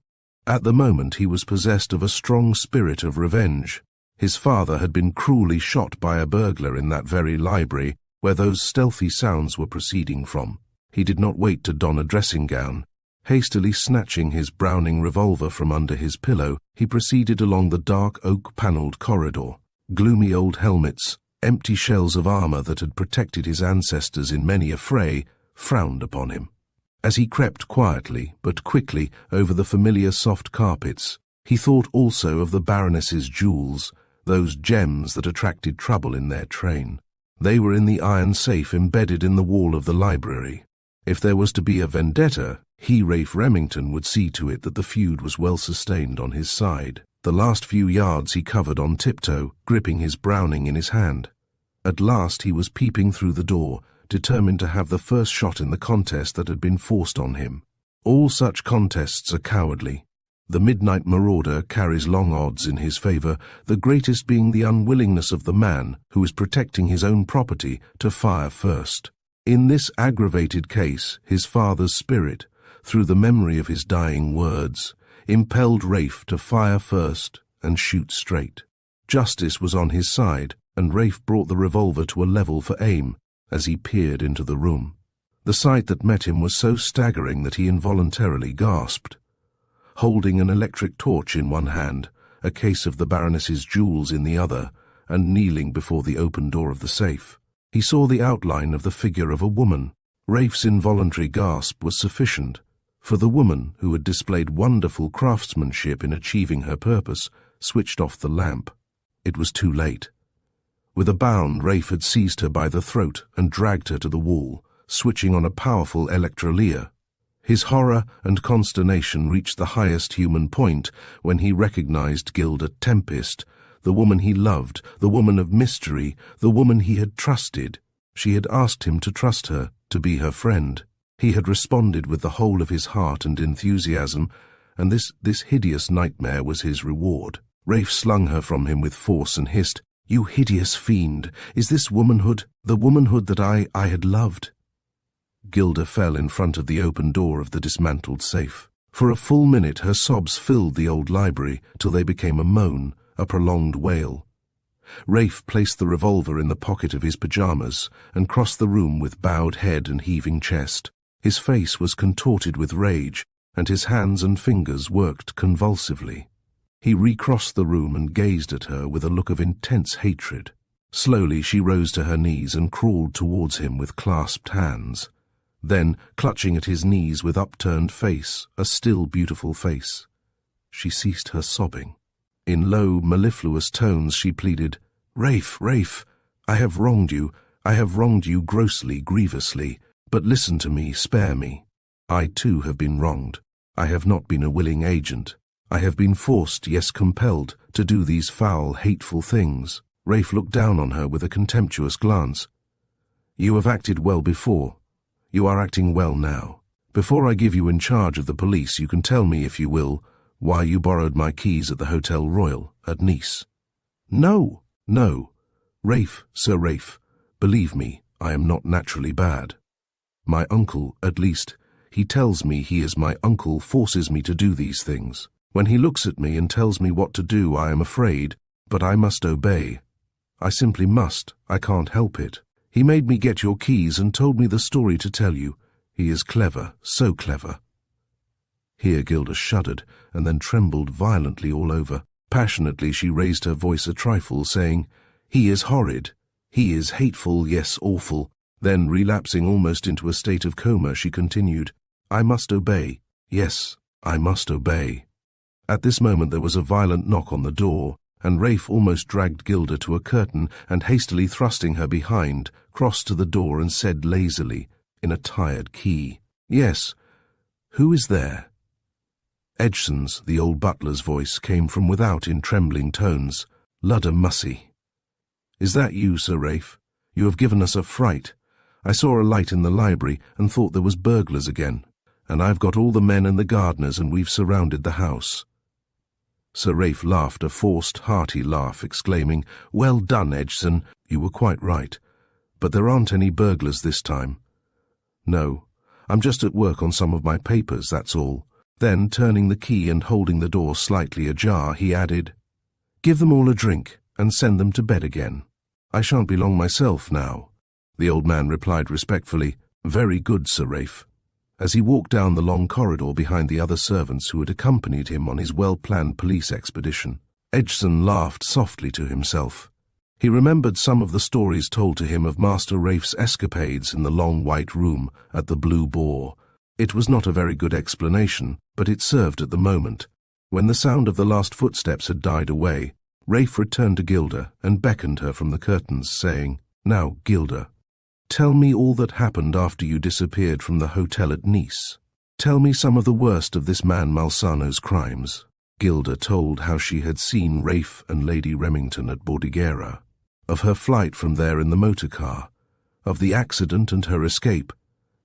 At the moment he was possessed of a strong spirit of revenge. His father had been cruelly shot by a burglar in that very library where those stealthy sounds were proceeding from. He did not wait to don a dressing gown. Hastily snatching his Browning revolver from under his pillow, he proceeded along the dark oak-panelled corridor. Gloomy old helmets, empty shells of armor that had protected his ancestors in many a fray, frowned upon him. As he crept quietly but quickly over the familiar soft carpets, he thought also of the Baroness's jewels, those gems that attracted trouble in their train. They were in the iron safe embedded in the wall of the library. If there was to be a vendetta, he, Raife Remington, would see to it that the feud was well sustained on his side. The last few yards he covered on tiptoe, gripping his Browning in his hand. At last he was peeping through the door, determined to have the first shot in the contest that had been forced on him. All such contests are cowardly. The midnight marauder carries long odds in his favor, the greatest being the unwillingness of the man who is protecting his own property to fire first. In this aggravated case, his father's spirit, through the memory of his dying words, impelled Raife to fire first and shoot straight. Justice was on his side, and Raife brought the revolver to a level for aim as he peered into the room. The sight that met him was so staggering that he involuntarily gasped. Holding an electric torch in one hand, a case of the Baroness's jewels in the other, and kneeling before the open door of the safe, he saw the outline of the figure of a woman. Raife's involuntary gasp was sufficient, for the woman, who had displayed wonderful craftsmanship in achieving her purpose, switched off the lamp. It was too late. With a bound, Raife had seized her by the throat and dragged her to the wall, switching on a powerful electrolyre. His horror and consternation reached the highest human point when he recognized Gilda Tempest, the woman he loved, the woman of mystery, the woman he had trusted. She had asked him to trust her, to be her friend. He had responded with the whole of his heart and enthusiasm, and this hideous nightmare was his reward. Raife slung her from him with force and hissed, "You hideous fiend! Is this womanhood, the womanhood that I had loved?" Gilda fell in front of the open door of the dismantled safe. For a full minute her sobs filled the old library, till they became a moan, a prolonged wail. Raife placed the revolver in the pocket of his pyjamas and crossed the room with bowed head and heaving chest. His face was contorted with rage, and his hands and fingers worked convulsively. He recrossed the room and gazed at her with a look of intense hatred. Slowly she rose to her knees and crawled towards him with clasped hands. Then, clutching at his knees with upturned face, a still beautiful face, she ceased her sobbing. In low, mellifluous tones she pleaded, "Raife, Raife, I have wronged you grossly, grievously, but listen to me, spare me. I too have been wronged. I have not been a willing agent. I have been forced, yes compelled, to do these foul, hateful things." Raife looked down on her with a contemptuous glance. "You have acted well before. You are acting well now. Before I give you in charge of the police, you can tell me, if you will, why you borrowed my keys at the Hotel Royal at Nice." "No, no. Raife, Sir Raife, believe me, I am not naturally bad. My uncle, at least, he tells me he is my uncle, forces me to do these things. When he looks at me and tells me what to do, I am afraid, but I must obey. I simply must. I can't help it. He made me get your keys and told me the story to tell you. He is clever, so clever." Here Gilda shuddered and then trembled violently all over. Passionately she raised her voice a trifle, saying, "He is horrid. He is hateful, yes, awful." Then, relapsing almost into a state of coma, she continued, "I must obey. Yes, I must obey." At this moment there was a violent knock on the door, and Raife almost dragged Gilda to a curtain and, hastily thrusting her behind, crossed to the door and said lazily, in a tired key, "Yes, who is there?" Edgson's, the old butler's voice, came from without in trembling tones. Ludda Mussy. Is that you, Sir Raife? You have given us a fright. I saw a light in the library and thought there was burglars again, and I've got all the men and the gardeners and we've surrounded the house. Sir Raife laughed a forced, hearty laugh, exclaiming, "Well done, Edgson. You were quite right. But there aren't any burglars this time. No, I'm just at work on some of my papers, that's all." Then, turning the key and holding the door slightly ajar, he added, "Give them all a drink and send them to bed again. I shan't be long myself now." The old man replied respectfully, "Very good, Sir Raife." As he walked down the long corridor behind the other servants who had accompanied him on his well-planned police expedition, Edgson laughed softly to himself. He remembered some of the stories told to him of Master Raife's escapades in the long white room at the Blue Boar. It was not a very good explanation, but it served at the moment. When the sound of the last footsteps had died away, Raife returned to Gilda and beckoned her from the curtains, saying, "Now, Gilda, tell me all that happened after you disappeared from the hotel at Nice. Tell me some of the worst of this man Malsano's crimes." Gilda told how she had seen Raife and Lady Remington at Bordighera, of her flight from there in the motor car, of the accident and her escape,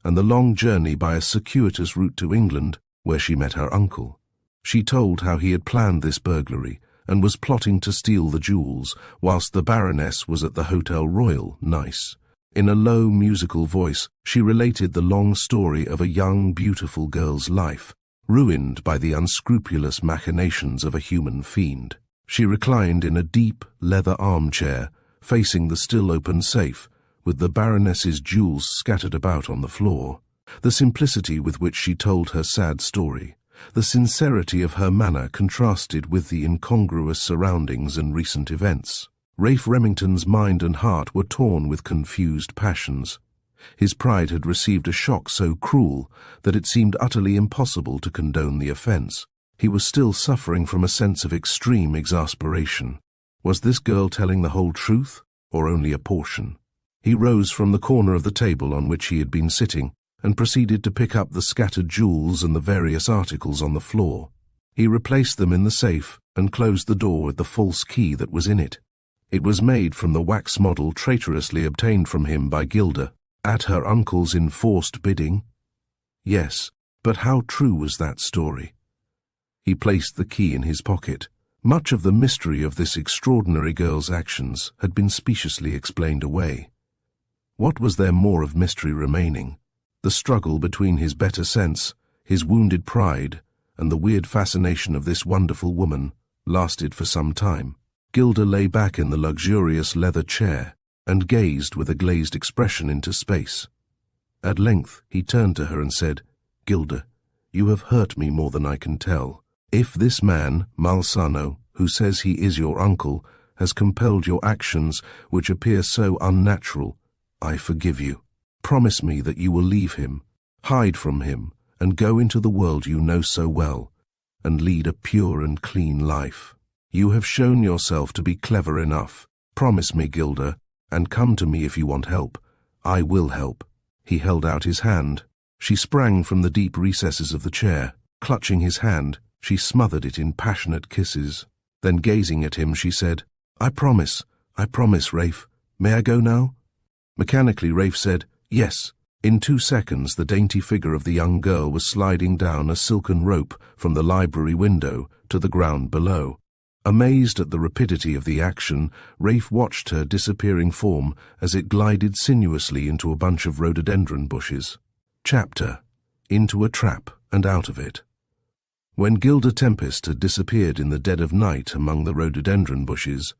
and the long journey by a circuitous route to England where she met her uncle. She told how he had planned this burglary and was plotting to steal the jewels whilst the Baroness was at the Hotel Royal, Nice. In a low, musical voice, she related the long story of a young, beautiful girl's life, ruined by the unscrupulous machinations of a human fiend. She reclined in a deep, leather armchair, facing the still-open safe, with the Baroness's jewels scattered about on the floor. The simplicity with which she told her sad story, the sincerity of her manner contrasted with the incongruous surroundings and recent events. Raife Remington's mind and heart were torn with confused passions. His pride had received a shock so cruel that it seemed utterly impossible to condone the offence. He was still suffering from a sense of extreme exasperation. Was this girl telling the whole truth, or only a portion? He rose from the corner of the table on which he had been sitting and proceeded to pick up the scattered jewels and the various articles on the floor. He replaced them in the safe and closed the door with the false key that was in it. It was made from the wax model traitorously obtained from him by Gilda, at her uncle's enforced bidding. Yes, but how true was that story? He placed the key in his pocket. Much of the mystery of this extraordinary girl's actions had been speciously explained away. What was there more of mystery remaining? The struggle between his better sense, his wounded pride, and the weird fascination of this wonderful woman lasted for some time. Gilda lay back in the luxurious leather chair and gazed with a glazed expression into space. At length he turned to her and said, "Gilda, you have hurt me more than I can tell. If this man, Malsano, who says he is your uncle, has compelled your actions which appear so unnatural, I forgive you. Promise me that you will leave him, hide from him, and go into the world you know so well, and lead a pure and clean life. You have shown yourself to be clever enough. Promise me, Gilda, and come to me if you want help. I will help." He held out his hand. She sprang from the deep recesses of the chair. Clutching his hand, she smothered it in passionate kisses. Then gazing at him, she said, I promise, Raife. May I go now?" Mechanically, Raife said, "Yes." In 2 seconds, the dainty figure of the young girl was sliding down a silken rope from the library window to the ground below. Amazed at the rapidity of the action, Raife watched her disappearing form as it glided sinuously into a bunch of rhododendron bushes. Chapter: Into a Trap and Out of It. When Gilda Tempest had disappeared in the dead of night among the rhododendron bushes,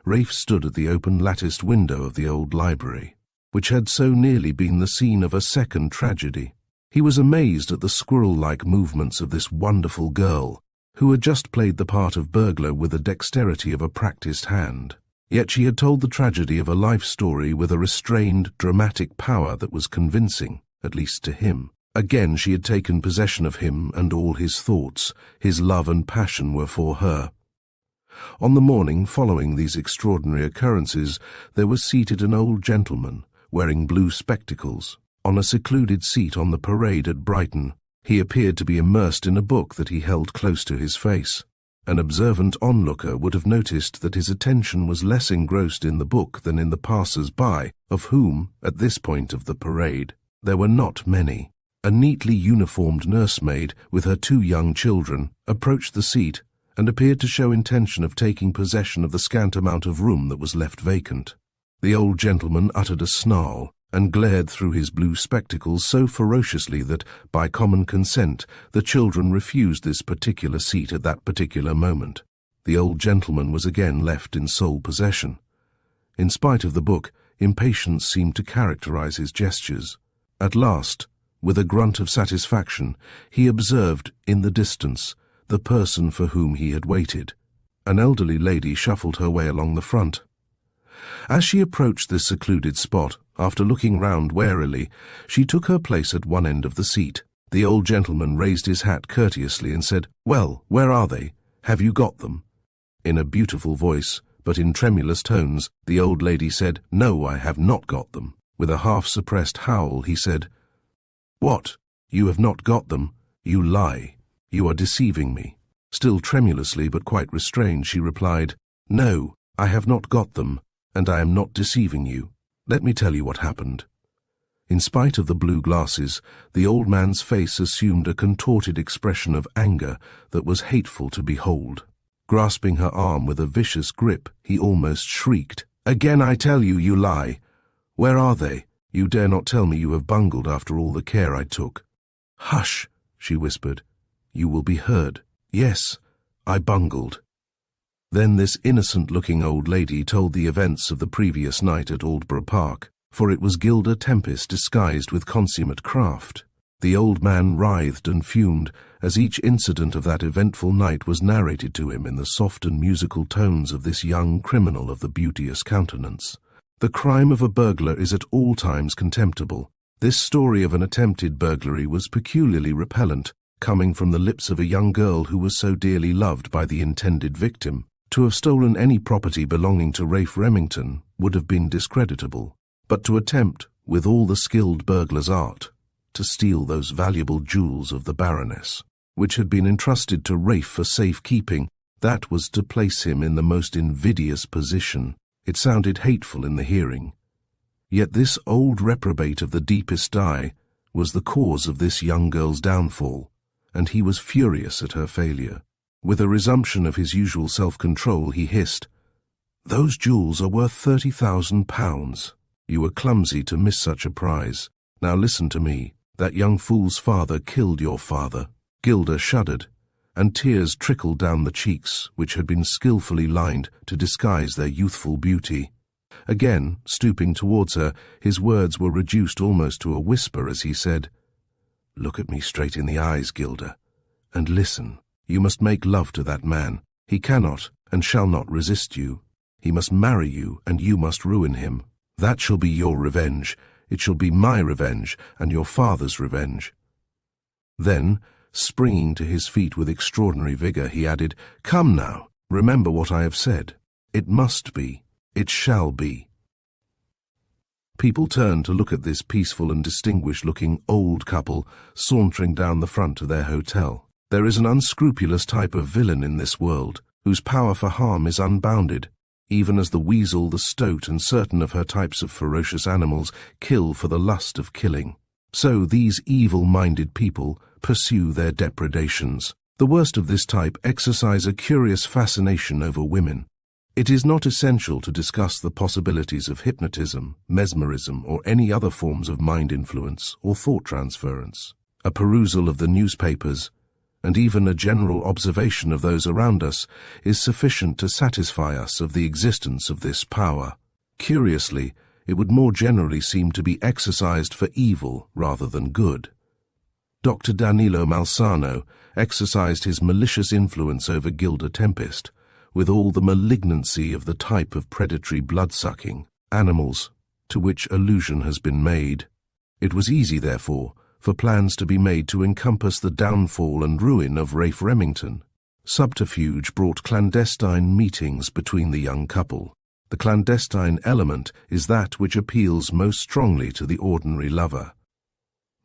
Raife stood at the open latticed window of the old library, which had so nearly been the scene of a second tragedy. He was amazed at the squirrel-like movements of this wonderful girl, who had just played the part of burglar with the dexterity of a practiced hand. Yet she had told the tragedy of a life story with a restrained, dramatic power that was convincing, at least to him. Again she had taken possession of him, and all his thoughts, his love and passion were for her. On the morning following these extraordinary occurrences, there was seated an old gentleman, wearing blue spectacles, on a secluded seat on the parade at Brighton. He appeared to be immersed in a book that he held close to his face. An observant onlooker would have noticed that his attention was less engrossed in the book than in the passers-by, of whom, at this point of the parade, there were not many. A neatly uniformed nursemaid, with her 2 young children, approached the seat and appeared to show intention of taking possession of the scant amount of room that was left vacant. The old gentleman uttered a snarl and glared through his blue spectacles so ferociously that, by common consent, the children refused this particular seat at that particular moment. The old gentleman was again left in sole possession. In spite of the book, impatience seemed to characterize his gestures. At last, with a grunt of satisfaction, he observed, in the distance, the person for whom he had waited. An elderly lady shuffled her way along the front. As she approached this secluded spot, after looking round warily, she took her place at one end of the seat. The old gentleman raised his hat courteously and said, "Well, where are they? Have you got them?" In a beautiful voice, but in tremulous tones, the old lady said, "No, I have not got them." With a half-suppressed howl, he said, "What? You have not got them? You lie. You are deceiving me." Still tremulously but quite restrained, she replied, "No, I have not got them, and I am not deceiving you. Let me tell you what happened." In spite of the blue glasses, the old man's face assumed a contorted expression of anger that was hateful to behold. Grasping her arm with a vicious grip, he almost shrieked, "Again I tell you, you lie. Where are they? You dare not tell me you have bungled after all the care I took." "Hush," she whispered. "You will be heard. Yes, I bungled." Then this innocent-looking old lady told the events of the previous night at Aldborough Park, for it was Gilda Tempest disguised with consummate craft. The old man writhed and fumed as each incident of that eventful night was narrated to him in the soft and musical tones of this young criminal of the beauteous countenance. The crime of a burglar is at all times contemptible. This story of an attempted burglary was peculiarly repellent, coming from the lips of a young girl who was so dearly loved by the intended victim. To have stolen any property belonging to Raife Remington would have been discreditable, but to attempt, with all the skilled burglar's art, to steal those valuable jewels of the Baroness, which had been entrusted to Raife for safekeeping, that was to place him in the most invidious position. It sounded hateful in the hearing. Yet this old reprobate of the deepest dye was the cause of this young girl's downfall, and he was furious at her failure. With a resumption of his usual self-control, he hissed, "Those jewels are worth £30,000. You were clumsy to miss such a prize. Now listen to me. That young fool's father killed your father." Gilda shuddered, and tears trickled down the cheeks, which had been skillfully lined to disguise their youthful beauty. Again, stooping towards her, his words were reduced almost to a whisper as he said, "Look at me straight in the eyes, Gilda, and listen. You must make love to that man. He cannot and shall not resist you. He must marry you, and you must ruin him. That shall be your revenge. It shall be my revenge, and your father's revenge." Then, springing to his feet with extraordinary vigor, he added, "Come now, remember what I have said. It must be. It shall be." People turned to look at this peaceful and distinguished-looking old couple sauntering down the front of their hotel. There is an unscrupulous type of villain in this world, whose power for harm is unbounded, even as the weasel, the stoat, and certain of her types of ferocious animals kill for the lust of killing. So these evil-minded people pursue their depredations. The worst of this type exercise a curious fascination over women. It is not essential to discuss the possibilities of hypnotism, mesmerism, or any other forms of mind influence or thought transference. A perusal of the newspapers, and even a general observation of those around us, is sufficient to satisfy us of the existence of this power. Curiously, it would more generally seem to be exercised for evil rather than good. Dr. Danilo Malsano exercised his malicious influence over Gilda Tempest, with all the malignancy of the type of predatory blood-sucking animals to which allusion has been made. It was easy, therefore, for plans to be made to encompass the downfall and ruin of Raife Remington. Subterfuge brought clandestine meetings between the young couple. The clandestine element is that which appeals most strongly to the ordinary lover.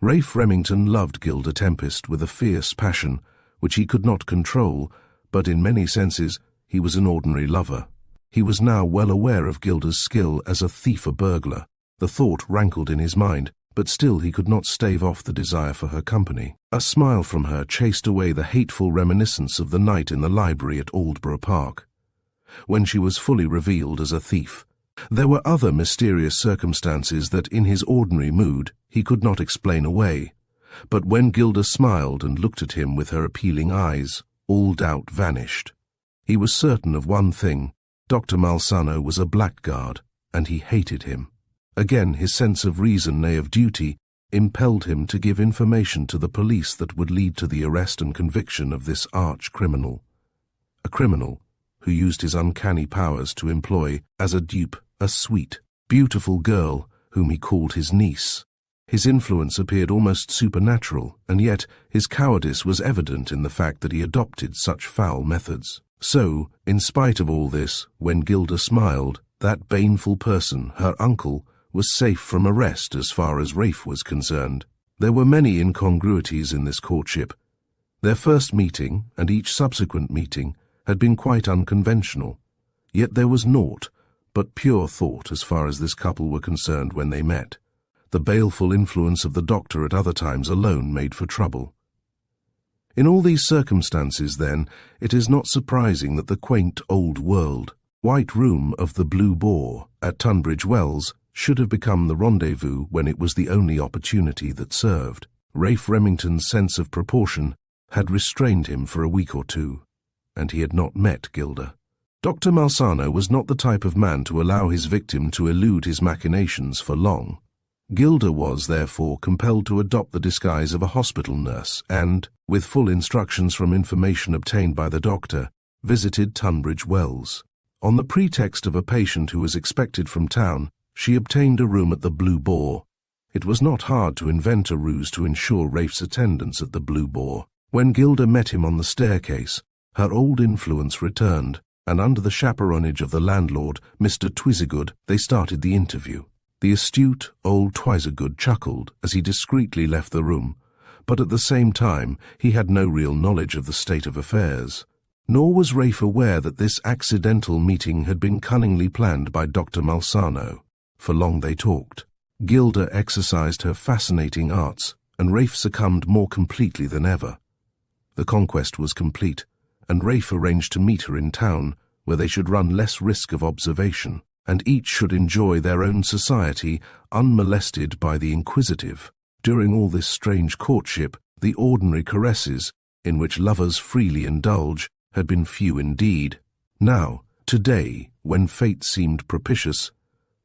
Raife Remington loved Gilda Tempest with a fierce passion, which he could not control, but in many senses he was an ordinary lover. He was now well aware of Gilda's skill as a thief or burglar. The thought rankled in his mind, but still he could not stave off the desire for her company. A smile from her chased away the hateful reminiscence of the night in the library at Aldborough Park, when she was fully revealed as a thief. There were other mysterious circumstances that in his ordinary mood he could not explain away, but when Gilda smiled and looked at him with her appealing eyes, all doubt vanished. He was certain of one thing: Dr. Malsano was a blackguard, and he hated him. Again, his sense of reason, nay of duty, impelled him to give information to the police that would lead to the arrest and conviction of this arch-criminal. A criminal who used his uncanny powers to employ as a dupe a sweet, beautiful girl whom he called his niece. His influence appeared almost supernatural, and yet his cowardice was evident in the fact that he adopted such foul methods. So, in spite of all this, when Gilda smiled, that baneful person, her uncle, was safe from arrest as far as Raife was concerned. There were many incongruities in this courtship. Their first meeting, and each subsequent meeting, had been quite unconventional. Yet there was naught but pure thought as far as this couple were concerned when they met. The baleful influence of the doctor at other times alone made for trouble. In all these circumstances, then, it is not surprising that the quaint old-world, white room of the Blue Boar at Tunbridge Wells should have become the rendezvous when it was the only opportunity that served. Raife Remington's sense of proportion had restrained him for a week or two, and he had not met Gilda. Dr. Malsano was not the type of man to allow his victim to elude his machinations for long. Gilda was, therefore, compelled to adopt the disguise of a hospital nurse and, with full instructions from information obtained by the doctor, visited Tunbridge Wells. On the pretext of a patient who was expected from town, she obtained a room at the Blue Boar. It was not hard to invent a ruse to ensure Raife's attendance at the Blue Boar. When Gilda met him on the staircase, her old influence returned, and under the chaperonage of the landlord, Mr. Twisegood, they started the interview. The astute old Twisegood chuckled as he discreetly left the room, but at the same time he had no real knowledge of the state of affairs. Nor was Raife aware that this accidental meeting had been cunningly planned by Dr. Malsano. For long they talked. Gilda exercised her fascinating arts, and Raife succumbed more completely than ever. The conquest was complete, and Raife arranged to meet her in town, where they should run less risk of observation, and each should enjoy their own society unmolested by the inquisitive. During all this strange courtship, the ordinary caresses, in which lovers freely indulge, had been few indeed. Now, today, when fate seemed propitious,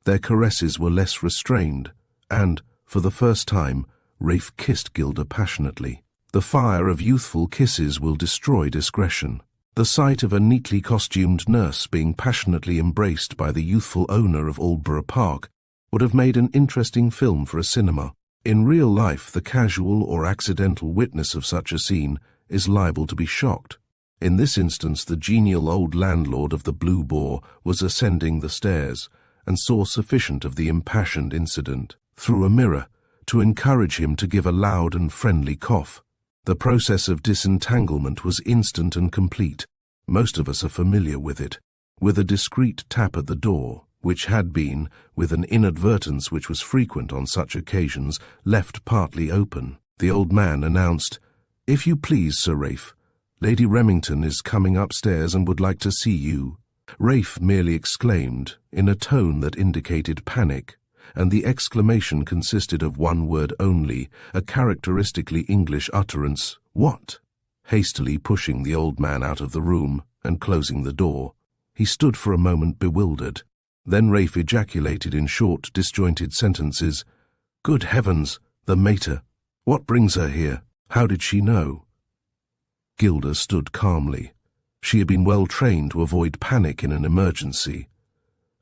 their caresses were less restrained, and, for the first time, Raife kissed Gilda passionately. The fire of youthful kisses will destroy discretion. The sight of a neatly costumed nurse being passionately embraced by the youthful owner of Aldborough Park would have made an interesting film for a cinema. In real life, the casual or accidental witness of such a scene is liable to be shocked. In this instance, the genial old landlord of the Blue Boar was ascending the stairs and saw sufficient of the impassioned incident through a mirror to encourage him to give a loud and friendly cough. The process of disentanglement was instant and complete. Most of us are familiar with it. With a discreet tap at the door, which had been, with an inadvertence which was frequent on such occasions, left partly open, the old man announced, "If you please, Sir Raife, Lady Remington is coming upstairs and would like to see you." Raife merely exclaimed, in a tone that indicated panic, and the exclamation consisted of one word only, a characteristically English utterance, "What?" Hastily pushing the old man out of the room and closing the door, he stood for a moment bewildered. Then Raife ejaculated in short, disjointed sentences, "Good heavens, the mater! What brings her here? How did she know?" Gilda stood calmly. She had been well trained to avoid panic in an emergency.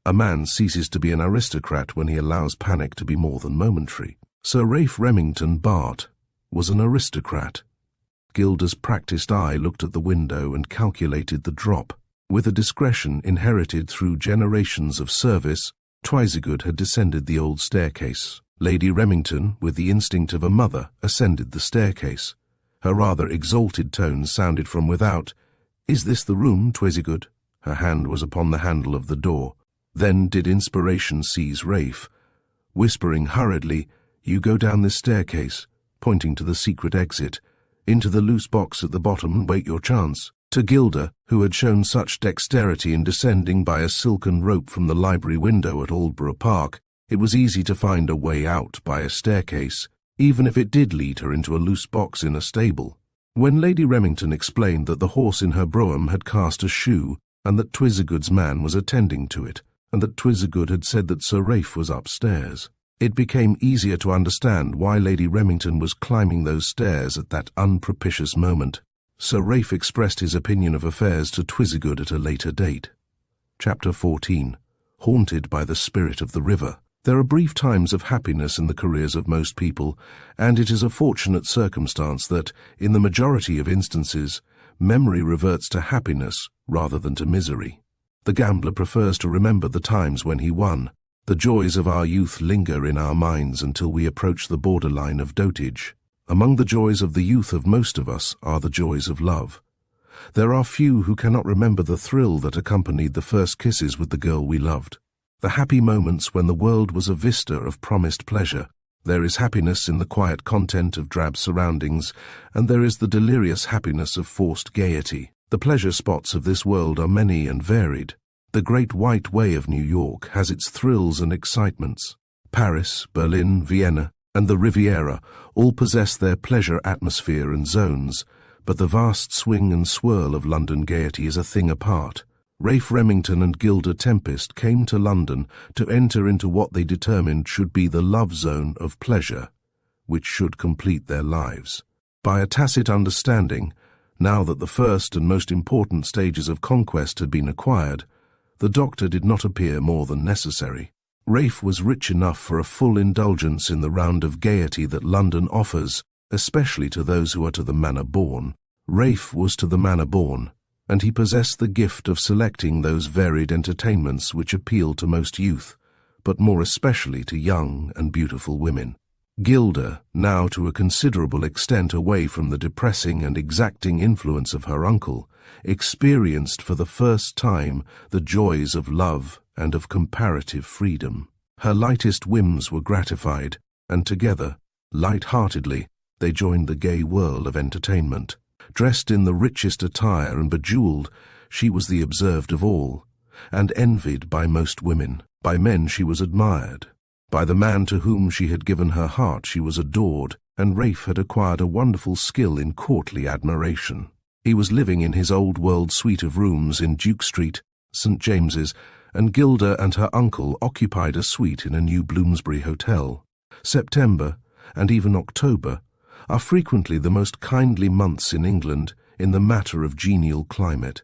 A man ceases to be an aristocrat when he allows panic to be more than momentary. Sir Raife Remington, Bart, was an aristocrat. Gilda's practised eye looked at the window and calculated the drop. With a discretion inherited through generations of service, Twisegood had descended the old staircase. Lady Remington, with the instinct of a mother, ascended the staircase. Her rather exalted tones sounded from without, "Is this the room, Twizzygood?" Her hand was upon the handle of the door. Then did inspiration seize Raife. Whispering hurriedly, "You go down this staircase," pointing to the secret exit, "into the loose box at the bottom and wait your chance." To Gilda, who had shown such dexterity in descending by a silken rope from the library window at Aldborough Park, it was easy to find a way out by a staircase, even if it did lead her into a loose box in a stable. When Lady Remington explained that the horse in her brougham had cast a shoe, and that Twizzygood's man was attending to it, and that Twizzygood had said that Sir Raife was upstairs, it became easier to understand why Lady Remington was climbing those stairs at that unpropitious moment. Sir Raife expressed his opinion of affairs to Twizzygood at a later date. Chapter 14. Haunted by the Spirit of the River. There are brief times of happiness in the careers of most people, and it is a fortunate circumstance that, in the majority of instances, memory reverts to happiness rather than to misery. The gambler prefers to remember the times when he won. The joys of our youth linger in our minds until we approach the borderline of dotage. Among the joys of the youth of most of us are the joys of love. There are few who cannot remember the thrill that accompanied the first kisses with the girl we loved. The happy moments when the world was a vista of promised pleasure. There is happiness in the quiet content of drab surroundings, and there is the delirious happiness of forced gaiety. The pleasure spots of this world are many and varied. The Great White Way of New York has its thrills and excitements. Paris, Berlin, Vienna, and the Riviera all possess their pleasure atmosphere and zones, but the vast swing and swirl of London gaiety is a thing apart. Raife Remington and Gilda Tempest came to London to enter into what they determined should be the love zone of pleasure, which should complete their lives. By a tacit understanding, now that the first and most important stages of conquest had been acquired, the doctor did not appear more than necessary. Raife was rich enough for a full indulgence in the round of gaiety that London offers, especially to those who are to the manner born. Raife was to the manner born, and he possessed the gift of selecting those varied entertainments which appeal to most youth, but more especially to young and beautiful women. Gilda, now to a considerable extent away from the depressing and exacting influence of her uncle, experienced for the first time the joys of love and of comparative freedom. Her lightest whims were gratified, and together, light-heartedly, they joined the gay whirl of entertainment. Dressed in the richest attire and bejewelled, she was the observed of all, and envied by most women. By men she was admired. By the man to whom she had given her heart she was adored, and Raife had acquired a wonderful skill in courtly admiration. He was living in his old-world suite of rooms in Duke Street, St. James's, and Gilda and her uncle occupied a suite in a new Bloomsbury hotel. September, and even October, are frequently the most kindly months in England in the matter of genial climate,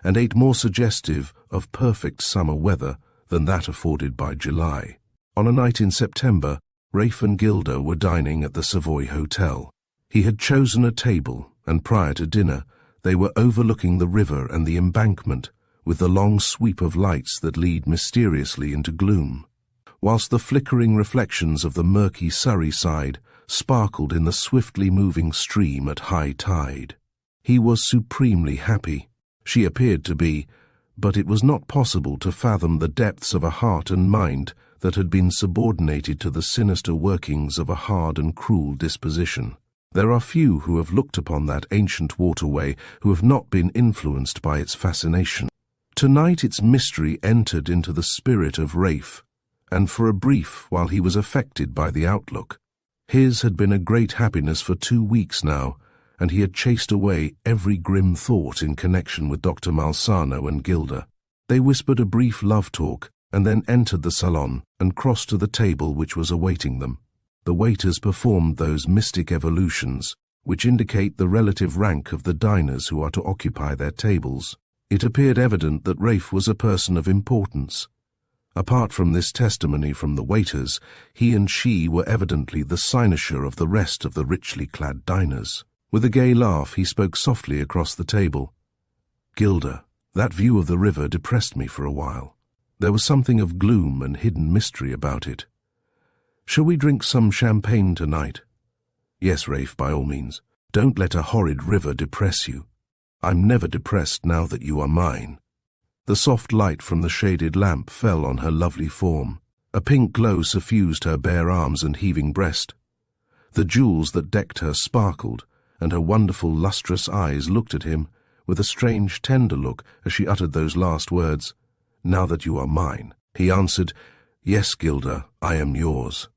and ain't more suggestive of perfect summer weather than that afforded by July. On a night in September, Raife and Gilda were dining at the Savoy Hotel. He had chosen a table, and prior to dinner, they were overlooking the river and the embankment, with the long sweep of lights that lead mysteriously into gloom, whilst the flickering reflections of the murky Surrey side sparkled in the swiftly moving stream at high tide. He was supremely happy. She appeared to be, but it was not possible to fathom the depths of a heart and mind that had been subordinated to the sinister workings of a hard and cruel disposition. There are few who have looked upon that ancient waterway who have not been influenced by its fascination. Tonight its mystery entered into the spirit of Raife, and for a brief while he was affected by the outlook. His had been a great happiness for 2 weeks now, and he had chased away every grim thought in connection with Dr. Malsano and Gilda. They whispered a brief love talk, and then entered the salon and crossed to the table which was awaiting them. The waiters performed those mystic evolutions which indicate the relative rank of the diners who are to occupy their tables. It appeared evident that Raife was a person of importance. Apart from this testimony from the waiters, he and she were evidently the cynosure of the rest of the richly clad diners. With a gay laugh, he spoke softly across the table. "Gilda, that view of the river depressed me for a while. There was something of gloom and hidden mystery about it. Shall we drink some champagne tonight?" "Yes, Raife, by all means. Don't let a horrid river depress you." I'm never depressed now that you are mine." The soft light from the shaded lamp fell on her lovely form. A pink glow suffused her bare arms and heaving breast. The jewels that decked her sparkled, and her wonderful lustrous eyes looked at him with a strange tender look as she uttered those last words. "Now that you are mine." He answered, "Yes, Gilda, I am yours."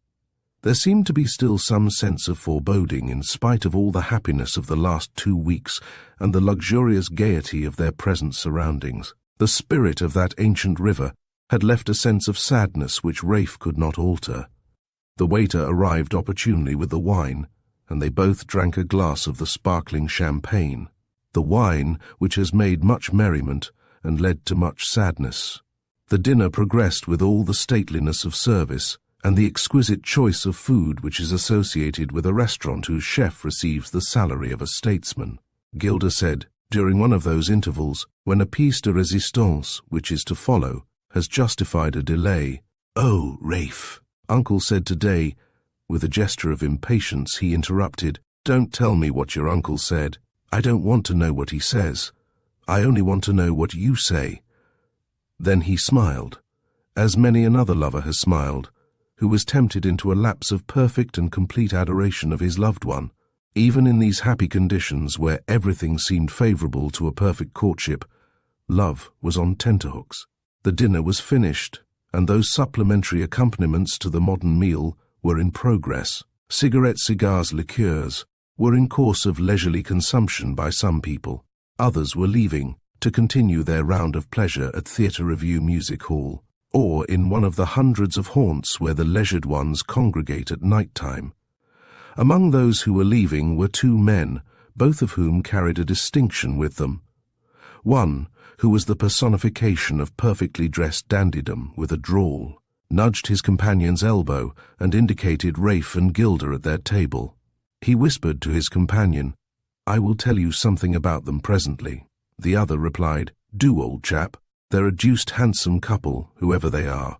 There seemed to be still some sense of foreboding in spite of all the happiness of the last 2 weeks and the luxurious gaiety of their present surroundings. The spirit of that ancient river had left a sense of sadness which Raife could not alter. The waiter arrived opportunely with the wine, and they both drank a glass of the sparkling champagne, the wine which has made much merriment and led to much sadness. The dinner progressed with all the stateliness of service and the exquisite choice of food which is associated with a restaurant whose chef receives the salary of a statesman. Gilda said, during one of those intervals, when a piece de résistance, which is to follow, has justified a delay, "Oh, Raife," Uncle said today. With a gesture of impatience he interrupted, "Don't tell me what your uncle said. I don't want to know what he says. I only want to know what you say." Then he smiled, as many another lover has smiled, who was tempted into a lapse of perfect and complete adoration of his loved one. Even in these happy conditions where everything seemed favorable to a perfect courtship, love was on tenterhooks. The dinner was finished, and those supplementary accompaniments to the modern meal were in progress. Cigarettes, cigars, liqueurs were in course of leisurely consumption by some people. Others were leaving to continue their round of pleasure at Theatre Review Music Hall, or in one of the hundreds of haunts where the leisured ones congregate at night-time. Among those who were leaving were 2 men, both of whom carried a distinction with them. One, who was the personification of perfectly dressed dandydom with a drawl, nudged his companion's elbow and indicated Raife and Gilda at their table. He whispered to his companion, "I will tell you something about them presently." The other replied, "Do, old chap. They're a deuced handsome couple, whoever they are."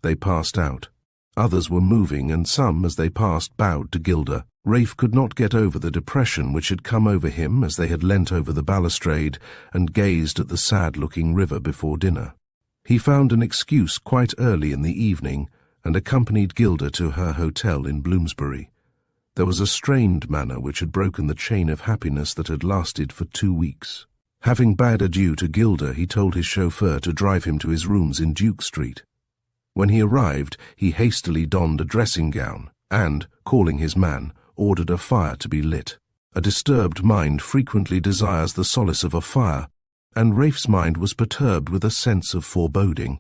They passed out. Others were moving, and some, as they passed, bowed to Gilda. Raife could not get over the depression which had come over him as they had leant over the balustrade and gazed at the sad-looking river before dinner. He found an excuse quite early in the evening and accompanied Gilda to her hotel in Bloomsbury. There was a strained manner which had broken the chain of happiness that had lasted for 2 weeks. Having bade adieu to Gilda, he told his chauffeur to drive him to his rooms in Duke Street. When he arrived, he hastily donned a dressing gown and, calling his man, ordered a fire to be lit. A disturbed mind frequently desires the solace of a fire, and Raife's mind was perturbed with a sense of foreboding.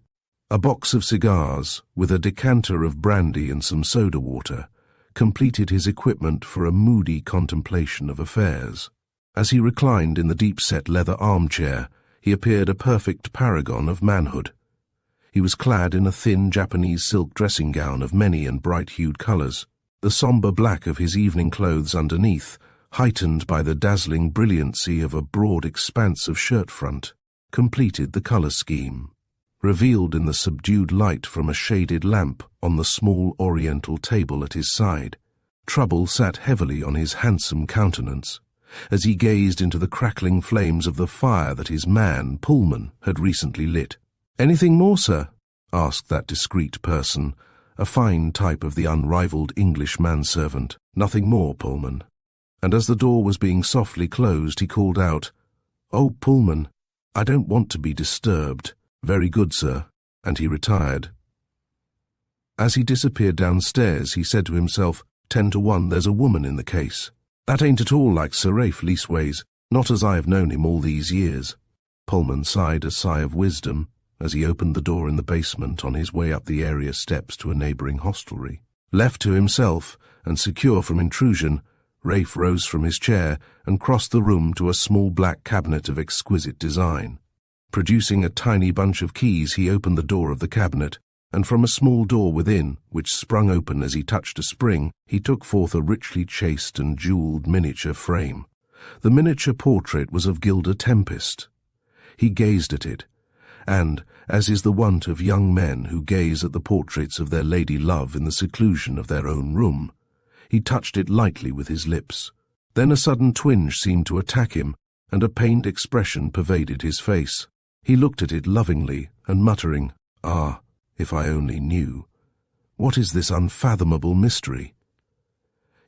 A box of cigars, with a decanter of brandy and some soda water, completed his equipment for a moody contemplation of affairs. As he reclined in the deep-set leather armchair, he appeared a perfect paragon of manhood. He was clad in a thin Japanese silk dressing gown of many and bright-hued colors. The somber black of his evening clothes underneath, heightened by the dazzling brilliancy of a broad expanse of shirt front, completed the color scheme. Revealed in the subdued light from a shaded lamp on the small oriental table at his side, trouble sat heavily on his handsome countenance, as he gazed into the crackling flames of the fire that his man, Pullman, had recently lit. "Anything more, sir?" asked that discreet person, a fine type of the unrivaled English manservant. "Nothing more, Pullman." And as the door was being softly closed, he called out, "Oh, Pullman, I don't want to be disturbed." "Very good, sir," and he retired. As he disappeared downstairs, he said to himself, 10 to 1, there's a woman in the case. That ain't at all like Sir Raife, leastways, not as I have known him all these years. Pullman sighed a sigh of wisdom as he opened the door in the basement on his way up the area steps to a neighbouring hostelry. Left to himself, and secure from intrusion, Raife rose from his chair and crossed the room to a small black cabinet of exquisite design. Producing a tiny bunch of keys, he opened the door of the cabinet, and from a small door within, which sprung open as he touched a spring, he took forth a richly chased and jewelled miniature frame. The miniature portrait was of Gilda Tempest. He gazed at it, and, as is the wont of young men who gaze at the portraits of their lady love in the seclusion of their own room, he touched it lightly with his lips. Then a sudden twinge seemed to attack him, and a pained expression pervaded his face. He looked at it lovingly and muttering, "Ah, if I only knew. What is this unfathomable mystery?"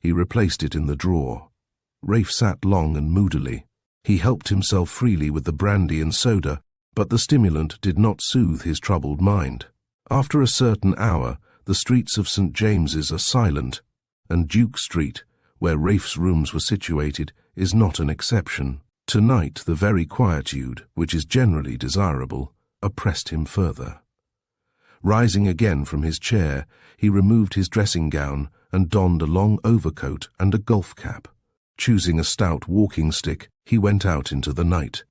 He replaced it in the drawer. Raife sat long and moodily. He helped himself freely with the brandy and soda, but the stimulant did not soothe his troubled mind. After a certain hour, the streets of St. James's are silent, and Duke Street, where Raife's rooms were situated, is not an exception. Tonight the very quietude, which is generally desirable, oppressed him further. Rising again from his chair, he removed his dressing gown and donned a long overcoat and a golf cap. Choosing a stout walking stick, he went out into the night.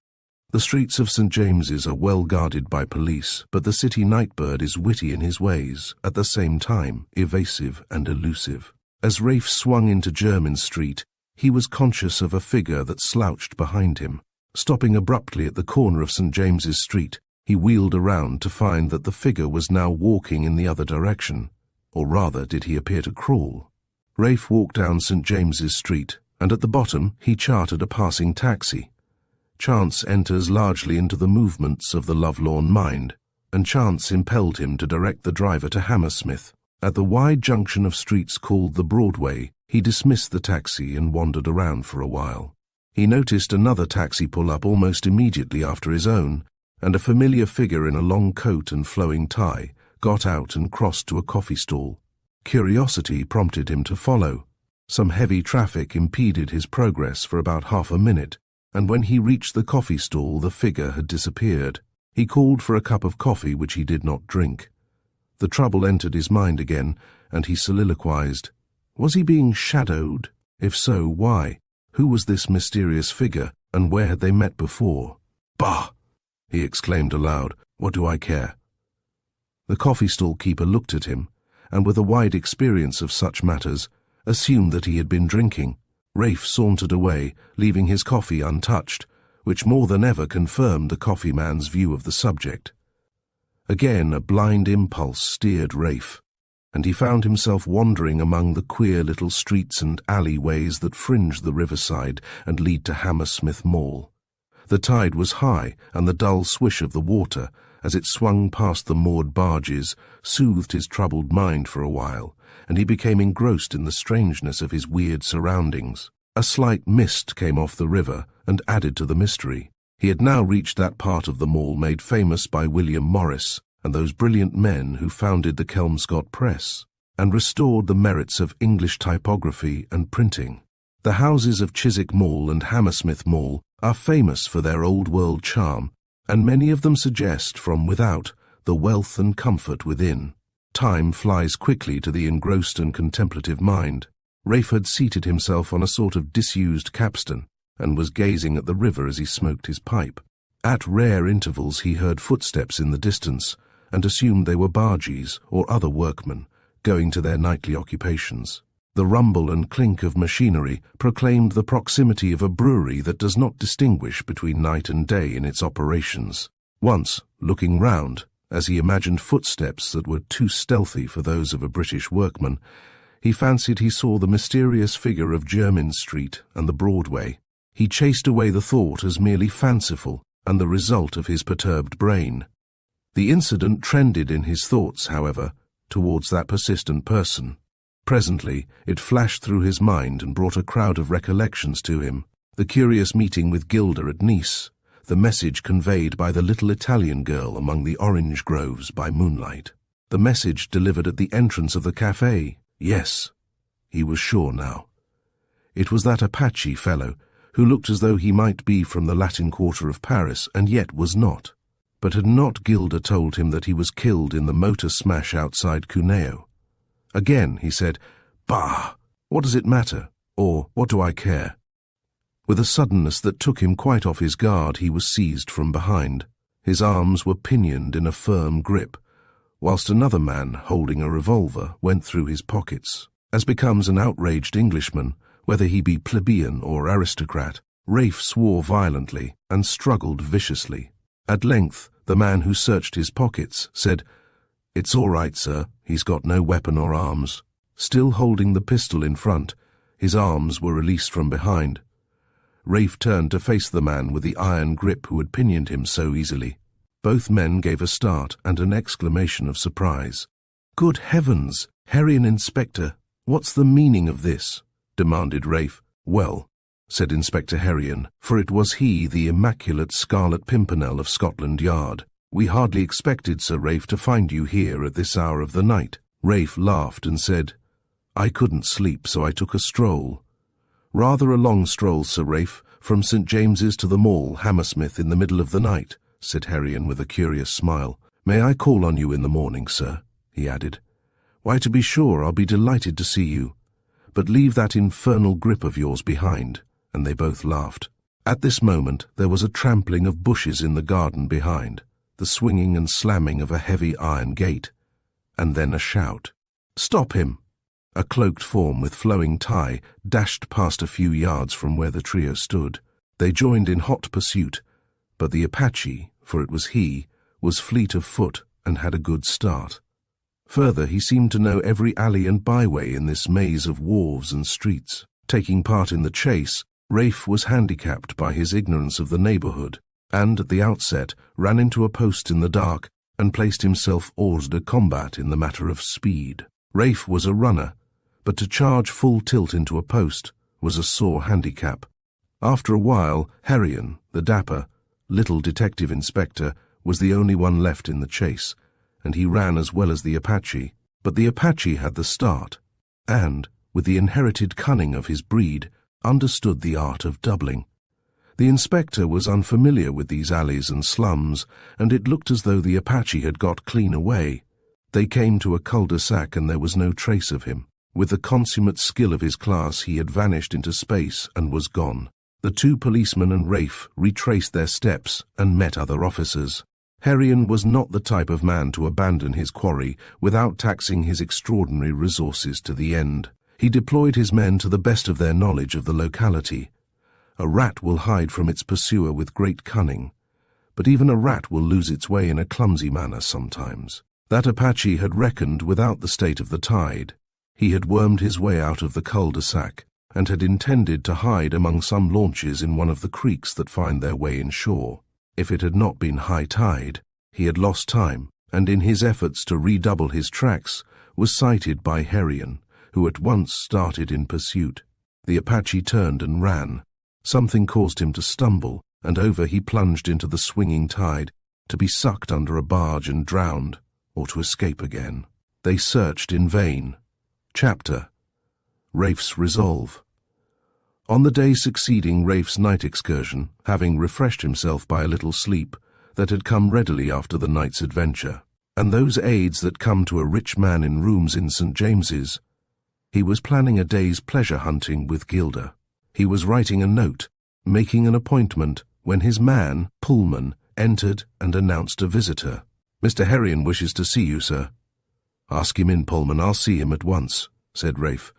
The streets of St. James's are well guarded by police, but the city nightbird is witty in his ways, at the same time evasive and elusive. As Raife swung into Jermyn Street, he was conscious of a figure that slouched behind him. Stopping abruptly at the corner of St. James's Street, he wheeled around to find that the figure was now walking in the other direction, or rather did he appear to crawl. Raife walked down St. James's Street, and at the bottom he chartered a passing taxi. Chance enters largely into the movements of the lovelorn mind, and chance impelled him to direct the driver to Hammersmith. At the wide junction of streets called the Broadway, he dismissed the taxi and wandered around for a while. He noticed another taxi pull up almost immediately after his own, and a familiar figure in a long coat and flowing tie got out and crossed to a coffee stall. Curiosity prompted him to follow. Some heavy traffic impeded his progress for about half a minute, and when he reached the coffee stall the figure had disappeared. He called for a cup of coffee which he did not drink. The trouble entered his mind again, and he soliloquized. Was he being shadowed? If so, why? Who was this mysterious figure, and where had they met before? "Bah!" he exclaimed aloud. "What do I care?" The coffee stall keeper looked at him, and with a wide experience of such matters, assumed that he had been drinking. Raife sauntered away, leaving his coffee untouched, which more than ever confirmed the coffee man's view of the subject. Again a blind impulse steered Raife, and he found himself wandering among the queer little streets and alleyways that fringe the riverside and lead to Hammersmith Mall. The tide was high, and the dull swish of the water, as it swung past the moored barges, soothed his troubled mind for a while, and he became engrossed in the strangeness of his weird surroundings. A slight mist came off the river and added to the mystery. He had now reached that part of the Mall made famous by William Morris and those brilliant men who founded the Kelmscott Press, and restored the merits of English typography and printing. The houses of Chiswick Mall and Hammersmith Mall are famous for their old-world charm, and many of them suggest from without the wealth and comfort within. Time flies quickly to the engrossed and contemplative mind. Raife had seated himself on a sort of disused capstan, and was gazing at the river as he smoked his pipe. At rare intervals he heard footsteps in the distance, and assumed they were bargees or other workmen, going to their nightly occupations. The rumble and clink of machinery proclaimed the proximity of a brewery that does not distinguish between night and day in its operations. Once, looking round, as he imagined footsteps that were too stealthy for those of a British workman, he fancied he saw the mysterious figure of Jermyn Street and the Broadway. He chased away the thought as merely fanciful and the result of his perturbed brain. The incident trended in his thoughts, however, towards that persistent person. Presently, it flashed through his mind and brought a crowd of recollections to him. The curious meeting with Gilda at Nice, the message conveyed by the little Italian girl among the orange groves by moonlight, the message delivered at the entrance of the café. Yes, he was sure now. It was that Apache fellow, who looked as though he might be from the Latin Quarter of Paris, and yet was not. But had not Gilda told him that he was killed in the motor smash outside Cuneo? Again he said, "Bah! What does it matter? Or what do I care?" With a suddenness that took him quite off his guard, he was seized from behind. His arms were pinioned in a firm grip, whilst another man, holding a revolver, went through his pockets. As becomes an outraged Englishman, whether he be plebeian or aristocrat, Raife swore violently and struggled viciously. At length, the man who searched his pockets said, "It's all right, sir, he's got no weapon or arms." Still holding the pistol in front, his arms were released from behind. Raife turned to face the man with the iron grip who had pinioned him so easily. Both men gave a start and an exclamation of surprise. "Good heavens! Herrion, Inspector, what's the meaning of this?" demanded Raife. "Well," said Inspector Herrion, for it was he, the immaculate Scarlet Pimpernel of Scotland Yard. "We hardly expected, Sir Raife, to find you here at this hour of the night." Raife laughed and said, "I couldn't sleep, so I took a stroll." "Rather a long stroll, Sir Raife, from St. James's to the Mall, Hammersmith, in the middle of the night," said Herrion with a curious smile. "May I call on you in the morning, sir?" he added. "Why, to be sure, I'll be delighted to see you. But leave that infernal grip of yours behind," and they both laughed. At this moment there was a trampling of bushes in the garden behind, the swinging and slamming of a heavy iron gate, and then a shout. "Stop him!" A cloaked form with flowing tie dashed past a few yards from where the trio stood. They joined in hot pursuit, but the Apache, for it was he, was fleet of foot and had a good start. Further, he seemed to know every alley and byway in this maze of wharves and streets. Taking part in the chase, Raife was handicapped by his ignorance of the neighbourhood, and, at the outset, ran into a post in the dark and placed himself hors de combat in the matter of speed. Raife was a runner, but to charge full tilt into a post was a sore handicap. After a while, Herrion, the dapper, little detective inspector, was the only one left in the chase, and he ran as well as the Apache. But the Apache had the start, and, with the inherited cunning of his breed, understood the art of doubling. The inspector was unfamiliar with these alleys and slums, and it looked as though the Apache had got clean away. They came to a cul-de-sac and there was no trace of him. With the consummate skill of his class, he had vanished into space and was gone. The two policemen and Raife retraced their steps and met other officers. Herrion was not the type of man to abandon his quarry without taxing his extraordinary resources to the end. He deployed his men to the best of their knowledge of the locality. A rat will hide from its pursuer with great cunning, but even a rat will lose its way in a clumsy manner sometimes. That Apache had reckoned without the state of the tide. He had wormed his way out of the cul-de-sac and had intended to hide among some launches in one of the creeks that find their way inshore. If it had not been high tide, he had lost time, and in his efforts to redouble his tracks, was sighted by Herrion, who at once started in pursuit. The Apache turned and ran. Something caused him to stumble, and over he plunged into the swinging tide, to be sucked under a barge and drowned, or to escape again. They searched in vain. Chapter: Raife's Resolve. On the day succeeding Raife's night excursion, having refreshed himself by a little sleep that had come readily after the night's adventure, and those aids that come to a rich man in rooms in St. James's, he was planning a day's pleasure hunting with Gilda. He was writing a note, making an appointment, when his man, Pullman, entered and announced a visitor. "Mr. Herrion wishes to see you, sir." "Ask him in, Pullman. I'll see him at once," said Raife.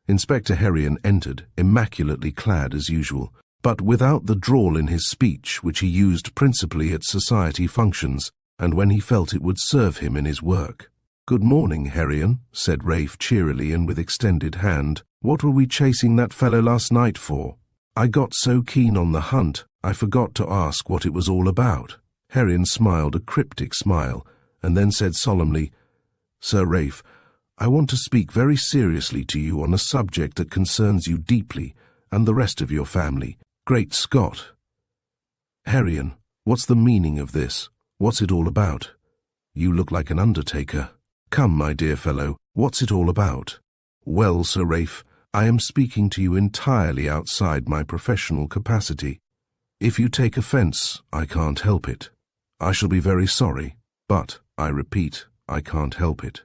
Inspector Herrion entered, immaculately clad as usual, but without the drawl in his speech which he used principally at society functions, and when he felt it would serve him in his work. "Good morning, Herrion," said Raife cheerily and with extended hand. "What were we chasing that fellow last night for? I got so keen on the hunt, I forgot to ask what it was all about." Herrion smiled a cryptic smile, and then said solemnly, "Sir Raife, I want to speak very seriously to you on a subject that concerns you deeply, and the rest of your family. Great Scott! Herrion, what's the meaning of this? What's it all about? You look like an undertaker. Come, my dear fellow, what's it all about?" "Well, Sir Raife, I am speaking to you entirely outside my professional capacity. If you take offence, I can't help it. I shall be very sorry, but, I repeat, I can't help it.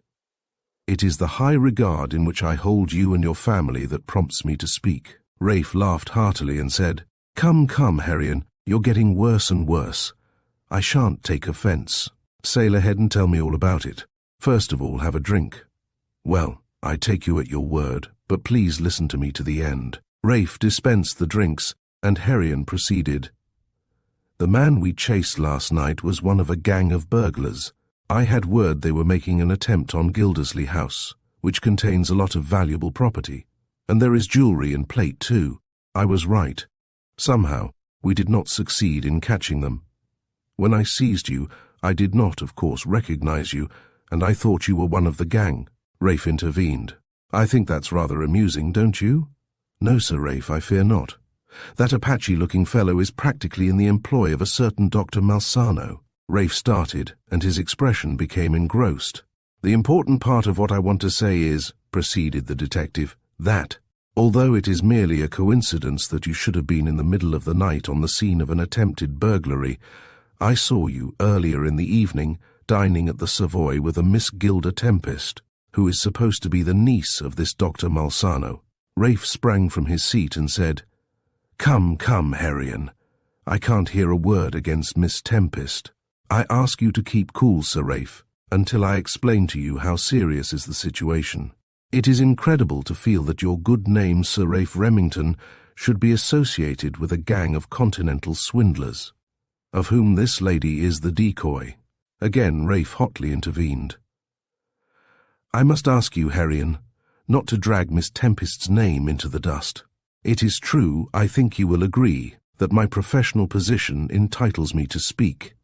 It is the high regard in which I hold you and your family that prompts me to speak." Raife laughed heartily and said, Come, Herrion, you're getting worse and worse. I shan't take offence. Sail ahead and tell me all about it. First of all, have a drink." "Well, I take you at your word, but please listen to me to the end." Raife dispensed the drinks, and Herrion proceeded. "The man we chased last night was one of a gang of burglars. I had word they were making an attempt on Gildersleigh House, which contains a lot of valuable property. And there is jewellery and plate too. I was right. Somehow, we did not succeed in catching them. When I seized you, I did not, of course, recognize you, and I thought you were one of the gang. Raife intervened. I think that's rather amusing, don't you? No, Sir Raife, I fear not. That Apache-looking fellow is practically in the employ of a certain Dr. Malsano. Raife started, and his expression became engrossed. The important part of what I want to say is, proceeded the detective, that, although it is merely a coincidence that you should have been in the middle of the night on the scene of an attempted burglary, I saw you earlier in the evening dining at the Savoy with a Miss Gilda Tempest, who is supposed to be the niece of this Dr. Malsano. Raife sprang from his seat and said, Come, Herion. I can't hear a word against Miss Tempest. I ask you to keep cool, Sir Raife, until I explain to you how serious is the situation. It is incredible to feel that your good name, Sir Raife Remington, should be associated with a gang of continental swindlers, of whom this lady is the decoy. Again, Raife hotly intervened. I must ask you, Herion, not to drag Miss Tempest's name into the dust. It is true, I think you will agree, that my professional position entitles me to speak.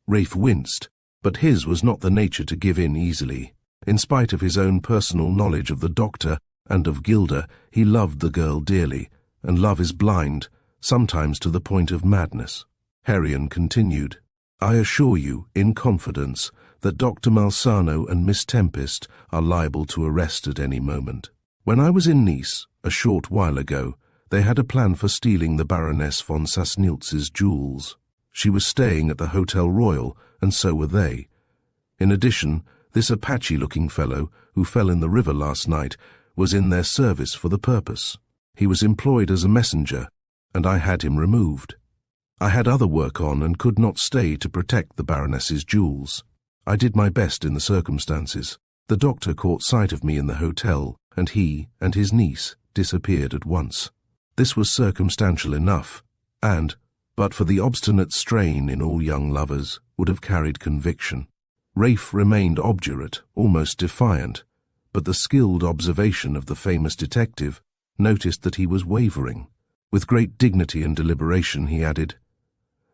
Raife winced, but his was not the nature to give in easily. In spite of his own personal knowledge of the doctor and of Gilda, he loved the girl dearly, and love is blind, sometimes to the point of madness. Herion continued, I assure you, in confidence, that Dr. Malsano and Miss Tempest are liable to arrest at any moment. When I was in Nice, a short while ago, they had a plan for stealing the Baroness von Sassnilz's jewels. She was staying at the Hotel Royal, and so were they. In addition, this Apache-looking fellow, who fell in the river last night, was in their service for the purpose. He was employed as a messenger, and I had him removed. I had other work on and could not stay to protect the Baroness's jewels. I did my best in the circumstances. The doctor caught sight of me in the hotel, and he and his niece disappeared at once. This was circumstantial enough, and, but for the obstinate strain in all young lovers, would have carried conviction. Raife remained obdurate, almost defiant, but the skilled observation of the famous detective noticed that he was wavering. With great dignity and deliberation he added,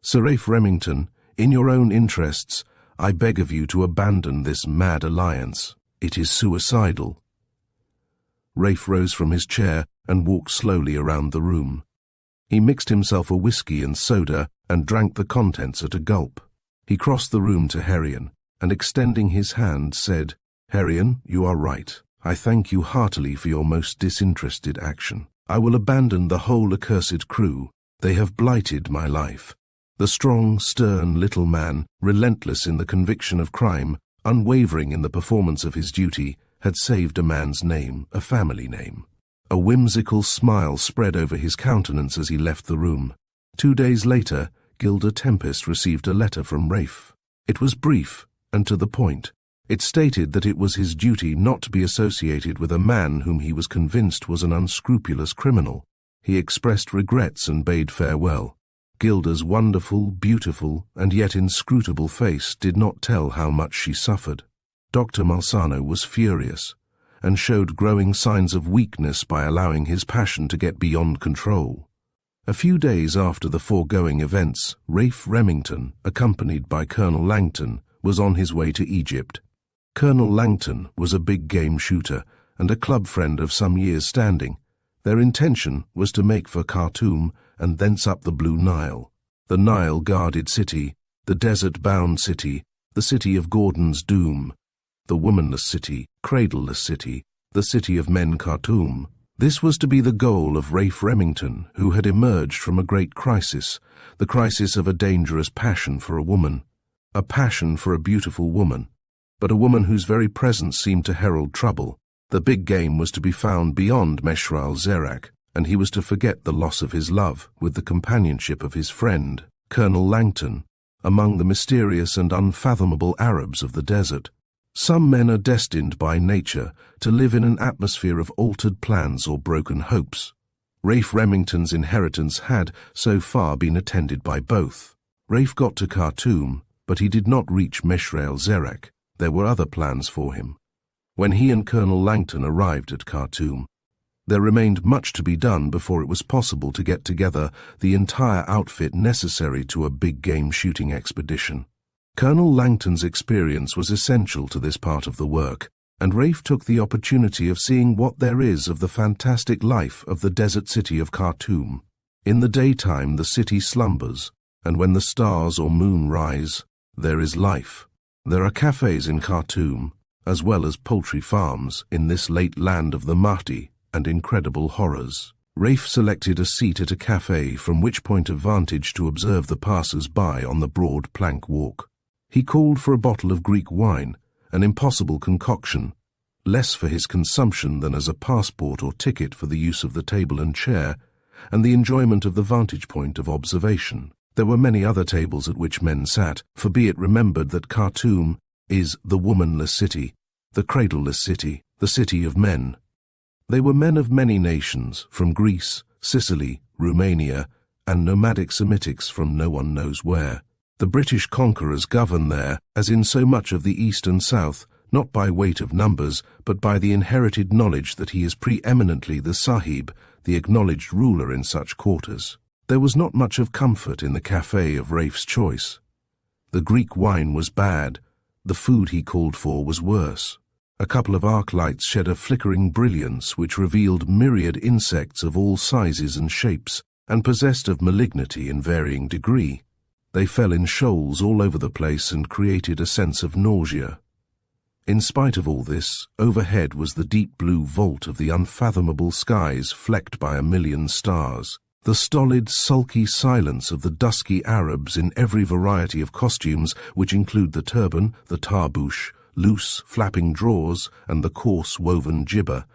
Sir Raife Remington, in your own interests, I beg of you to abandon this mad alliance. It is suicidal. Raife rose from his chair and walked slowly around the room. He mixed himself a whiskey and soda and drank the contents at a gulp. He crossed the room to Herion, and extending his hand said, Herion, you are right. I thank you heartily for your most disinterested action. I will abandon the whole accursed crew. They have blighted my life. The strong, stern little man, relentless in the conviction of crime, unwavering in the performance of his duty, had saved a man's name, a family name. A whimsical smile spread over his countenance as he left the room. 2 days later, Gilda Tempest received a letter from Raife. It was brief and to the point. It stated that it was his duty not to be associated with a man whom he was convinced was an unscrupulous criminal. He expressed regrets and bade farewell. Gilda's wonderful, beautiful, and yet inscrutable face did not tell how much she suffered. Dr. Malsano was furious, and showed growing signs of weakness by allowing his passion to get beyond control. A few days after the foregoing events, Raife Remington, accompanied by Colonel Langton, was on his way to Egypt. Colonel Langton was a big game shooter and a club friend of some years' standing. Their intention was to make for Khartoum and thence up the Blue Nile, the Nile-guarded city, the desert-bound city, the city of Gordon's doom, the womanless city, cradleless city, the city of men Khartoum. This was to be the goal of Raife Remington, who had emerged from a great crisis, the crisis of a dangerous passion for a woman, a passion for a beautiful woman, but a woman whose very presence seemed to herald trouble. The big game was to be found beyond Meshral Zerak, and he was to forget the loss of his love with the companionship of his friend, Colonel Langton, among the mysterious and unfathomable Arabs of the desert. Some men are destined by nature to live in an atmosphere of altered plans or broken hopes. Raife Remington's inheritance had, so far, been attended by both. Raife got to Khartoum, but he did not reach Meshral Zerak. There were other plans for him. When he and Colonel Langton arrived at Khartoum, There remained much to be done before it was possible to get together the entire outfit necessary to a big game shooting expedition. Colonel Langton's experience was essential to this part of the work, and Raife took the opportunity of seeing what there is of the fantastic life of the desert city of Khartoum. In the daytime the city slumbers, and when the stars or moon rise, there is life. There are cafes in Khartoum, as well as poultry farms in this late land of the Mahdi and incredible horrors. Raife selected a seat at a cafe from which point of vantage to observe the passers-by on the broad plank walk. He called for a bottle of Greek wine, an impossible concoction, less for his consumption than as a passport or ticket for the use of the table and chair, and the enjoyment of the vantage point of observation. There were many other tables at which men sat, for be it remembered that Khartoum is the womanless city, the cradleless city, the city of men. They were men of many nations, from Greece, Sicily, Romania, and nomadic Semitics from no one knows where. The British conquerors govern there, as in so much of the East and South, not by weight of numbers, but by the inherited knowledge that he is preeminently the Sahib, the acknowledged ruler in such quarters. There was not much of comfort in the cafe of Raife's choice. The Greek wine was bad, the food he called for was worse. A couple of arc lights shed a flickering brilliance which revealed myriad insects of all sizes and shapes, and possessed of malignity in varying degree. They fell in shoals all over the place and created a sense of nausea. In spite of all this, overhead was the deep blue vault of the unfathomable skies flecked by a million stars. The stolid, sulky silence of the dusky Arabs in every variety of costumes, which include the turban, the tarbouch, loose, flapping drawers, and the coarse woven jibba,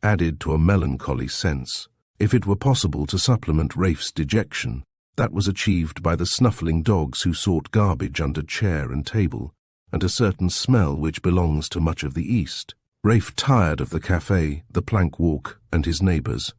added to a melancholy sense. If it were possible to supplement Raife's dejection, that was achieved by the snuffling dogs who sought garbage under chair and table, and a certain smell which belongs to much of the East. Raife tired of the cafe, the plank walk, and his neighbours.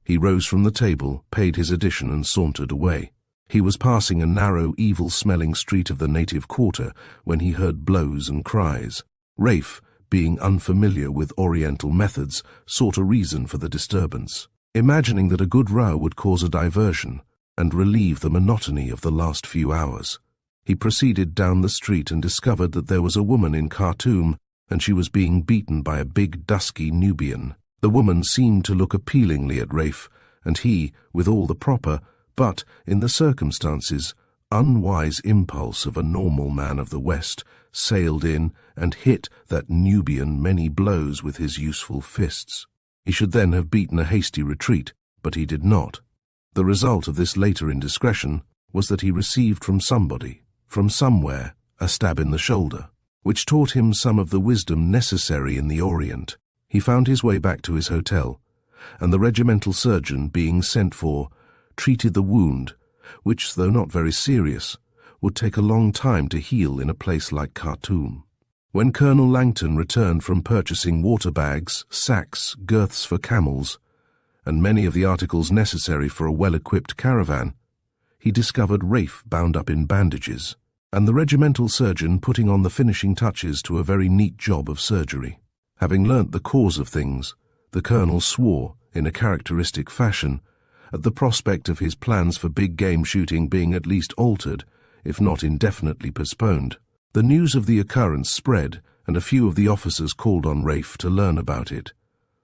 He rose from the table, paid his addition, and sauntered away. He was passing a narrow, evil-smelling street of the native quarter when he heard blows and cries. Raife, being unfamiliar with Oriental methods, sought a reason for the disturbance. Imagining that a good row would cause a diversion and relieve the monotony of the last few hours, he proceeded down the street and discovered that there was a woman in Khartoum, and she was being beaten by a big, dusky Nubian. The woman seemed to look appealingly at Raife, and he, with all the proper, but, in the circumstances, unwise impulse of a normal man of the West, sailed in and hit that Nubian many blows with his useful fists. He should then have beaten a hasty retreat, but he did not. The result of this later indiscretion was that he received from somebody, from somewhere, a stab in the shoulder, which taught him some of the wisdom necessary in the Orient. He found his way back to his hotel, and the regimental surgeon, being sent for, treated the wound, which, though not very serious, would take a long time to heal in a place like Khartoum. When Colonel Langton returned from purchasing water bags, sacks, girths for camels, and many of the articles necessary for a well-equipped caravan, he discovered Raife bound up in bandages, and the regimental surgeon putting on the finishing touches to a very neat job of surgery. Having learnt the cause of things, the colonel swore, in a characteristic fashion, at the prospect of his plans for big game shooting being at least altered, if not indefinitely postponed. The news of the occurrence spread, and a few of the officers called on Raife to learn about it,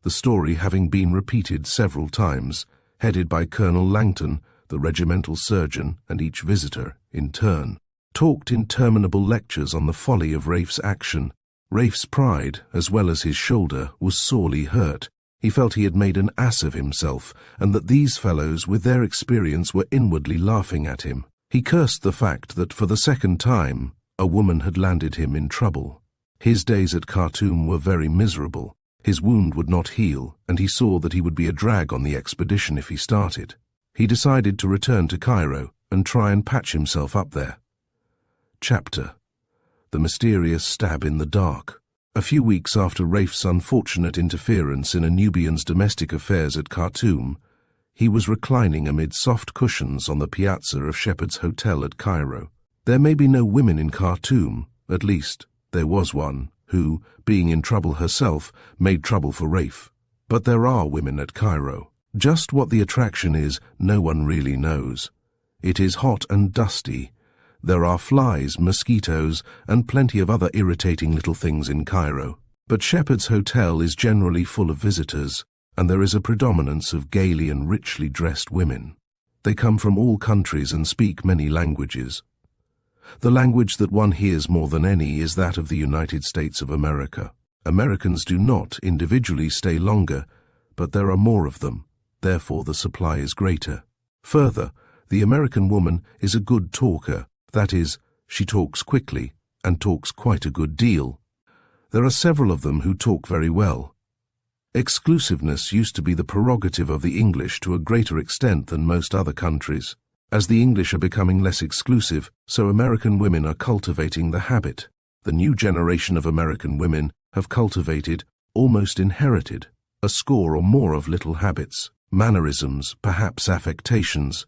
the story having been repeated several times, headed by Colonel Langton, the regimental surgeon, and each visitor, in turn, talked interminable lectures on the folly of Raife's action. Raife's pride, as well as his shoulder, was sorely hurt. He felt he had made an ass of himself, and that these fellows, with their experience, were inwardly laughing at him. He cursed the fact that, for the second time, a woman had landed him in trouble. His days at Khartoum were very miserable. His wound would not heal, and he saw that he would be a drag on the expedition if he started. He decided to return to Cairo and try and patch himself up there. Chapter: The Mysterious Stab in the Dark. A few weeks after Raife's unfortunate interference in a Nubian's domestic affairs at Khartoum, he was reclining amid soft cushions on the piazza of Shepherd's Hotel at Cairo. There may be no women in Khartoum, at least there was one, who, being in trouble herself, made trouble for Raife. But there are women at Cairo. Just what the attraction is, no one really knows. It is hot and dusty. There are flies, mosquitoes, and plenty of other irritating little things in Cairo. But Shepherd's Hotel is generally full of visitors, and there is a predominance of gaily and richly dressed women. They come from all countries and speak many languages. The language that one hears more than any is that of the United States of America. Americans do not individually stay longer, but there are more of them, therefore the supply is greater. Further, the American woman is a good talker, that is, she talks quickly and talks quite a good deal. There are several of them who talk very well. Exclusiveness used to be the prerogative of the English to a greater extent than most other countries. As the English are becoming less exclusive, so American women are cultivating the habit. The new generation of American women have cultivated, almost inherited, a score or more of little habits, mannerisms, perhaps affectations,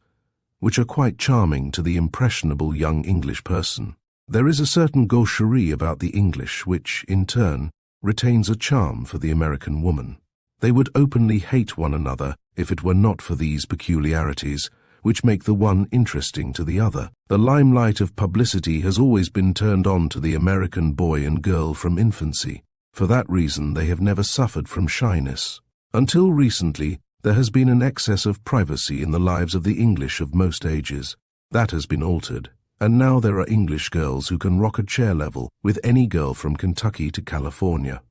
which are quite charming to the impressionable young English person. There is a certain gaucherie about the English which, in turn, retains a charm for the American woman. They would openly hate one another if it were not for these peculiarities, which make the one interesting to the other. The limelight of publicity has always been turned on to the American boy and girl from infancy. For that reason, they have never suffered from shyness. Until recently, there has been an excess of privacy in the lives of the English of most ages. That has been altered, and now there are English girls who can rock a chair level with any girl from Kentucky to California.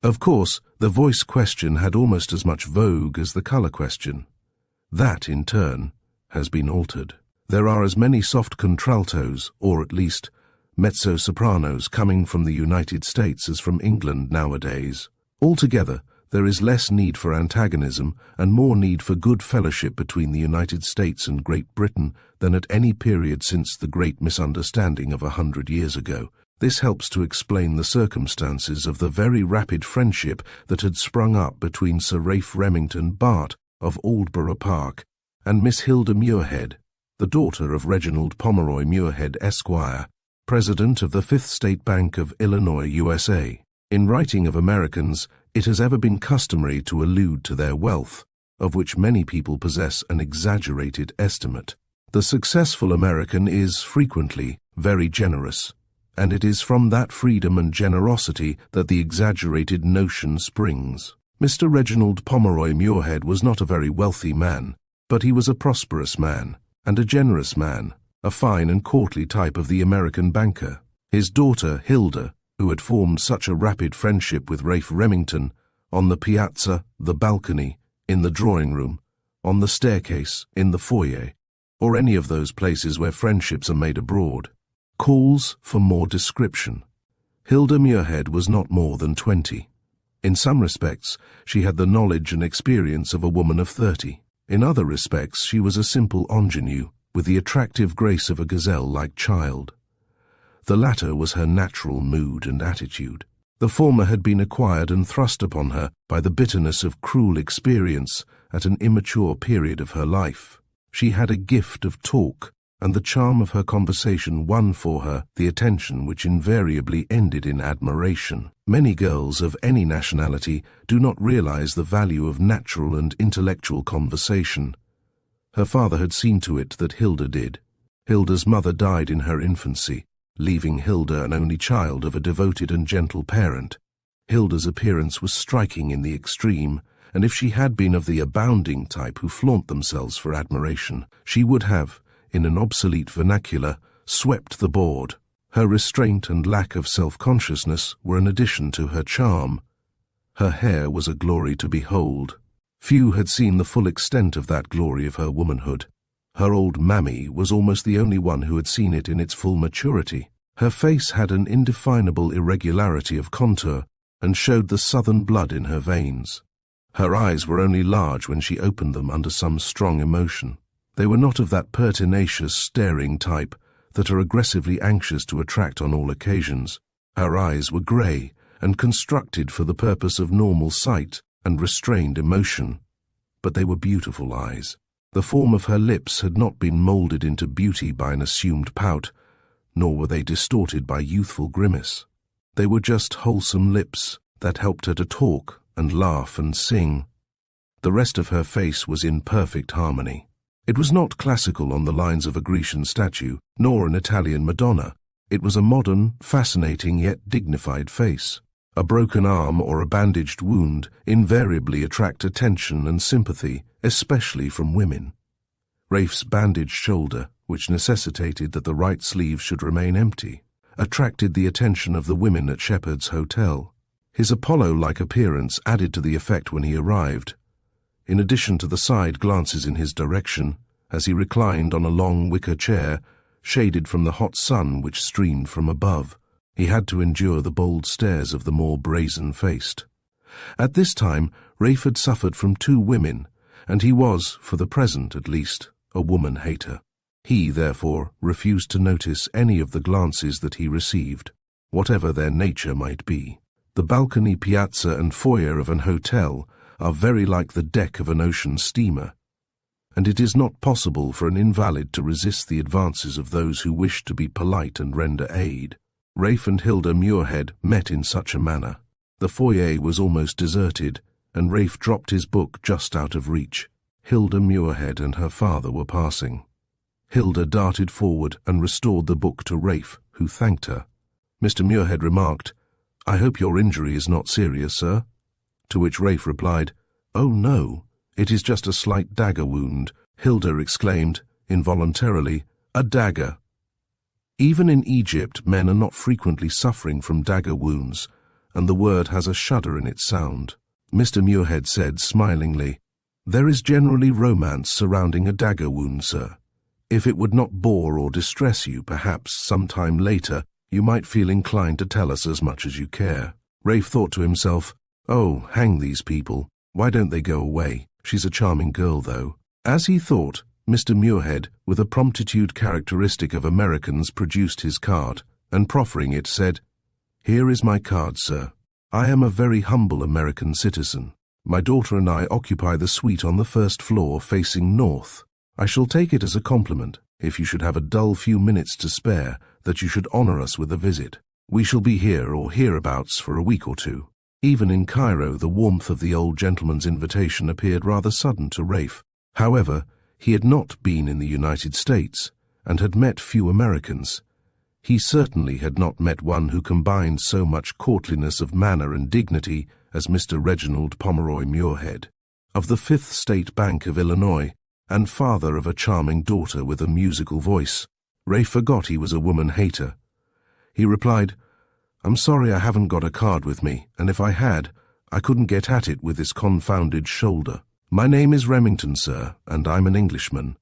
Of course, the voice question had almost as much vogue as the color question. That, in turn, has been altered. There are as many soft contraltos, or at least mezzo-sopranos, coming from the United States as from England nowadays. Altogether, there is less need for antagonism and more need for good fellowship between the United States and Great Britain than at any period since the great misunderstanding of 100 years ago. This helps to explain the circumstances of the very rapid friendship that had sprung up between Sir Raife Remington, Bart, of Aldborough Park, and Miss Hilda Muirhead, the daughter of Reginald Pomeroy Muirhead, Esquire, President of the Fifth State Bank of Illinois, USA. In writing of Americans, it has ever been customary to allude to their wealth, of which many people possess an exaggerated estimate. The successful American is frequently very generous, and it is from that freedom and generosity that the exaggerated notion springs. Mr. Reginald Pomeroy Muirhead was not a very wealthy man, but he was a prosperous man, and a generous man, a fine and courtly type of the American banker. His daughter, Hilda, who had formed such a rapid friendship with Raife Remington, on the piazza, the balcony, in the drawing-room, on the staircase, in the foyer, or any of those places where friendships are made abroad, calls for more description. Hilda Muirhead was not more than 20. In some respects, she had the knowledge and experience of a woman of 30. In other respects, she was a simple ingenue, with the attractive grace of a gazelle-like child. The latter was her natural mood and attitude. The former had been acquired and thrust upon her by the bitterness of cruel experience at an immature period of her life. She had a gift of talk, and the charm of her conversation won for her the attention which invariably ended in admiration. Many girls of any nationality do not realize the value of natural and intellectual conversation. Her father had seen to it that Hilda did. Hilda's mother died in her infancy, leaving Hilda an only child of a devoted and gentle parent. Hilda's appearance was striking in the extreme, and if she had been of the abounding type who flaunt themselves for admiration, she would have, in an obsolete vernacular, swept the board. Her restraint and lack of self-consciousness were an addition to her charm. Her hair was a glory to behold. Few had seen the full extent of that glory of her womanhood. Her old mammy was almost the only one who had seen it in its full maturity. Her face had an indefinable irregularity of contour, and showed the southern blood in her veins. Her eyes were only large when she opened them under some strong emotion. They were not of that pertinacious, staring type that are aggressively anxious to attract on all occasions. Her eyes were grey and constructed for the purpose of normal sight and restrained emotion, but they were beautiful eyes. The form of her lips had not been moulded into beauty by an assumed pout, nor were they distorted by youthful grimace. They were just wholesome lips that helped her to talk and laugh and sing, The rest of her face was in perfect harmony. It was not classical on the lines of a Grecian statue, nor an Italian Madonna. It was a modern, fascinating yet dignified face. A broken arm or a bandaged wound invariably attract attention and sympathy, especially from women. Raife's bandaged shoulder, which necessitated that the right sleeve should remain empty, attracted the attention of the women at Shepherd's Hotel. His Apollo-like appearance added to the effect when he arrived. In addition to the side glances in his direction, as he reclined on a long wicker chair, shaded from the hot sun which streamed from above, he had to endure the bold stares of the more brazen-faced. At this time, Raife had suffered from 2 women, and he was, for the present at least, a woman-hater. He, therefore, refused to notice any of the glances that he received, whatever their nature might be. The balcony, piazza, and foyer of an hotel are very like the deck of an ocean steamer, and it is not possible for an invalid to resist the advances of those who wish to be polite and render aid. Raife and Gilda Muirhead met in such a manner. The foyer was almost deserted, and Raife dropped his book just out of reach. Gilda Muirhead and her father were passing. Gilda darted forward and restored the book to Raife, who thanked her. Mr. Muirhead remarked, "I hope your injury is not serious, sir." To which Raife replied, "Oh no, it is just a slight dagger wound." Gilda exclaimed, involuntarily, "A dagger!" Even in Egypt, men are not frequently suffering from dagger wounds, and the word has a shudder in its sound. Mr. Muirhead said smilingly, "There is generally romance surrounding a dagger wound, sir. If it would not bore or distress you, perhaps some time later you might feel inclined to tell us as much as you care." Raife thought to himself, "Oh, hang these people. Why don't they go away? She's a charming girl, though." As he thought, Mr. Muirhead, with a promptitude characteristic of Americans, produced his card, and proffering it, said, "Here is my card, sir. I am a very humble American citizen. My daughter and I occupy the suite on the first floor facing north. I shall take it as a compliment, if you should have a dull few minutes to spare, that you should honor us with a visit. We shall be here or hereabouts for a week or 2. Even in Cairo, the warmth of the old gentleman's invitation appeared rather sudden to Raife. However, he had not been in the United States, and had met few Americans. He certainly had not met one who combined so much courtliness of manner and dignity as Mr. Reginald Pomeroy Muirhead, of the Fifth State Bank of Illinois, and father of a charming daughter with a musical voice. Raife forgot he was a woman-hater. He replied, "I'm sorry I haven't got a card with me, and if I had, I couldn't get at it with this confounded shoulder. My name is Remington, sir, and I'm an Englishman.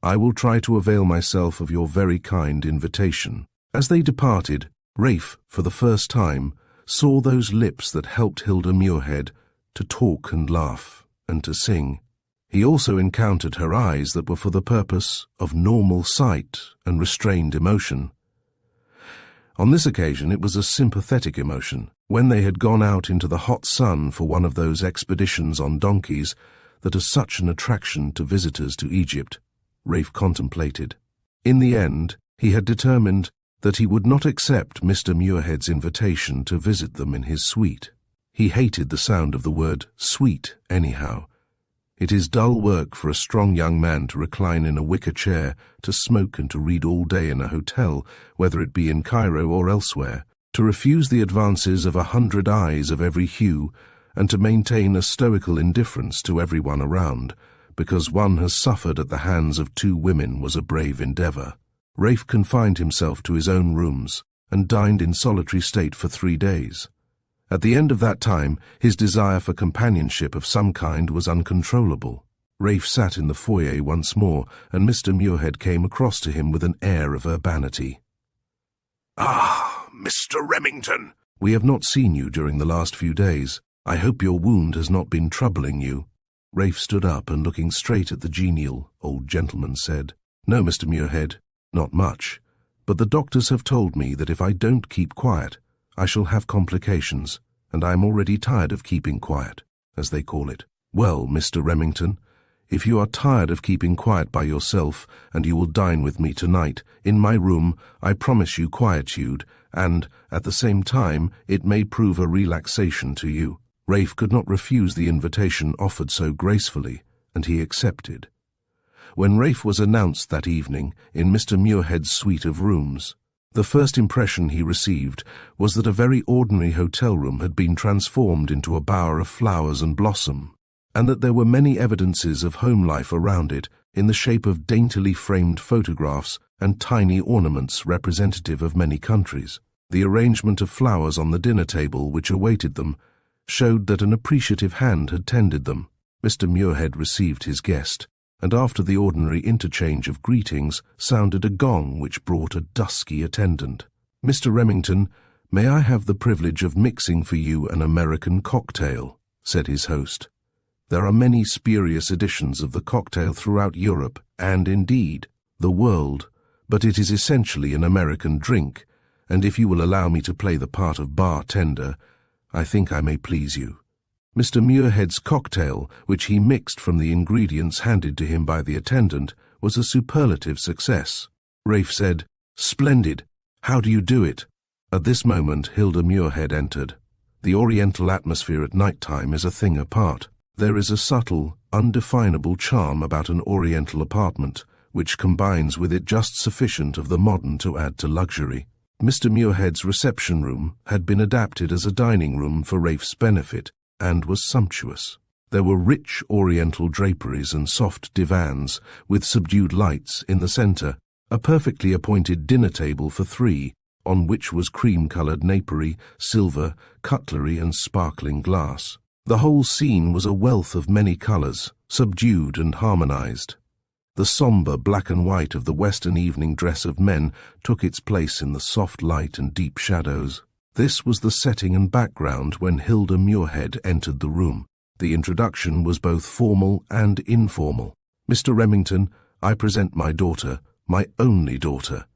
I will try to avail myself of your very kind invitation." As they departed, Raife, for the first time, saw those lips that helped Gilda Muirhead to talk and laugh and to sing. He also encountered her eyes that were for the purpose of normal sight and restrained emotion. On this occasion it was a sympathetic emotion, when they had gone out into the hot sun for one of those expeditions on donkeys that are such an attraction to visitors to Egypt. Raife contemplated. In the end, he had determined that he would not accept Mr. Muirhead's invitation to visit them in his suite. He hated the sound of the word suite, anyhow. It is dull work for a strong young man to recline in a wicker chair, to smoke and to read all day in a hotel, whether it be in Cairo or elsewhere, to refuse the advances of 100 eyes of every hue, and to maintain a stoical indifference to everyone around, because one has suffered at the hands of 2 women was a brave endeavour. Raife confined himself to his own rooms, and dined in solitary state for 3 days. At the end of that time, his desire for companionship of some kind was uncontrollable. Raife sat in the foyer once more, and Mr. Muirhead came across to him with an air of urbanity. "Ah, Mr. Remington! We have not seen you during the last few days. I hope your wound has not been troubling you." Raife stood up and, looking straight at the genial old gentleman, said, "No, Mr. Muirhead, not much. But the doctors have told me that if I don't keep quiet, I shall have complications, and I am already tired of keeping quiet, as they call it." "Well, Mr. Remington, if you are tired of keeping quiet by yourself, and you will dine with me tonight, in my room, I promise you quietude, and, at the same time, it may prove a relaxation to you." Raife could not refuse the invitation offered so gracefully, and he accepted. When Raife was announced that evening in Mr. Muirhead's suite of rooms, the first impression he received was that a very ordinary hotel room had been transformed into a bower of flowers and blossom, and that there were many evidences of home life around it in the shape of daintily framed photographs and tiny ornaments representative of many countries. The arrangement of flowers on the dinner table which awaited them showed that an appreciative hand had tended them. Mr. Muirhead received his guest, and after the ordinary interchange of greetings sounded a gong which brought a dusky attendant. "Mr. Remington, may I have the privilege of mixing for you an American cocktail?" said his host. "There are many spurious editions of the cocktail throughout Europe and, indeed, the world, but it is essentially an American drink, and if you will allow me to play the part of bartender, I think I may please you." Mr. Muirhead's cocktail, which he mixed from the ingredients handed to him by the attendant, was a superlative success. Raife said, "Splendid. How do you do it?" At this moment Gilda Muirhead entered. The Oriental atmosphere at night-time is a thing apart. There is a subtle, undefinable charm about an Oriental apartment, which combines with it just sufficient of the modern to add to luxury. Mr. Muirhead's reception room had been adapted as a dining room for Raife's benefit, and was sumptuous. There were rich Oriental draperies and soft divans, with subdued lights in the centre, a perfectly appointed dinner table for three, on which was cream-coloured napery, silver, cutlery and sparkling glass. The whole scene was a wealth of many colours, subdued and harmonised. The sombre black and white of the Western evening dress of men took its place in the soft light and deep shadows. This was the setting and background when Gilda Muirhead entered the room. The introduction was both formal and informal. "Mr. Remington, I present my daughter, my only daughter."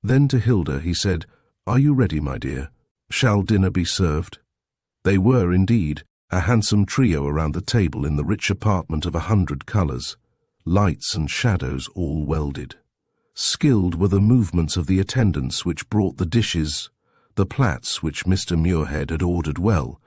Then to Gilda he said, "Are you ready, my dear? Shall dinner be served?" They were, indeed, a handsome trio around the table in the rich apartment of 100 colours, lights and shadows all welded. Skilled were the movements of the attendants which brought the dishes, the plats which Mr. Muirhead had ordered well,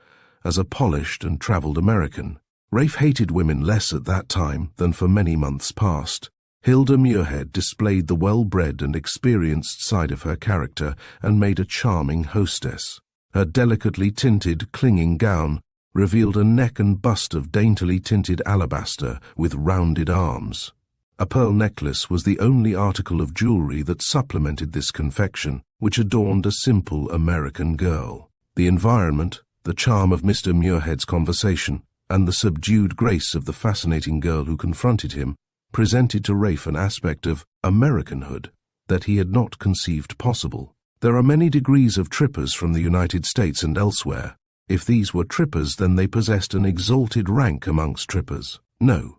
as a polished and travelled American. Raife hated women less at that time than for many months past. Gilda Muirhead displayed the well-bred and experienced side of her character and made a charming hostess. Her delicately tinted, clinging gown revealed a neck and bust of daintily tinted alabaster with rounded arms. A pearl necklace was the only article of jewellery that supplemented this confection, which adorned a simple American girl. The environment, the charm of Mr. Muirhead's conversation, and the subdued grace of the fascinating girl who confronted him presented to Raife an aspect of Americanhood that he had not conceived possible. There are many degrees of trippers from the United States and elsewhere. If these were trippers, then they possessed an exalted rank amongst trippers. No,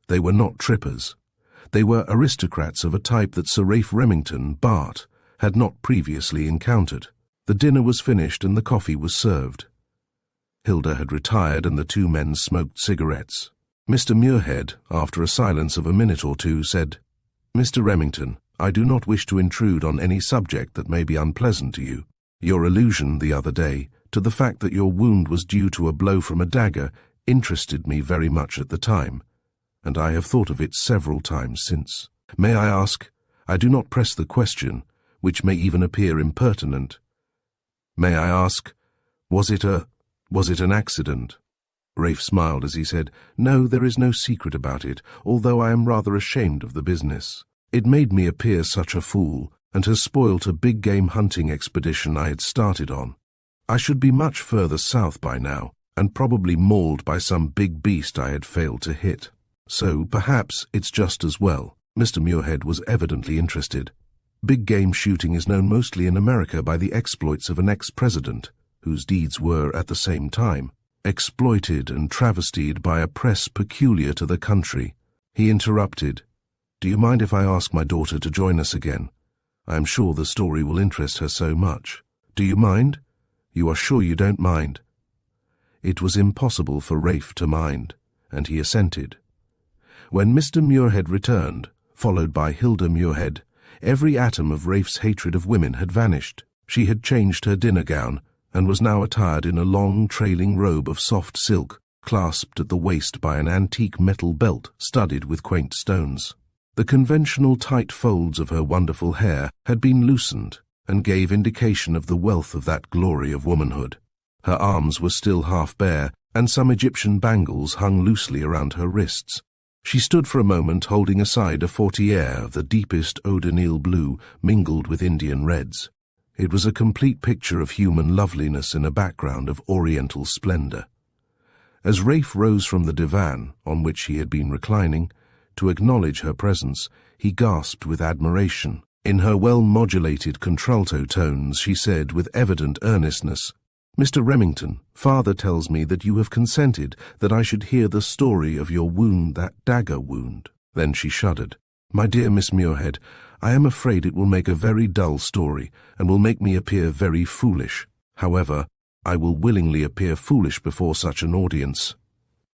they were not trippers. They were aristocrats of a type that Sir Raife Remington, Bart, had not previously encountered. The dinner was finished and the coffee was served. Gilda had retired and the two men smoked cigarettes. Mr. Muirhead, after a silence of a minute or two, said, "Mr. Remington, I do not wish to intrude on any subject that may be unpleasant to you. Your allusion the other day to the fact that your wound was due to a blow from a dagger interested me very much at the time, and I have thought of it several times since. May I ask, I do not press the question, which may even appear impertinent. May I ask, was it an accident?" Raife smiled as he said, "No, there is no secret about it, although I am rather ashamed of the business. It made me appear such a fool, and has spoilt a big game hunting expedition I had started on. I should be much further south by now, and probably mauled by some big beast I had failed to hit. So perhaps it's just as well." Mr. Muirhead was evidently interested. Big game shooting is known mostly in America by the exploits of an ex-president, whose deeds were, at the same time, exploited and travestied by a press peculiar to the country. He interrupted, "Do you mind if I ask my daughter to join us again? I am sure the story will interest her so much. Do you mind? You are sure you don't mind?" It was impossible for Raife to mind, and he assented. When Mr. Muirhead returned, followed by Gilda Muirhead, every atom of Raife's hatred of women had vanished. She had changed her dinner gown, and was now attired in a long, trailing robe of soft silk, clasped at the waist by an antique metal belt studded with quaint stones. The conventional tight folds of her wonderful hair had been loosened and gave indication of the wealth of that glory of womanhood. Her arms were still half bare, and some Egyptian bangles hung loosely around her wrists. She stood for a moment holding aside a fauteuil of the deepest Whodunit blue mingled with Indian reds. It was a complete picture of human loveliness in a background of oriental splendor. As Raife rose from the divan on which he had been reclining, to acknowledge her presence, he gasped with admiration. In her well-modulated contralto tones, she said with evident earnestness, "Mr. Remington, father tells me that you have consented that I should hear the story of your wound, that dagger wound." Then she shuddered. "My dear Miss Muirhead, I am afraid it will make a very dull story, and will make me appear very foolish. However, I will willingly appear foolish before such an audience."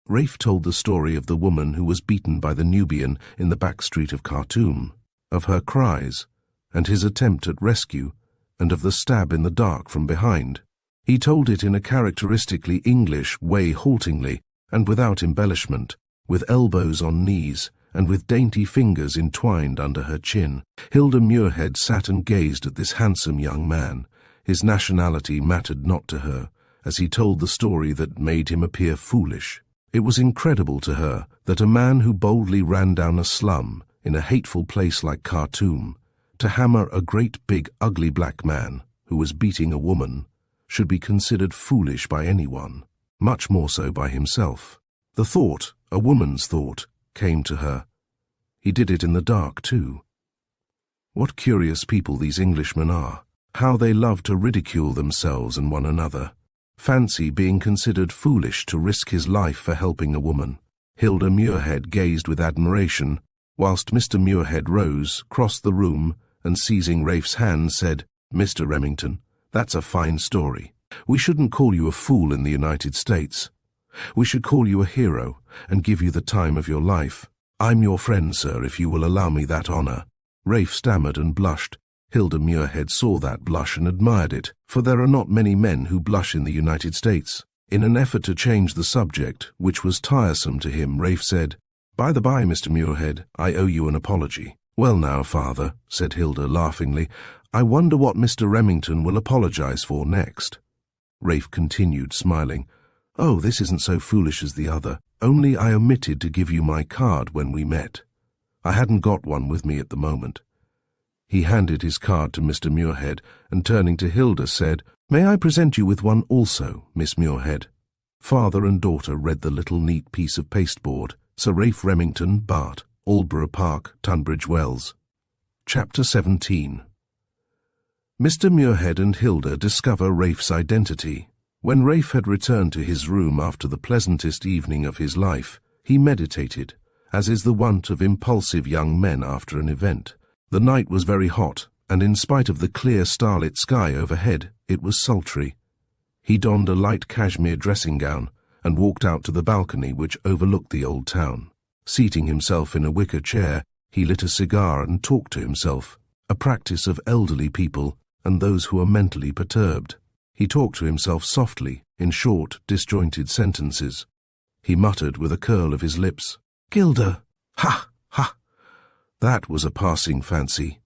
Raife told the story of the woman who was beaten by the Nubian in the back street of Khartoum, of her cries, and his attempt at rescue, and of the stab in the dark from behind. He told it in a characteristically English way, haltingly, and without embellishment, with elbows on knees, and with dainty fingers entwined under her chin. Gilda Muirhead sat and gazed at this handsome young man. His nationality mattered not to her, as he told the story that made him appear foolish. It was incredible to her that a man who boldly ran down a slum in a hateful place like Khartoum to hammer a great big ugly black man who was beating a woman should be considered foolish by anyone, much more so by himself. The thought, a woman's thought, came to her. He did it in the dark too. What curious people these Englishmen are, how they love to ridicule themselves and one another. Fancy being considered foolish to risk his life for helping a woman. Gilda Muirhead gazed with admiration, whilst Mr. Muirhead rose, crossed the room, and seizing Raife's hand said, "Mr. Remington, that's a fine story. We shouldn't call you a fool in the United States. We should call you a hero and give you the time of your life. I'm your friend, sir, if you will allow me that honor." Raife stammered and blushed. Gilda Muirhead saw that blush and admired it, for there are not many men who blush in the United States. In an effort to change the subject, which was tiresome to him, Raife said, "By the by, Mr. Muirhead, I owe you an apology." "Well now, father," said Gilda laughingly, "I wonder what Mr. Remington will apologize for next." Raife continued, smiling, "Oh, this isn't so foolish as the other. Only I omitted to give you my card when we met. I hadn't got one with me at the moment." He handed his card to Mr. Muirhead, and turning to Gilda said, "May I present you with one also, Miss Muirhead?" Father and daughter read the little neat piece of pasteboard, Sir Raife Remington, Bart, Aldborough Park, Tunbridge Wells. Chapter 17. Mr. Muirhead and Gilda discover Raife's identity. When Raife had returned to his room after the pleasantest evening of his life, he meditated, as is the wont of impulsive young men after an event. The night was very hot, and in spite of the clear starlit sky overhead, it was sultry. He donned a light cashmere dressing gown and walked out to the balcony which overlooked the old town. Seating himself in a wicker chair, he lit a cigar and talked to himself, a practice of elderly people and those who are mentally perturbed. He talked to himself softly, in short, disjointed sentences. He muttered with a curl of his lips, "Gilda! Ha! Ha! That was a passing fancy.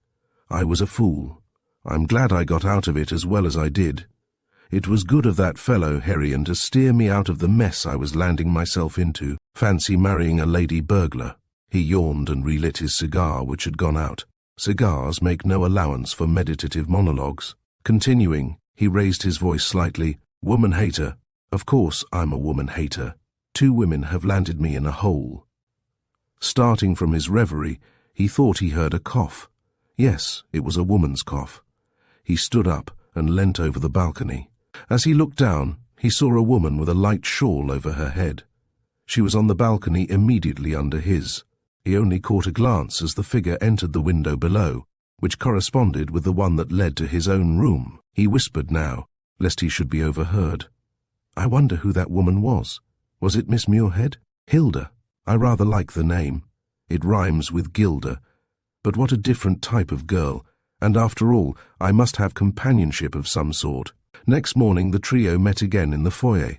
I was a fool. I'm glad I got out of it as well as I did. It was good of that fellow Herrion to steer me out of the mess I was landing myself into. Fancy marrying a lady burglar." He yawned and relit his cigar, which had gone out. Cigars make no allowance for meditative monologues. Continuing, he raised his voice slightly. "Woman hater. Of course I'm a woman hater. 2 women have landed me in a hole." Starting from his reverie, he thought he heard a cough. Yes, it was a woman's cough. He stood up and leant over the balcony. As he looked down, he saw a woman with a light shawl over her head. She was on the balcony immediately under his. He only caught a glance as the figure entered the window below, which corresponded with the one that led to his own room. He whispered now, lest he should be overheard, "I wonder who that woman was. Was it Miss Muirhead? Gilda. I rather like the name. It rhymes with Gilda. But what a different type of girl, and after all, I must have companionship of some sort. Next morning the trio met again in the foyer.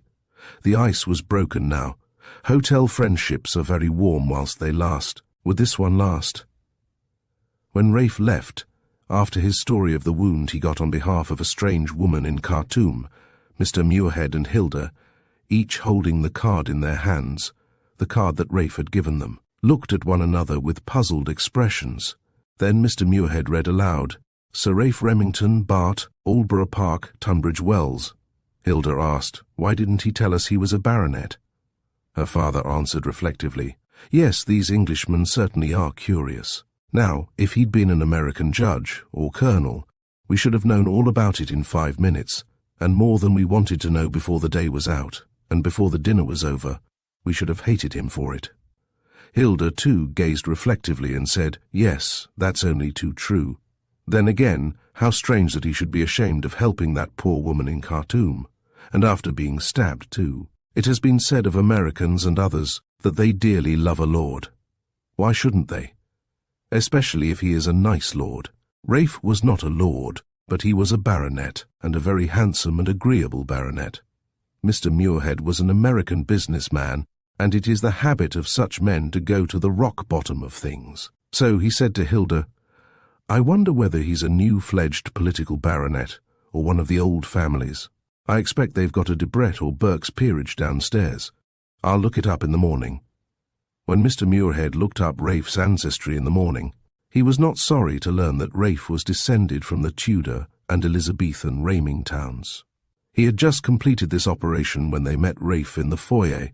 The ice was broken now. Hotel friendships are very warm whilst they last. Would this one last? When Raife left, after his story of the wound he got on behalf of a strange woman in Khartoum, Mr. Muirhead and Hilda, each holding the card in their hands, the card that Raife had given them, looked at one another with puzzled expressions. Then Mr. Muirhead read aloud, "Sir Raife Remington, Bart, Aldborough Park, Tunbridge Wells." Hilda asked, "Why didn't he tell us he was a baronet?" Her father answered reflectively, "Yes, these Englishmen certainly are curious. Now, if he'd been an American judge, or colonel, we should have known all about it in 5 minutes, and more than we wanted to know before the day was out, and before the dinner was over. We should have hated him for it." Hilda, too, gazed reflectively and said, "Yes, that's only too true. Then again, how strange that he should be ashamed of helping that poor woman in Khartoum, and after being stabbed, too. It has been said of Americans and others that they dearly love a lord. Why shouldn't they? Especially if he is a nice lord. Raife was not a lord, but he was a baronet, and a very handsome and agreeable baronet. Mr. Muirhead was an American businessman, and it is the habit of such men to go to the rock bottom of things. So he said to Hilda, "I wonder whether he's a new-fledged political baronet, or one of the old families. I expect they've got a Debrett or Burke's peerage downstairs. I'll look it up in the morning." When Mr. Muirhead looked up Raife's ancestry in the morning, he was not sorry to learn that Raife was descended from the Tudor and Elizabethan Remingtons. He had just completed this operation when they met Raife in the foyer.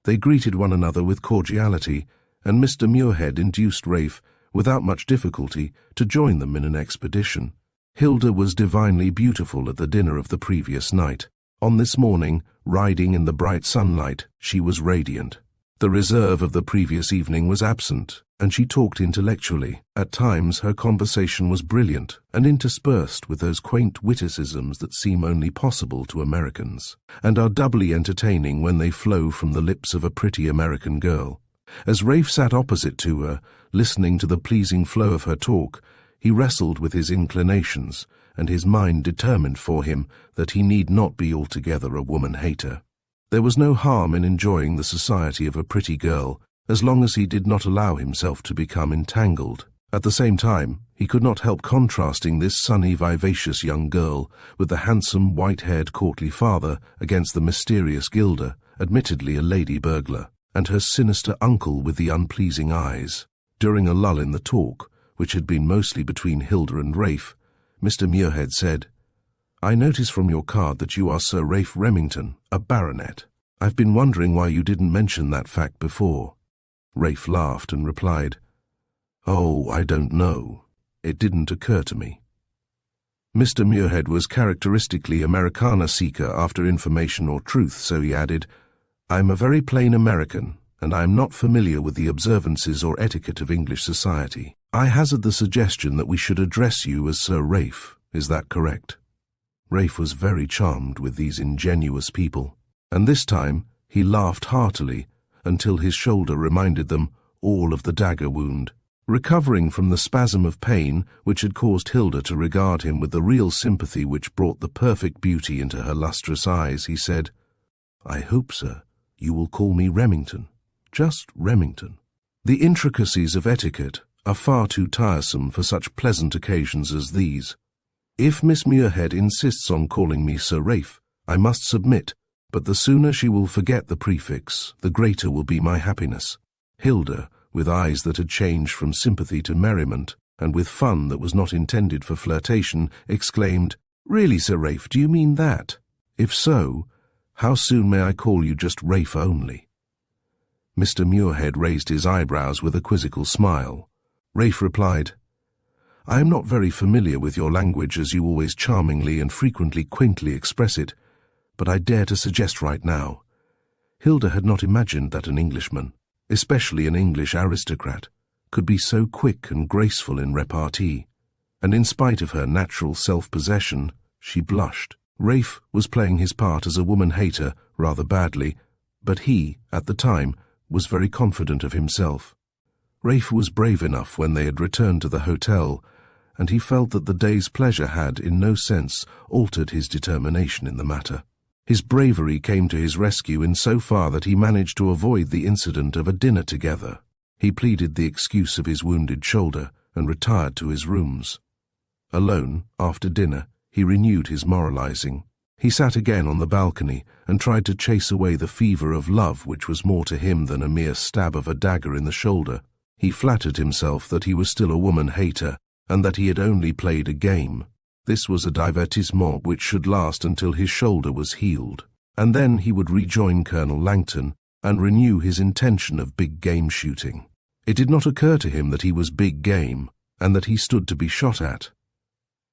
They greeted one another with cordiality, and Mr. Muirhead induced Raife, without much difficulty, to join them in an expedition. Hilda was divinely beautiful at the dinner of the previous night. On this morning, riding in the bright sunlight, she was radiant. The reserve of the previous evening was absent, and she talked intellectually. At times her conversation was brilliant and interspersed with those quaint witticisms that seem only possible to Americans, and are doubly entertaining when they flow from the lips of a pretty American girl. As Raife sat opposite to her, listening to the pleasing flow of her talk, he wrestled with his inclinations, and his mind determined for him that he need not be altogether a woman-hater. There was no harm in enjoying the society of a pretty girl, as long as he did not allow himself to become entangled. At the same time, he could not help contrasting this sunny, vivacious young girl with the handsome, white-haired, courtly father against the mysterious Gilda, admittedly a lady burglar, and her sinister uncle with the unpleasing eyes. During a lull in the talk, which had been mostly between Hilda and Raife, Mr. Muirhead said, "I notice from your card that you are Sir Raife Remington, a baronet. I've been wondering why you didn't mention that fact before." Raife laughed and replied, "Oh, I don't know. It didn't occur to me." Mr. Muirhead was characteristically Americana seeker after information or truth, so he added, "I'm a very plain American, and I am not familiar with the observances or etiquette of English society. I hazard the suggestion that we should address you as Sir Raife. Is that correct?" Raife was very charmed with these ingenuous people, and this time he laughed heartily until his shoulder reminded them all of the dagger wound. Recovering from the spasm of pain which had caused Hilda to regard him with the real sympathy which brought the perfect beauty into her lustrous eyes, he said, "I hope, sir, you will call me Remington, just Remington. The intricacies of etiquette are far too tiresome for such pleasant occasions as these. If Miss Muirhead insists on calling me Sir Raife, I must submit, but the sooner she will forget the prefix, the greater will be my happiness." Hilda, with eyes that had changed from sympathy to merriment, and with fun that was not intended for flirtation, exclaimed, "Really, Sir Raife, do you mean that? If so, how soon may I call you just Raife only?" Mr. Muirhead raised his eyebrows with a quizzical smile. Raife replied, "I am not very familiar with your language as you always charmingly and frequently quaintly express it, but I dare to suggest right now." Hilda had not imagined that an Englishman, especially an English aristocrat, could be so quick and graceful in repartee, and in spite of her natural self-possession, she blushed. Raife was playing his part as a woman-hater rather badly, but he, at the time, was very confident of himself. Raife was brave enough when they had returned to the hotel, and he felt that the day's pleasure had, in no sense, altered his determination in the matter. His bravery came to his rescue in so far that he managed to avoid the incident of a dinner together. He pleaded the excuse of his wounded shoulder and retired to his rooms. Alone, after dinner, he renewed his moralizing. He sat again on the balcony and tried to chase away the fever of love which was more to him than a mere stab of a dagger in the shoulder. He flattered himself that he was still a woman-hater and that he had only played a game. This was a divertissement which should last until his shoulder was healed, and then he would rejoin Colonel Langton and renew his intention of big game shooting. It did not occur to him that he was big game and that he stood to be shot at.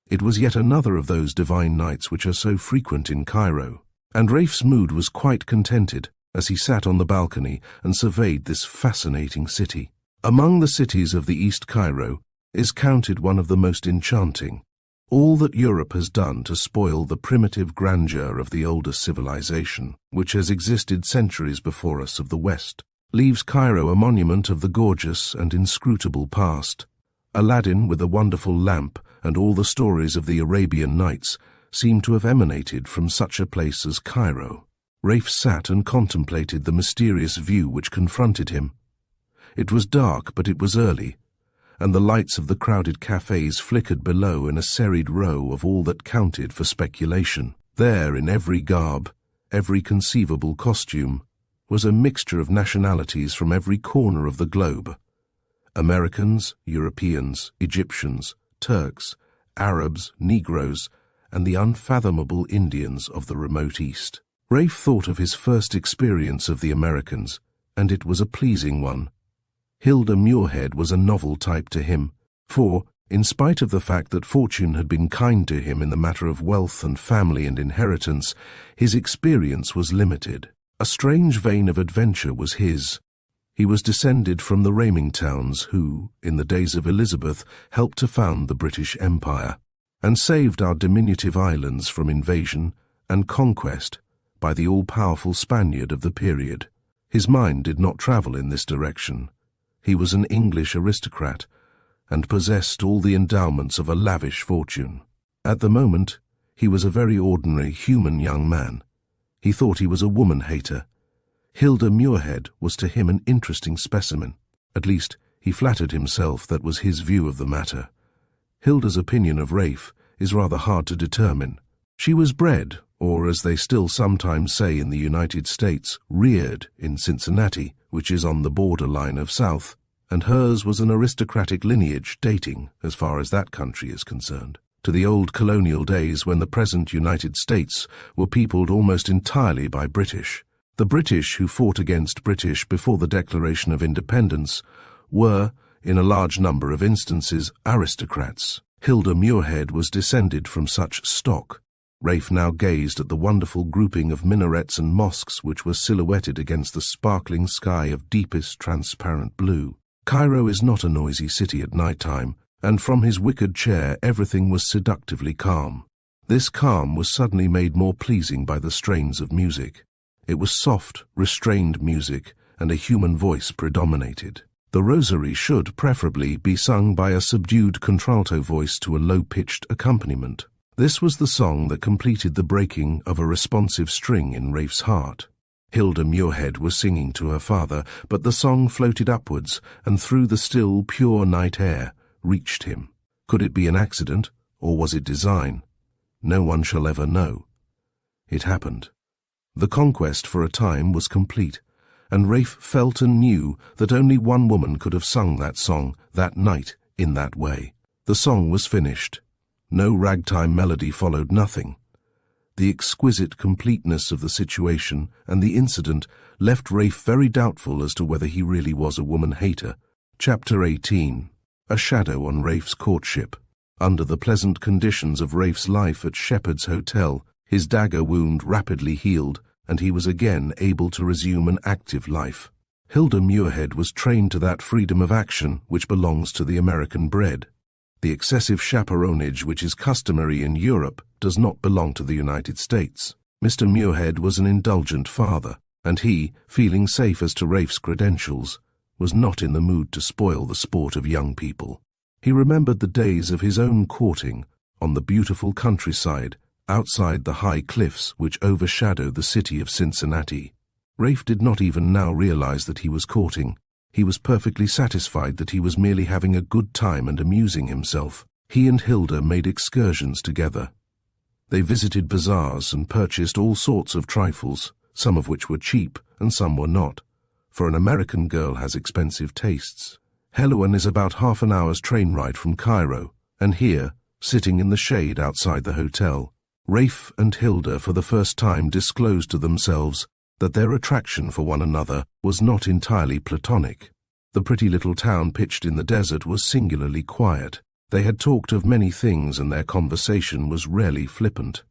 It was yet another of those divine nights which are so frequent in Cairo, and Raife's mood was quite contented as he sat on the balcony and surveyed this fascinating city. Among the cities of the East Cairo is counted one of the most enchanting. All that Europe has done to spoil the primitive grandeur of the older civilization, which has existed centuries before us of the West, leaves Cairo a monument of the gorgeous and inscrutable past. Aladdin with a wonderful lamp and all the stories of the Arabian Nights seem to have emanated from such a place as Cairo. Raife sat and contemplated the mysterious view which confronted him. It was dark, but it was early, and the lights of the crowded cafes flickered below in a serried row of all that counted for speculation. There, in every garb, every conceivable costume, was a mixture of nationalities from every corner of the globe. Americans, Europeans, Egyptians, Turks, Arabs, Negroes, and the unfathomable Indians of the remote East. Raife thought of his first experience of the Americans, and it was a pleasing one. Gilda Muirhead was a novel type to him, for, in spite of the fact that fortune had been kind to him in the matter of wealth and family and inheritance, his experience was limited. A strange vein of adventure was his. He was descended from the Remingtons who, in the days of Elizabeth, helped to found the British Empire, and saved our diminutive islands from invasion and conquest by the all-powerful Spaniard of the period. His mind did not travel in this direction. He was an English aristocrat, and possessed all the endowments of a lavish fortune. At the moment, he was a very ordinary human young man. He thought he was a woman-hater. Gilda Muirhead was to him an interesting specimen. At least, he flattered himself that was his view of the matter. Hilda's opinion of Raife is rather hard to determine. She was bred, or as they still sometimes say in the United States, reared in Cincinnati, which is on the borderline of South, and hers was an aristocratic lineage dating, as far as that country is concerned, to the old colonial days when the present United States were peopled almost entirely by British. The British who fought against British before the Declaration of Independence were, in a large number of instances, aristocrats. Gilda Muirhead was descended from such stock. Raife now gazed at the wonderful grouping of minarets and mosques which were silhouetted against the sparkling sky of deepest transparent blue. Cairo is not a noisy city at night time, and from his wicker chair everything was seductively calm. This calm was suddenly made more pleasing by the strains of music. It was soft, restrained music, and a human voice predominated. The rosary should, preferably, be sung by a subdued contralto voice to a low-pitched accompaniment. This was the song that completed the breaking of a responsive string in Raife's heart. Gilda Muirhead was singing to her father, but the song floated upwards, and through the still, pure night air, reached him. Could it be an accident, or was it design? No one shall ever know. It happened. The conquest for a time was complete, and Raife felt and knew that only one woman could have sung that song that night in that way. The song was finished. No ragtime melody followed, nothing. The exquisite completeness of the situation and the incident left Raife very doubtful as to whether he really was a woman-hater. Chapter 18. A shadow on Raife's courtship. Under the pleasant conditions of Raife's life at Shepherd's Hotel, his dagger wound rapidly healed, and he was again able to resume an active life. Gilda Muirhead was trained to that freedom of action which belongs to the American bred. The excessive chaperonage which is customary in Europe does not belong to the United States. Mr. Muirhead was an indulgent father, and he, feeling safe as to Raife's credentials, was not in the mood to spoil the sport of young people. He remembered the days of his own courting on the beautiful countryside outside the high cliffs which overshadow the city of Cincinnati. Raife did not even now realize that he was courting. He was perfectly satisfied that he was merely having a good time and amusing himself. He and Gilda made excursions together. They visited bazaars and purchased all sorts of trifles, some of which were cheap and some were not, for an American girl has expensive tastes. Helouan is about half an hour's train ride from Cairo, and here, sitting in the shade outside the hotel, Raife and Gilda for the first time disclosed to themselves that their attraction for one another was not entirely platonic. The pretty little town pitched in the desert was singularly quiet. They had talked of many things and their conversation was rarely flippant.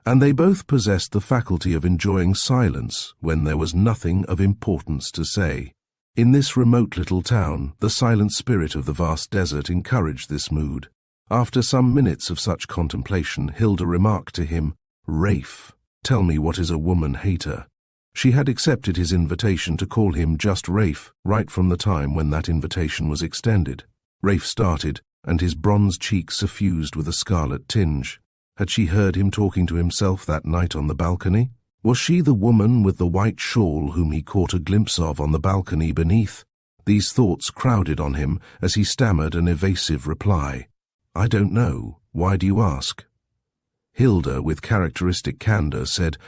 And they both possessed the faculty of enjoying silence when there was nothing of importance to say. In this remote little town, the silent spirit of the vast desert encouraged this mood. After some minutes of such contemplation, Gilda remarked to him, "Raife, tell me what is a woman-hater?" She had accepted his invitation to call him just Raife right from the time when that invitation was extended. Raife started, and his bronze cheeks suffused with a scarlet tinge. Had she heard him talking to himself that night on the balcony? Was she the woman with the white shawl whom he caught a glimpse of on the balcony beneath? These thoughts crowded on him as he stammered an evasive reply. "I don't know. Why do you ask?" Gilda, with characteristic candor, said,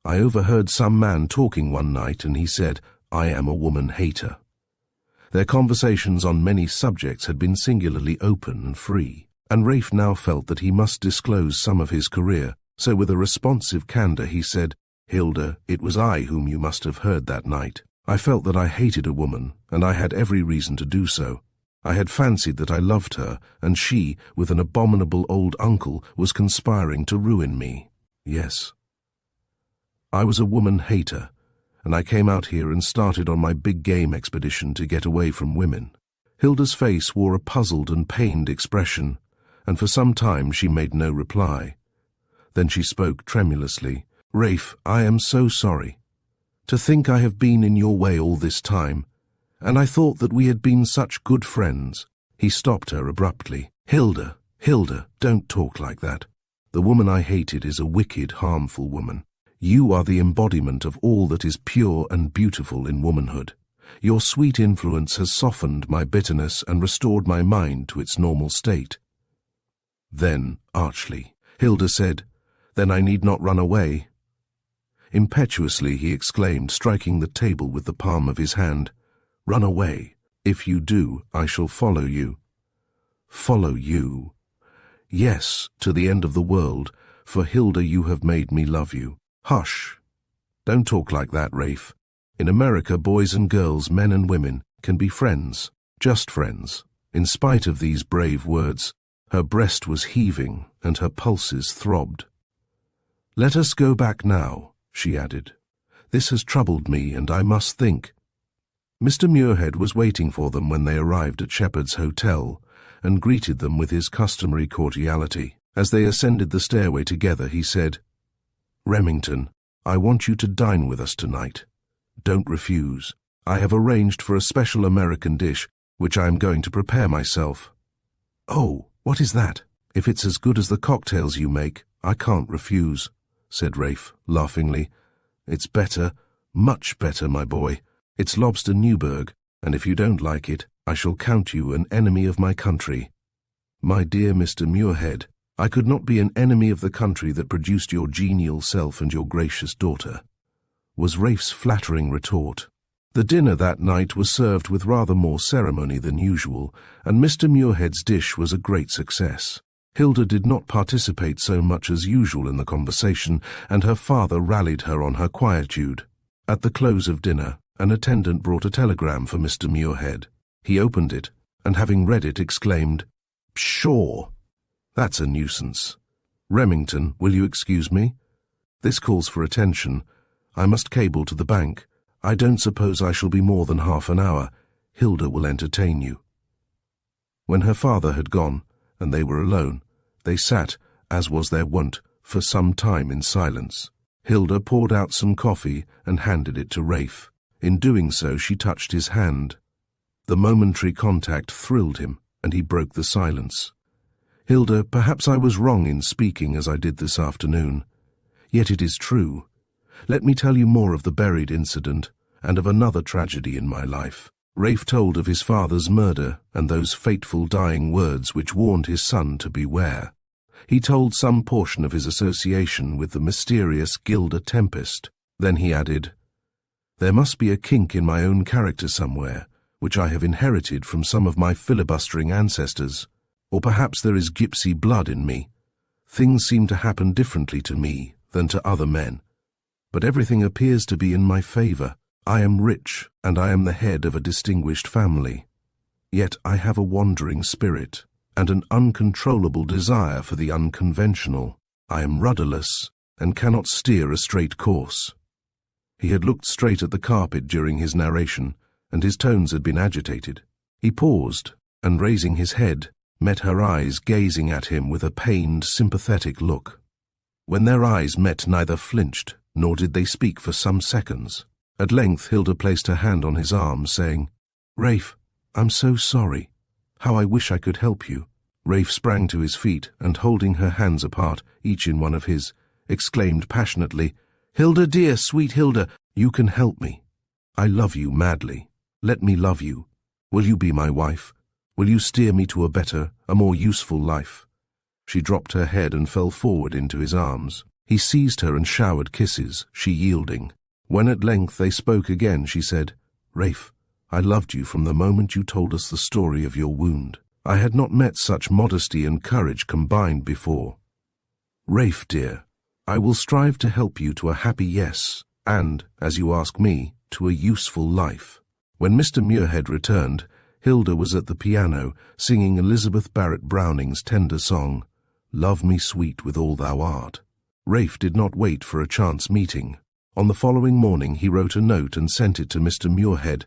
"I overheard some man talking one night and he said, 'I am a woman-hater.'" Their conversations on many subjects had been singularly open and free, and Raife now felt that he must disclose some of his career, so with a responsive candor he said, "Gilda, it was I whom you must have heard that night. I felt that I hated a woman, and I had every reason to do so. I had fancied that I loved her, and she, with an abominable old uncle, was conspiring to ruin me. Yes. I was a woman-hater, and I came out here and started on my big game expedition to get away from women." Hilda's face wore a puzzled and pained expression, and for some time she made no reply. Then she spoke tremulously. "Raife, I am so sorry. To think I have been in your way all this time, and I thought that we had been such good friends." He stopped her abruptly. Hilda, don't talk like that. The woman I hated is a wicked, harmful woman. You are the embodiment of all that is pure and beautiful in womanhood. Your sweet influence has softened my bitterness and restored my mind to its normal state." Then, archly, Gilda said, "Then I need not run away." Impetuously he exclaimed, striking the table with the palm of his hand, "Run away. If you do, I shall follow you." "Follow you?" "Yes, to the end of the world, for Gilda, you have made me love you." "Hush! Don't talk like that, Raife. In America, boys and girls, men and women, can be friends, just friends." In spite of these brave words, her breast was heaving and her pulses throbbed. "Let us go back now," she added. "This has troubled me, and I must think." Mr. Muirhead was waiting for them when they arrived at Shepherd's Hotel, and greeted them with his customary cordiality. As they ascended the stairway together, he said, "Remington, I want you to dine with us tonight. Don't refuse. I have arranged for a special American dish, which I am going to prepare myself." "Oh, what is that?" "If it's as good as the cocktails you make, I can't refuse," said Raife, laughingly. "It's better, much better, my boy. It's lobster Newburg, and if you don't like it, I shall count you an enemy of my country." "My dear Mr. Muirhead, I could not be an enemy of the country that produced your genial self and your gracious daughter," was Raife's flattering retort. The dinner that night was served with rather more ceremony than usual, and Mr. Muirhead's dish was a great success. Gilda did not participate so much as usual in the conversation, and her father rallied her on her quietude. At the close of dinner, an attendant brought a telegram for Mr. Muirhead. He opened it, and having read it, exclaimed, "Pshaw! That's a nuisance. Remington, will you excuse me? This calls for attention. I must cable to the bank. I don't suppose I shall be more than half an hour. Gilda will entertain you." When her father had gone, and they were alone, they sat, as was their wont, for some time in silence. Gilda poured out some coffee and handed it to Raife. In doing so, she touched his hand. The momentary contact thrilled him, and he broke the silence. "Hilda, perhaps I was wrong in speaking as I did this afternoon. Yet it is true. Let me tell you more of the buried incident and of another tragedy in my life." Raife told of his father's murder and those fateful dying words which warned his son to beware. He told some portion of his association with the mysterious Gilda Tempest. Then he added, "There must be a kink in my own character somewhere, which I have inherited from some of my filibustering ancestors. Or perhaps there is gypsy blood in me. Things seem to happen differently to me than to other men. But everything appears to be in my favor. I am rich, and I am the head of a distinguished family. Yet I have a wandering spirit, and an uncontrollable desire for the unconventional. I am rudderless, and cannot steer a straight course." He had looked straight at the carpet during his narration, and his tones had been agitated. He paused, and raising his head, met her eyes gazing at him with a pained, sympathetic look. When their eyes met, neither flinched, nor did they speak for some seconds. At length Hilda placed her hand on his arm, saying, "Raife, I'm so sorry. How I wish I could help you." Raife sprang to his feet, and holding her hands apart, each in one of his, exclaimed passionately, "Hilda, dear, sweet Hilda, you can help me. I love you madly. Let me love you. Will you be my wife? Will you steer me to a better, a more useful life?" She dropped her head and fell forward into his arms. He seized her and showered kisses, she yielding. When at length they spoke again, she said, "Raife, I loved you from the moment you told us the story of your wound. I had not met such modesty and courage combined before. Raife, dear, I will strive to help you to a happy yes, and, as you ask me, to a useful life." When Mr. Muirhead returned, Hilda was at the piano, singing Elizabeth Barrett Browning's tender song, "Love Me Sweet with All Thou Art." Raife did not wait for a chance meeting. On the following morning he wrote a note and sent it to Mr. Muirhead.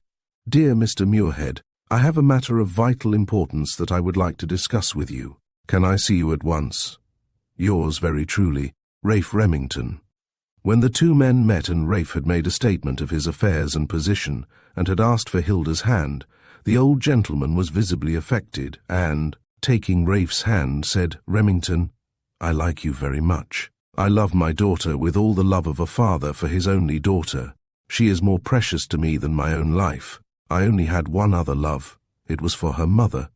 "Dear Mr. Muirhead, I have a matter of vital importance that I would like to discuss with you. Can I see you at once? Yours very truly, Raife Remington." When the two men met and Raife had made a statement of his affairs and position, and had asked for Hilda's hand, the old gentleman was visibly affected and, taking Raife's hand, said, "Remington, I like you very much. I love my daughter with all the love of a father for his only daughter. She is more precious to me than my own life. I only had one other love. It was for her mother.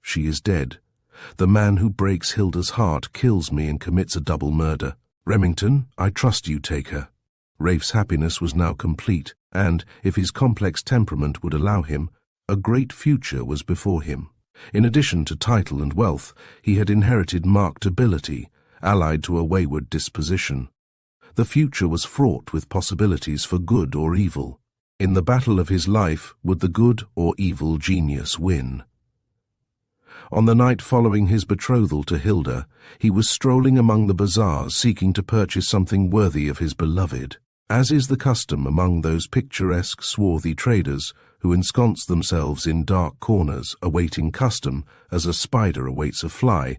She is dead. The man who breaks Hilda's heart kills me and commits a double murder. Remington, I trust you take her." Raife's happiness was now complete, and, if his complex temperament would allow him, a great future was before him. In addition to title and wealth, he had inherited marked ability, allied to a wayward disposition. The future was fraught with possibilities for good or evil. In the battle of his life, would the good or evil genius win? On the night following his betrothal to Hilda, he was strolling among the bazaars seeking to purchase something worthy of his beloved. As is the custom among those picturesque, swarthy traders who ensconce themselves in dark corners, awaiting custom as a spider awaits a fly,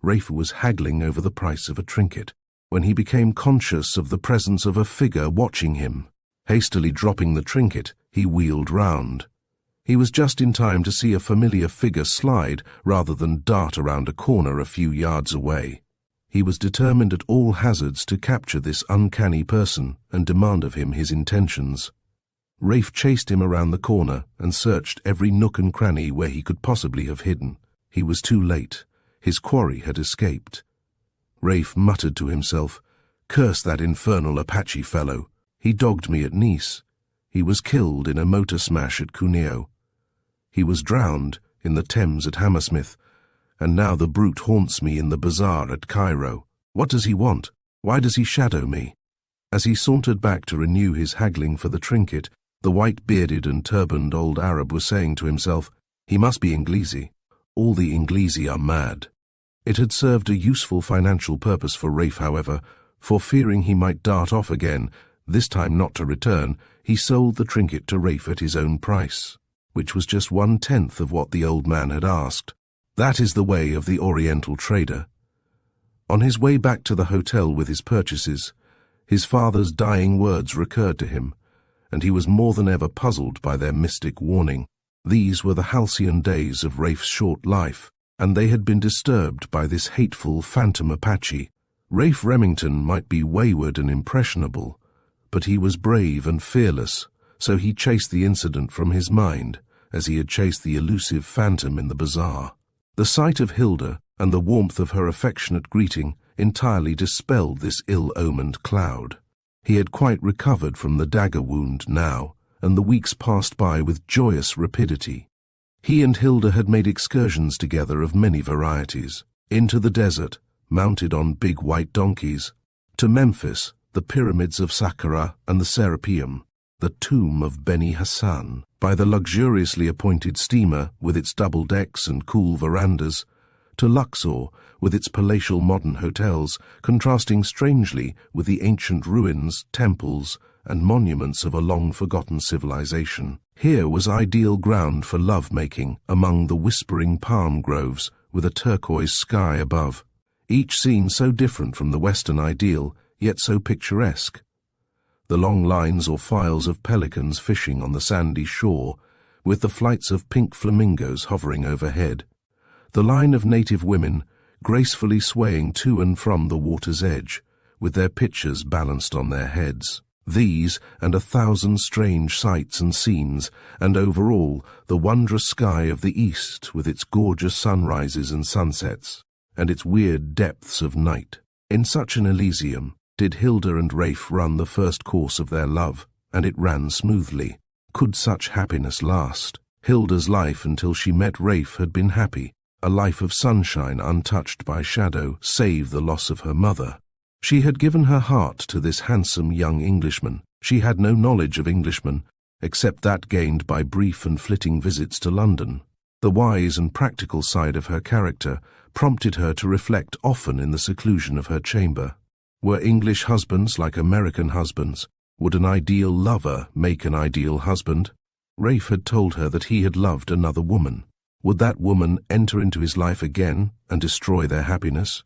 Raife was haggling over the price of a trinket, when he became conscious of the presence of a figure watching him. Hastily dropping the trinket, he wheeled round. He was just in time to see a familiar figure slide rather than dart around a corner a few yards away. He was determined at all hazards to capture this uncanny person and demand of him his intentions. Raife chased him around the corner and searched every nook and cranny where he could possibly have hidden. He was too late. His quarry had escaped. Raife muttered to himself, "Curse that infernal Apache fellow. He dogged me at Nice. He was killed in a motor smash at Cuneo. He was drowned in the Thames at Hammersmith, and now the brute haunts me in the bazaar at Cairo. What does he want? Why does he shadow me?" As he sauntered back to renew his haggling for the trinket, the white-bearded and turbaned old Arab was saying to himself, "He must be Inglesi. All the Inglesi are mad." It had served a useful financial purpose for Raife, however, for fearing he might dart off again, this time not to return, he sold the trinket to Raife at his own price, which was just 1/10 of what the old man had asked. That is the way of the Oriental trader. On his way back to the hotel with his purchases, his father's dying words recurred to him, and he was more than ever puzzled by their mystic warning. These were the halcyon days of Raife's short life, and they had been disturbed by this hateful phantom Apache. Raife Remington might be wayward and impressionable, but he was brave and fearless, so he chased the incident from his mind, as he had chased the elusive phantom in the bazaar. The sight of Hilda and the warmth of her affectionate greeting entirely dispelled this ill-omened cloud. He had quite recovered from the dagger wound now, and the weeks passed by with joyous rapidity. He and Hilda had made excursions together of many varieties, into the desert, mounted on big white donkeys, to Memphis, the pyramids of Saqqara and the Serapeum, the tomb of Beni Hassan, by the luxuriously appointed steamer with its double decks and cool verandas, to Luxor with its palatial modern hotels, contrasting strangely with the ancient ruins, temples, and monuments of a long-forgotten civilization. Here was ideal ground for love-making among the whispering palm groves with a turquoise sky above. Each scene so different from the Western ideal, yet so picturesque. The long lines or files of pelicans fishing on the sandy shore, with the flights of pink flamingos hovering overhead. The line of native women, gracefully swaying to and from the water's edge, with their pitchers balanced on their heads. These, and 1,000 strange sights and scenes, and overall, the wondrous sky of the east with its gorgeous sunrises and sunsets, and its weird depths of night. In such an Elysium did Hilda and Raife run the first course of their love, and it ran smoothly. Could such happiness last? Hilda's life until she met Raife had been happy, a life of sunshine untouched by shadow, save the loss of her mother. She had given her heart to this handsome young Englishman. She had no knowledge of Englishmen, except that gained by brief and flitting visits to London. The wise and practical side of her character prompted her to reflect often in the seclusion of her chamber. Were English husbands like American husbands? Would an ideal lover make an ideal husband? Raife had told her that he had loved another woman. Would that woman enter into his life again and destroy their happiness?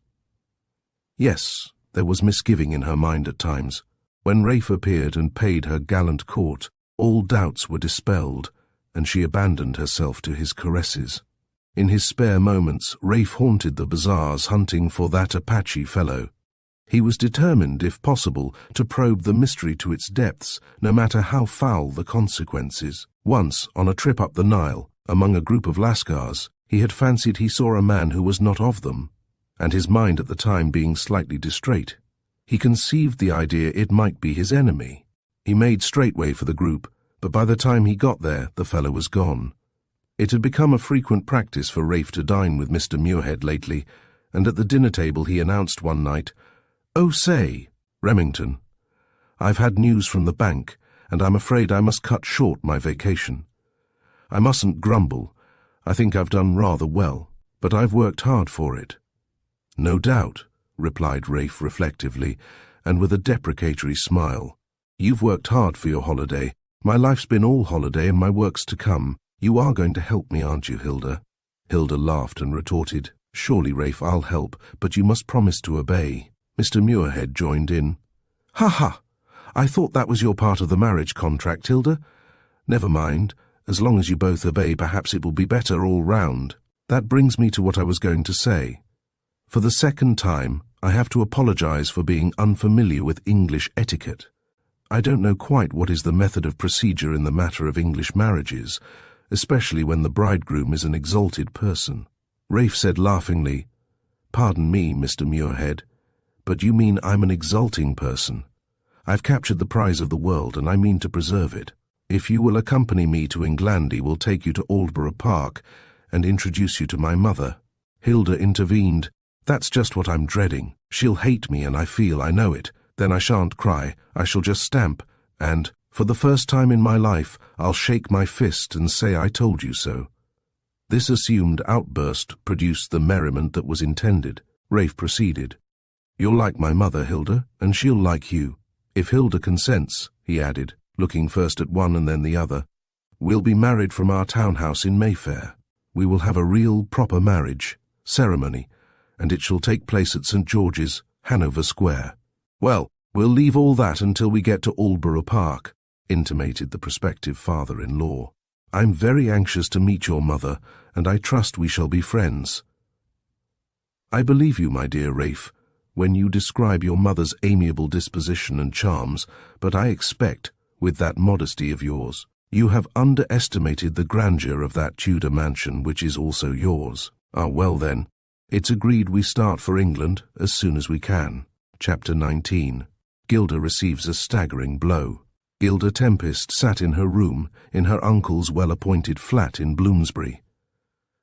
Yes, there was misgiving in her mind at times. When Raife appeared and paid her gallant court, all doubts were dispelled, and she abandoned herself to his caresses. In his spare moments, Raife haunted the bazaars hunting for that Apache fellow. He was determined, if possible, to probe the mystery to its depths, no matter how foul the consequences. Once, on a trip up the Nile, among a group of Lascars, he had fancied he saw a man who was not of them, and his mind at the time being slightly distrait, he conceived the idea it might be his enemy. He made straightway for the group, but by the time he got there, the fellow was gone. It had become a frequent practice for Raife to dine with Mr. Muirhead lately, and at the dinner table he announced one night, "Oh, say, Remington, I've had news from the bank, and I'm afraid I must cut short my vacation. I mustn't grumble. I think I've done rather well, but I've worked hard for it." "No doubt," replied Raife reflectively, and with a deprecatory smile. "You've worked hard for your holiday. My life's been all holiday and my work's to come. You are going to help me, aren't you, Hilda?" Hilda laughed and retorted, "Surely, Raife, I'll help, but you must promise to obey." Mr. Muirhead joined in. "Ha ha! I thought that was your part of the marriage contract, Hilda. Never mind. As long as you both obey, perhaps it will be better all round. That brings me to what I was going to say. For the second time, I have to apologize for being unfamiliar with English etiquette. I don't know quite what is the method of procedure in the matter of English marriages, especially when the bridegroom is an exalted person." Raife said laughingly, "Pardon me, Mr. Muirhead, but you mean I'm an exalting person. I've captured the prize of the world, and I mean to preserve it. If you will accompany me to Englandy, we'll take you to Aldborough Park and introduce you to my mother." Hilda intervened. "That's just what I'm dreading. She'll hate me, and I know it. Then I shan't cry. I shall just stamp, and, for the first time in my life, I'll shake my fist and say I told you so." This assumed outburst produced the merriment that was intended. Raife proceeded. "You'll like my mother, Hilda, and she'll like you. If Hilda consents," he added, looking first at one and then the other, "we'll be married from our townhouse in Mayfair. We will have a real, proper marriage ceremony, and it shall take place at St. George's, Hanover Square." "Well, we'll leave all that until we get to Aldborough Park," intimated the prospective father-in-law. I'm very anxious to meet your mother, and I trust we shall be friends. I believe you, my dear Raife, when you describe your mother's amiable disposition and charms, but I expect, with that modesty of yours, you have underestimated the grandeur of that Tudor mansion which is also yours. Ah, well then, it's agreed we start for England as soon as we can. Chapter 19. Gilda receives a staggering blow. Gilda Tempest sat in her room in her uncle's well-appointed flat in Bloomsbury.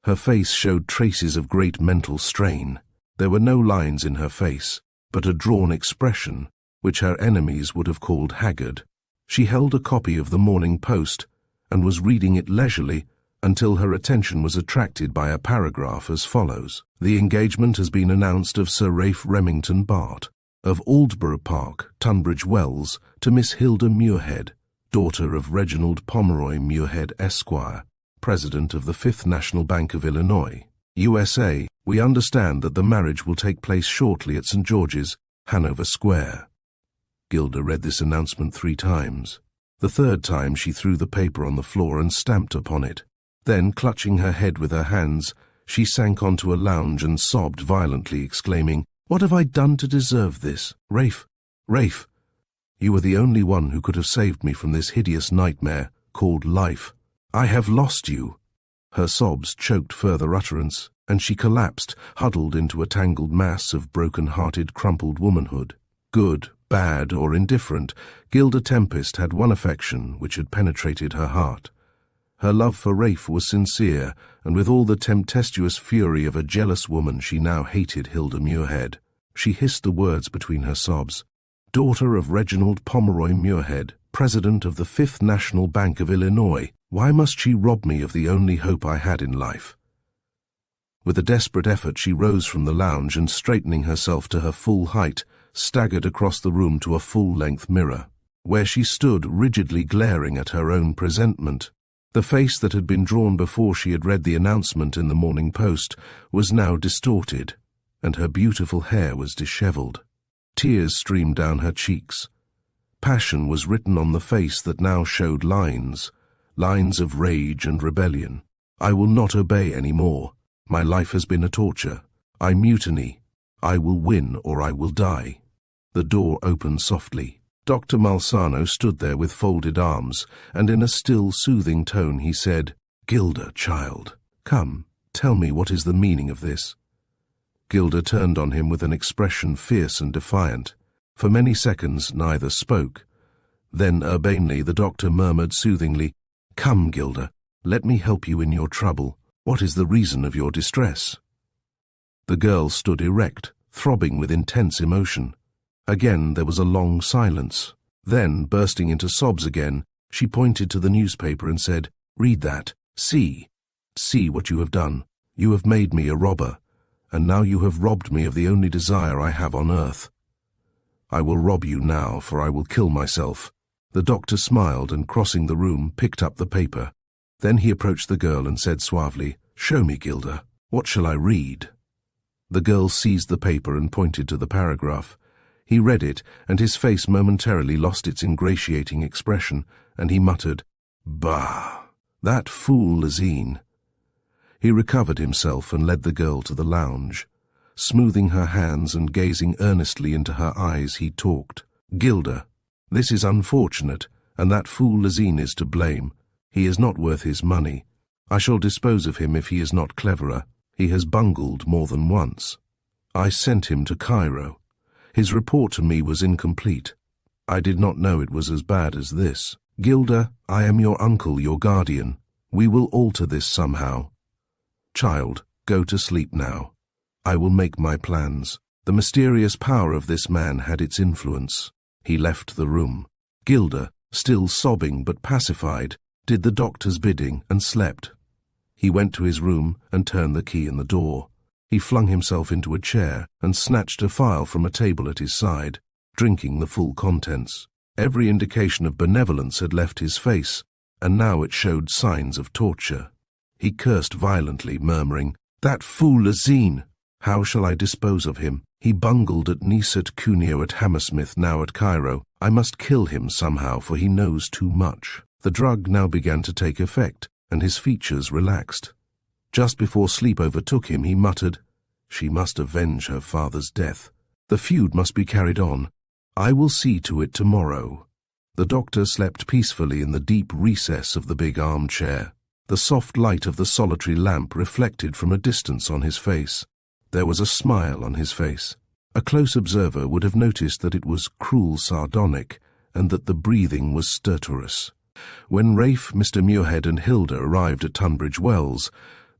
Her face showed traces of great mental strain. There were no lines in her face, but a drawn expression, which her enemies would have called haggard. She held a copy of the Morning Post and was reading it leisurely until her attention was attracted by a paragraph as follows. The engagement has been announced of Sir Raife Remington Bart, of Aldborough Park, Tunbridge Wells, to Miss Hilda Muirhead, daughter of Reginald Pomeroy Muirhead, Esquire, President of the Fifth National Bank of Illinois, USA. We understand that the marriage will take place shortly at St. George's, Hanover Square. Gilda read this announcement 3 times. The 3rd time she threw the paper on the floor and stamped upon it. Then, clutching her head with her hands, she sank onto a lounge and sobbed violently, exclaiming, "What have I done to deserve this? Raife, Raife, you were the only one who could have saved me from this hideous nightmare called life. I have lost you." Her sobs choked further utterance, and she collapsed, huddled into a tangled mass of broken-hearted, crumpled womanhood. Good, bad, or indifferent, Gilda Tempest had one affection which had penetrated her heart. Her love for Raife was sincere, and with all the tempestuous fury of a jealous woman she now hated Hilda Muirhead. She hissed the words between her sobs. Daughter of Reginald Pomeroy Muirhead, President of the Fifth National Bank of Illinois, why must she rob me of the only hope I had in life? With a desperate effort she rose from the lounge and, straightening herself to her full height, staggered across the room to a full-length mirror, where she stood rigidly glaring at her own presentment. The face that had been drawn before she had read the announcement in the Morning Post was now distorted, and her beautiful hair was dishevelled. Tears streamed down her cheeks. Passion was written on the face that now showed lines of rage and rebellion. I will not obey any more. My life has been a torture. I mutiny. I will win or I will die. The door opened softly. Dr. Malsano stood there with folded arms, and in a still, soothing tone he said, "Gilda, child, come, tell me what is the meaning of this." Gilda turned on him with an expression fierce and defiant. For many seconds neither spoke. Then urbanely the doctor murmured soothingly, "Come, Gilda, let me help you in your trouble. What is the reason of your distress?" The girl stood erect, throbbing with intense emotion. Again there was a long silence. Then, bursting into sobs again, she pointed to the newspaper and said, "Read that. See what you have done. You have made me a robber, and now you have robbed me of the only desire I have on earth. I will rob you now, for I will kill myself." The doctor smiled and, crossing the room, picked up the paper. Then he approached the girl and said suavely, "Show me, Gilda. What shall I read?" The girl seized the paper and pointed to the paragraph. He read it, and his face momentarily lost its ingratiating expression, and he muttered, "Bah! That fool Lazine." He recovered himself and led the girl to the lounge. Smoothing her hands and gazing earnestly into her eyes, he talked. "Gilda, this is unfortunate, and that fool Lazine is to blame. He is not worth his money. I shall dispose of him if he is not cleverer. He has bungled more than once. I sent him to Cairo. His report to me was incomplete. I did not know it was as bad as this. Gilda, I am your uncle, your guardian. We will alter this somehow. Child, go to sleep now. I will make my plans." The mysterious power of this man had its influence. He left the room. Gilda, still sobbing but pacified, did the doctor's bidding and slept. He went to his room and turned the key in the door. He flung himself into a chair and snatched a file from a table at his side, drinking the full contents. Every indication of benevolence had left his face, and now it showed signs of torture. He cursed violently, murmuring, "That fool Lazine! How shall I dispose of him? He bungled at Nice, at Cuneo, at Hammersmith, now at Cairo. I must kill him somehow, for he knows too much." The drug now began to take effect, and his features relaxed. Just before sleep overtook him, he muttered, "She must avenge her father's death. The feud must be carried on. I will see to it tomorrow." The doctor slept peacefully in the deep recess of the big armchair. The soft light of the solitary lamp reflected from a distance on his face. There was a smile on his face. A close observer would have noticed that it was cruel sardonic, and that the breathing was stertorous. When Raife, Mr. Muirhead and Hilda arrived at Tunbridge Wells,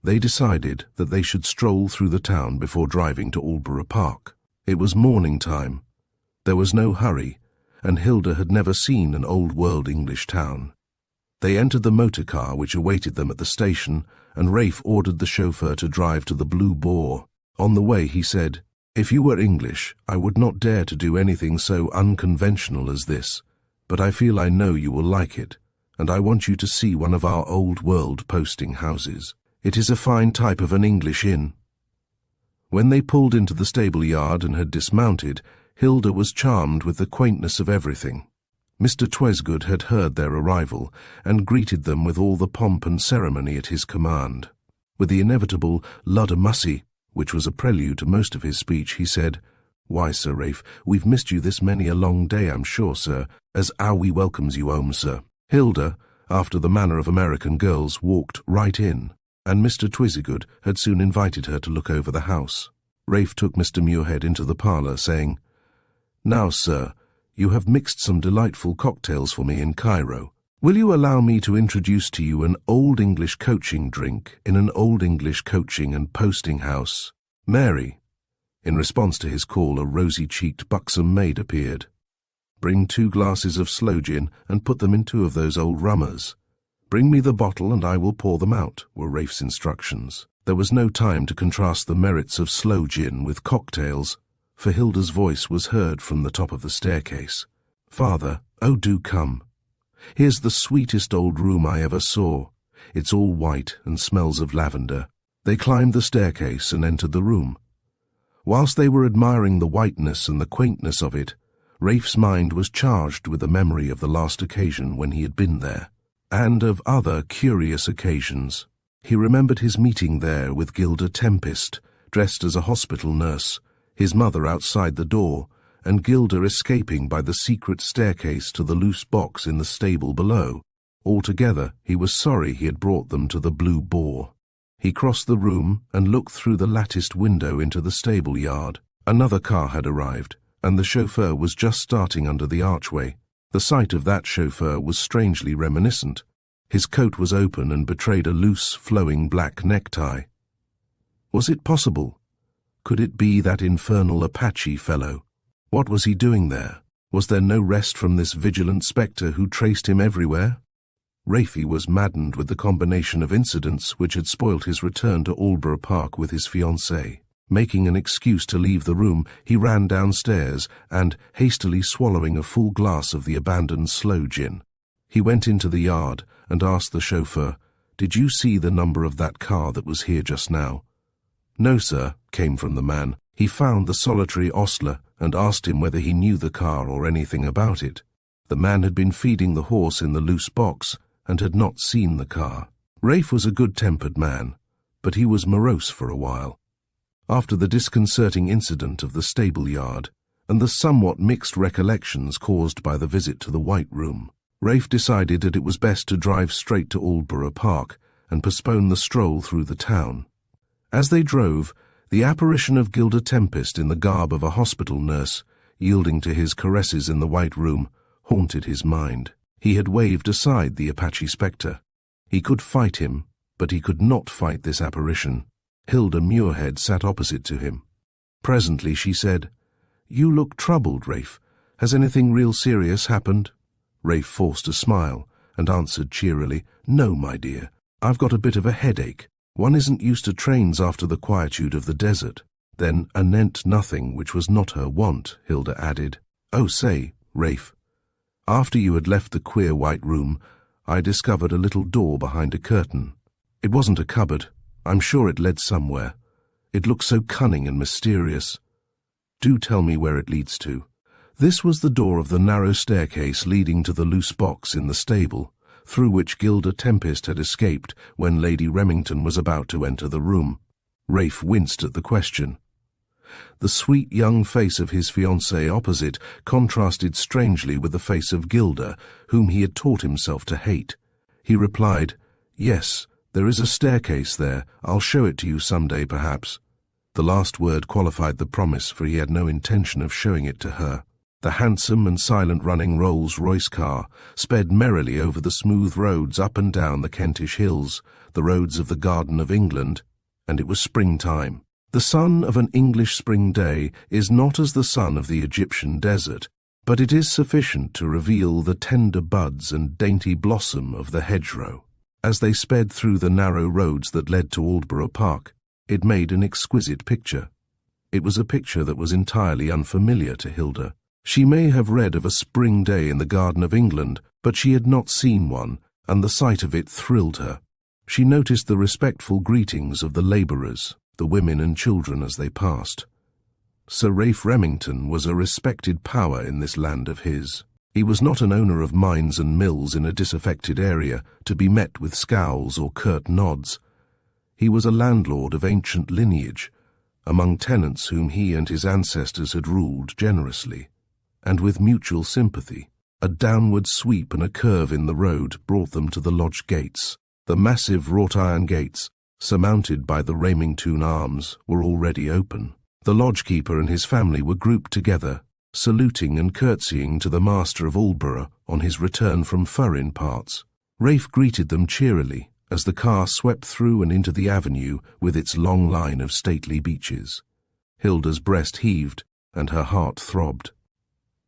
they decided that they should stroll through the town before driving to Aldborough Park. It was morning time. There was no hurry, and Hilda had never seen an old-world English town. They entered the motor car which awaited them at the station, and Raife ordered the chauffeur to drive to the Blue Boar. On the way he said, "If you were English, I would not dare to do anything so unconventional as this, but I feel I know you will like it, and I want you to see one of our old-world posting houses. It is a fine type of an English inn." When they pulled into the stable yard and had dismounted, Hilda was charmed with the quaintness of everything. Mr. Twesgood had heard their arrival, and greeted them with all the pomp and ceremony at his command. With the inevitable Luddamussy, which was a prelude to most of his speech, he said, "Why, Sir Raife, we've missed you this many a long day, I'm sure, sir, as 'ow we welcomes you home, sir." Hilda, after the manner of American girls, walked right in, and Mr. Twesgood had soon invited her to look over the house. Raife took Mr. Muirhead into the parlour, saying, "Now, sir, you have mixed some delightful cocktails for me in Cairo. Will you allow me to introduce to you an Old English coaching drink in an Old English coaching and posting house? Mary." In response to his call, a rosy-cheeked, buxom maid appeared. "Bring 2 glasses of sloe gin and put them in 2 of those old rummers. Bring me the bottle and I will pour them out," were Raife's instructions. There was no time to contrast the merits of sloe gin with cocktails, for Hilda's voice was heard from the top of the staircase. "Father, oh, do come. Here's the sweetest old room I ever saw. It's all white and smells of lavender." They climbed the staircase and entered the room. Whilst they were admiring the whiteness and the quaintness of it, Raife's mind was charged with the memory of the last occasion when he had been there, and of other curious occasions. He remembered his meeting there with Gilda Tempest, dressed as a hospital nurse, his mother outside the door, and Gilda escaping by the secret staircase to the loose box in the stable below. Altogether, he was sorry he had brought them to the Blue Boar. He crossed the room and looked through the latticed window into the stable yard. Another car had arrived, and the chauffeur was just starting under the archway. The sight of that chauffeur was strangely reminiscent. His coat was open and betrayed a loose, flowing black necktie. Was it possible? Could it be that infernal Apache fellow? What was he doing there? Was there no rest from this vigilant spectre who traced him everywhere? Raife was maddened with the combination of incidents which had spoilt his return to Aldborough Park with his fiancée. Making an excuse to leave the room, he ran downstairs and, hastily swallowing a full glass of the abandoned sloe gin, he went into the yard and asked the chauffeur, "Did you see the number of that car that was here just now?" "No, sir," came from the man. He found the solitary ostler and asked him whether he knew the car or anything about it. The man had been feeding the horse in the loose box and had not seen the car. Raife was a good-tempered man, but he was morose for a while. After the disconcerting incident of the stable yard, and the somewhat mixed recollections caused by the visit to the White Room, Raife decided that it was best to drive straight to Aldborough Park and postpone the stroll through the town. As they drove, the apparition of Gilda Tempest in the garb of a hospital nurse, yielding to his caresses in the White Room, haunted his mind. He had waved aside the Apache spectre. He could fight him, but he could not fight this apparition. Hilda Muirhead sat opposite to him. Presently she said, "You look troubled, Raife. Has anything real serious happened?" Raife forced a smile and answered cheerily, "No, my dear. I've got a bit of a headache. One isn't used to trains after the quietude of the desert." Then anent nothing which was not her wont, Hilda added, "Oh, say, Raife, after you had left the queer White Room, I discovered a little door behind a curtain. It wasn't a cupboard. I'm sure it led somewhere. It looked so cunning and mysterious. Do tell me where it leads to." This was the door of the narrow staircase leading to the loose box in the stable. through which Gilda Tempest had escaped when Lady Remington was about to enter the room. Raife winced at the question. The sweet young face of his fiancée opposite contrasted strangely with the face of Gilda, whom he had taught himself to hate. He replied, "Yes, there is a staircase there. I'll show it to you some day, perhaps." The last word qualified the promise, for he had no intention of showing it to her. The handsome and silent-running Rolls-Royce car sped merrily over the smooth roads up and down the Kentish hills, the roads of the Garden of England, and it was springtime. The sun of an English spring day is not as the sun of the Egyptian desert, but it is sufficient to reveal the tender buds and dainty blossom of the hedgerow. As they sped through the narrow roads that led to Aldborough Park, it made an exquisite picture. It was a picture that was entirely unfamiliar to Hilda. She may have read of a spring day in the Garden of England, but she had not seen one, and the sight of it thrilled her. She noticed the respectful greetings of the labourers, the women and children as they passed. Sir Raife Remington was a respected power in this land of his. He was not an owner of mines and mills in a disaffected area to be met with scowls or curt nods. He was a landlord of ancient lineage, among tenants whom he and his ancestors had ruled generously, and with mutual sympathy. A downward sweep and a curve in the road brought them to the lodge gates. The massive wrought-iron gates, surmounted by the Remington arms, were already open. The lodgekeeper and his family were grouped together, saluting and curtsying to the master of Aldborough on his return from foreign parts. Raife greeted them cheerily as the car swept through and into the avenue with its long line of stately beeches. Hilda's breast heaved and her heart throbbed.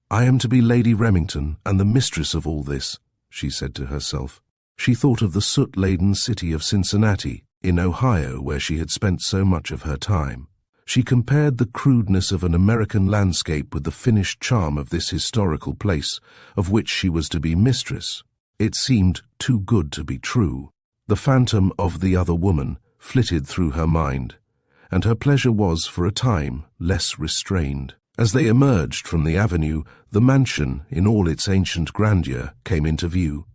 "I am to be Lady Remington and the mistress of all this," she said to herself. She thought of the soot-laden city of Cincinnati, in Ohio, where she had spent so much of her time. She compared the crudeness of an American landscape with the finished charm of this historical place, of which she was to be mistress. It seemed too good to be true. The phantom of the other woman flitted through her mind, and her pleasure was, for a time, less restrained. As they emerged from the avenue, the mansion, in all its ancient grandeur, came into view.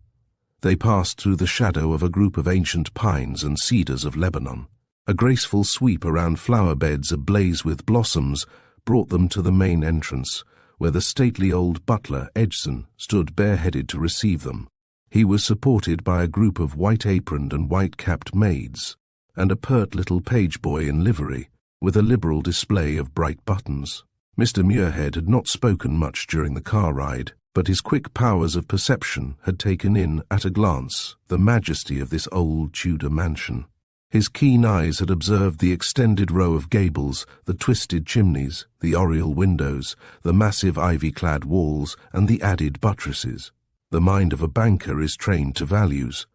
They passed through the shadow of a group of ancient pines and cedars of Lebanon. A graceful sweep around flower beds ablaze with blossoms brought them to the main entrance, where the stately old butler, Edson, stood bareheaded to receive them. He was supported by a group of white-aproned and white-capped maids, and a pert little page-boy in livery, with a liberal display of bright buttons. Mr. Muirhead had not spoken much during the car ride, but his quick powers of perception had taken in, at a glance, the majesty of this old Tudor mansion. His keen eyes had observed the extended row of gables, the twisted chimneys, the oriel windows, the massive ivy-clad walls, and the added buttresses. The mind of a banker is trained to values,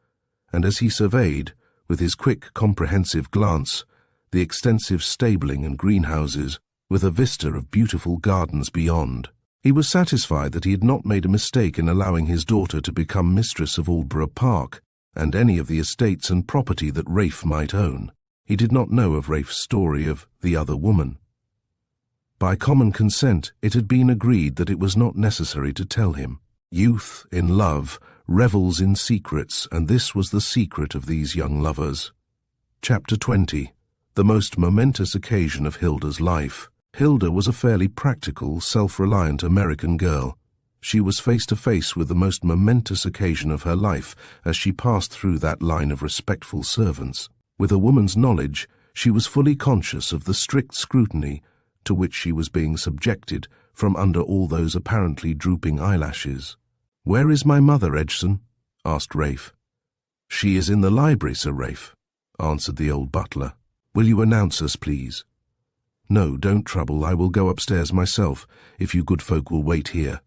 and as he surveyed, with his quick, comprehensive glance, the extensive stabling and greenhouses, with a vista of beautiful gardens beyond, he was satisfied that he had not made a mistake in allowing his daughter to become mistress of Aldborough Park, and any of the estates and property that Raife might own. He did not know of Raife's story of the other woman. By common consent, it had been agreed that it was not necessary to tell him. Youth, in love, revels in secrets, and this was the secret of these young lovers. Chapter 20. The most momentous occasion of Hilda's life. Hilda was a fairly practical, self-reliant American girl. She was face to face with the most momentous occasion of her life as she passed through that line of respectful servants. With a woman's knowledge, she was fully conscious of the strict scrutiny to which she was being subjected from under all those apparently drooping eyelashes. "Where is my mother, Edson?" asked Raife. "She is in the library, Sir Raife," answered the old butler. "Will you announce us, please?" "No, don't trouble. I will go upstairs myself, if you good folk will wait here."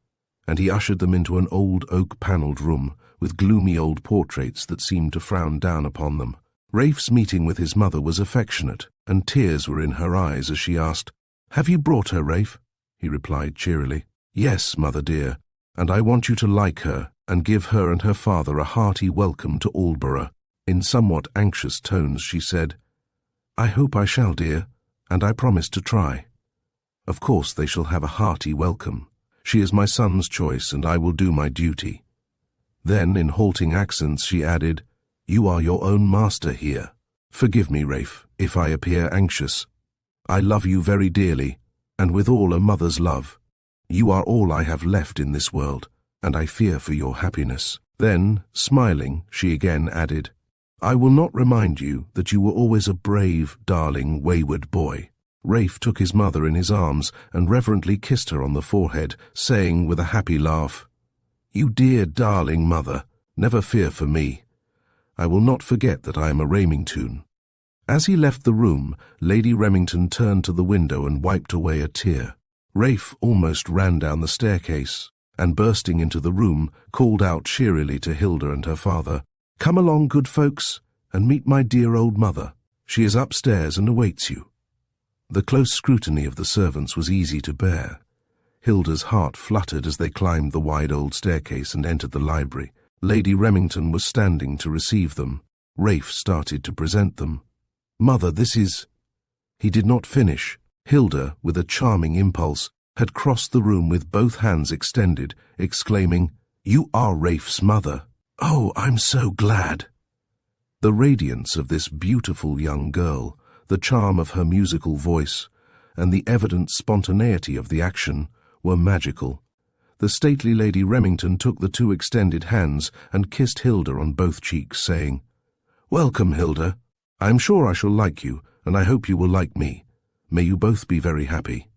And he ushered them into an old oak-panelled room with gloomy old portraits that seemed to frown down upon them. Raife's meeting with his mother was affectionate, and tears were in her eyes as she asked, "Have you brought her, Raife?" He replied cheerily, "Yes, mother dear, and I want you to like her and give her and her father a hearty welcome to Aldborough." In somewhat anxious tones she said, "I hope I shall, dear, and I promise to try. Of course they shall have a hearty welcome. She is my son's choice, and I will do my duty." Then, in halting accents, she added, "You are your own master here. Forgive me, Raife, if I appear anxious. I love you very dearly, and with all a mother's love. You are all I have left in this world, and I fear for your happiness." Then, smiling, she again added, "I will not remind you that you were always a brave, darling, wayward boy." Raife took his mother in his arms and reverently kissed her on the forehead, saying with a happy laugh, "You dear, darling mother, never fear for me. I will not forget that I am a Remington." As he left the room, Lady Remington turned to the window and wiped away a tear. Raife almost ran down the staircase, and bursting into the room, called out cheerily to Hilda and her father, "Come along, good folks, and meet my dear old mother. She is upstairs and awaits you." The close scrutiny of the servants was easy to bear. Hilda's heart fluttered as they climbed the wide old staircase and entered the library. Lady Remington was standing to receive them. Raife started to present them. "Mother, this is—" He did not finish. Hilda, with a charming impulse, had crossed the room with both hands extended, exclaiming, "You are Raife's mother. Oh, I'm so glad." The radiance of this beautiful young girl, the charm of her musical voice, and the evident spontaneity of the action were magical. The stately Lady Remington took the two extended hands and kissed Hilda on both cheeks, saying, "Welcome, Hilda. I am sure I shall like you, and I hope you will like me. May you both be very happy."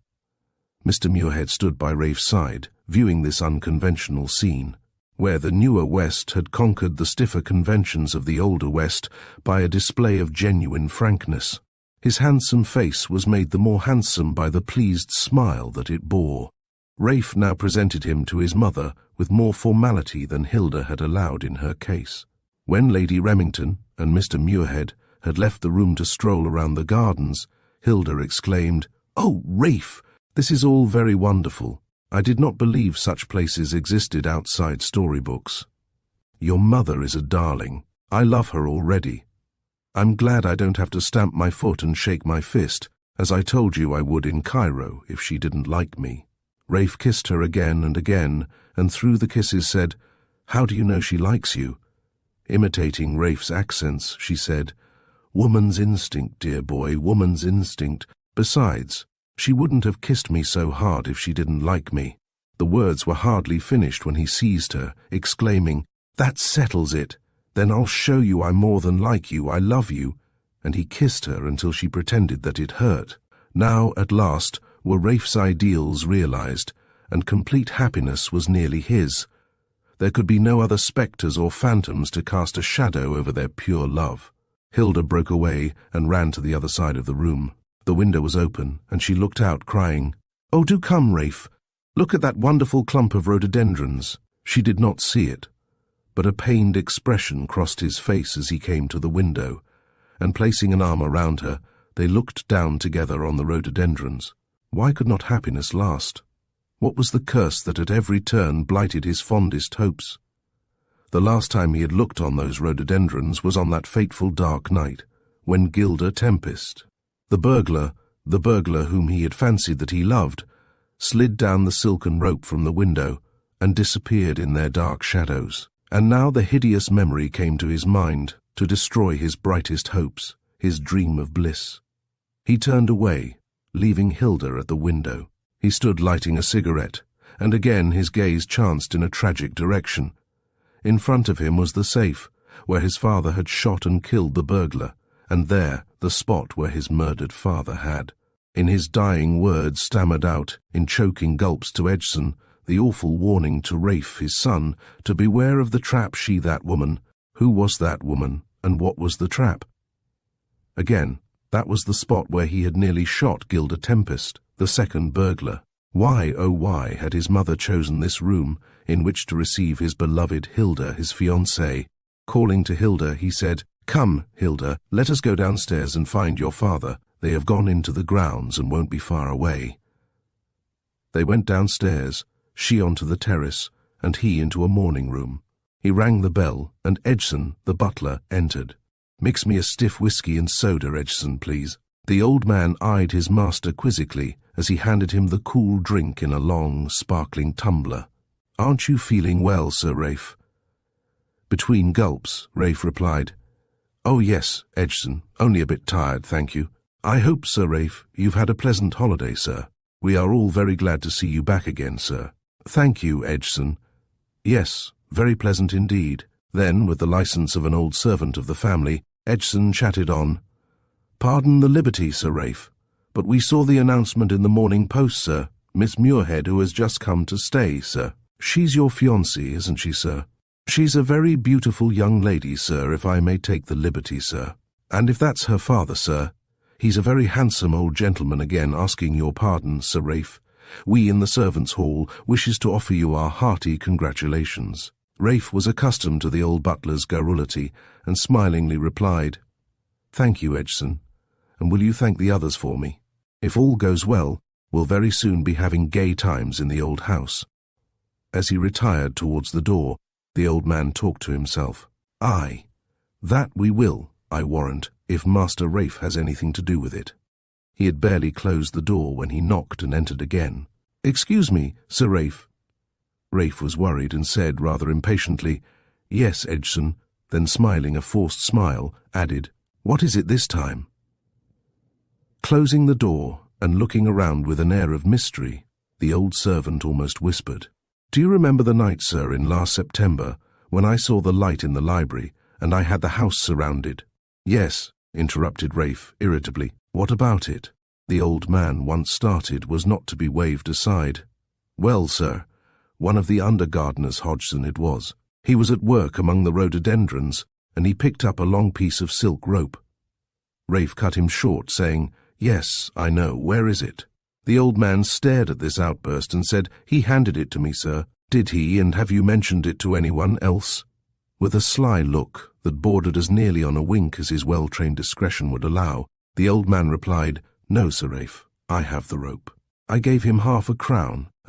Mr. Muirhead stood by Raife's side, viewing this unconventional scene, where the newer West had conquered the stiffer conventions of the older West by a display of genuine frankness. His handsome face was made the more handsome by the pleased smile that it bore. Raife now presented him to his mother with more formality than Hilda had allowed in her case. When Lady Remington and Mr. Muirhead had left the room to stroll around the gardens, Hilda exclaimed, "Oh, Raife, this is all very wonderful. I did not believe such places existed outside storybooks. Your mother is a darling. I love her already. I'm glad I don't have to stamp my foot and shake my fist, as I told you I would in Cairo if she didn't like me." Raife kissed her again, and through the kisses said, "How do you know she likes you?" Imitating Raife's accents, she said, "Woman's instinct, dear boy, woman's instinct. Besides, she wouldn't have kissed me so hard if she didn't like me." The words were hardly finished when he seized her, exclaiming, "That settles it. Then I'll show you I'm more than like you, I love you," and he kissed her until she pretended that it hurt. Now, at last, were Raife's ideals realized, and complete happiness was nearly his. There could be no other spectres or phantoms to cast a shadow over their pure love. Hilda broke away and ran to the other side of the room. The window was open, and she looked out, crying, "Oh, do come, Raife. Look at that wonderful clump of rhododendrons." She did not see it, but a pained expression crossed his face as he came to the window, and placing an arm around her, they looked down together on the rhododendrons. Why could not happiness last? What was the curse that at every turn blighted his fondest hopes? The last time he had looked on those rhododendrons was on that fateful dark night, when Gilda Tempest, the burglar whom he had fancied that he loved, slid down the silken rope from the window and disappeared in their dark shadows. And now the hideous memory came to his mind to destroy his brightest hopes, his dream of bliss. He turned away, leaving Hilda at the window. He stood lighting a cigarette, and again his gaze chanced in a tragic direction. In front of him was the safe, where his father had shot and killed the burglar, and there the spot where his murdered father had. In his dying words stammered out, in choking gulps to Edson, the awful warning to Raife, his son, to beware of the trap that woman. Who was that woman, and what was the trap? Again, that was the spot where he had nearly shot Gilda Tempest, the second burglar. Why, oh why, had his mother chosen this room in which to receive his beloved Hilda, his fiancée? Calling to Hilda, he said, "Come, Hilda, let us go downstairs and find your father. They have gone into the grounds and won't be far away." They went downstairs, she onto the terrace, and he into a morning room. He rang the bell, and Edson, the butler, entered. "Mix me a stiff whiskey and soda, Edson, please." The old man eyed his master quizzically as he handed him the cool drink in a long, sparkling tumbler. "Aren't you feeling well, Sir Raife?" Between gulps, Raife replied, "Oh yes, Edgson, only a bit tired, thank you. I hope, Sir Raife, you've had a pleasant holiday, sir. We are all very glad to see you back again, sir." "Thank you, Edgson. Yes, very pleasant indeed." Then, with the license of an old servant of the family, Edgson chatted on. "Pardon the liberty, Sir Raife, but we saw the announcement in the Morning Post, sir. Miss Muirhead, who has just come to stay, sir. She's your fiancée, isn't she, sir? She's a very beautiful young lady, sir, if I may take the liberty, sir. And if that's her father, sir, he's a very handsome old gentleman again, asking your pardon, Sir Raife. We in the servants' hall wishes to offer you our hearty congratulations." Raife was accustomed to the old butler's garrulity, and smilingly replied, "Thank you, Edgson, and will you thank the others for me? If all goes well, we'll very soon be having gay times in the old house." As he retired towards the door, the old man talked to himself. "Aye, that we will, I warrant, if Master Raife has anything to do with it." He had barely closed the door when he knocked and entered again. "Excuse me, Sir Raife." Raife was worried and said, rather impatiently, "Yes, Edgson," then smiling a forced smile, added, "What is it this time?" Closing the door and looking around with an air of mystery, the old servant almost whispered, "Do you remember the night, sir, in last September, when I saw the light in the library, and I had the house surrounded?" "Yes," interrupted Raife irritably. "What about it?" The old man, once started, was not to be waved aside. "Well, sir, one of the under-gardeners, Hodgson it was. He was at work among the rhododendrons, and he picked up a long piece of silk rope." Raife cut him short, saying, "Yes, I know. Where is it?" The old man stared at this outburst and said, "He handed it to me, sir." "Did he, and have you mentioned it to anyone else?" With a sly look that bordered as nearly on a wink as his well-trained discretion would allow, the old man replied, "No, Sir Raife, I have the rope. I gave him £half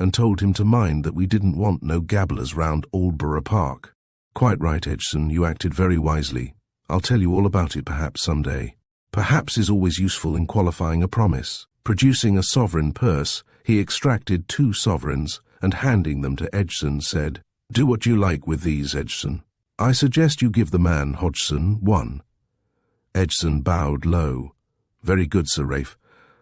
and told him to mind that we didn't want no gabblers round Aldborough Park." "Quite right, Edgson, you acted very wisely. I'll tell you all about it perhaps some day." Perhaps is always useful in qualifying a promise. Producing a sovereign purse, he extracted 2 sovereigns and handing them to Edgson said, "Do what you like with these, Edgson. I suggest you give the man, Hodgson, 1. Edgson bowed low. "Very good, Sir Raife.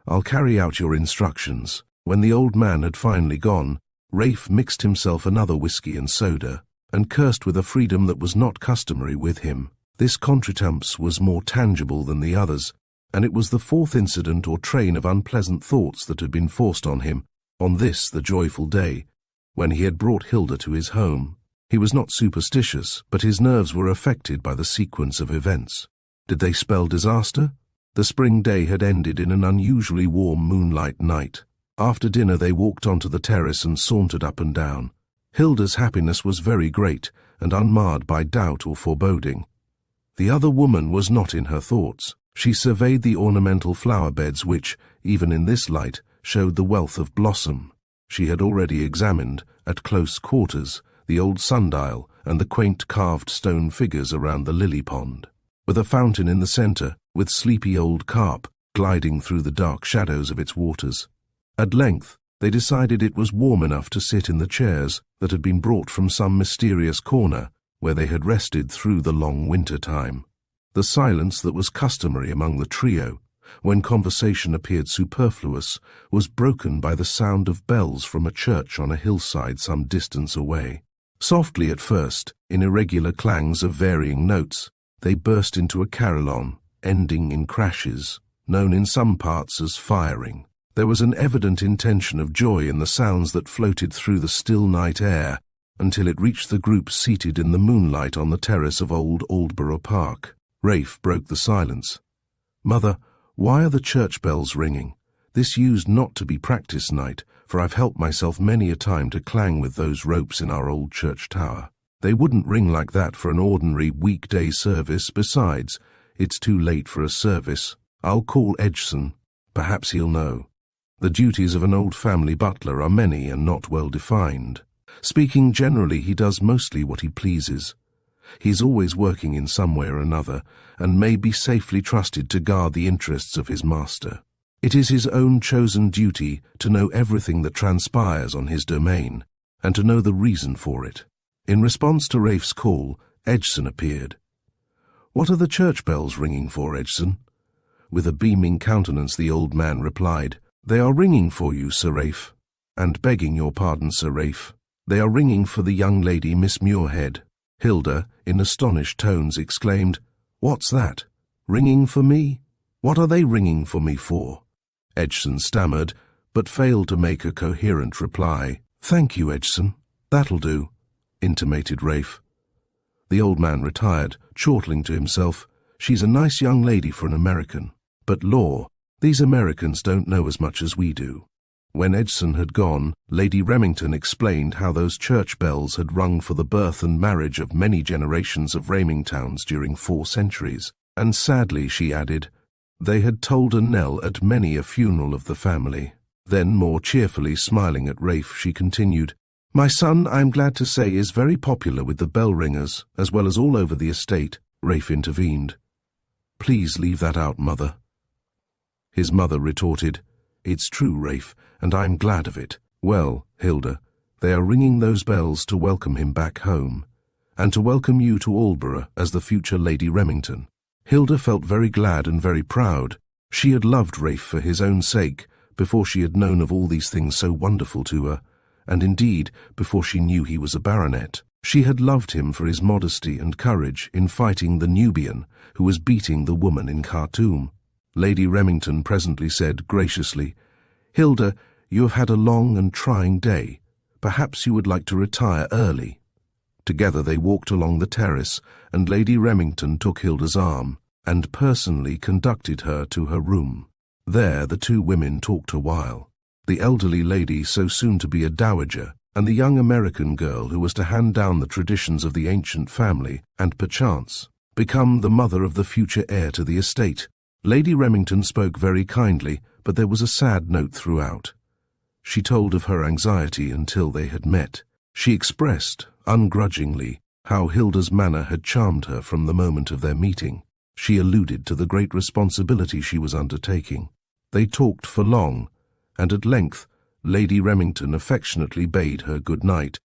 I'll carry out your instructions." When the old man had finally gone, Raife mixed himself another whisky and soda, and cursed with a freedom that was not customary with him. This contretemps was more tangible than the others, and it was the 4th incident or train of unpleasant thoughts that had been forced on him, on this the joyful day, when he had brought Hilda to his home. He was not superstitious, but his nerves were affected by the sequence of events. Did they spell disaster? The spring day had ended in an unusually warm moonlight night. After dinner they walked onto the terrace and sauntered up and down. Hilda's happiness was very great, and unmarred by doubt or foreboding. The other woman was not in her thoughts. She surveyed the ornamental flower beds which, even in this light, showed the wealth of blossom. She had already examined, at close quarters, the old sundial and the quaint carved stone figures around the lily pond, with a fountain in the centre, with sleepy old carp gliding through the dark shadows of its waters. At length, they decided it was warm enough to sit in the chairs that had been brought from some mysterious corner where they had rested through the long winter time. The silence that was customary among the trio, when conversation appeared superfluous, was broken by the sound of bells from a church on a hillside some distance away. Softly at first, in irregular clangs of varying notes, they burst into a carillon, ending in crashes, known in some parts as firing. There was an evident intention of joy in the sounds that floated through the still night air, until it reached the group seated in the moonlight on the terrace of old Aldborough Park. Raife broke the silence. "Mother, why are the church bells ringing? This used not to be practice night, for I've helped myself many a time to clang with those ropes in our old church tower. They wouldn't ring like that for an ordinary weekday service. Besides, it's too late for a service. I'll call Edgson. Perhaps he'll know." The duties of an old family butler are many and not well defined. Speaking generally, he does mostly what he pleases. He's always working in some way or another, and may be safely trusted to guard the interests of his master. It is his own chosen duty to know everything that transpires on his domain, and to know the reason for it. In response to Raife's call, Edson appeared. "What are the church bells ringing for, Edson?" With a beaming countenance the old man replied, "They are ringing for you, Sir Raife. And begging your pardon, Sir Raife, they are ringing for the young lady Miss Muirhead." Hilda, in astonished tones, exclaimed, "What's that? Ringing for me? What are they ringing for me for?" Edson stammered, but failed to make a coherent reply. "Thank you, Edson. That'll do," intimated Raife. The old man retired, chortling to himself, "She's a nice young lady for an American. But law, these Americans don't know as much as we do." When Edson had gone, Lady Remington explained how those church bells had rung for the birth and marriage of many generations of Remingtons during 4 centuries, and sadly, she added, they had tolled a knell at many a funeral of the family. Then, more cheerfully smiling at Raife, she continued, "My son, I am glad to say, is very popular with the bell ringers, as well as all over the estate." Raife intervened. "Please leave that out, Mother." His mother retorted, "It's true, Raife, and I'm glad of it. Well, Hilda, they are ringing those bells to welcome him back home, and to welcome you to Aldborough as the future Lady Remington." Hilda felt very glad and very proud. She had loved Raife for his own sake, before she had known of all these things so wonderful to her, and indeed, before she knew he was a baronet. She had loved him for his modesty and courage in fighting the Nubian who was beating the woman in Khartoum. Lady Remington presently said graciously, "Hilda, you have had a long and trying day. Perhaps you would like to retire early." Together they walked along the terrace, and Lady Remington took Hilda's arm and personally conducted her to her room. There the two women talked a while. The elderly lady, so soon to be a dowager, and the young American girl who was to hand down the traditions of the ancient family and, perchance, become the mother of the future heir to the estate. Lady Remington spoke very kindly, but there was a sad note throughout. She told of her anxiety until they had met. She expressed, ungrudgingly, how Hilda's manner had charmed her from the moment of their meeting. She alluded to the great responsibility she was undertaking. They talked for long, and at length Lady Remington affectionately bade her good night,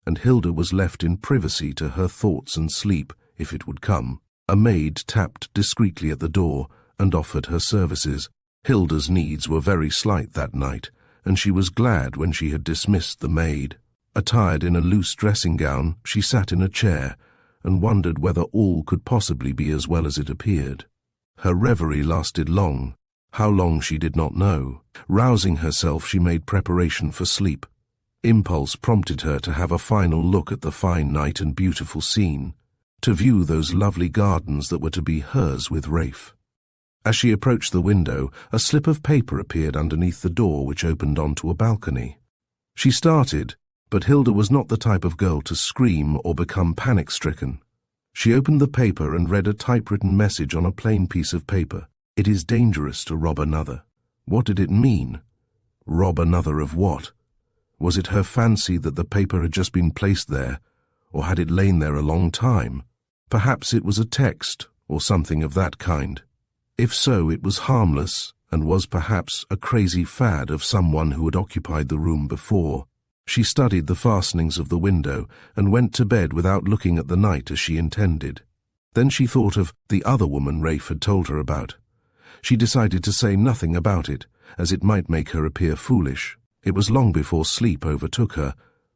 and Hilda was left in privacy to her thoughts and sleep, if it would come. A maid tapped discreetly at the door and offered her services. Hilda's needs were very slight that night, and she was glad when she had dismissed the maid. Attired in a loose dressing gown, she sat in a chair and wondered whether all could possibly be as well as it appeared. Her reverie lasted long. How long she did not know. Rousing herself, she made preparation for sleep. Impulse prompted her to have a final look at the fine night and beautiful scene, to view those lovely gardens that were to be hers with Raife. As she approached the window, a slip of paper appeared underneath the door which opened onto a balcony. She started, but Hilda was not the type of girl to scream or become panic-stricken. She opened the paper and read a typewritten message on a plain piece of paper. "It is dangerous to rob another." What did it mean? Rob another of what? Was it her fancy that the paper had just been placed there, or had it lain there a long time? Perhaps it was a text, or something of that kind. If so, it was harmless, and was perhaps a crazy fad of someone who had occupied the room before. She studied the fastenings of the window, and went to bed without looking at the night as she intended. Then she thought of the other woman Raife had told her about. She decided to say nothing about it, as it might make her appear foolish. It was long before sleep overtook her,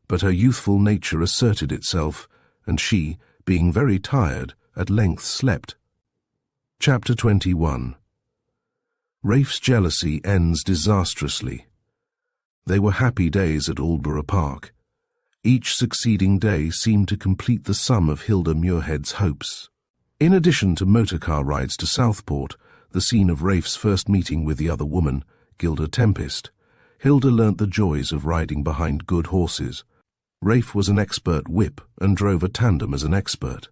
but her youthful nature asserted itself, and she, being very tired, at length slept. Chapter 21. Raife's jealousy ends disastrously. They were happy days at Aldborough Park. Each succeeding day seemed to complete the sum of Hilda Muirhead's hopes. In addition to motor-car rides to Southport, the scene of Raife's first meeting with the other woman, Gilda Tempest, Hilda learnt the joys of riding behind good horses. Raife was an expert whip and drove a tandem as an expert.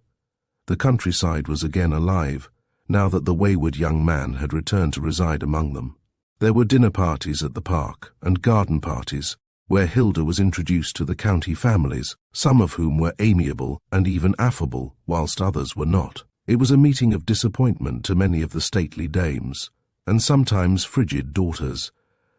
The countryside was again alive, now that the wayward young man had returned to reside among them. There were dinner parties at the park and garden parties, where Hilda was introduced to the county families, some of whom were amiable and even affable, whilst others were not. It was a meeting of disappointment to many of the stately dames, and sometimes frigid daughters,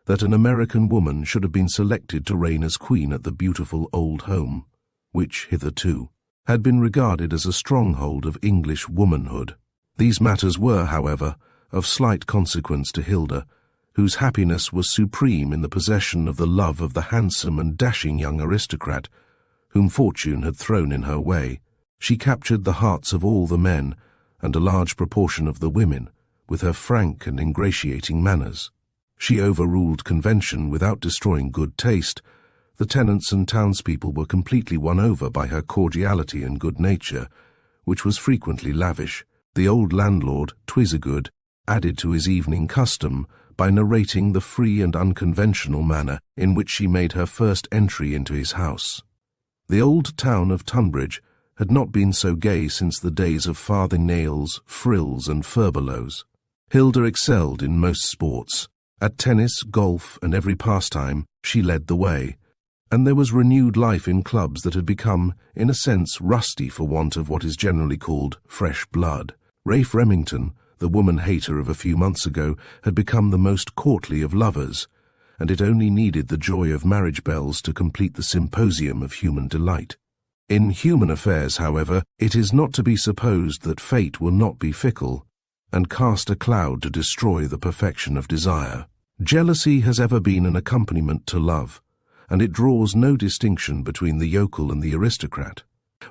that an American woman should have been selected to reign as queen at the beautiful old home, which, hitherto, had been regarded as a stronghold of English womanhood. These matters were, however, of slight consequence to Gilda, whose happiness was supreme in the possession of the love of the handsome and dashing young aristocrat, whom fortune had thrown in her way. She captured the hearts of all the men, and a large proportion of the women, with her frank and ingratiating manners. She overruled convention without destroying good taste. The tenants and townspeople were completely won over by her cordiality and good nature, which was frequently lavish. The old landlord, Twizagood, added to his evening custom by narrating the free and unconventional manner in which she made her first entry into his house. The old town of Tunbridge had not been so gay since the days of farthing-nails, frills, and furbelows. Gilda excelled in most sports. At tennis, golf, and every pastime, she led the way, and there was renewed life in clubs that had become, in a sense, rusty for want of what is generally called fresh blood. Raife Remington, the woman-hater of a few months ago, had become the most courtly of lovers, and it only needed the joy of marriage bells to complete the symposium of human delight. In human affairs, however, it is not to be supposed that fate will not be fickle, and cast a cloud to destroy the perfection of desire. Jealousy has ever been an accompaniment to love, and it draws no distinction between the yokel and the aristocrat.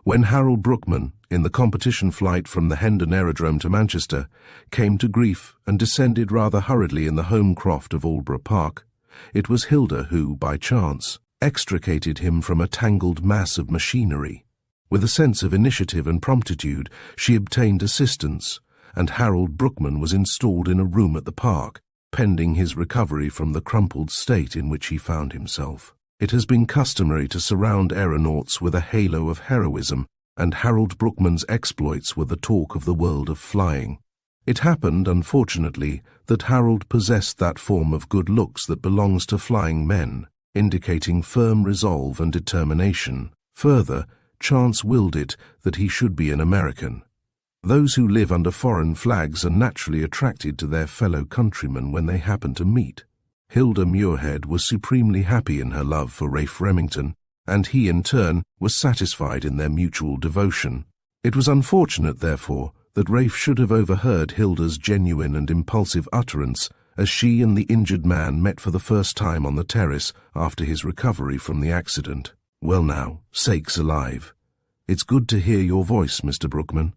When Harold Brookman, in the competition flight from the Hendon Aerodrome to Manchester, came to grief and descended rather hurriedly in the home croft of Aldborough Park, it was Gilda who, by chance, extricated him from a tangled mass of machinery. With a sense of initiative and promptitude, she obtained assistance, and Harold Brookman was installed in a room at the park, pending his recovery from the crumpled state in which he found himself. It has been customary to surround aeronauts with a halo of heroism, and Harold Brookman's exploits were the talk of the world of flying. It happened, unfortunately, that Harold possessed that form of good looks that belongs to flying men, indicating firm resolve and determination. Further, chance willed it that he should be an American. Those who live under foreign flags are naturally attracted to their fellow countrymen when they happen to meet. Gilda Muirhead was supremely happy in her love for Raife Remington, and he, in turn, was satisfied in their mutual devotion. It was unfortunate, therefore, that Raife should have overheard Hilda's genuine and impulsive utterance as she and the injured man met for the first time on the terrace after his recovery from the accident. "Well now, sakes alive. It's good to hear your voice, Mr. Brookman.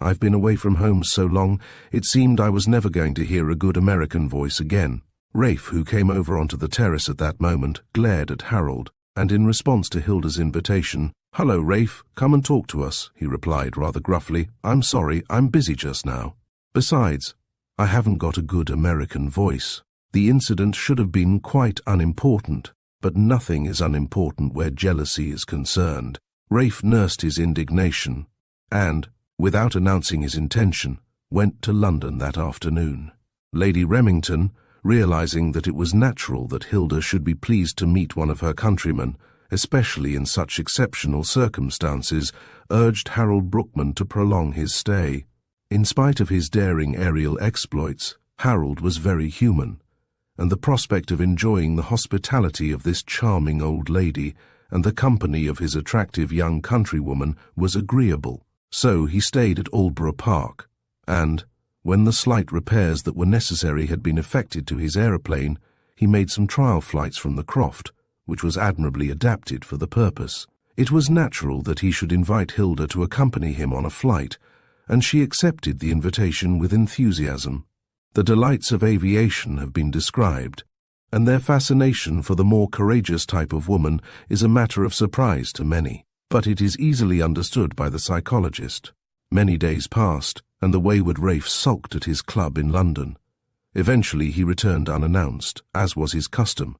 I've been away from home so long, it seemed I was never going to hear a good American voice again." Raife, who came over onto the terrace at that moment, glared at Harold, and in response to Hilda's invitation, "Hello, Raife, come and talk to us," he replied rather gruffly. "I'm sorry, I'm busy just now. Besides, I haven't got a good American voice." The incident should have been quite unimportant, but nothing is unimportant where jealousy is concerned. Raife nursed his indignation, and, without announcing his intention, went to London that afternoon. Lady Remington, realizing that it was natural that Gilda should be pleased to meet one of her countrymen, especially in such exceptional circumstances, urged Harold Brookman to prolong his stay. In spite of his daring aerial exploits, Harold was very human, and the prospect of enjoying the hospitality of this charming old lady and the company of his attractive young countrywoman was agreeable. So he stayed at Aldborough Park, and, when the slight repairs that were necessary had been effected to his aeroplane, he made some trial flights from the Croft, which was admirably adapted for the purpose. It was natural that he should invite Gilda to accompany him on a flight, and she accepted the invitation with enthusiasm. The delights of aviation have been described, and their fascination for the more courageous type of woman is a matter of surprise to many, but it is easily understood by the psychologist. Many days passed, and the wayward Raife sulked at his club in London. Eventually he returned unannounced, as was his custom.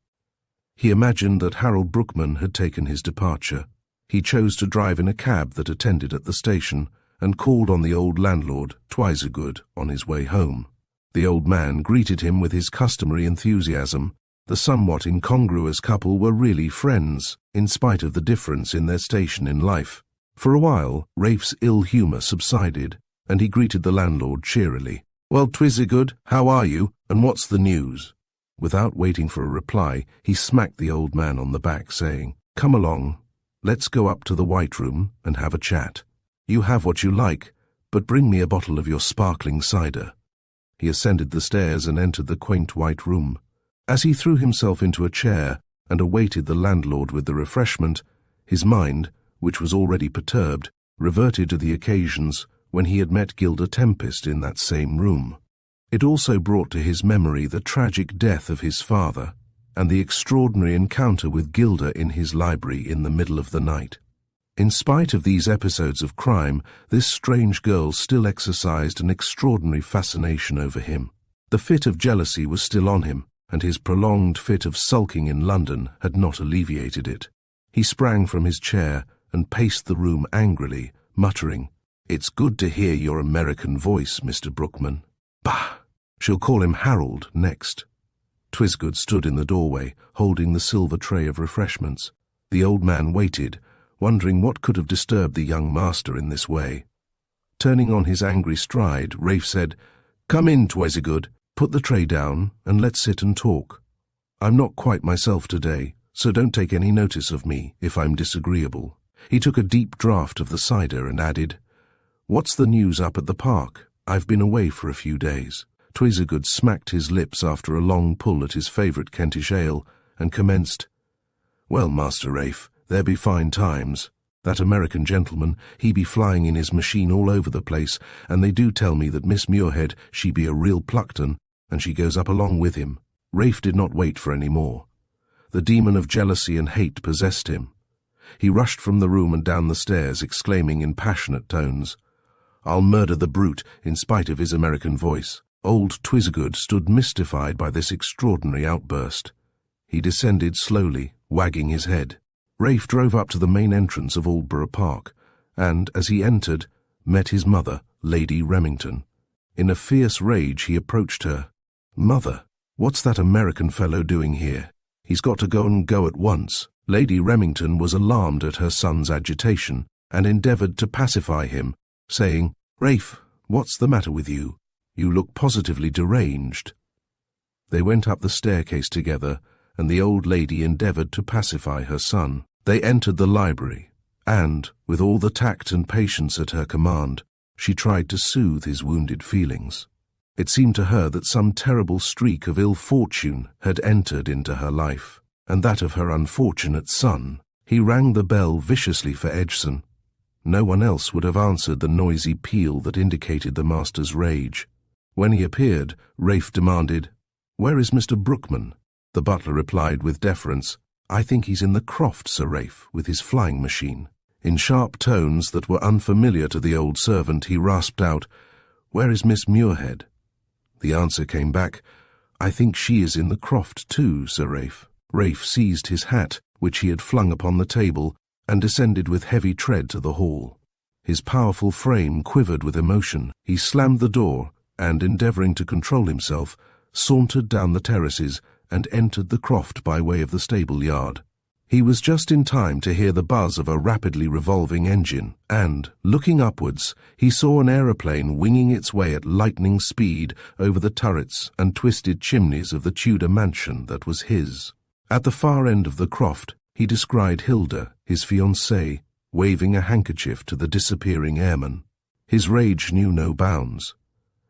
He imagined that Harold Brookman had taken his departure. He chose to drive in a cab that attended at the station, and called on the old landlord, Twizagood, on his way home. The old man greeted him with his customary enthusiasm. The somewhat incongruous couple were really friends, in spite of the difference in their station in life. For a while, Raife's ill humour subsided, and he greeted the landlord cheerily. "Well, Twizagood, how are you, and what's the news?" Without waiting for a reply, he smacked the old man on the back, saying, "Come along. Let's go up to the White Room and have a chat. You have what you like, but bring me a bottle of your sparkling cider." He ascended the stairs and entered the quaint white room. As he threw himself into a chair and awaited the landlord with the refreshment, his mind, which was already perturbed, reverted to the occasions when he had met Gilda Tempest in that same room. It also brought to his memory the tragic death of his father and the extraordinary encounter with Gilda in his library in the middle of the night. In spite of these episodes of crime, this strange girl still exercised an extraordinary fascination over him. The fit of jealousy was still on him, and his prolonged fit of sulking in London had not alleviated it. He sprang from his chair and paced the room angrily, muttering, "It's good to hear your American voice, Mr. Brookman. Bah! She'll call him Harold next." Twisgood stood in the doorway, holding the silver tray of refreshments. The old man waited, wondering what could have disturbed the young master in this way. Turning on his angry stride, Raife said, "Come in, Twisgood. Put the tray down, and let's sit and talk. I'm not quite myself today, so don't take any notice of me if I'm disagreeable." He took a deep draught of the cider and added, "What's the news up at the park? I've been away for a few days." Twisgood smacked his lips after a long pull at his favourite Kentish ale, and commenced, "Well, Master Raife, there be fine times. That American gentleman, he be flying in his machine all over the place, and they do tell me that Miss Muirhead, she be a real Pluckton, and she goes up along with him." Raife did not wait for any more. The demon of jealousy and hate possessed him. He rushed from the room and down the stairs, exclaiming in passionate tones, "I'll murder the brute, in spite of his American voice." Old Twisgood stood mystified by this extraordinary outburst. He descended slowly, wagging his head. Raife drove up to the main entrance of Aldborough Park, and, as he entered, met his mother, Lady Remington. In a fierce rage he approached her. "Mother, what's that American fellow doing here? He's got to go at once." Lady Remington was alarmed at her son's agitation, and endeavoured to pacify him, saying, "Raife, what's the matter with you? You look positively deranged." They went up the staircase together, and the old lady endeavoured to pacify her son. They entered the library, and, with all the tact and patience at her command, she tried to soothe his wounded feelings. It seemed to her that some terrible streak of ill fortune had entered into her life, and that of her unfortunate son. He rang the bell viciously for Edgson. No one else would have answered the noisy peal that indicated the master's rage. When he appeared, Raife demanded, "Where is Mr. Brookman?" The butler replied with deference, "I think he's in the croft, Sir Raife, with his flying machine." In sharp tones that were unfamiliar to the old servant, he rasped out, "Where is Miss Muirhead?" The answer came back, "I think she is in the croft too, Sir Raife." Raife seized his hat, which he had flung upon the table, and descended with heavy tread to the hall. His powerful frame quivered with emotion. He slammed the door, and, endeavouring to control himself, sauntered down the terraces and entered the croft by way of the stable yard. He was just in time to hear the buzz of a rapidly revolving engine, and, looking upwards, he saw an aeroplane winging its way at lightning speed over the turrets and twisted chimneys of the Tudor mansion that was his. At the far end of the croft, he descried Hilda, his fiancée, waving a handkerchief to the disappearing airman. His rage knew no bounds.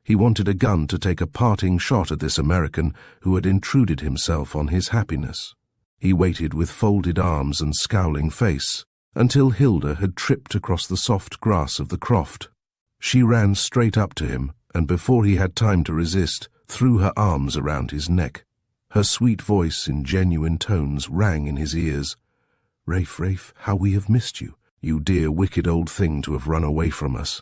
He wanted a gun to take a parting shot at this American who had intruded himself on his happiness. He waited with folded arms and scowling face until Hilda had tripped across the soft grass of the croft. She ran straight up to him, and before he had time to resist, threw her arms around his neck. Her sweet voice in genuine tones rang in his ears. "Raife, Raife, how we have missed you, you dear wicked old thing to have run away from us."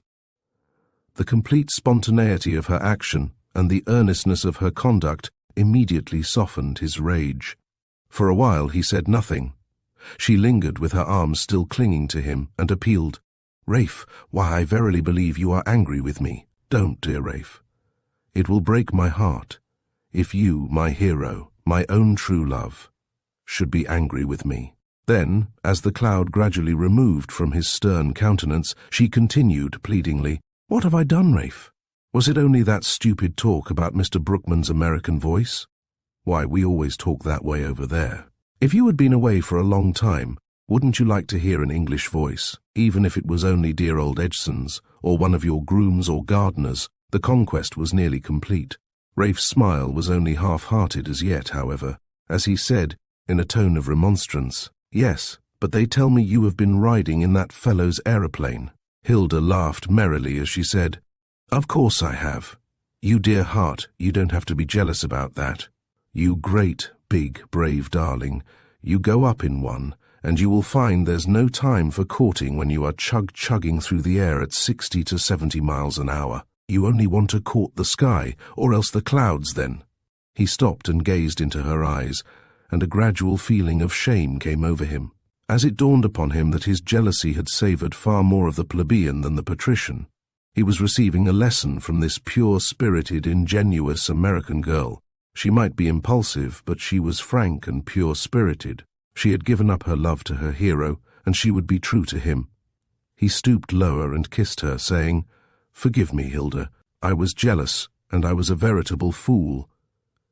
The complete spontaneity of her action and the earnestness of her conduct immediately softened his rage. For a while he said nothing. She lingered with her arms still clinging to him and appealed, "Raife, why I verily believe you are angry with me. Don't, dear Raife. It will break my heart if you, my hero, my own true love, should be angry with me." Then, as the cloud gradually removed from his stern countenance, she continued pleadingly, "What have I done, Raife? Was it only that stupid talk about Mr. Brookman's American voice? Why, we always talk that way over there. If you had been away for a long time, Wouldn't you like to hear an English voice, even if it was only dear old Edgson's, or one of your grooms or gardeners? The conquest was nearly complete. Raife's smile was only half-hearted as yet, however, as he said, in a tone of remonstrance, "Yes, but they tell me you have been riding in that fellow's aeroplane." Hilda laughed merrily as she said, "Of course I have. You dear heart, you don't have to be jealous about that. You great, big, brave darling, you go up in one, and you will find there's no time for courting when you are chugging through the air at 60 to 70 miles an hour. You only want to court the sky, or else the clouds then." He stopped and gazed into her eyes, and a gradual feeling of shame came over him, as it dawned upon him that his jealousy had savoured far more of the plebeian than the patrician. He was receiving a lesson from this pure-spirited, ingenuous American girl. She might be impulsive, but she was frank and pure-spirited. She had given up her love to her hero, and she would be true to him. He stooped lower and kissed her, saying, "Forgive me, Hilda. I was jealous, and I was a veritable fool.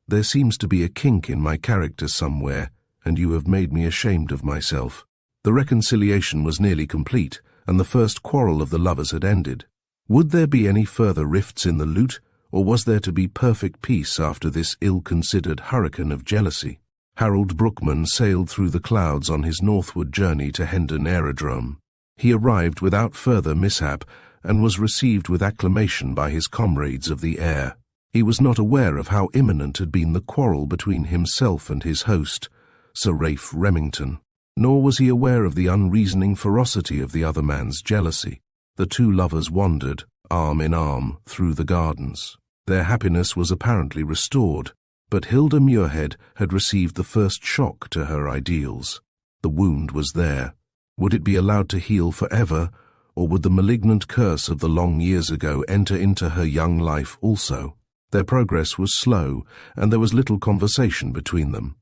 There seems to be a kink in my character somewhere, and you have made me ashamed of myself." The reconciliation was nearly complete, and the first quarrel of the lovers had ended. Would there be any further rifts in the lute, or was there to be perfect peace after this ill-considered hurricane of jealousy? Harold Brookman sailed through the clouds on his northward journey to Hendon Aerodrome. He arrived without further mishap, and was received with acclamation by his comrades of the air. He was not aware of how imminent had been the quarrel between himself and his host, Sir Raife Remington, nor was he aware of the unreasoning ferocity of the other man's jealousy. The two lovers wandered, arm in arm, through the gardens. Their happiness was apparently restored, but Hilda Muirhead had received the first shock to her ideals. The wound was there. Would it be allowed to heal forever, or would the malignant curse of the long years ago enter into her young life also? Their progress was slow, and there was little conversation between them.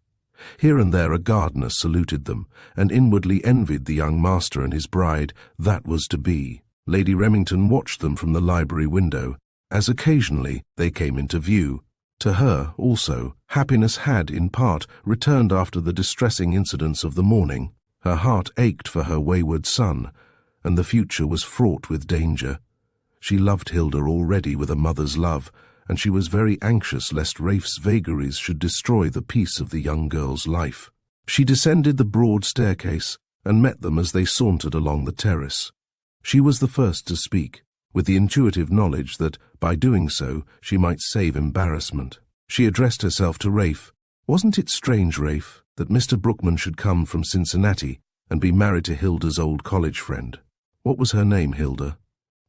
Here and there a gardener saluted them, and inwardly envied the young master and his bride that was to be. Lady Remington watched them from the library window, as occasionally they came into view. To her, also, happiness had, in part, returned after the distressing incidents of the morning. Her heart ached for her wayward son, and the future was fraught with danger. She loved Hilda already with a mother's love, and she was very anxious lest Raife's vagaries should destroy the peace of the young girl's life. She descended the broad staircase, and met them as they sauntered along the terrace. She was the first to speak, with the intuitive knowledge that, by doing so, she might save embarrassment. She addressed herself to Raife. "Wasn't it strange, Raife, that Mr. Brookman should come from Cincinnati and be married to Hilda's old college friend? What was her name, Hilda?"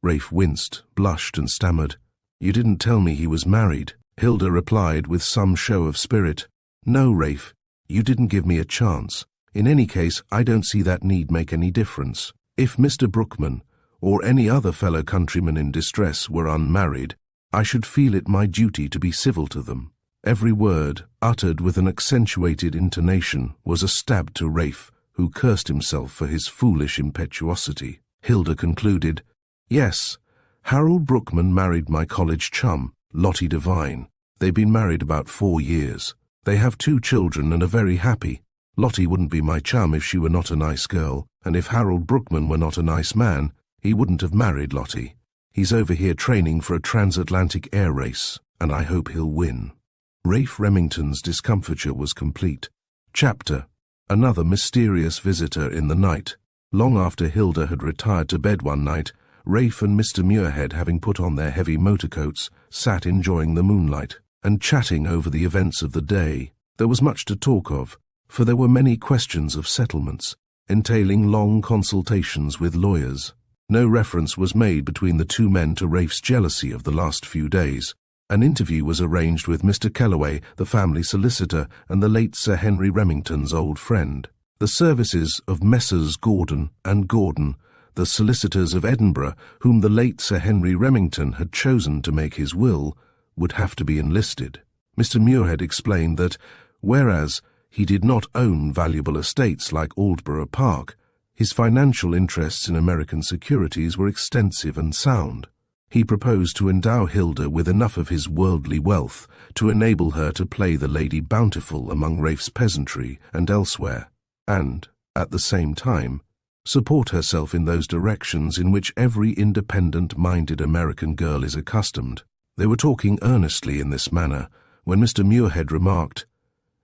Raife winced, blushed, and stammered, "You didn't tell me he was married." Hilda replied with some show of spirit, "No, Raife, you didn't give me a chance. In any case, I don't see that need make any difference. If Mr. Brookman, or any other fellow countryman in distress, were unmarried, I should feel it my duty to be civil to them." Every word, uttered with an accentuated intonation, was a stab to Raife, who cursed himself for his foolish impetuosity. Hilda concluded, "Yes, Harold Brookman married my college chum, Lottie Devine. They've been married about 4 years. They have 2 children and are very happy. Lottie wouldn't be my chum if she were not a nice girl, and if Harold Brookman were not a nice man, he wouldn't have married Lottie. He's over here training for a transatlantic air race, and I hope he'll win." Raife Remington's discomfiture was complete. Chapter: Another mysterious visitor in the night. Long after Hilda had retired to bed one night, Raife and Mr. Muirhead, having put on their heavy motorcoats, sat enjoying the moonlight, and chatting over the events of the day. There was much to talk of, for there were many questions of settlements, entailing long consultations with lawyers. No reference was made between the two men to Raife's jealousy of the last few days. An interview was arranged with Mr. Kellaway, the family solicitor, and the late Sir Henry Remington's old friend. The services of Messrs. Gordon and Gordon, the solicitors of Edinburgh, whom the late Sir Henry Remington had chosen to make his will, would have to be enlisted. Mr. Muirhead explained that, whereas he did not own valuable estates like Aldborough Park, his financial interests in American securities were extensive and sound. He proposed to endow Hilda with enough of his worldly wealth to enable her to play the Lady Bountiful among Raife's peasantry and elsewhere, and, at the same time, support herself in those directions in which every independent-minded American girl is accustomed. They were talking earnestly in this manner when Mr. Muirhead remarked,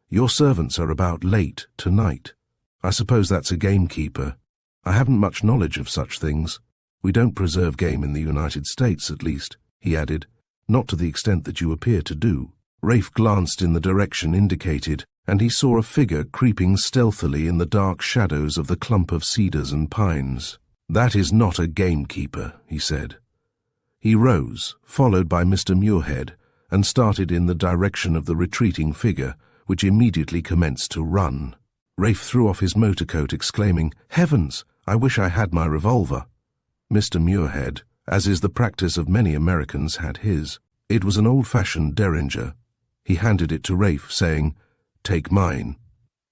"Your servants are about late tonight. I suppose that's a gamekeeper. I haven't much knowledge of such things. We don't preserve game in the United States, at least," he added, "not to the extent that you appear to do." Raife glanced in the direction indicated, and he saw a figure creeping stealthily in the dark shadows of the clump of cedars and pines. "That is not a gamekeeper," he said. He rose, followed by Mr. Muirhead, and started in the direction of the retreating figure, which immediately commenced to run. Raife threw off his motorcoat, exclaiming, "Heavens, I wish I had my revolver." Mr. Muirhead, as is the practice of many Americans, had his. It was an old-fashioned derringer. He handed it to Raife, saying, "Take mine."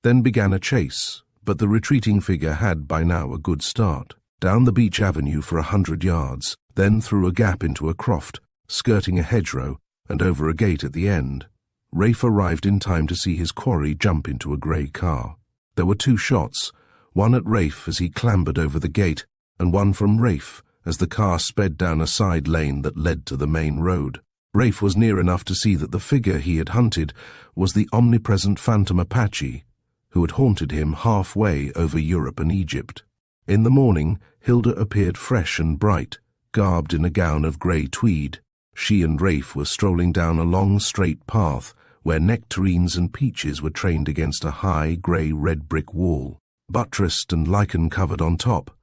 Then began a chase, but the retreating figure had by now a good start. Down the beach avenue for 100 yards, then through a gap into a croft, skirting a hedgerow, and over a gate at the end. Raife arrived in time to see his quarry jump into a grey car. There were 2 shots, one at Raife as he clambered over the gate, and one from Raife as the car sped down a side lane that led to the main road. Raife was near enough to see that the figure he had hunted was the omnipresent phantom Apache, who had haunted him halfway over Europe and Egypt. In the morning, Hilda appeared fresh and bright, garbed in a gown of grey tweed. She and Raife were strolling down a long straight path where nectarines and peaches were trained against a high grey-red brick wall, buttressed and lichen-covered on top.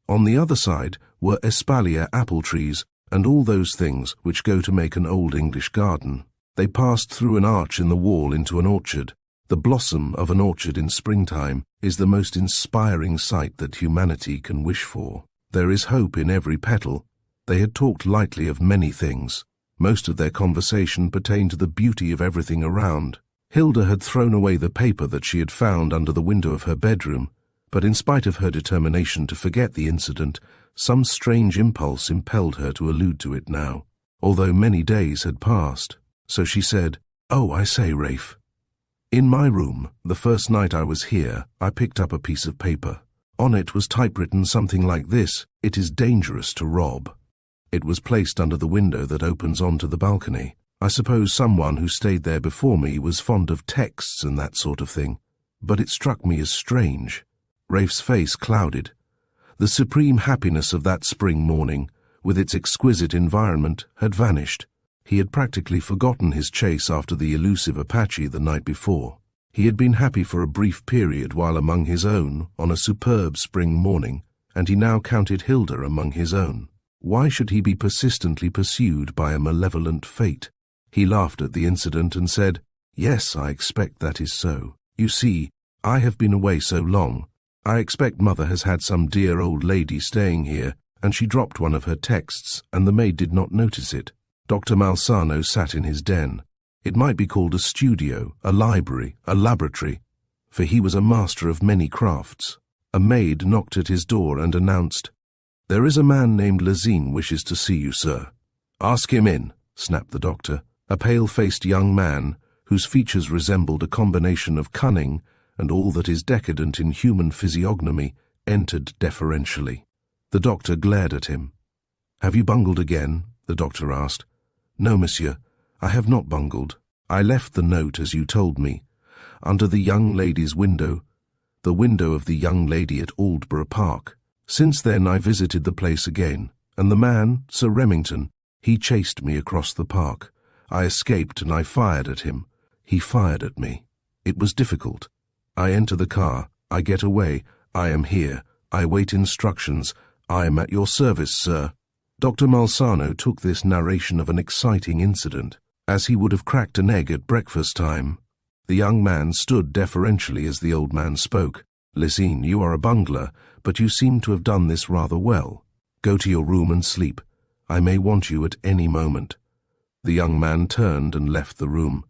On the other side were espalier apple trees and all those things which go to make an old English garden. They passed through an arch in the wall into an orchard. The blossom of an orchard in springtime is the most inspiring sight that humanity can wish for. There is hope in every petal. They had talked lightly of many things. Most of their conversation pertained to the beauty of everything around. Hilda had thrown away the paper that she had found under the window of her bedroom, but in spite of her determination to forget the incident, some strange impulse impelled her to allude to it now, although many days had passed. So she said, "Oh, I say, Raife. In my room, the first night I was here, I picked up a piece of paper. On it was typewritten something like this: 'It is dangerous to rob.' It was placed under the window that opens onto the balcony. I suppose someone who stayed there before me was fond of texts and that sort of thing, but it struck me as strange." Raife's face clouded. The supreme happiness of that spring morning, with its exquisite environment, had vanished. He had practically forgotten his chase after the elusive Apache the night before. He had been happy for a brief period while among his own on a superb spring morning, and he now counted Hilda among his own. Why should he be persistently pursued by a malevolent fate? He laughed at the incident and said, "Yes, I expect that is so. You see, I have been away so long. I expect Mother has had some dear old lady staying here, and she dropped one of her texts, and the maid did not notice it." Dr. Malsano sat in his den. It might be called a studio, a library, a laboratory, for he was a master of many crafts. A maid knocked at his door and announced, "There is a man named Lazine wishes to see you, sir." "Ask him in," snapped the doctor. A pale-faced young man, whose features resembled a combination of cunning and all that is decadent in human physiognomy, entered deferentially. The doctor glared at him. "Have you bungled again?" the doctor asked. "No, monsieur, I have not bungled. I left the note as you told me, under the young lady's window, the window of the young lady at Aldborough Park. Since then I visited the place again, and the man, Sir Remington, he chased me across the park. I escaped and I fired at him. He fired at me. It was difficult. I enter the car. I get away. I am here. I wait instructions. I am at your service, sir." Dr. Malsano took this narration of an exciting incident as he would have cracked an egg at breakfast time. The young man stood deferentially as the old man spoke. "Lazine, you are a bungler, but you seem to have done this rather well. Go to your room and sleep. I may want you at any moment." The young man turned and left the room.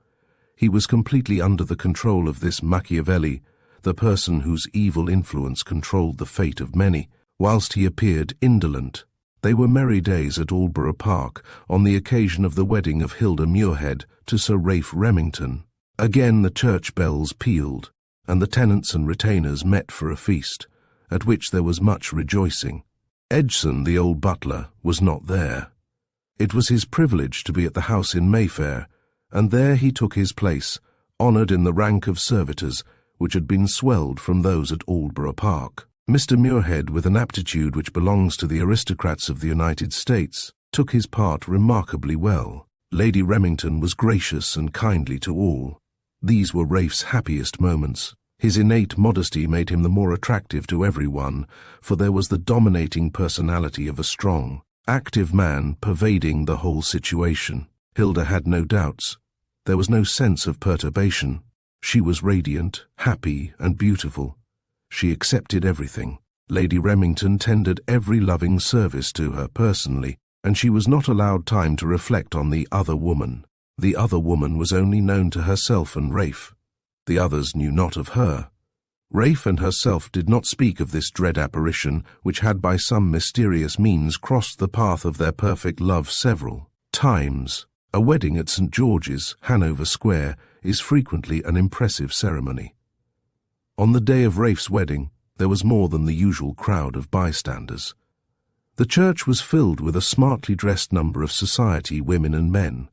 He was completely under the control of this Machiavelli, the person whose evil influence controlled the fate of many, whilst he appeared indolent. They were merry days at Aldborough Park on the occasion of the wedding of Hilda Muirhead to Sir Raife Remington. Again the church bells pealed, and the tenants and retainers met for a feast, at which there was much rejoicing. Edgson, the old butler, was not there. It was his privilege to be at the house in Mayfair, and there he took his place, honoured in the rank of servitors, which had been swelled from those at Aldborough Park. Mr. Muirhead, with an aptitude which belongs to the aristocrats of the United States, took his part remarkably well. Lady Remington was gracious and kindly to all. These were Raife's happiest moments. His innate modesty made him the more attractive to everyone, for there was the dominating personality of a strong, active man pervading the whole situation. Hilda had no doubts. There was no sense of perturbation. She was radiant, happy, and beautiful. She accepted everything. Lady Remington tendered every loving service to her personally, and she was not allowed time to reflect on the other woman. The other woman was only known to herself and Raife. The others knew not of her. Raife and herself did not speak of this dread apparition which had by some mysterious means crossed the path of their perfect love several times. A wedding at St. George's, Hanover Square, is frequently an impressive ceremony. On the day of Raife's wedding, there was more than the usual crowd of bystanders. The church was filled with a smartly dressed number of society women and men.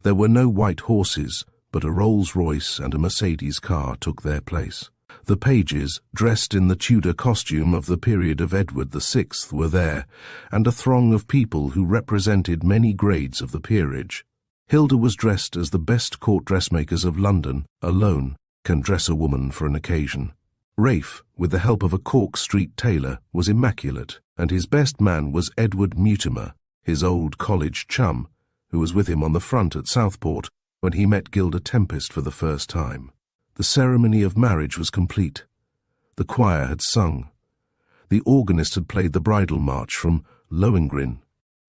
There were no white horses, but a Rolls-Royce and a Mercedes car took their place. The pages, dressed in the Tudor costume of the period of Edward VI, were there, and a throng of people who represented many grades of the peerage. Hilda was dressed as the best court dressmakers of London, alone, can dress a woman for an occasion. Raife, with the help of a Cork Street tailor, was immaculate, and his best man was Edward Mutimer, his old college chum, who was with him on the front at Southport when he met Gilda Tempest for the first time. The ceremony of marriage was complete. The choir had sung. The organist had played the bridal march from Lohengrin.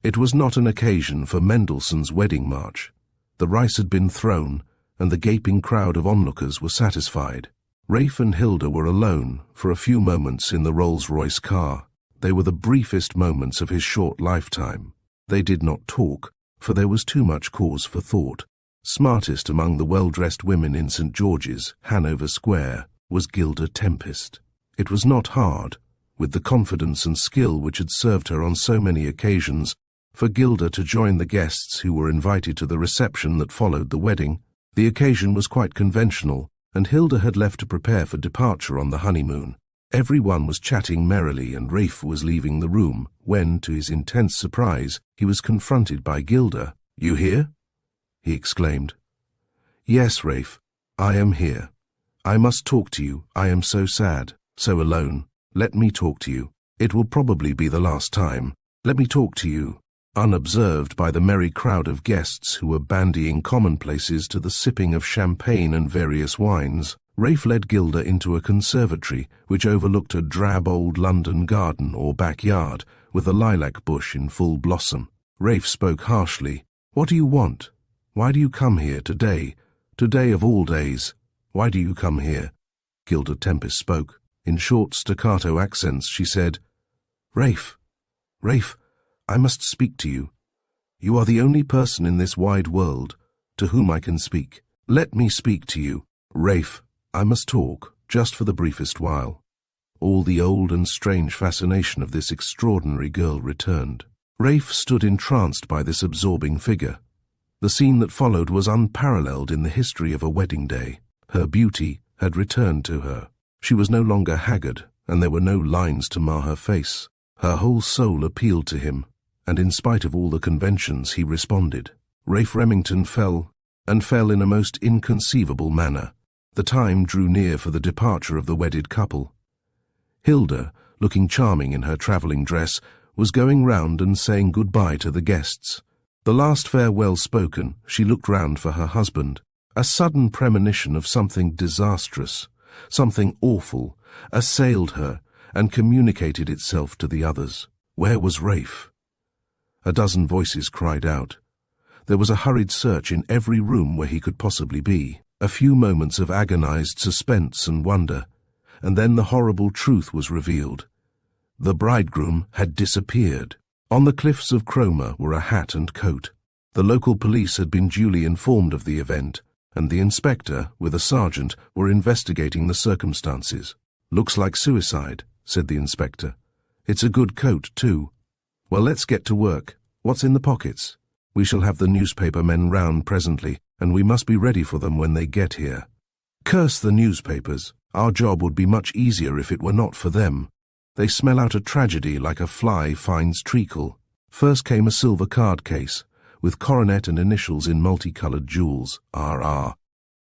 It was not an occasion for Mendelssohn's wedding march. The rice had been thrown, and the gaping crowd of onlookers were satisfied. Raife and Hilda were alone for a few moments in the Rolls-Royce car. They were the briefest moments of his short lifetime. They did not talk, for there was too much cause for thought. Smartest among the well-dressed women in St. George's, Hanover Square, was Gilda Tempest. It was not hard, with the confidence and skill which had served her on so many occasions, for Gilda to join the guests who were invited to the reception that followed the wedding. The occasion was quite conventional, and Hilda had left to prepare for departure on the honeymoon. Everyone was chatting merrily, and Raife was leaving the room, when, to his intense surprise, he was confronted by Gilda. "You here?" he exclaimed. "Yes, Raife, I am here. I must talk to you. I am so sad, so alone. Let me talk to you. It will probably be the last time. Let me talk to you." Unobserved by the merry crowd of guests who were bandying commonplaces to the sipping of champagne and various wines, Raife led Gilda into a conservatory which overlooked a drab old London garden or backyard with a lilac bush in full blossom. Raife spoke harshly. "What do you want? Why do you come here today? Today of all days. Why do you come here?" Gilda Tempest spoke. In short staccato accents she said, "Raife, Raife, I must speak to you. You are the only person in this wide world to whom I can speak. Let me speak to you. Raife, I must talk, just for the briefest while." All the old and strange fascination of this extraordinary girl returned. Raife stood entranced by this absorbing figure. The scene that followed was unparalleled in the history of a wedding day. Her beauty had returned to her. She was no longer haggard, and there were no lines to mar her face. Her whole soul appealed to him, and in spite of all the conventions he responded. Raife Remington fell in a most inconceivable manner. The time drew near for the departure of the wedded couple. Hilda, looking charming in her travelling dress, was going round and saying goodbye to the guests. The last farewell spoken, she looked round for her husband. A sudden premonition of something disastrous, something awful, assailed her and communicated itself to the others. Where was Raife? A dozen voices cried out. There was a hurried search in every room where he could possibly be. A few moments of agonized suspense and wonder, and then the horrible truth was revealed. The bridegroom had disappeared. On the cliffs of Cromer were a hat and coat. The local police had been duly informed of the event, and the inspector, with a sergeant, were investigating the circumstances. "Looks like suicide," said the inspector. "It's a good coat, too. Well, let's get to work. What's in the pockets? We shall have the newspaper men round presently, and we must be ready for them when they get here." "Curse the newspapers. Our job would be much easier if it were not for them. They smell out a tragedy like a fly finds treacle." First came a silver card case, with coronet and initials in multicolored jewels, R.R.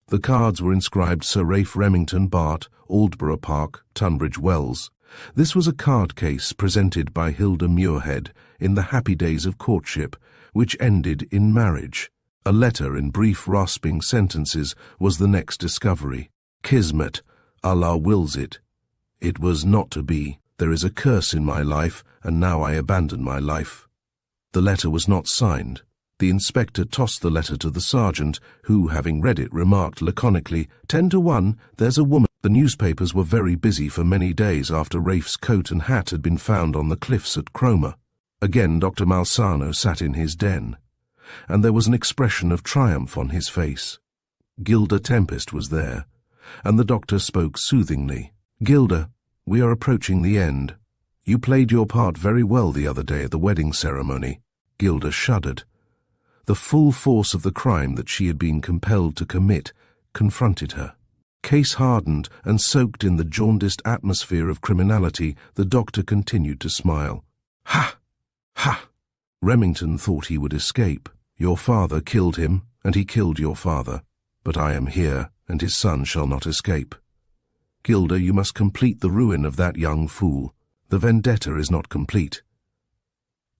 The cards were inscribed Sir Raife Remington, Bart, Aldborough Park, Tunbridge Wells. This was a card case presented by Gilda Muirhead in the happy days of courtship, which ended in marriage. A letter in brief rasping sentences was the next discovery. "Kismet, Allah wills it. It was not to be. There is a curse in my life, and now I abandon my life." The letter was not signed. The inspector tossed the letter to the sergeant, who, having read it, remarked laconically, 10 to 1, there's a woman." The newspapers were very busy for many days after Raife's coat and hat had been found on the cliffs at Cromer. Again Dr. Malsano sat in his den, and there was an expression of triumph on his face. Gilda Tempest was there, and the doctor spoke soothingly. "Gilda, we are approaching the end. You played your part very well the other day at the wedding ceremony." Gilda shuddered. The full force of the crime that she had been compelled to commit confronted her. Case-hardened and soaked in the jaundiced atmosphere of criminality, the doctor continued to smile. "Ha! Ha! Remington thought he would escape. Your father killed him, and he killed your father. But I am here, and his son shall not escape. Gilda, you must complete the ruin of that young fool. The vendetta is not complete."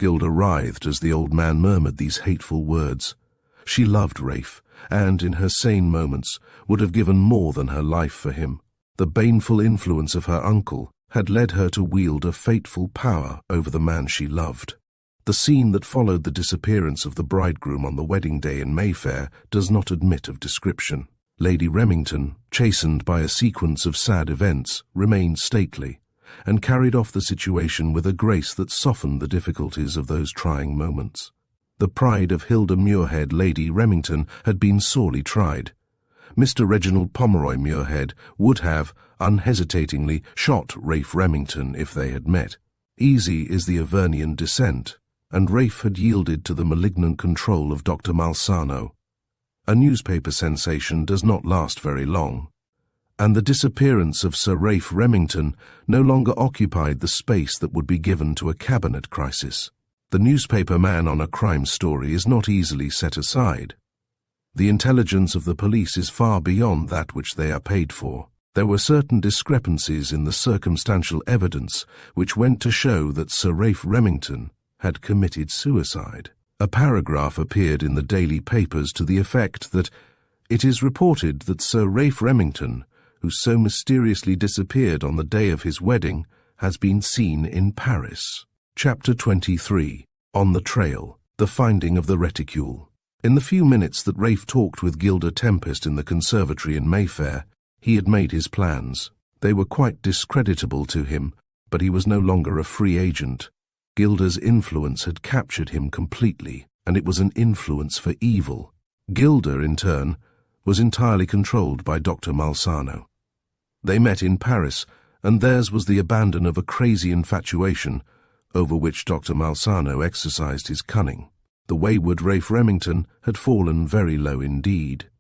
Gilda writhed as the old man murmured these hateful words. She loved Raife, and, in her sane moments, would have given more than her life for him. The baneful influence of her uncle had led her to wield a fateful power over the man she loved. The scene that followed the disappearance of the bridegroom on the wedding day in Mayfair does not admit of description. Lady Remington, chastened by a sequence of sad events, remained stately, and carried off the situation with a grace that softened the difficulties of those trying moments. The pride of Gilda Muirhead, Lady Remington, had been sorely tried. Mr. Reginald Pomeroy Muirhead would have, unhesitatingly, shot Raife Remington if they had met. Easy is the Avernian descent, and Raife had yielded to the malignant control of Dr. Malsano. A newspaper sensation does not last very long, and the disappearance of Sir Raife Remington no longer occupied the space that would be given to a cabinet crisis. The newspaper man on a crime story is not easily set aside. The intelligence of the police is far beyond that which they are paid for. There were certain discrepancies in the circumstantial evidence which went to show that Sir Raife Remington had committed suicide. A paragraph appeared in the daily papers to the effect that it is reported that Sir Raife Remington, who so mysteriously disappeared on the day of his wedding, has been seen in Paris. Chapter 23. On the Trail. The Finding of the Reticule. In the few minutes that Raife talked with Gilda Tempest in the conservatory in Mayfair, he had made his plans. They were quite discreditable to him, but he was no longer a free agent. Gilda's influence had captured him completely, and it was an influence for evil. Gilda, in turn, was entirely controlled by Dr. Malsano. They met in Paris, and theirs was the abandon of a crazy infatuation, over which Dr. Malsano exercised his cunning. The wayward Raife Remington had fallen very low indeed.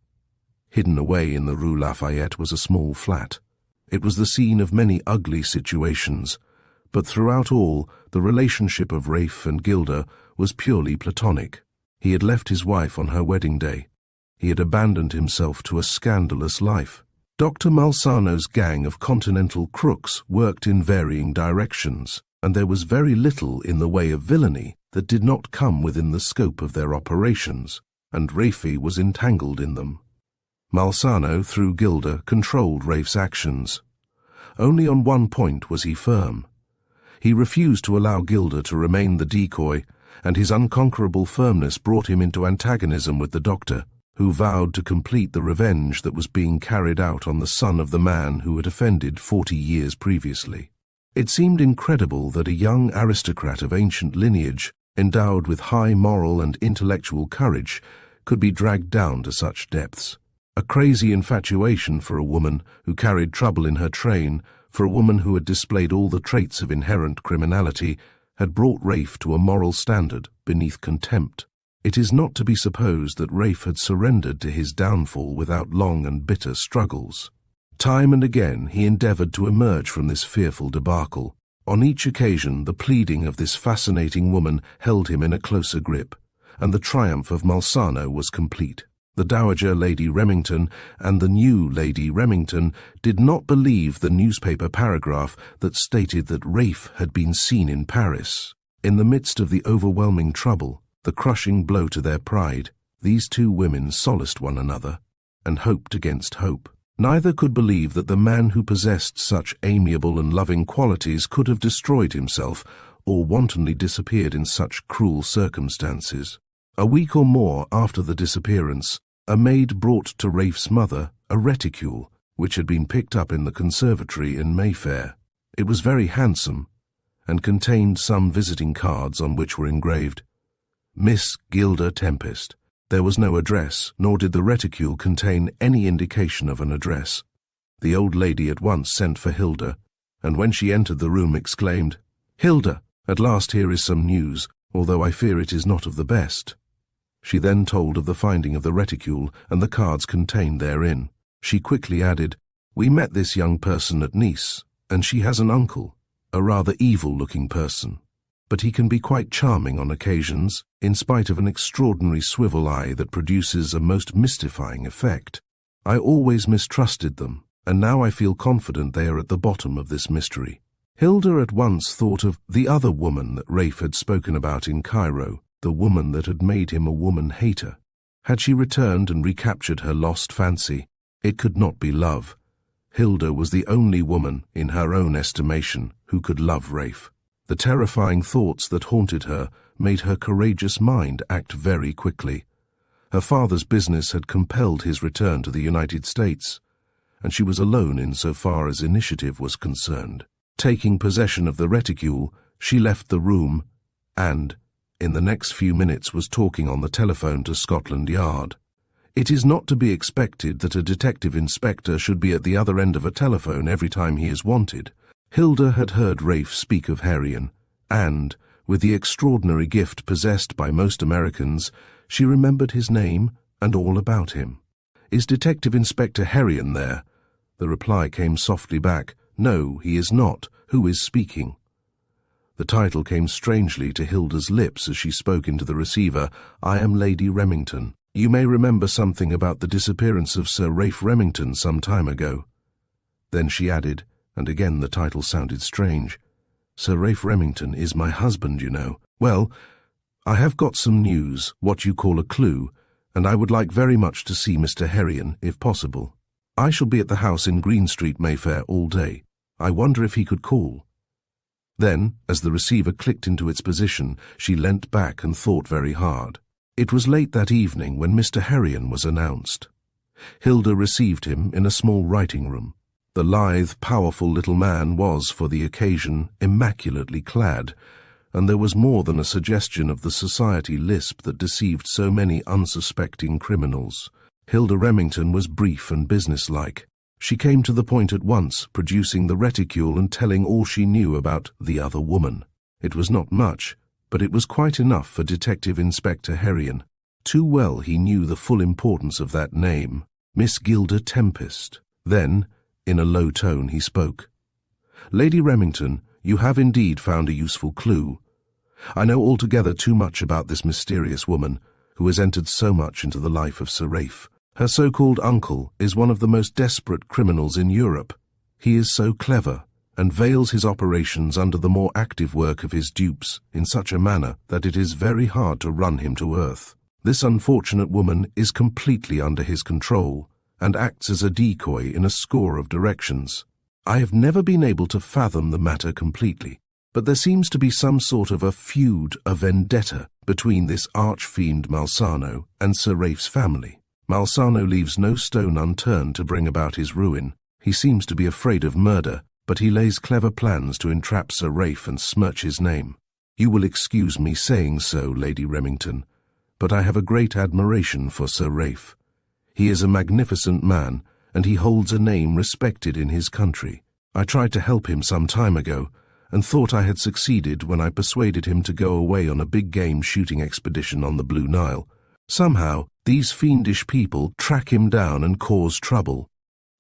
Hidden away in the Rue Lafayette was a small flat. It was the scene of many ugly situations, but throughout all, the relationship of Raife and Gilda was purely platonic. He had left his wife on her wedding day. He had abandoned himself to a scandalous life. Dr. Malsano's gang of continental crooks worked in varying directions, and there was very little in the way of villainy that did not come within the scope of their operations, and Raife was entangled in them. Malsano, through Gilda, controlled Raife's actions. Only on one point was he firm. He refused to allow Gilda to remain the decoy, and his unconquerable firmness brought him into antagonism with the doctor, who vowed to complete the revenge that was being carried out on the son of the man who had offended 40 years previously. It seemed incredible that a young aristocrat of ancient lineage, endowed with high moral and intellectual courage, could be dragged down to such depths. A crazy infatuation for a woman who carried trouble in her train, for a woman who had displayed all the traits of inherent criminality, had brought Raife to a moral standard beneath contempt. It is not to be supposed that Raife had surrendered to his downfall without long and bitter struggles. Time and again he endeavored to emerge from this fearful debacle. On each occasion the pleading of this fascinating woman held him in a closer grip, and the triumph of Malsano was complete. The Dowager Lady Remington and the new Lady Remington did not believe the newspaper paragraph that stated that Raife had been seen in Paris. In the midst of the overwhelming trouble, the crushing blow to their pride, these two women solaced one another and hoped against hope. Neither could believe that the man who possessed such amiable and loving qualities could have destroyed himself or wantonly disappeared in such cruel circumstances. A week or more after the disappearance, a maid brought to Raife's mother a reticule which had been picked up in the conservatory in Mayfair. It was very handsome and contained some visiting cards on which were engraved, "Miss Gilda Tempest." There was no address, nor did the reticule contain any indication of an address. The old lady at once sent for Hilda, and when she entered the room exclaimed, "Hilda, at last here is some news, although I fear it is not of the best." She then told of the finding of the reticule and the cards contained therein. She quickly added, "We met this young person at Nice, and she has an uncle, a rather evil-looking person. But he can be quite charming on occasions, in spite of an extraordinary swivel eye that produces a most mystifying effect. I always mistrusted them, and now I feel confident they are at the bottom of this mystery." Hilda at once thought of the other woman that Raife had spoken about in Cairo, the woman that had made him a woman-hater. Had she returned and recaptured her lost fancy? It could not be love. Hilda was the only woman, in her own estimation, who could love Raife. The terrifying thoughts that haunted her made her courageous mind act very quickly. Her father's business had compelled his return to the United States, and she was alone in so far as initiative was concerned. Taking possession of the reticule, she left the room and, in the next few minutes, was talking on the telephone to Scotland Yard. It is not to be expected that a detective inspector should be at the other end of a telephone every time he is wanted. Hilda had heard Raife speak of Herrion, and, with the extraordinary gift possessed by most Americans, she remembered his name and all about him. "Is Detective Inspector Herrion there?" The reply came softly back, "No, he is not. Who is speaking?" The title came strangely to Hilda's lips as she spoke into the receiver. "I am Lady Remington. You may remember something about the disappearance of Sir Raife Remington some time ago." Then she added, and again the title sounded strange, "Sir Raife Remington is my husband, you know. Well, I have got some news, what you call a clue, and I would like very much to see Mr. Herrion, if possible. I shall be at the house in Green Street, Mayfair, all day. I wonder if he could call." Then, as the receiver clicked into its position, she leant back and thought very hard. It was late that evening when Mr. Herrion was announced. Hilda received him in a small writing room. The lithe, powerful little man was, for the occasion, immaculately clad, and there was more than a suggestion of the society lisp that deceived so many unsuspecting criminals. Hilda Remington was brief and businesslike. She came to the point at once, producing the reticule and telling all she knew about the other woman. It was not much, but it was quite enough for Detective Inspector Herrion. Too well he knew the full importance of that name, Miss Gilda Tempest. Then, in a low tone, he spoke. "Lady Remington, you have indeed found a useful clue. I know altogether too much about this mysterious woman, who has entered so much into the life of Sir Raife. Her so-called uncle is one of the most desperate criminals in Europe. He is so clever, and veils his operations under the more active work of his dupes in such a manner that it is very hard to run him to earth. This unfortunate woman is completely under his control, and acts as a decoy in a score of directions. I have never been able to fathom the matter completely, but there seems to be some sort of a feud, a vendetta, between this arch-fiend Malsano and Sir Raife's family. Malsano leaves no stone unturned to bring about his ruin. He seems to be afraid of murder, but he lays clever plans to entrap Sir Raife and smirch his name. You will excuse me saying so, Lady Remington, but I have a great admiration for Sir Raife. He is a magnificent man, and he holds a name respected in his country. I tried to help him some time ago, and thought I had succeeded when I persuaded him to go away on a big game shooting expedition on the Blue Nile. Somehow, these fiendish people track him down and cause trouble.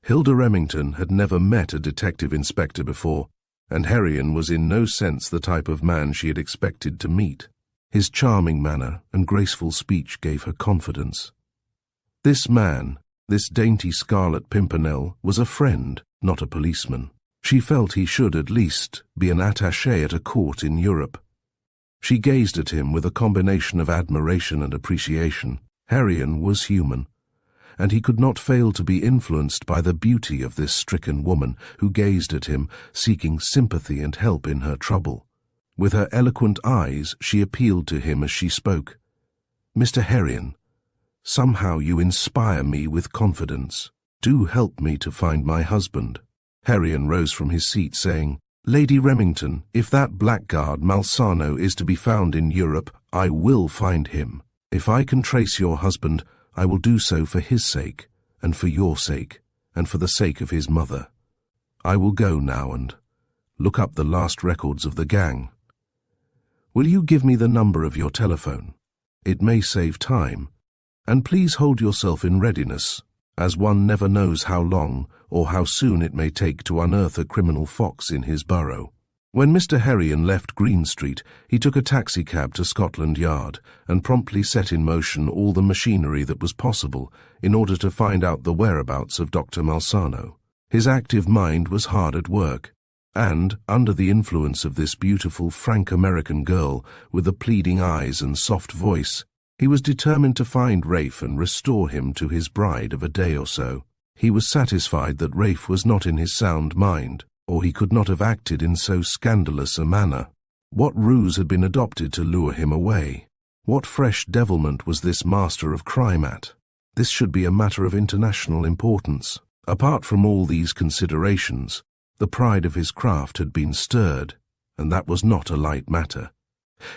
Gilda Remington had never met a detective inspector before, and Herrion was in no sense the type of man she had expected to meet. His charming manner and graceful speech gave her confidence. This man, this dainty Scarlet Pimpernel, was a friend, not a policeman. She felt he should at least be an attaché at a court in Europe. She gazed at him with a combination of admiration and appreciation. Herrion was human, and he could not fail to be influenced by the beauty of this stricken woman who gazed at him, seeking sympathy and help in her trouble. With her eloquent eyes, she appealed to him as she spoke. "Mr. Herrion, somehow you inspire me with confidence. Do help me to find my husband." Herrion rose from his seat, saying, "Lady Remington, if that blackguard Malsano is to be found in Europe, I will find him. If I can trace your husband, I will do so for his sake, and for your sake, and for the sake of his mother. I will go now and look up the last records of the gang. Will you give me the number of your telephone? It may save time, and please hold yourself in readiness, as one never knows how long or how soon it may take to unearth a criminal fox in his burrow." When Mr. Herrion left Green Street, he took a taxicab to Scotland Yard and promptly set in motion all the machinery that was possible in order to find out the whereabouts of Dr. Malsano. His active mind was hard at work, and, under the influence of this beautiful Frank-American girl with the pleading eyes and soft voice, he was determined to find Raife and restore him to his bride of a day or so. He was satisfied that Raife was not in his sound mind, or he could not have acted in so scandalous a manner. What ruse had been adopted to lure him away? What fresh devilment was this master of crime at? This should be a matter of international importance. Apart from all these considerations, the pride of his craft had been stirred, and that was not a light matter.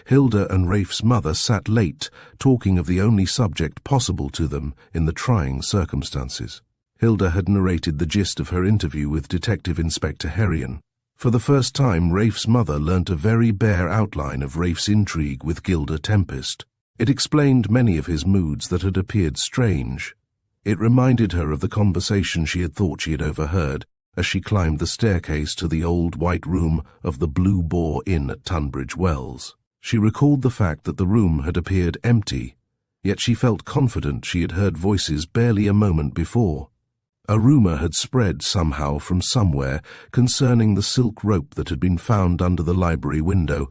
Gilda and Raife's mother sat late, talking of the only subject possible to them in the trying circumstances. Gilda had narrated the gist of her interview with Detective Inspector Herrion. For the first time, Raife's mother learnt a very bare outline of Raife's intrigue with Gilda Tempest. It explained many of his moods that had appeared strange. It reminded her of the conversation she had thought she had overheard as she climbed the staircase to the old white room of the Blue Boar Inn at Tunbridge Wells. She recalled the fact that the room had appeared empty, yet she felt confident she had heard voices barely a moment before. A rumour had spread somehow from somewhere concerning the silk rope that had been found under the library window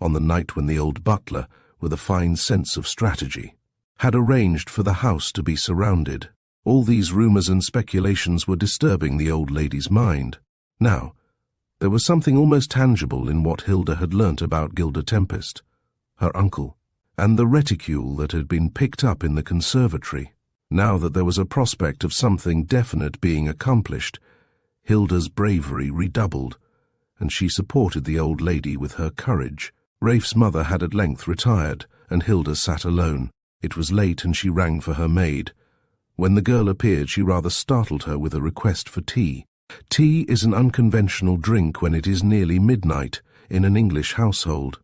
on the night when the old butler, with a fine sense of strategy, had arranged for the house to be surrounded. All these rumours and speculations were disturbing the old lady's mind. Now, there was something almost tangible in what Gilda had learnt about Gilda Tempest, her uncle, and the reticule that had been picked up in the conservatory. Now that there was a prospect of something definite being accomplished, Gilda's bravery redoubled, and she supported the old lady with her courage. Raife's mother had at length retired, and Gilda sat alone. It was late, and she rang for her maid. When the girl appeared, she rather startled her with a request for tea. Tea is an unconventional drink when it is nearly midnight in an English household.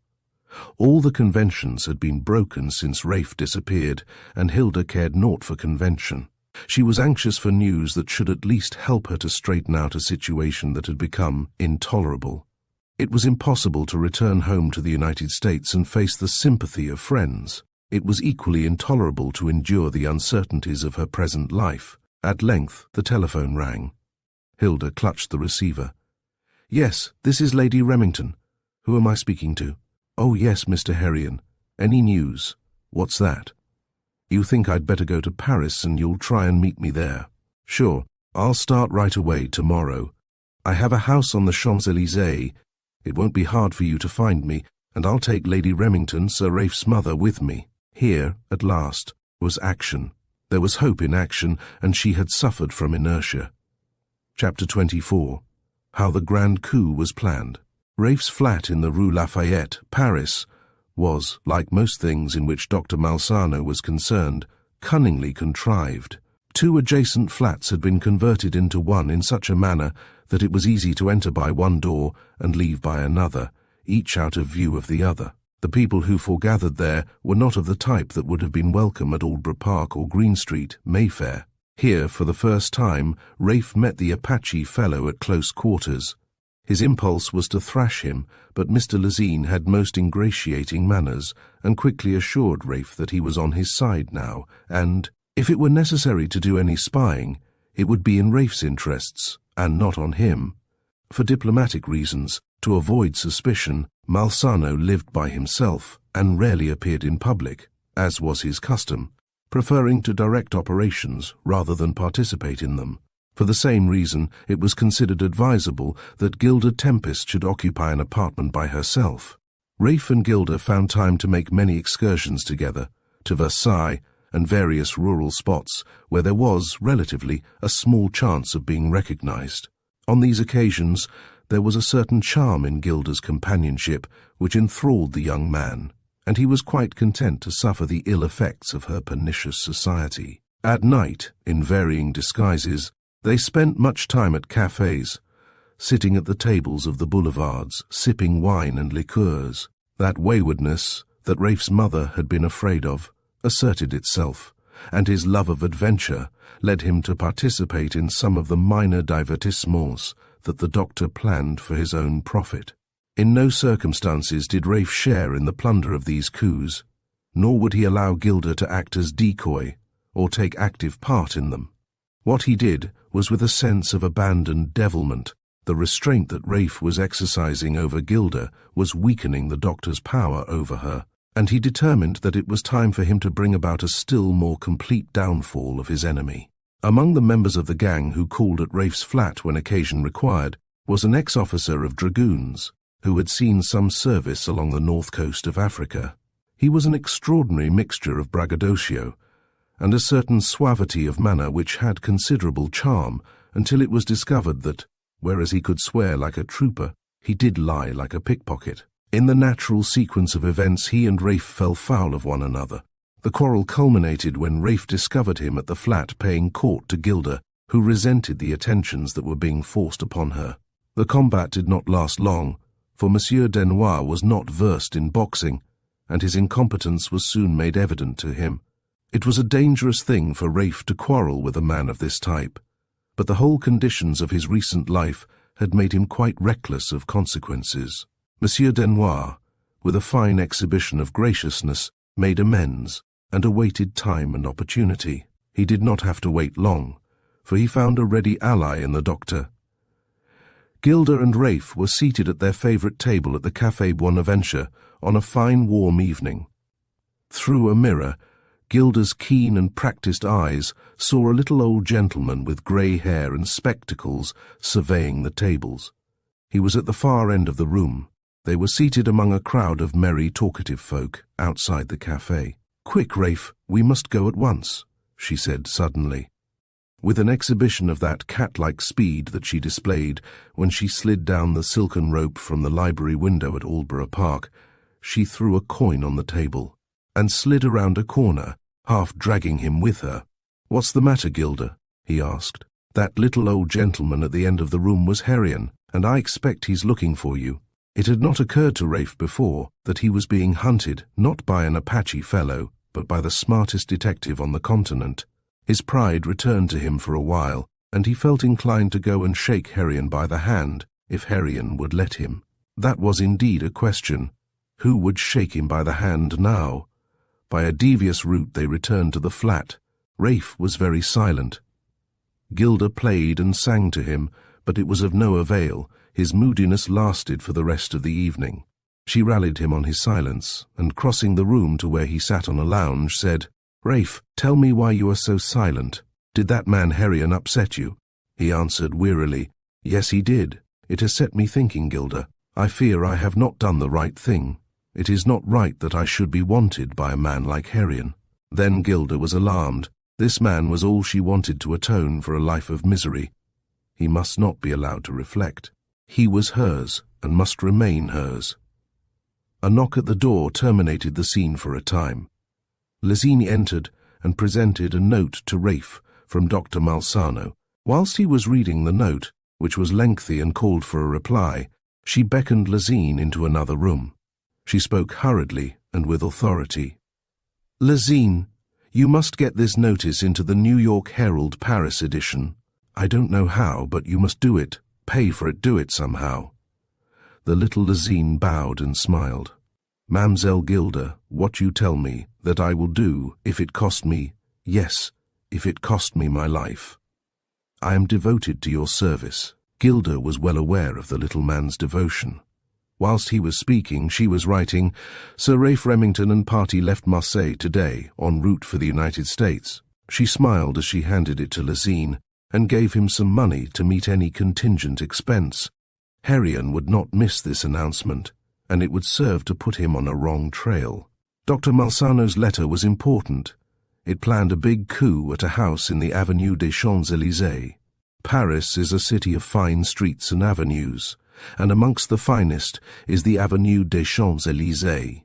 All the conventions had been broken since Raife disappeared, and Gilda cared naught for convention. She was anxious for news that should at least help her to straighten out a situation that had become intolerable. It was impossible to return home to the United States and face the sympathy of friends. It was equally intolerable to endure the uncertainties of her present life. At length the telephone rang. Gilda clutched the receiver. "Yes, this is Lady Remington. Who am I speaking to?" "Oh, yes, Mr. Herrion. Any news?" "What's that?" "You think I'd better go to Paris and you'll try and meet me there." "Sure. I'll start right away tomorrow. I have a house on the Champs-Élysées. It won't be hard for you to find me, and I'll take Lady Remington, Sir Raife's mother, with me." Here, at last, was action. There was hope in action, and she had suffered from inertia. Chapter 24. How the Grand Coup was planned. Raife's flat in the Rue Lafayette, Paris, was, like most things in which Dr. Malsano was concerned, cunningly contrived. 2 adjacent flats had been converted into one in such a manner that it was easy to enter by one door and leave by another, each out of view of the other. The people who foregathered there were not of the type that would have been welcome at Aldborough Park or Green Street, Mayfair. Here, for the first time, Raife met the Apache fellow at close quarters. His impulse was to thrash him, but Mr. Lazine had most ingratiating manners, and quickly assured Raife that he was on his side now, and, if it were necessary to do any spying, it would be in Raife's interests, and not on him. For diplomatic reasons, to avoid suspicion, Malsano lived by himself, and rarely appeared in public, as was his custom, preferring to direct operations rather than participate in them. For the same reason, it was considered advisable that Gilda Tempest should occupy an apartment by herself. Raife and Gilda found time to make many excursions together, to Versailles and various rural spots where there was, relatively, a small chance of being recognized. On these occasions, there was a certain charm in Gilda's companionship which enthralled the young man, and he was quite content to suffer the ill effects of her pernicious society. At night, in varying disguises, they spent much time at cafes, sitting at the tables of the boulevards, sipping wine and liqueurs. That waywardness that Raife's mother had been afraid of asserted itself, and his love of adventure led him to participate in some of the minor divertissements that the doctor planned for his own profit. In no circumstances did Raife share in the plunder of these coups, nor would he allow Gilda to act as decoy or take active part in them. What he did was with a sense of abandoned devilment. The restraint that Raife was exercising over Gilda was weakening the doctor's power over her, and he determined that it was time for him to bring about a still more complete downfall of his enemy. Among the members of the gang who called at Raife's flat when occasion required was an ex-officer of dragoons who had seen some service along the north coast of Africa. He was an extraordinary mixture of braggadocio and a certain suavity of manner which had considerable charm until it was discovered that, whereas he could swear like a trooper, he did lie like a pickpocket. In the natural sequence of events, he and Raife fell foul of one another. The quarrel culminated when Raife discovered him at the flat paying court to Gilda, who resented the attentions that were being forced upon her. The combat did not last long, for Monsieur Denoir was not versed in boxing, and his incompetence was soon made evident to him. It was a dangerous thing for Raife to quarrel with a man of this type, but the whole conditions of his recent life had made him quite reckless of consequences. Monsieur Denoir, with a fine exhibition of graciousness, made amends and awaited time and opportunity. He did not have to wait long, for he found a ready ally in the doctor. Gilda and Raife were seated at their favourite table at the Café Bonaventure on a fine warm evening. Through a mirror, Gilda's keen and practised eyes saw a little old gentleman with grey hair and spectacles surveying the tables. He was at the far end of the room. They were seated among a crowd of merry, talkative folk outside the café. "Quick, Raife, we must go at once," she said suddenly. With an exhibition of that cat-like speed that she displayed when she slid down the silken rope from the library window at Aldborough Park, she threw a coin on the table and slid around a corner, half dragging him with her. "What's the matter, Gilda?" he asked. "That little old gentleman at the end of the room was Herrion, and I expect he's looking for you." It had not occurred to Raife before that he was being hunted not by an Apache fellow, but by the smartest detective on the continent. His pride returned to him for a while, and he felt inclined to go and shake Herrion by the hand, if Herrion would let him. That was indeed a question. Who would shake him by the hand now? By a devious route they returned to the flat. Raife was very silent. Gilda played and sang to him, but it was of no avail. His moodiness lasted for the rest of the evening. She rallied him on his silence, and crossing the room to where he sat on a lounge, said, "Raife, tell me why you are so silent. Did that man Herrion upset you?" He answered wearily, "Yes, he did. It has set me thinking, Gilda. I fear I have not done the right thing. It is not right that I should be wanted by a man like Herrion." Then Gilda was alarmed. This man was all she wanted to atone for a life of misery. He must not be allowed to reflect. He was hers, and must remain hers. A knock at the door terminated the scene for a time. Lazine entered and presented a note to Raife from Dr. Malsano. Whilst he was reading the note, which was lengthy and called for a reply, she beckoned Lazine into another room. She spoke hurriedly and with authority. "Lazine, you must get this notice into the New York Herald Paris edition. I don't know how, but you must do it. Pay for it, do it somehow." The little Lazine bowed and smiled. "Mademoiselle Gilda, what you tell me, that I will do, if it cost me, yes, if it cost me my life. I am devoted to your service." Gilda was well aware of the little man's devotion. Whilst he was speaking, she was writing, "Sir Raife Remington and party left Marseille today, en route for the United States." She smiled as she handed it to Lazine, and gave him some money to meet any contingent expense. Herrion would not miss this announcement, and it would serve to put him on a wrong trail. Dr. Malsano's letter was important. It planned a big coup at a house in the Avenue des Champs-Élysées. Paris is a city of fine streets and avenues, and amongst the finest is the Avenue des Champs-Élysées.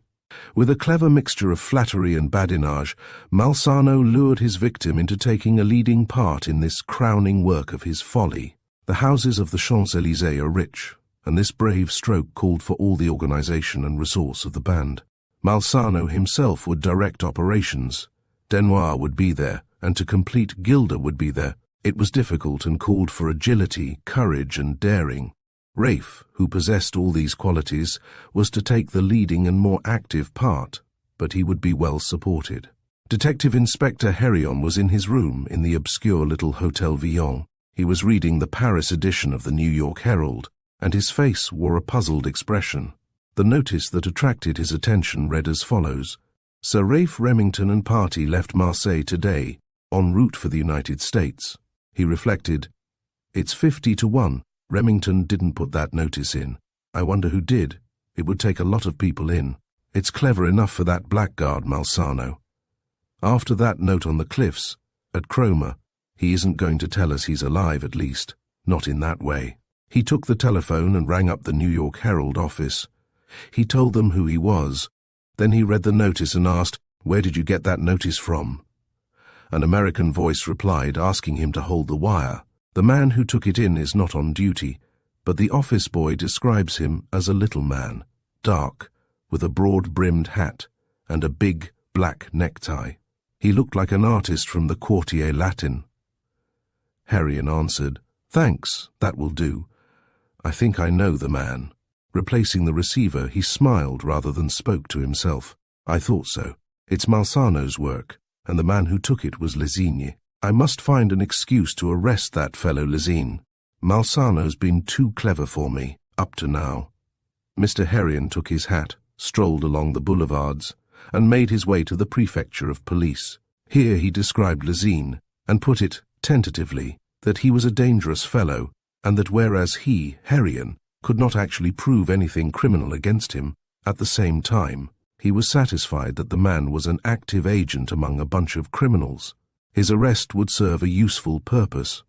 With a clever mixture of flattery and badinage, Malsano lured his victim into taking a leading part in this crowning work of his folly. The houses of the Champs-Élysées are rich, and this brave stroke called for all the organization and resource of the band. Malsano himself would direct operations. Denoir would be there, and to complete, Gilda would be there. It was difficult and called for agility, courage, and daring. Raife, who possessed all these qualities, was to take the leading and more active part, but he would be well supported. Detective Inspector Herrion was in his room in the obscure little Hotel Villon. He was reading the Paris edition of the New York Herald, and his face wore a puzzled expression. The notice that attracted his attention read as follows: "Sir Raife Remington and party left Marseille today, en route for the United States." He reflected, "It's 50-1. Remington didn't put that notice in. I wonder who did. It would take a lot of people in. It's clever enough for that blackguard Malsano. After that note on the cliffs, at Cromer, he isn't going to tell us he's alive, at least. Not in that way." He took the telephone and rang up the New York Herald office. He told them who he was. Then he read the notice and asked, "Where did you get that notice from?" An American voice replied, asking him to hold the wire. The man who took it in is not on duty, but the office boy describes him as a little man, dark, with a broad-brimmed hat and a big black necktie. He looked like an artist from the Quartier Latin. Herrion answered, "Thanks, that will do. I think I know the man." Replacing the receiver, he smiled rather than spoke to himself. "I thought so. It's Malsano's work, and the man who took it was Lazine. I must find an excuse to arrest that fellow Lazine. Malsano's been too clever for me, up to now." Mr. Herrion took his hat, strolled along the boulevards, and made his way to the prefecture of police. Here he described Lazine, and put it, tentatively, that he was a dangerous fellow, and that whereas he, Herrion, could not actually prove anything criminal against him, at the same time, he was satisfied that the man was an active agent among a bunch of criminals. His arrest would serve a useful purpose.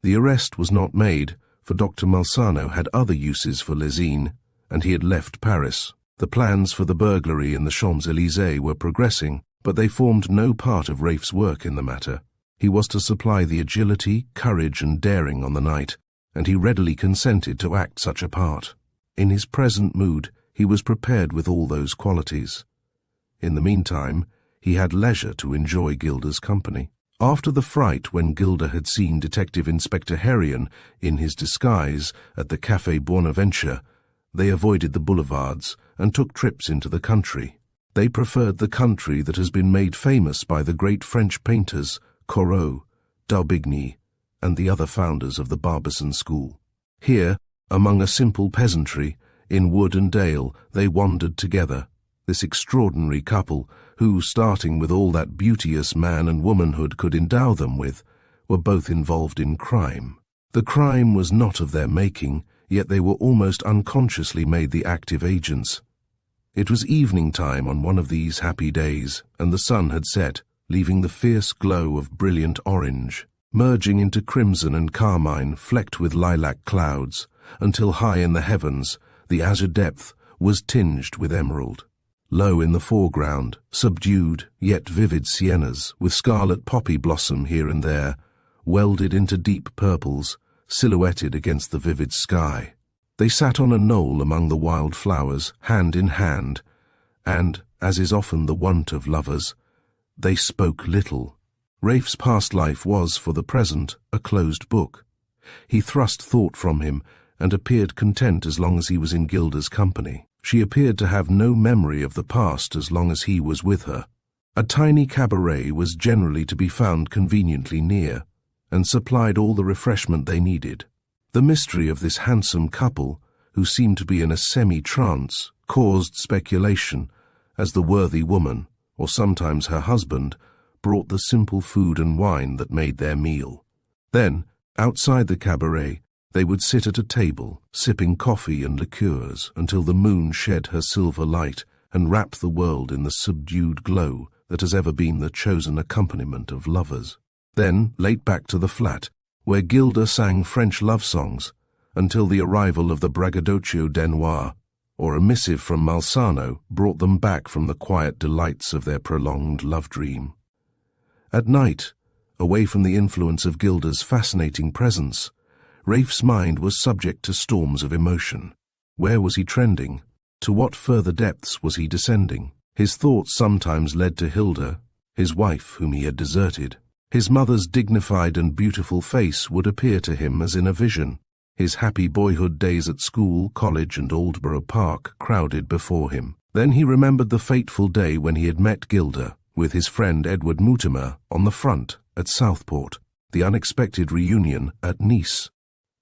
The arrest was not made, for Dr. Malsano had other uses for Lazine, and he had left Paris. The plans for the burglary in the Champs-Élysées were progressing, but they formed no part of Raife's work in the matter. He was to supply the agility, courage, and daring on the night, and he readily consented to act such a part. In his present mood, he was prepared with all those qualities. In the meantime, he had leisure to enjoy Gilda's company. After the fright when Gilda had seen Detective Inspector Herrion in his disguise at the Café Bonaventure, they avoided the boulevards and took trips into the country. They preferred the country that has been made famous by the great French painters Corot, Daubigny, and the other founders of the Barbizon school. Here, among a simple peasantry, in wood and dale, they wandered together, this extraordinary couple, who, starting with all that beauteous man and womanhood could endow them with, were both involved in crime. The crime was not of their making, yet they were almost unconsciously made the active agents. It was evening time on one of these happy days, and the sun had set, leaving the fierce glow of brilliant orange, merging into crimson and carmine flecked with lilac clouds, until high in the heavens the azure depth was tinged with emerald. Low in the foreground, subdued yet vivid siennas, with scarlet poppy blossom here and there, welded into deep purples, silhouetted against the vivid sky. They sat on a knoll among the wild flowers, hand in hand, and, as is often the wont of lovers, they spoke little. Raife's past life was, for the present, a closed book. He thrust thought from him, and appeared content as long as he was in Gilda's company. She appeared to have no memory of the past as long as he was with her. A tiny cabaret was generally to be found conveniently near, and supplied all the refreshment they needed. The mystery of this handsome couple, who seemed to be in a semi-trance, caused speculation, as the worthy woman, or sometimes her husband, brought the simple food and wine that made their meal. Then, outside the cabaret, they would sit at a table, sipping coffee and liqueurs until the moon shed her silver light and wrapped the world in the subdued glow that has ever been the chosen accompaniment of lovers. Then, late back to the flat, where Gilda sang French love songs, until the arrival of the braggadocio Denois, or a missive from Malsano, brought them back from the quiet delights of their prolonged love dream. At night, away from the influence of Gilda's fascinating presence, Raife's mind was subject to storms of emotion. Where was he trending? To what further depths was he descending? His thoughts sometimes led to Hilda, his wife whom he had deserted. His mother's dignified and beautiful face would appear to him as in a vision. His happy boyhood days at school, college, and Aldborough Park crowded before him. Then he remembered the fateful day when he had met Gilda, with his friend Edward Mutimer, on the front at Southport, the unexpected reunion at Nice.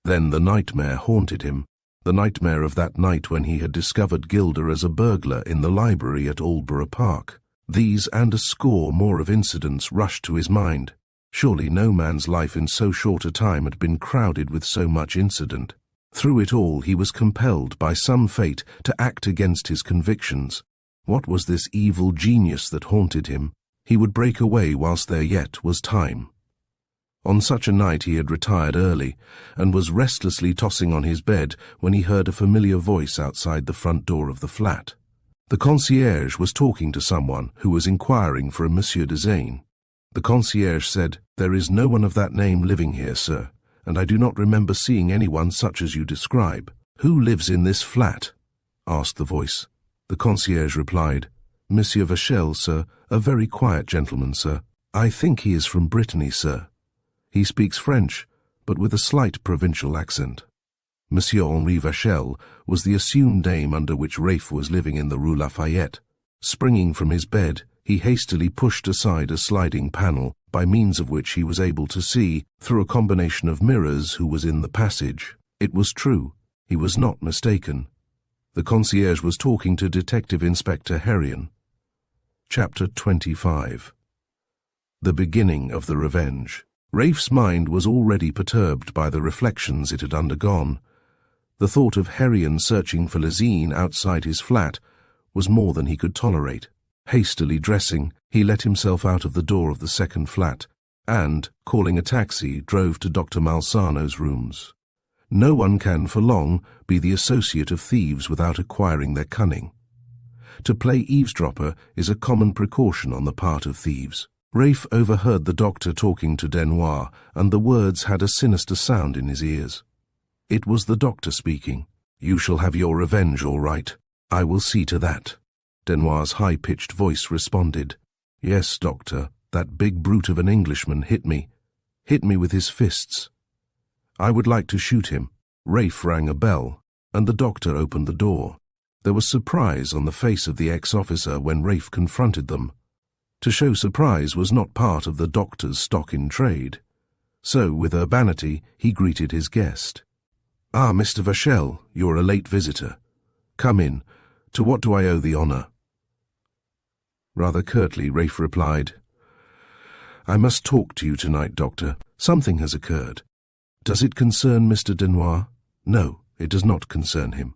Then the nightmare haunted him, the nightmare of that night when he had discovered Gilda as a burglar in the library at Aldborough Park. These and a score more of incidents rushed to his mind. Surely no man's life in so short a time had been crowded with so much incident. Through it all he was compelled by some fate to act against his convictions. What was this evil genius that haunted him? He would break away whilst there yet was time. On such a night he had retired early, and was restlessly tossing on his bed when he heard a familiar voice outside the front door of the flat. The concierge was talking to someone who was inquiring for a Monsieur de Zane. The concierge said, "There is no one of that name living here, sir, and I do not remember seeing anyone such as you describe." "Who lives in this flat?" asked the voice. The concierge replied, "Monsieur Vachel, sir, a very quiet gentleman, sir. I think he is from Brittany, sir. He speaks French, but with a slight provincial accent." Monsieur Henri Vachel was the assumed name under which Raife was living in the Rue Lafayette. Springing from his bed, he hastily pushed aside a sliding panel, by means of which he was able to see, through a combination of mirrors, who was in the passage. It was true. He was not mistaken. The concierge was talking to Detective Inspector Herrion. Chapter 25. The beginning of the revenge. Raife's mind was already perturbed by the reflections it had undergone. The thought of Herrion searching for Lizine outside his flat was more than he could tolerate. Hastily dressing, he let himself out of the door of the second flat, and, calling a taxi, drove to Dr. Malsano's rooms. No one can, for long, be the associate of thieves without acquiring their cunning. To play eavesdropper is a common precaution on the part of thieves. Raife overheard the doctor talking to Denois, and the words had a sinister sound in his ears. It was the doctor speaking. "You shall have your revenge, all right. I will see to that." Denois' high-pitched voice responded. "Yes, doctor, that big brute of an Englishman hit me with his fists. I would like to shoot him." Raife rang a bell, and the doctor opened the door. There was surprise on the face of the ex-officer when Raife confronted them. To show surprise was not part of the doctor's stock in trade. So, with urbanity, he greeted his guest. "Ah, Mr. Vachel, you are a late visitor. Come in. To what do I owe the honour?" Rather curtly, Raife replied, "I must talk to you tonight, doctor. Something has occurred. Does it concern Mr. Denois?" "No, it does not concern him."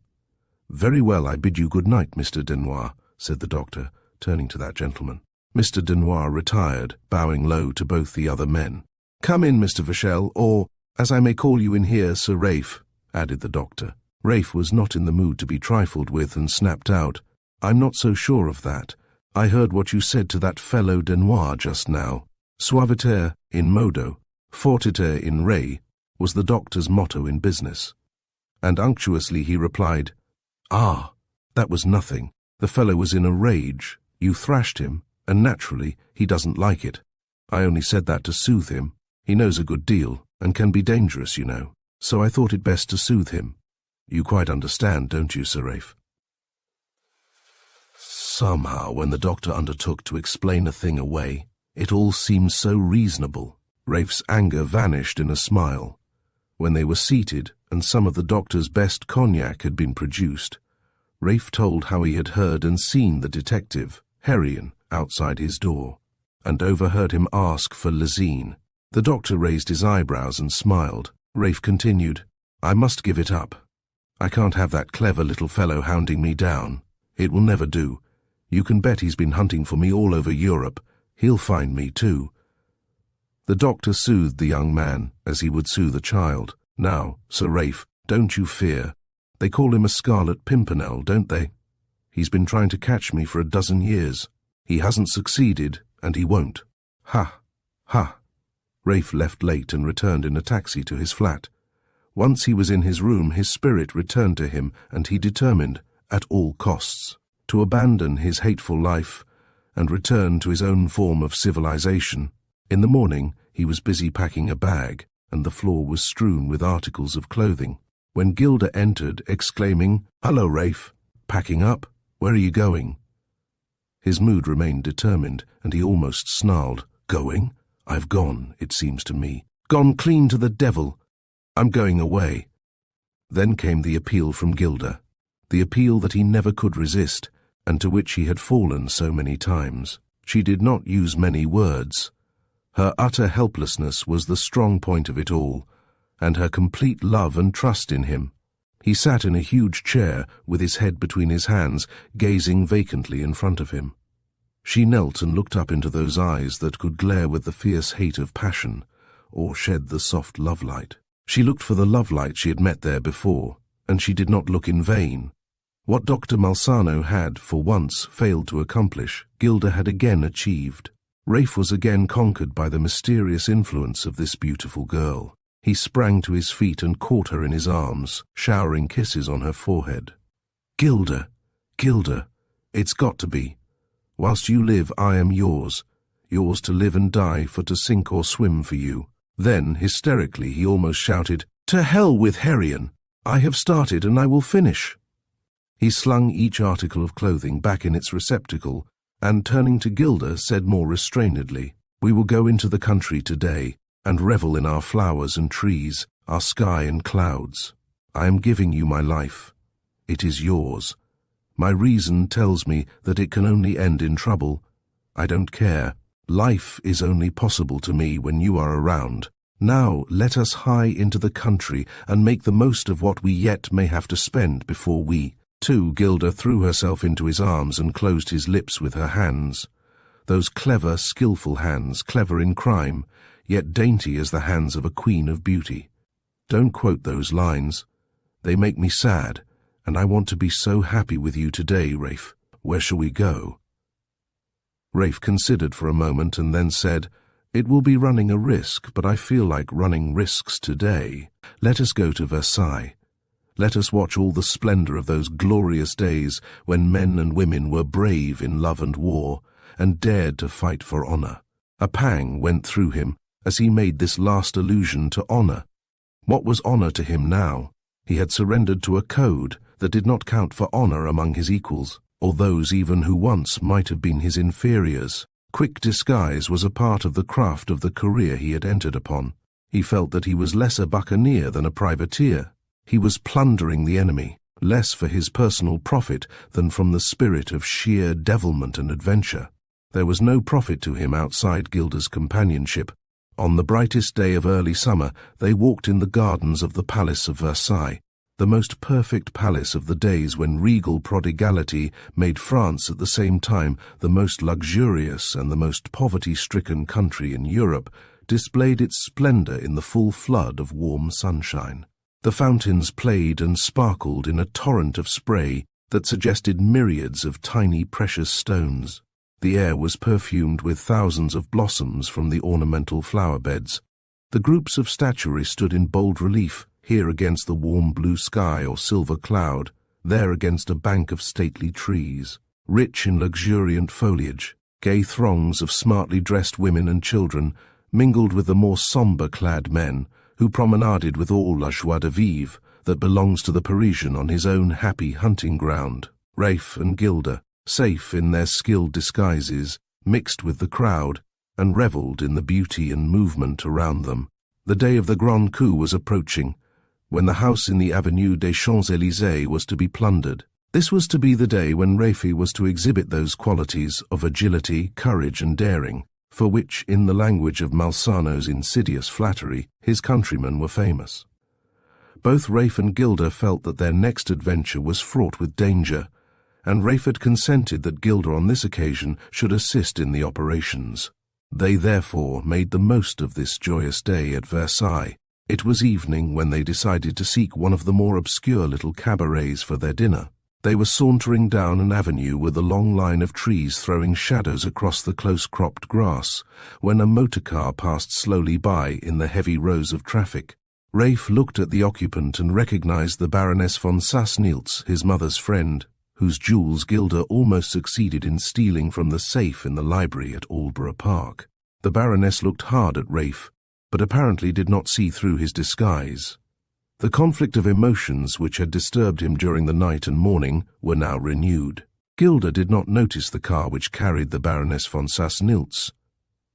"Very well, I bid you good night, Mr. Denois," said the doctor, turning to that gentleman. Mr. Denois retired, bowing low to both the other men. "Come in, Mr. Vachel, or, as I may call you in here, Sir Raife," added the doctor. Raife was not in the mood to be trifled with, and snapped out, I'm not so sure of that. I heard what you said to that fellow Denoir just now. Suaviter in modo, fortiter in re, was the doctor's motto in business. And unctuously he replied, "Ah, that was nothing. The fellow was in a rage. You thrashed him, and naturally he doesn't like it. I only said that to soothe him. He knows a good deal, and can be dangerous, you know. So I thought it best to soothe him. You quite understand, don't you, Sir Raife?" Somehow, when the doctor undertook to explain a thing away, it all seemed so reasonable. Raife's anger vanished in a smile. When they were seated, and some of the doctor's best cognac had been produced, Raife told how he had heard and seen the detective, Herrion, outside his door, and overheard him ask for Lazine. The doctor raised his eyebrows and smiled. Raife continued, "I must give it up. I can't have that clever little fellow hounding me down. It will never do. You can bet he's been hunting for me all over Europe. He'll find me too." The doctor soothed the young man as he would soothe a child. "Now, Sir Raife, don't you fear. They call him a Scarlet Pimpernel, don't they? He's been trying to catch me for a dozen years. He hasn't succeeded, and he won't. Ha! Ha!" Raife left late and returned in a taxi to his flat. Once he was in his room, his spirit returned to him, and he determined, at all costs, to abandon his hateful life and return to his own form of civilization. In the morning, he was busy packing a bag, and the floor was strewn with articles of clothing, when Gilda entered, exclaiming, "Hello, Raife. Packing up? Where are you going?" His mood remained determined, and he almost snarled, "Going? I've gone, it seems to me. Gone clean to the devil. I'm going away." Then came the appeal from Gilda, the appeal that he never could resist, and to which he had fallen so many times. She did not use many words. Her utter helplessness was the strong point of it all, and her complete love and trust in him. He sat in a huge chair, with his head between his hands, gazing vacantly in front of him. She knelt and looked up into those eyes that could glare with the fierce hate of passion, or shed the soft love-light. She looked for the love-light she had met there before, and she did not look in vain. What Dr. Malsano had, for once, failed to accomplish, Gilda had again achieved. Raife was again conquered by the mysterious influence of this beautiful girl. He sprang to his feet and caught her in his arms, showering kisses on her forehead. "Gilda, Gilda, it's got to be. Whilst you live, I am yours. Yours to live and die, for to sink or swim for you." Then, hysterically, he almost shouted, "To hell with Herrion! I have started and I will finish." He slung each article of clothing back in its receptacle, and turning to Gilda, said more restrainedly, "We will go into the country today, and revel in our flowers and trees, our sky and clouds. I am giving you my life. It is yours. My reason tells me that it can only end in trouble. I don't care. Life is only possible to me when you are around. Now let us hie into the country and make the most of what we yet may have to spend before we—" Gilda threw herself into his arms and closed his lips with her hands. Those clever, skilful hands, clever in crime, yet dainty as the hands of a queen of beauty. "Don't quote those lines. They make me sad, and I want to be so happy with you today, Raife. Where shall we go?" Raife considered for a moment and then said, "It will be running a risk, but I feel like running risks today. Let us go to Versailles. Let us watch all the splendor of those glorious days when men and women were brave in love and war, and dared to fight for honor." A pang went through him as he made this last allusion to honor. What was honor to him now? He had surrendered to a code that did not count for honor among his equals, or those even who once might have been his inferiors. Quick disguise was a part of the craft of the career he had entered upon. He felt that he was less a buccaneer than a privateer. He was plundering the enemy, less for his personal profit than from the spirit of sheer devilment and adventure. There was no profit to him outside Gilda's companionship. On the brightest day of early summer, they walked in the gardens of the Palace of Versailles, the most perfect palace of the days when regal prodigality made France at the same time the most luxurious and the most poverty-stricken country in Europe, displayed its splendor in the full flood of warm sunshine. The fountains played and sparkled in a torrent of spray, that suggested myriads of tiny precious stones. The air was perfumed with thousands of blossoms from the ornamental flower beds. The groups of statuary stood in bold relief, here against the warm blue sky or silver cloud, there against a bank of stately trees. Rich in luxuriant foliage, gay throngs of smartly dressed women and children mingled with the more sombre-clad men, who promenaded with all la joie de vivre that belongs to the Parisian on his own happy hunting ground. Raife and Gilda, safe in their skilled disguises, mixed with the crowd, and revelled in the beauty and movement around them. The day of the grand coup was approaching, when the house in the Avenue des Champs-Élysées was to be plundered. This was to be the day when Raife was to exhibit those qualities of agility, courage, and daring, for which, in the language of Malsano's insidious flattery, his countrymen were famous. Both Raife and Gilda felt that their next adventure was fraught with danger, and Raife had consented that Gilda on this occasion should assist in the operations. They therefore made the most of this joyous day at Versailles. It was evening when they decided to seek one of the more obscure little cabarets for their dinner. They were sauntering down an avenue with a long line of trees throwing shadows across the close-cropped grass, when a motor-car passed slowly by in the heavy rows of traffic. Raife looked at the occupant and recognized the Baroness von Sassnilz, his mother's friend, whose jewels Gilda almost succeeded in stealing from the safe in the library at Aldborough Park. The Baroness looked hard at Raife, but apparently did not see through his disguise. The conflict of emotions which had disturbed him during the night and morning were now renewed. Gilda did not notice the car which carried the Baroness von Sassnilz,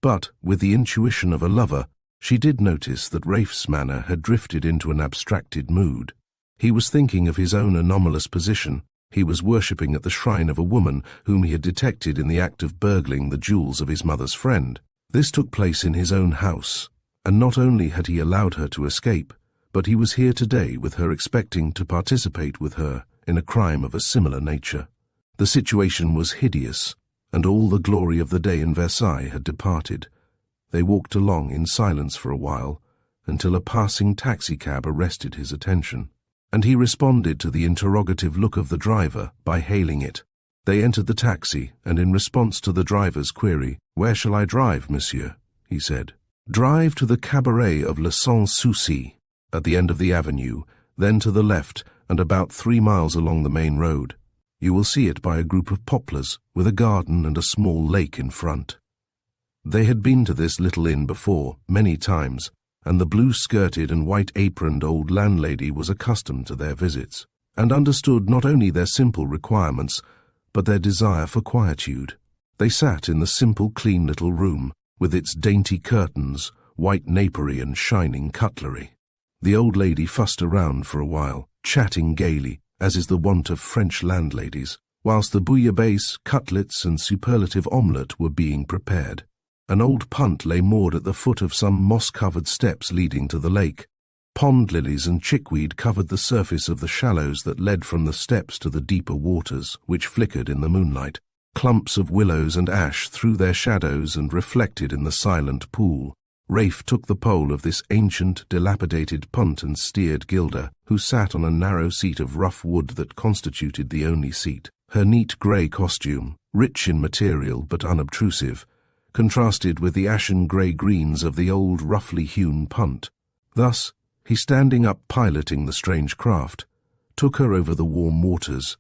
but, with the intuition of a lover, she did notice that Raife's manner had drifted into an abstracted mood. He was thinking of his own anomalous position. He was worshipping at the shrine of a woman whom he had detected in the act of burgling the jewels of his mother's friend. This took place in his own house, and not only had he allowed her to escape, but he was here today with her, expecting to participate with her in a crime of a similar nature. The situation was hideous, and all the glory of the day in Versailles had departed. They walked along in silence for a while, until a passing taxicab arrested his attention, and he responded to the interrogative look of the driver by hailing it. They entered the taxi, and in response to the driver's query, "Where shall I drive, monsieur?" he said. "Drive to the cabaret of Le Sans Souci, at the end of the avenue, then to the left and about 3 miles along the main road. You will see it by a group of poplars, with a garden and a small lake in front." They had been to this little inn before, many times, and the blue-skirted and white-aproned old landlady was accustomed to their visits, and understood not only their simple requirements, but their desire for quietude. They sat in the simple, clean little room, with its dainty curtains, white napery and shining cutlery. The old lady fussed around for a while, chatting gaily, as is the wont of French landladies, whilst the bouillabaisse, cutlets, and superlative omelette were being prepared. An old punt lay moored at the foot of some moss-covered steps leading to the lake. Pond lilies and chickweed covered the surface of the shallows that led from the steps to the deeper waters, which flickered in the moonlight. Clumps of willows and ash threw their shadows and reflected in the silent pool. Raife took the pole of this ancient, dilapidated punt and steered Gilda, who sat on a narrow seat of rough wood that constituted the only seat. Her neat grey costume, rich in material but unobtrusive, contrasted with the ashen grey-greens of the old roughly hewn punt. Thus, he, standing up piloting the strange craft, took her over the warm waters,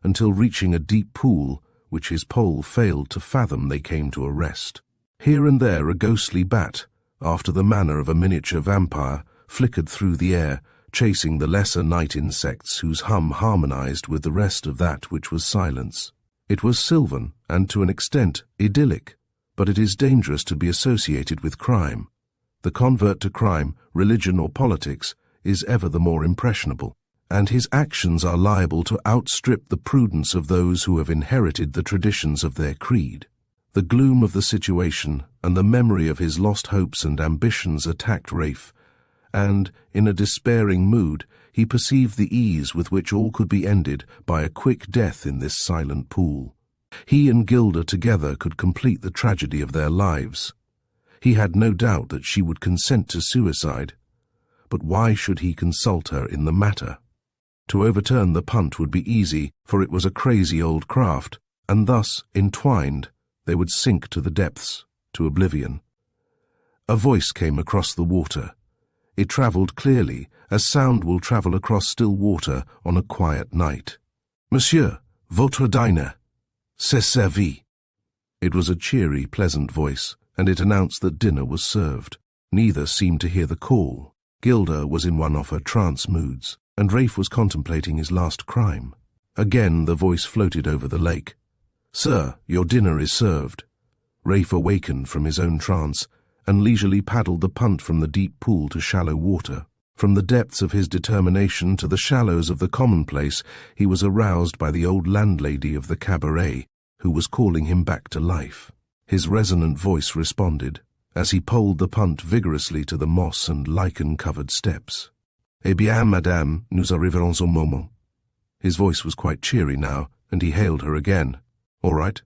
until reaching a deep pool, which his pole failed to fathom, they came to a rest. Here and there a ghostly bat, after the manner of a miniature vampire, flickered through the air, chasing the lesser night insects whose hum harmonized with the rest of that which was silence. It was sylvan, and to an extent idyllic, but it is dangerous to be associated with crime. The convert to crime, religion or politics, is ever the more impressionable, and his actions are liable to outstrip the prudence of those who have inherited the traditions of their creed. The gloom of the situation and the memory of his lost hopes and ambitions attacked Raife, and, in a despairing mood, he perceived the ease with which all could be ended by a quick death in this silent pool. He and Gilda together could complete the tragedy of their lives. He had no doubt that she would consent to suicide, but why should he consult her in the matter? To overturn the punt would be easy, for it was a crazy old craft, and thus, entwined, they would sink to the depths, to oblivion. A voice came across the water. It travelled clearly, as sound will travel across still water on a quiet night. "Monsieur, votre dîner, c'est servi." It was a cheery, pleasant voice, and it announced that dinner was served. Neither seemed to hear the call. Gilda was in one of her trance moods, and Raife was contemplating his last crime. Again the voice floated over the lake. "Sir, your dinner is served." Raife awakened from his own trance, and leisurely paddled the punt from the deep pool to shallow water. From the depths of his determination to the shallows of the commonplace, he was aroused by the old landlady of the cabaret, who was calling him back to life. His resonant voice responded, as he poled the punt vigorously to the moss and lichen-covered steps. "Eh bien, madame, nous arriverons au moment." His voice was quite cheery now, and he hailed her again. "All right.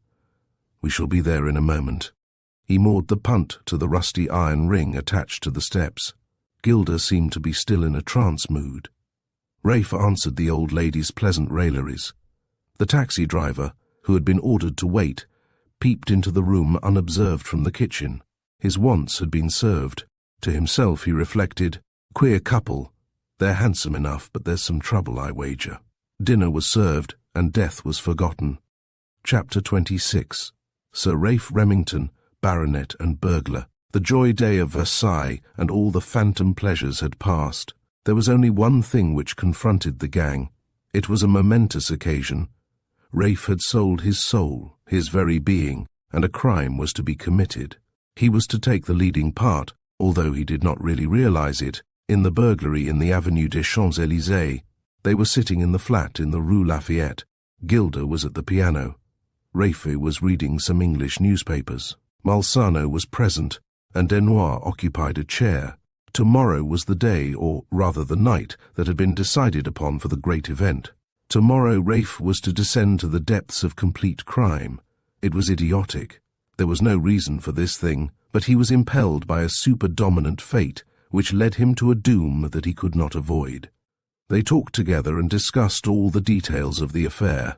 We shall be there in a moment." He moored the punt to the rusty iron ring attached to the steps. Gilda seemed to be still in a trance mood. Raife answered the old lady's pleasant railleries. The taxi driver, who had been ordered to wait, peeped into the room unobserved from the kitchen. His wants had been served. To himself he reflected, "Queer couple. They're handsome enough, but there's some trouble, I wager." Dinner was served, and death was forgotten. Chapter 26. Sir Raife Remington, Baronet and burglar. The joy day of Versailles and all the phantom pleasures had passed. There was only one thing which confronted the gang. It was a momentous occasion. Raife had sold his soul, his very being, and a crime was to be committed. He was to take the leading part, although he did not really realize it, in the burglary in the Avenue des Champs-Élysées. They were sitting in the flat in the Rue Lafayette. Gilda was at the piano. Raife was reading some English newspapers. Malsano was present, and Denoir occupied a chair. Tomorrow was the day, or rather the night, that had been decided upon for the great event. Tomorrow Raife was to descend to the depths of complete crime. It was idiotic. There was no reason for this thing, but he was impelled by a super-dominant fate, which led him to a doom that he could not avoid. They talked together and discussed all the details of the affair.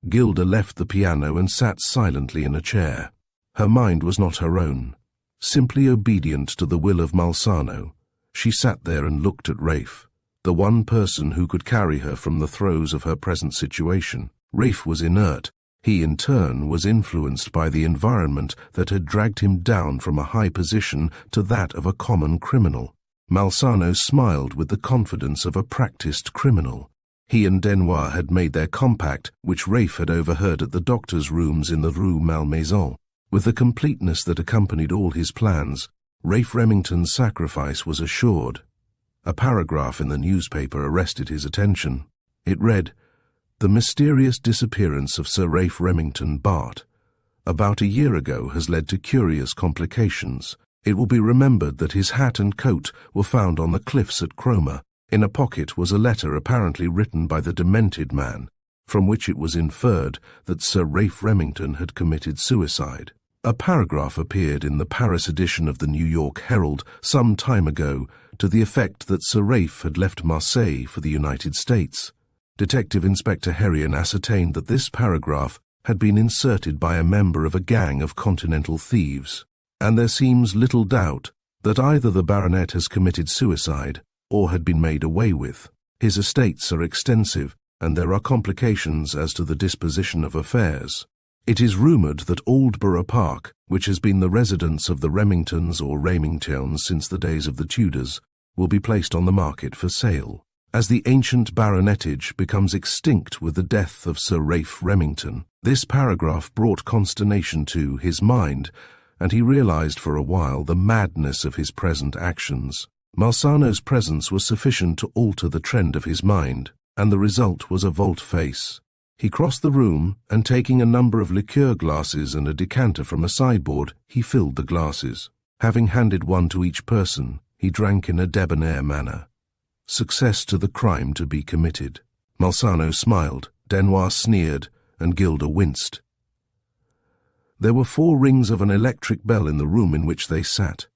Gilda left the piano and sat silently in a chair. Her mind was not her own. Simply obedient to the will of Malsano, she sat there and looked at Raife, the one person who could carry her from the throes of her present situation. Raife was inert. He, in turn, was influenced by the environment that had dragged him down from a high position to that of a common criminal. Malsano smiled with the confidence of a practiced criminal. He and Denoir had made their compact, which Raife had overheard at the doctor's rooms in the Rue Malmaison. With the completeness that accompanied all his plans, Raife Remington's sacrifice was assured. A paragraph in the newspaper arrested his attention. It read, "The mysterious disappearance of Sir Raife Remington, Bart, about a year ago has led to curious complications. It will be remembered that his hat and coat were found on the cliffs at Cromer. In a pocket was a letter apparently written by the demented man, from which it was inferred that Sir Raife Remington had committed suicide." A paragraph appeared in the Paris edition of the New York Herald some time ago to the effect that Sir Raife had left Marseille for the United States. Detective Inspector Herrion ascertained that this paragraph had been inserted by a member of a gang of continental thieves, and there seems little doubt that either the baronet has committed suicide or had been made away with. His estates are extensive, and there are complications as to the disposition of affairs. It is rumoured that Aldborough Park, which has been the residence of the Remingtons or Remingtons since the days of the Tudors, will be placed on the market for sale. As the ancient baronetage becomes extinct with the death of Sir Raife Remington, this paragraph brought consternation to his mind, and he realized for a while the madness of his present actions. Malsano's presence was sufficient to alter the trend of his mind, and the result was a volte-face. He crossed the room, and taking a number of liqueur glasses and a decanter from a sideboard, he filled the glasses. Having handed one to each person, he drank in a debonair manner. Success to the crime to be committed. Malsano smiled, Denoir sneered, and Gilda winced. There were 4 rings of an electric bell in the room in which they sat.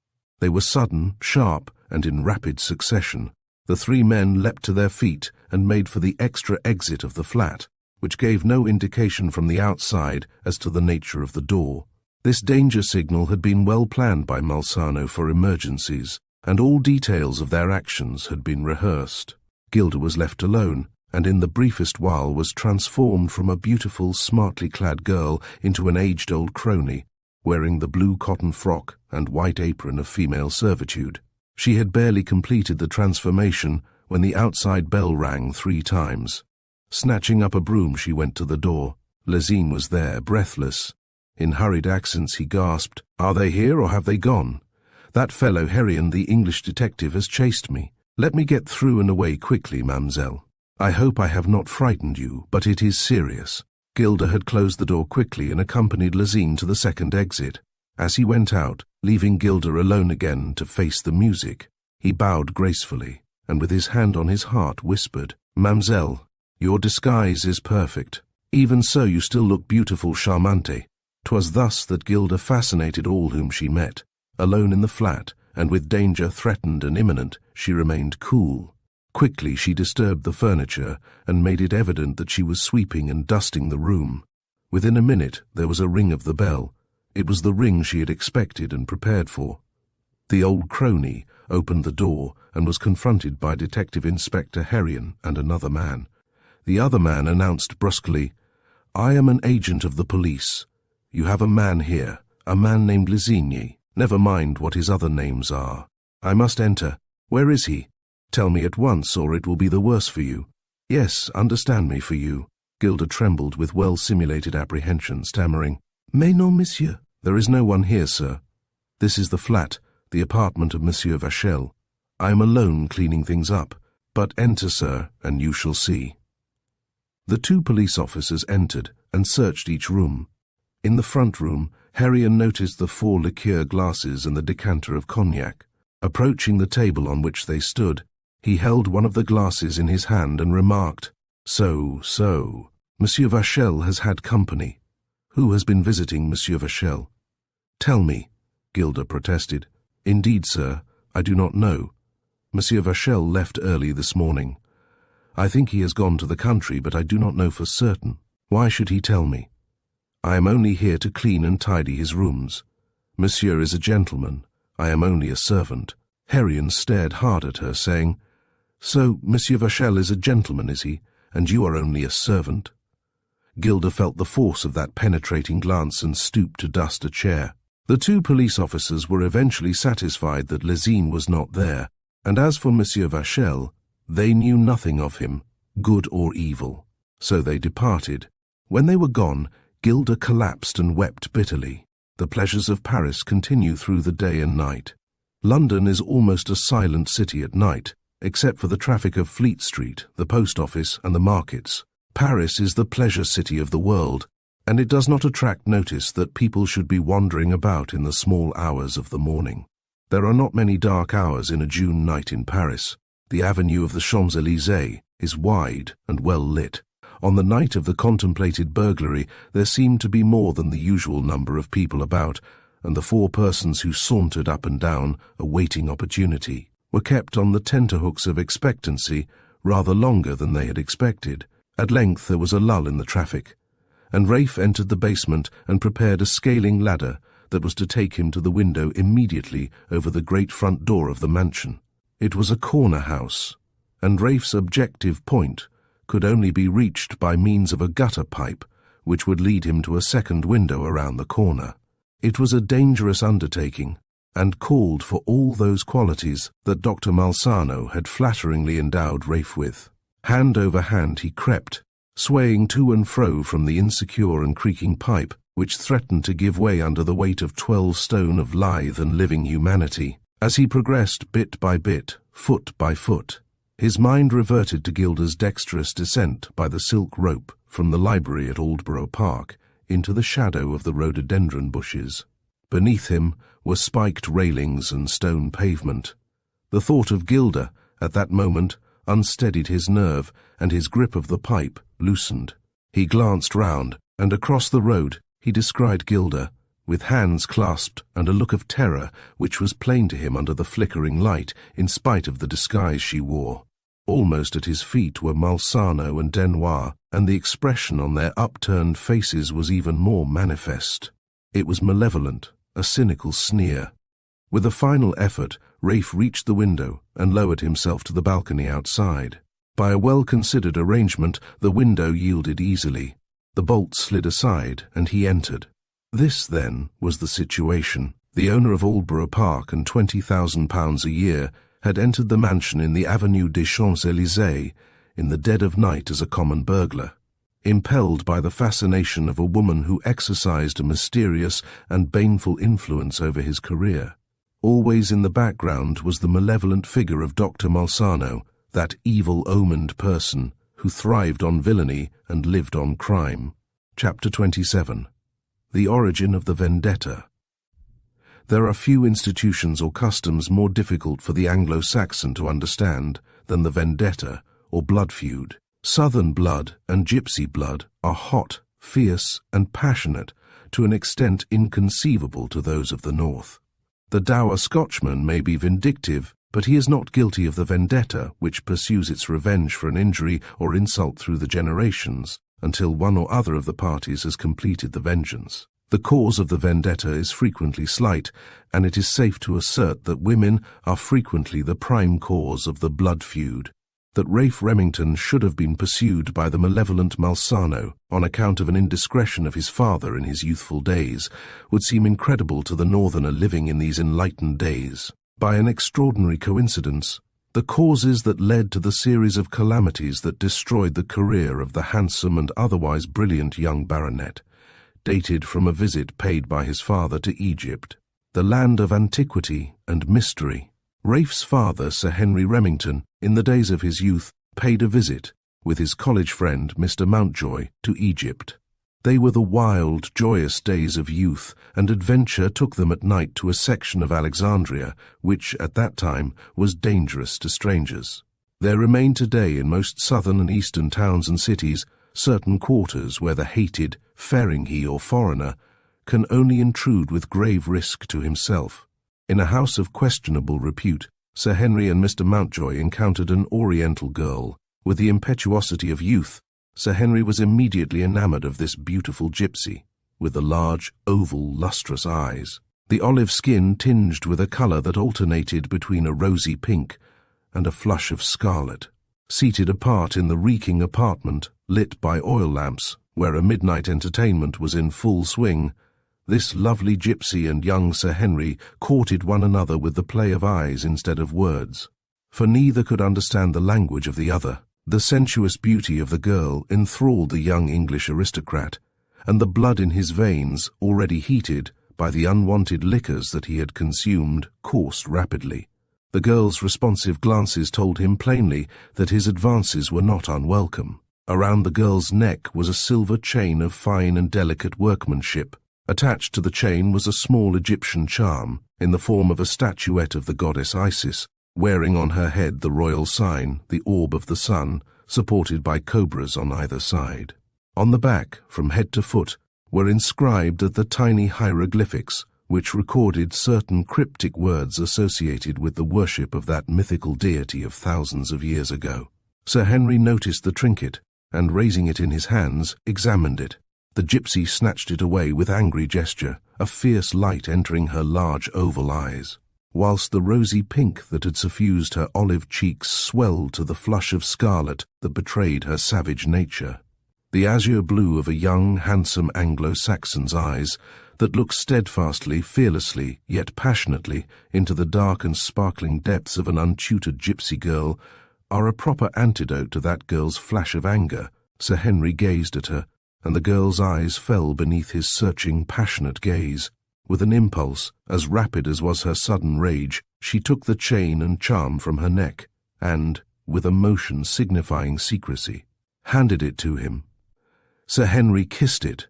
They were sudden, sharp, and in rapid succession. The three men leapt to their feet and made for the extra exit of the flat, which gave no indication from the outside as to the nature of the door. This danger signal had been well planned by Malsano for emergencies, and all details of their actions had been rehearsed. Gilda was left alone, and in the briefest while was transformed from a beautiful, smartly clad girl into an aged-old crone, wearing the blue cotton frock and white apron of female servitude. She had barely completed the transformation when the outside bell rang 3 times. Snatching up a broom, she went to the door. Lezine was there, breathless. In hurried accents he gasped, "Are they here or have they gone? That fellow Herrion, the English detective, has chased me. Let me get through and away quickly, mademoiselle. I hope I have not frightened you, but it is serious." Gilda had closed the door quickly and accompanied Lezine to the second exit. As he went out, leaving Gilda alone again to face the music, he bowed gracefully, and with his hand on his heart whispered, "Mademoiselle, your disguise is perfect. Even so you still look beautiful, charmante." 'Twas thus that Gilda fascinated all whom she met. Alone in the flat, and with danger threatened and imminent, she remained cool. Quickly she disturbed the furniture and made it evident that she was sweeping and dusting the room. Within a minute there was a ring of the bell. It was the ring she had expected and prepared for. The old crony opened the door and was confronted by Detective Inspector Herrion and another man. The other man announced brusquely, "I am an agent of the police. You have a man here, a man named Lezine. Never mind what his other names are. I must enter. Where is he? Tell me at once, or it will be the worse for you." "Yes, understand me for you." Gilda trembled with well-simulated apprehension, stammering, "Mais non, monsieur." "There is no one here, sir. This is the flat, the apartment of Monsieur Vachel. I am alone cleaning things up. But enter, sir, and you shall see." The 2 police officers entered and searched each room. In the front room, Herrion noticed the 4 liqueur glasses and the decanter of cognac. Approaching the table on which they stood, he held one of the glasses in his hand and remarked, So, Monsieur Vachel has had company. Who has been visiting Monsieur Vachel?" "Tell me," Gilda protested. "Indeed, sir, I do not know. Monsieur Vachel left early this morning. I think he has gone to the country, but I do not know for certain. Why should he tell me? I am only here to clean and tidy his rooms. Monsieur is a gentleman. I am only a servant." Herrion stared hard at her, saying, "So Monsieur Vachel is a gentleman, is he, and you are only a servant?" Gilda felt the force of that penetrating glance and stooped to dust a chair. The 2 police officers were eventually satisfied that Lezine was not there, and as for Monsieur Vachel, they knew nothing of him, good or evil. So they departed. When they were gone, Gilda collapsed and wept bitterly. The pleasures of Paris continue through the day and night. London is almost a silent city at night, except for the traffic of Fleet Street, the post office, and the markets. Paris is the pleasure city of the world, and it does not attract notice that people should be wandering about in the small hours of the morning. There are not many dark hours in a June night in Paris. The avenue of the Champs-Élysées is wide and well lit. On the night of the contemplated burglary, there seemed to be more than the usual number of people about, and the 4 persons who sauntered up and down, awaiting opportunity, were kept on the tenterhooks of expectancy rather longer than they had expected. At length there was a lull in the traffic, and Raife entered the basement and prepared a scaling ladder that was to take him to the window immediately over the great front door of the mansion. It was a corner house, and Raife's objective point could only be reached by means of a gutter pipe, which would lead him to a second window around the corner. It was a dangerous undertaking, and called for all those qualities that Dr. Malsano had flatteringly endowed Raife with. Hand over hand he crept, swaying to and fro from the insecure and creaking pipe, which threatened to give way under the weight of 12 stone of lithe and living humanity. As he progressed bit by bit, foot by foot, his mind reverted to Gilda's dexterous descent by the silk rope from the library at Aldborough Park into the shadow of the rhododendron bushes. Beneath him were spiked railings and stone pavement. The thought of Gilda, at that moment, unsteadied his nerve, and his grip of the pipe loosened. He glanced round, and across the road he descried Gilda, with hands clasped and a look of terror which was plain to him under the flickering light in spite of the disguise she wore. Almost at his feet were Malsano and Denoir, and the expression on their upturned faces was even more manifest. It was malevolent, a cynical sneer. With a final effort, Raife reached the window and lowered himself to the balcony outside. By a well-considered arrangement, the window yielded easily. The bolt slid aside, and he entered. This, then, was the situation. The owner of Aldborough Park and £20,000 a year had entered the mansion in the Avenue des Champs-Élysées in the dead of night as a common burglar, impelled by the fascination of a woman who exercised a mysterious and baneful influence over his career. Always in the background was the malevolent figure of Dr. Malsano, that evil-omened person who thrived on villainy and lived on crime. Chapter 27. The Origin of the Vendetta. There are few institutions or customs more difficult for the Anglo-Saxon to understand than the vendetta or blood feud. Southern blood and gypsy blood are hot, fierce, and passionate to an extent inconceivable to those of the north. The dour Scotchman may be vindictive, but he is not guilty of the vendetta which pursues its revenge for an injury or insult through the generations until one or other of the parties has completed the vengeance. The cause of the vendetta is frequently slight, and it is safe to assert that women are frequently the prime cause of the blood feud. That Raife Remington should have been pursued by the malevolent Malsano on account of an indiscretion of his father in his youthful days would seem incredible to the northerner living in these enlightened days. By an extraordinary coincidence, the causes that led to the series of calamities that destroyed the career of the handsome and otherwise brilliant young baronet dated from a visit paid by his father to Egypt, the land of antiquity and mystery. Raife's father, Sir Henry Remington, in the days of his youth, paid a visit, with his college friend Mr. Mountjoy, to Egypt. They were the wild, joyous days of youth, and adventure took them at night to a section of Alexandria which, at that time, was dangerous to strangers. There remain today in most southern and eastern towns and cities certain quarters where the hated Feringhi or foreigner can only intrude with grave risk to himself. In a house of questionable repute, Sir Henry and Mr. Mountjoy encountered an Oriental girl. With the impetuosity of youth, Sir Henry was immediately enamored of this beautiful gypsy, with the large, oval, lustrous eyes, the olive skin tinged with a colour that alternated between a rosy pink and a flush of scarlet. Seated apart in the reeking apartment, lit by oil lamps, where a midnight entertainment was in full swing, this lovely gypsy and young Sir Henry courted one another with the play of eyes instead of words, for neither could understand the language of the other. The sensuous beauty of the girl enthralled the young English aristocrat, and the blood in his veins, already heated by the unwanted liquors that he had consumed, coursed rapidly. The girl's responsive glances told him plainly that his advances were not unwelcome. Around the girl's neck was a silver chain of fine and delicate workmanship. Attached to the chain was a small Egyptian charm, in the form of a statuette of the goddess Isis, wearing on her head the royal sign, the orb of the sun, supported by cobras on either side. On the back, from head to foot, were inscribed the tiny hieroglyphics, which recorded certain cryptic words associated with the worship of that mythical deity of thousands of years ago. Sir Henry noticed the trinket, and raising it in his hands, examined it. The gypsy snatched it away with angry gesture, a fierce light entering her large oval eyes, whilst the rosy pink that had suffused her olive cheeks swelled to the flush of scarlet that betrayed her savage nature. The azure blue of a young, handsome Anglo-Saxon's eyes that looked steadfastly, fearlessly, yet passionately into the dark and sparkling depths of an untutored gypsy girl are a proper antidote to that girl's flash of anger. Sir Henry gazed at her, and the girl's eyes fell beneath his searching, passionate gaze. With an impulse, as rapid as was her sudden rage, she took the chain and charm from her neck, and, with a motion signifying secrecy, handed it to him. Sir Henry kissed it,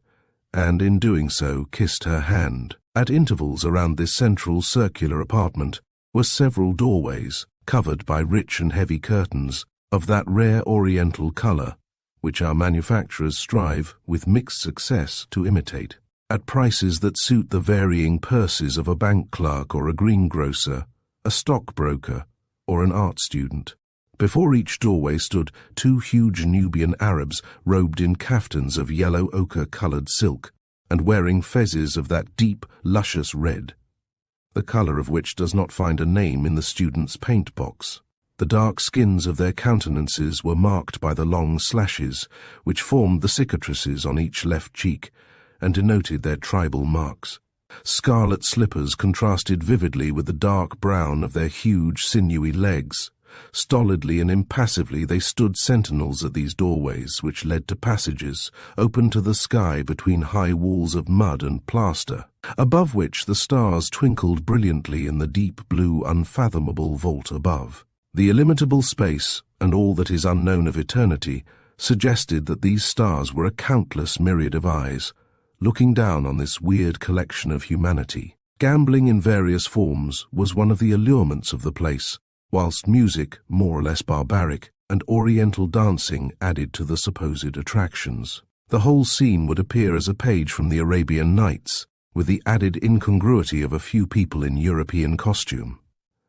and in doing so kissed her hand. At intervals around this central circular apartment were several doorways, covered by rich and heavy curtains of that rare oriental colour which our manufacturers strive with mixed success to imitate. at prices that suit the varying purses of a bank clerk or a greengrocer, a stockbroker, or an art student. Before each doorway stood two huge Nubian Arabs robed in kaftans of yellow ochre-coloured silk and wearing fezzes of that deep, luscious red, the colour of which does not find a name in the student's paint box. The dark skins of their countenances were marked by the long slashes, which formed the cicatrices on each left cheek, and denoted their tribal marks. Scarlet slippers contrasted vividly with the dark brown of their huge, sinewy legs. Stolidly and impassively they stood sentinels at these doorways, which led to passages, open to the sky between high walls of mud and plaster, above which the stars twinkled brilliantly in the deep blue, unfathomable vault above. The illimitable space, and all that is unknown of eternity, suggested that these stars were a countless myriad of eyes, looking down on this weird collection of humanity. Gambling in various forms was one of the allurements of the place, whilst music, more or less barbaric, and oriental dancing added to the supposed attractions. The whole scene would appear as a page from the Arabian Nights, with the added incongruity of a few people in European costume.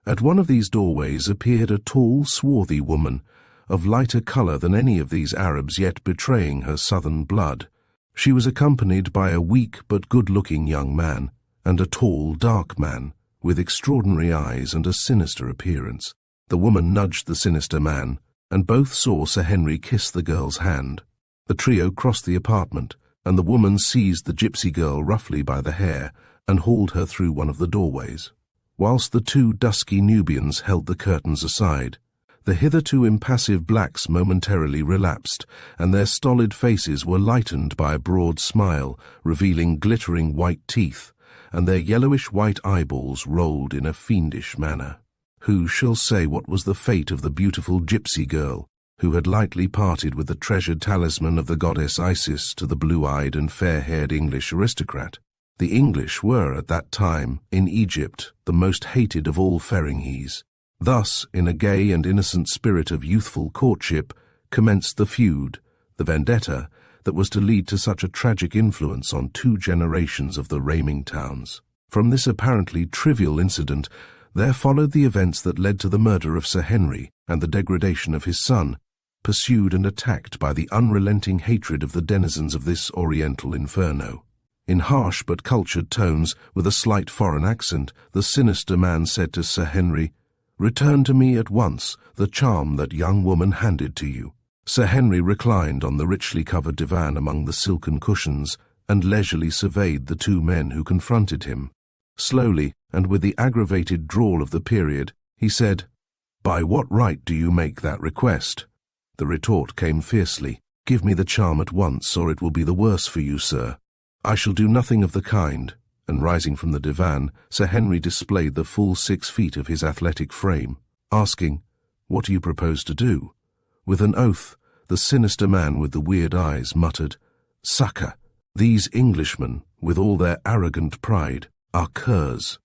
At one of these doorways appeared a tall, swarthy woman, of lighter colour than any of these Arabs, yet betraying her southern blood. She was accompanied by a weak but good-looking young man, and a tall, dark man, with extraordinary eyes and a sinister appearance. The woman nudged the sinister man, and both saw Sir Henry kiss the girl's hand. The trio crossed the apartment, and the woman seized the gypsy girl roughly by the hair and hauled her through one of the doorways. Whilst the two dusky Nubians held the curtains aside, the hitherto impassive blacks momentarily relapsed, and their stolid faces were lightened by a broad smile, revealing glittering white teeth, and their yellowish-white eyeballs rolled in a fiendish manner. Who shall say what was the fate of the beautiful gypsy girl, who had lightly parted with the treasured talisman of the goddess Isis to the blue-eyed and fair-haired English aristocrat? The English were, at that time, in Egypt, the most hated of all Feringhees. Thus, in a gay and innocent spirit of youthful courtship, commenced the feud, the vendetta, that was to lead to such a tragic influence on 2 generations of the reigning towns. From this apparently trivial incident, there followed the events that led to the murder of Sir Henry and the degradation of his son, pursued and attacked by the unrelenting hatred of the denizens of this oriental inferno. In harsh but cultured tones, with a slight foreign accent, the sinister man said to Sir Henry, "Return to me at once the charm that young woman handed to you." Sir Henry reclined on the richly covered divan among the silken cushions and leisurely surveyed the 2 men who confronted him. Slowly, and with the aggravated drawl of the period, he said, "By what right do you make that request?" The retort came fiercely, "Give me the charm at once, or it will be the worse for you, sir." "I shall do nothing of the kind," and rising from the divan, Sir Henry displayed the full 6 feet of his athletic frame, asking, "What do you propose to do?" With an oath, the sinister man with the weird eyes muttered, "Succor! These Englishmen, with all their arrogant pride, are curs."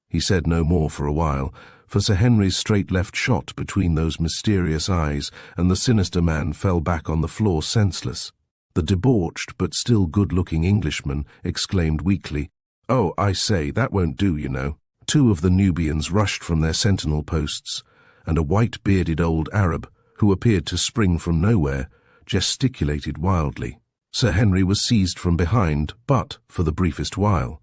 He said no more for a while, for Sir Henry's straight left shot between those mysterious eyes, and the sinister man fell back on the floor senseless. The debauched but still good-looking Englishman exclaimed weakly, "Oh, I say, that won't do, you know." 2 of the Nubians rushed from their sentinel posts, and a white-bearded old Arab, who appeared to spring from nowhere, gesticulated wildly. Sir Henry was seized from behind, but for the briefest while.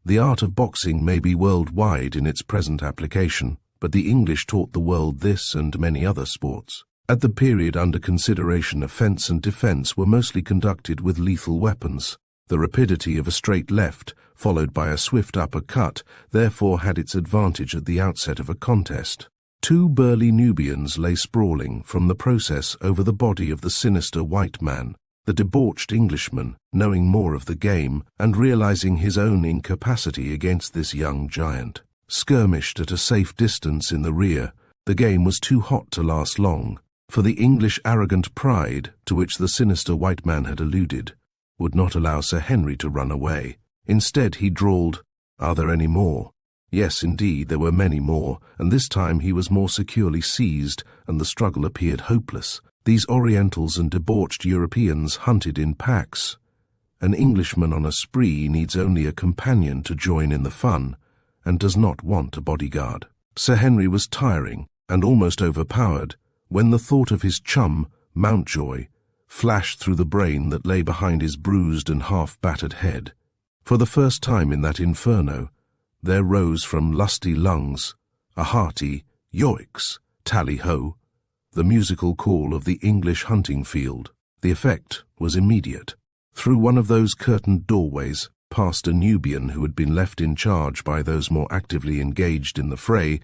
The art of boxing may be world-wide in its present application, but the English taught the world this and many other sports. At the period under consideration, offence and defence were mostly conducted with lethal weapons. The rapidity of a straight left, followed by a swift uppercut, therefore had its advantage at the outset of a contest. 2 burly Nubians lay sprawling from the process over the body of the sinister white man. The debauched Englishman, knowing more of the game and realizing his own incapacity against this young giant, skirmished at a safe distance in the rear. The game was too hot to last long, for the English arrogant pride, to which the sinister white man had alluded, would not allow Sir Henry to run away. Instead he drawled, "Are there any more?" Yes, indeed, there were many more, and this time he was more securely seized, and the struggle appeared hopeless. These Orientals and debauched Europeans hunted in packs, An Englishman on a spree needs only a companion to join in the fun, and does not want a bodyguard. Sir Henry was tiring and almost overpowered when the thought of his chum, Mountjoy, flashed through the brain that lay behind his bruised and half-battered head. For the first time in that inferno, there rose from lusty lungs a hearty "Yoicks, tally-ho," the musical call of the English hunting field. The effect was immediate. Through one of those curtained doorways, past a Nubian who had been left in charge by those more actively engaged in the fray,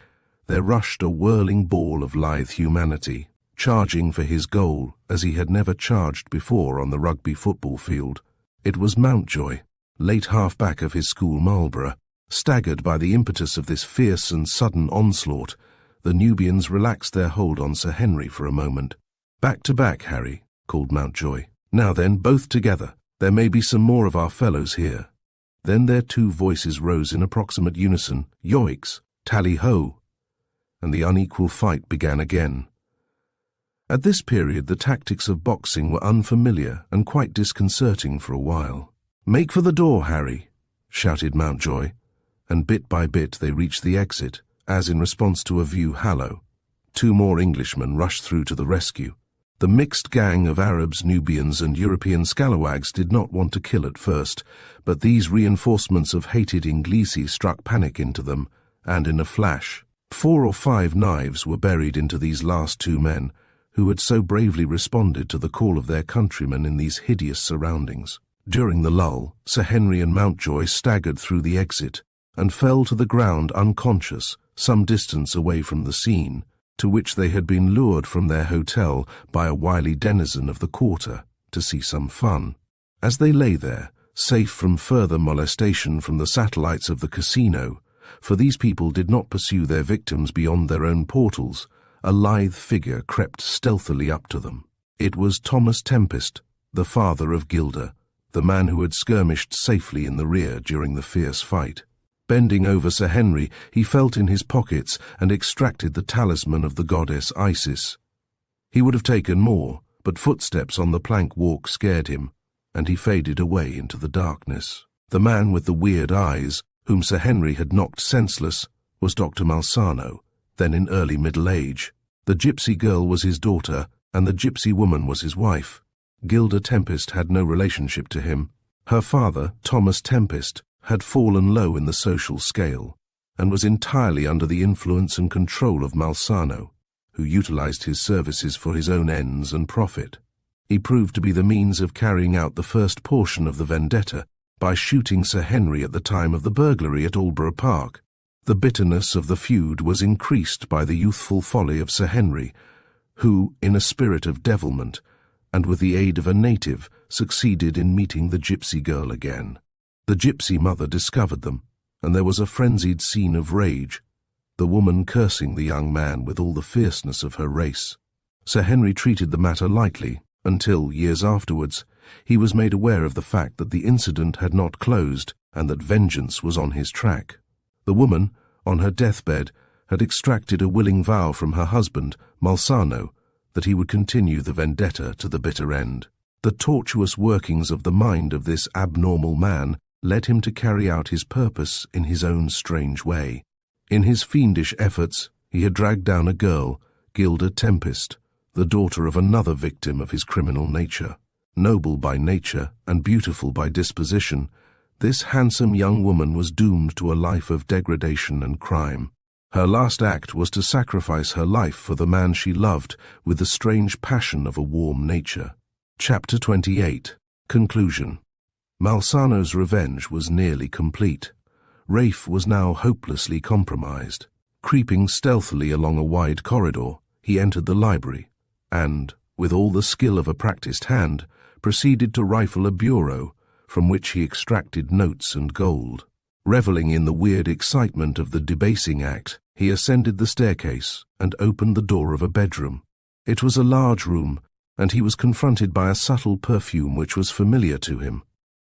there rushed a whirling ball of lithe humanity, charging for his goal as he had never charged before on the rugby football field. It was Mountjoy, late half-back of his school Marlborough. Staggered by the impetus of this fierce and sudden onslaught, the Nubians relaxed their hold on Sir Henry for a moment. "Back to back, Harry," called Mountjoy. "Now then, both together. There may be some more of our fellows here." Then their two voices rose in approximate unison, "Yoicks, tally-ho," and the unequal fight began again. At this period the tactics of boxing were unfamiliar and quite disconcerting for a while. "Make for the door, Harry," shouted Mountjoy, and bit by bit they reached the exit, as in response to a view hallo. Two more Englishmen rushed through to the rescue. The mixed gang of Arabs, Nubians, and European scalawags did not want to kill at first, but these reinforcements of hated Inglesi struck panic into them, and in a flash, 4 or 5 knives were buried into these last two men, who had so bravely responded to the call of their countrymen in these hideous surroundings. During the lull, Sir Henry and Mountjoy staggered through the exit, and fell to the ground unconscious, some distance away from the scene, to which they had been lured from their hotel by a wily denizen of the quarter to see some fun. As they lay there, safe from further molestation from the satellites of the casino, for these people did not pursue their victims beyond their own portals, a lithe figure crept stealthily up to them. It was Thomas Tempest, the father of Gilda, the man who had skirmished safely in the rear during the fierce fight. Bending over Sir Henry, he felt in his pockets and extracted the talisman of the goddess Isis. He would have taken more, but footsteps on the plank walk scared him, and he faded away into the darkness. The man with the weird eyes, whom Sir Henry had knocked senseless, was Dr. Malsano, then in early middle age. The gypsy girl was his daughter, and the gypsy woman was his wife. Gilda Tempest had no relationship to him. Her father, Thomas Tempest, had fallen low in the social scale, and was entirely under the influence and control of Malsano, who utilized his services for his own ends and profit. He proved to be the means of carrying out the first portion of the vendetta by shooting Sir Henry at the time of the burglary at Aldborough Park. The bitterness of the feud was increased by the youthful folly of Sir Henry, who, in a spirit of devilment, and with the aid of a native, succeeded in meeting the gypsy girl again. The gypsy mother discovered them, and there was a frenzied scene of rage, the woman cursing the young man with all the fierceness of her race. Sir Henry treated the matter lightly, until, years afterwards, he was made aware of the fact that the incident had not closed and that vengeance was on his track. The woman, on her deathbed, had extracted a willing vow from her husband, Malsano, that he would continue the vendetta to the bitter end. The tortuous workings of the mind of this abnormal man led him to carry out his purpose in his own strange way. In his fiendish efforts, he had dragged down a girl, Gilda Tempest, the daughter of another victim of his criminal nature. Noble by nature and beautiful by disposition, this handsome young woman was doomed to a life of degradation and crime. Her last act was to sacrifice her life for the man she loved with the strange passion of a warm nature. Chapter 28. Conclusion. Malsano's revenge was nearly complete. Raife was now hopelessly compromised. Creeping stealthily along a wide corridor, he entered the library, and, with all the skill of a practiced hand, proceeded to rifle a bureau, from which he extracted notes and gold. Reveling in the weird excitement of the debasing act, he ascended the staircase and opened the door of a bedroom. It was a large room, and he was confronted by a subtle perfume which was familiar to him.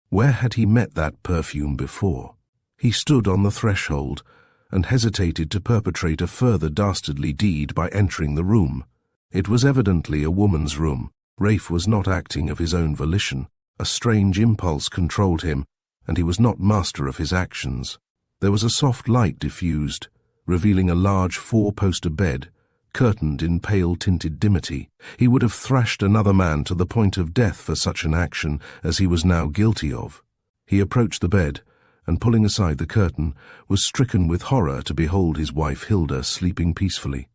Where had he met that perfume before? He stood on the threshold and hesitated to perpetrate a further dastardly deed by entering the room. It was evidently a woman's room. Raife was not acting of his own volition. A strange impulse controlled him, and he was not master of his actions. There was a soft light diffused, revealing a large four-poster bed, curtained in pale-tinted dimity. He would have thrashed another man to the point of death for such an action as he was now guilty of. He approached the bed, and pulling aside the curtain, was stricken with horror to behold his wife Hilda sleeping peacefully.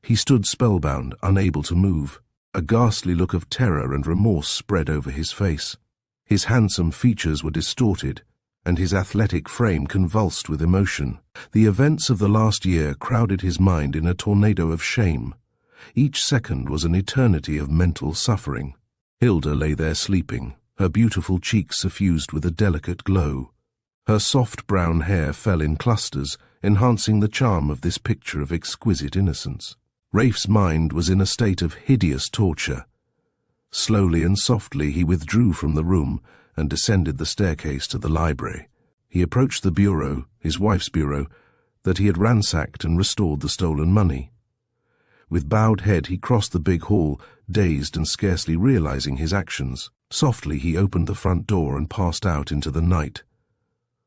He stood spellbound, unable to move. A ghastly look of terror and remorse spread over his face. His handsome features were distorted, and his athletic frame convulsed with emotion. The events of the last year crowded his mind in a tornado of shame. Each second was an eternity of mental suffering. Hilda lay there sleeping, her beautiful cheeks suffused with a delicate glow. Her soft brown hair fell in clusters, enhancing the charm of this picture of exquisite innocence. Raife's mind was in a state of hideous torture. Slowly and softly he withdrew from the room and descended the staircase to the library. He approached the bureau, his wife's bureau, that he had ransacked and restored the stolen money. With bowed head he crossed the big hall, dazed and scarcely realizing his actions. Softly he opened the front door and passed out into the night.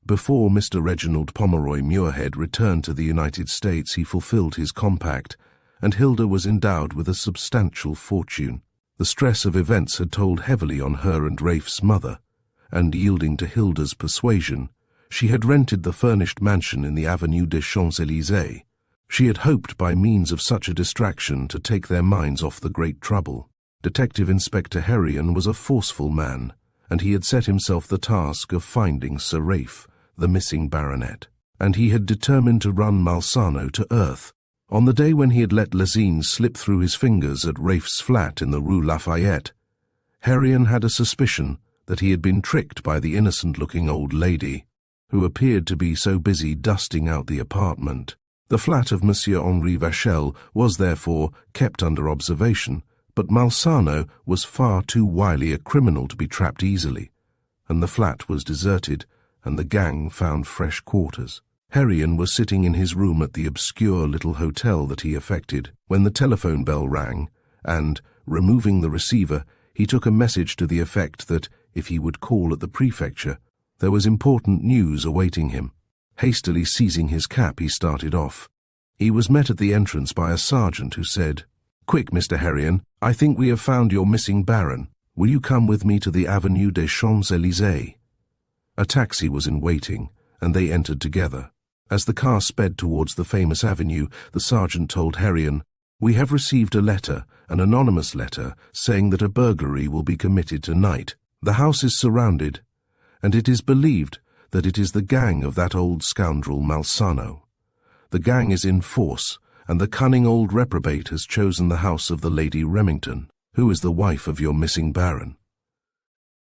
Before Mr. Reginald Pomeroy Muirhead returned to the United States, he fulfilled his compact, and Hilda was endowed with a substantial fortune. The stress of events had told heavily on her and Raife's mother, and yielding to Hilda's persuasion, she had rented the furnished mansion in the Avenue des Champs-Élysées. She had hoped by means of such a distraction to take their minds off the great trouble. Detective Inspector Herrion was a forceful man, and he had set himself the task of finding Sir Raife, the missing baronet, and he had determined to run Malsano to earth. On the day when he had let Lazine slip through his fingers at Raife's flat in the Rue Lafayette, Herrion had a suspicion that he had been tricked by the innocent-looking old lady, who appeared to be so busy dusting out the apartment. The flat of Monsieur Henri Vachel was therefore kept under observation, but Malsano was far too wily a criminal to be trapped easily, and the flat was deserted, and the gang found fresh quarters. Herrion was sitting in his room at the obscure little hotel that he affected when the telephone bell rang, and, removing the receiver, he took a message to the effect that, if he would call at the prefecture, there was important news awaiting him. Hastily seizing his cap, he started off. He was met at the entrance by a sergeant who said, "Quick, Mr. Herrion, I think we have found your missing baron. Will you come with me to the Avenue des Champs-Élysées?" A taxi was in waiting, and they entered together. As the car sped towards the famous avenue, the sergeant told Herrion, "We have received a letter, an anonymous letter, saying that a burglary will be committed tonight. The house is surrounded, and it is believed that it is the gang of that old scoundrel Malsano. The gang is in force, and the cunning old reprobate has chosen the house of the Lady Remington, who is the wife of your missing baron."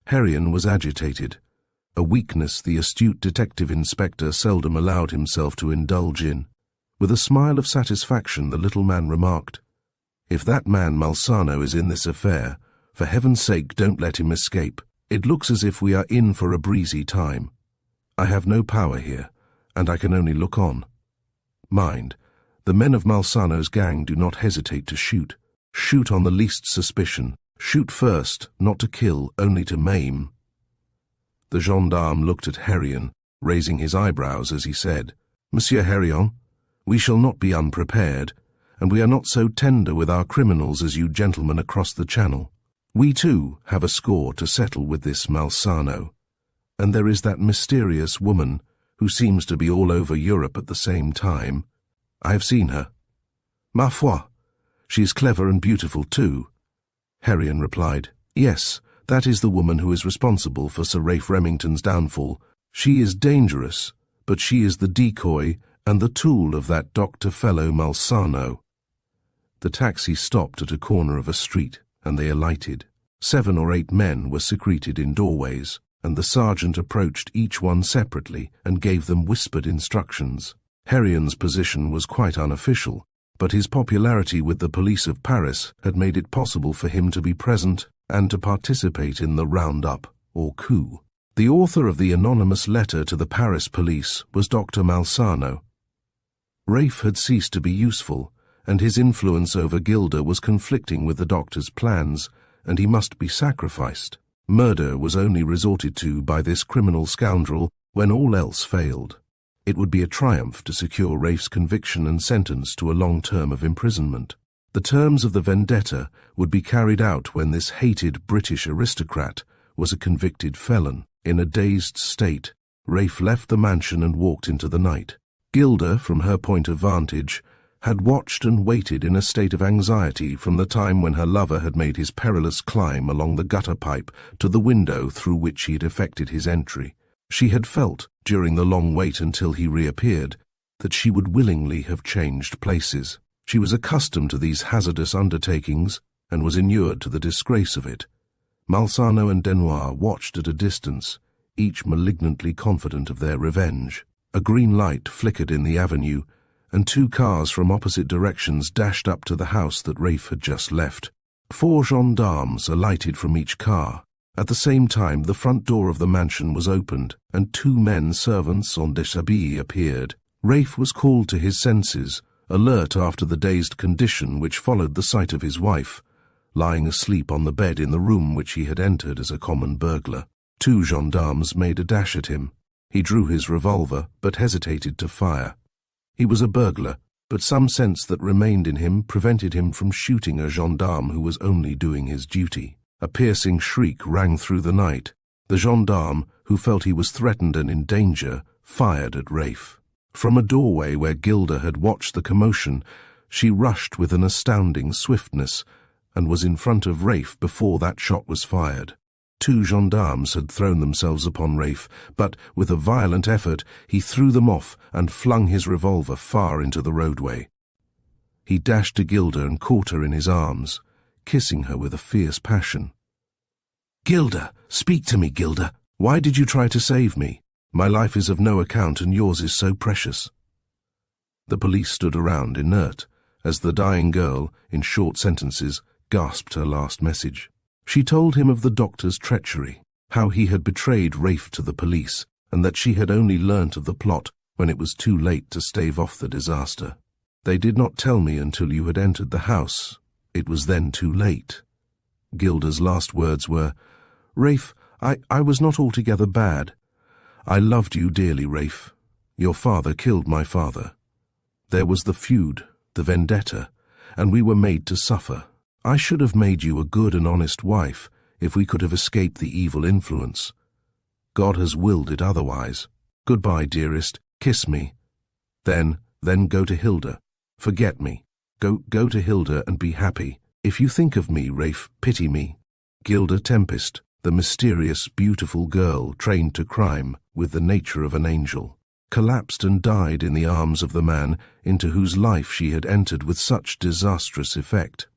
Herrion was agitated, a weakness the astute detective inspector seldom allowed himself to indulge in. With a smile of satisfaction, the little man remarked, "If that man Malsano is in this affair, for heaven's sake don't let him escape. It looks as if we are in for a breezy time. I have no power here, and I can only look on. Mind, the men of Malsano's gang do not hesitate to shoot. Shoot on the least suspicion. Shoot first, not to kill, only to maim." The gendarme looked at Herrion, raising his eyebrows as he said, "Monsieur Herrion, we shall not be unprepared, and we are not so tender with our criminals as you gentlemen across the channel. We, too, have a score to settle with this Malsano, and there is that mysterious woman who seems to be all over Europe at the same time. I have seen her. Ma foi, she is clever and beautiful too." Herrion replied, "Yes, that is the woman who is responsible for Sir Raife Remington's downfall. She is dangerous, but she is the decoy and the tool of that Dr. Fellow Malsano." The taxi stopped at a corner of a street, and they alighted. 7 or 8 men were secreted in doorways, and the sergeant approached each one separately and gave them whispered instructions. Herrion's position was quite unofficial, but his popularity with the police of Paris had made it possible for him to be present and to participate in the round-up, or coup. The author of the anonymous letter to the Paris police was Dr. Malsano. Raife had ceased to be useful, and his influence over Gilda was conflicting with the doctor's plans, and he must be sacrificed. Murder was only resorted to by this criminal scoundrel when all else failed. It would be a triumph to secure Raife's conviction and sentence to a long term of imprisonment. The terms of the vendetta would be carried out when this hated British aristocrat was a convicted felon. In a dazed state, Raife left the mansion and walked into the night. Gilda, from her point of vantage, had watched and waited in a state of anxiety from the time when her lover had made his perilous climb along the gutter pipe to the window through which he had effected his entry. She had felt, during the long wait until he reappeared, that she would willingly have changed places. She was accustomed to these hazardous undertakings and was inured to the disgrace of it. Malsano and Denoir watched at a distance, each malignantly confident of their revenge. A green light flickered in the avenue, and 2 cars from opposite directions dashed up to the house that Raife had just left. 4 gendarmes alighted from each car. At the same time, the front door of the mansion was opened, and 2 men servants en déshabillé appeared. Raife was called to his senses, alert after the dazed condition which followed the sight of his wife, lying asleep on the bed in the room which he had entered as a common burglar. 2 gendarmes made a dash at him. He drew his revolver, but hesitated to fire. He was a burglar, but some sense that remained in him prevented him from shooting a gendarme who was only doing his duty. A piercing shriek rang through the night. The gendarme, who felt he was threatened and in danger, fired at Raife. From a doorway where Gilda had watched the commotion, she rushed with an astounding swiftness, and was in front of Raife before that shot was fired. 2 gendarmes had thrown themselves upon Raife, but, with a violent effort, he threw them off and flung his revolver far into the roadway. He dashed to Gilda and caught her in his arms, kissing her with a fierce passion. "Gilda! Speak to me, Gilda! Why did you try to save me? My life is of no account and yours is so precious." The police stood around inert, as the dying girl, in short sentences, gasped her last message. She told him of the doctor's treachery, how he had betrayed Raife to the police, and that she had only learnt of the plot when it was too late to stave off the disaster. "They did not tell me until you had entered the house. It was then too late." Gilda's last words were, "Raife, I was not altogether bad. I loved you dearly, Raife. Your father killed my father. There was the feud, the vendetta, and we were made to suffer. I should have made you a good and honest wife if we could have escaped the evil influence. God has willed it otherwise. Goodbye, dearest. Kiss me. Then go to Hilda. Forget me. Go to Hilda and be happy. If you think of me, Raife, pity me." Gilda Tempest, the mysterious, beautiful girl trained to crime with the nature of an angel, collapsed and died in the arms of the man into whose life she had entered with such disastrous effect.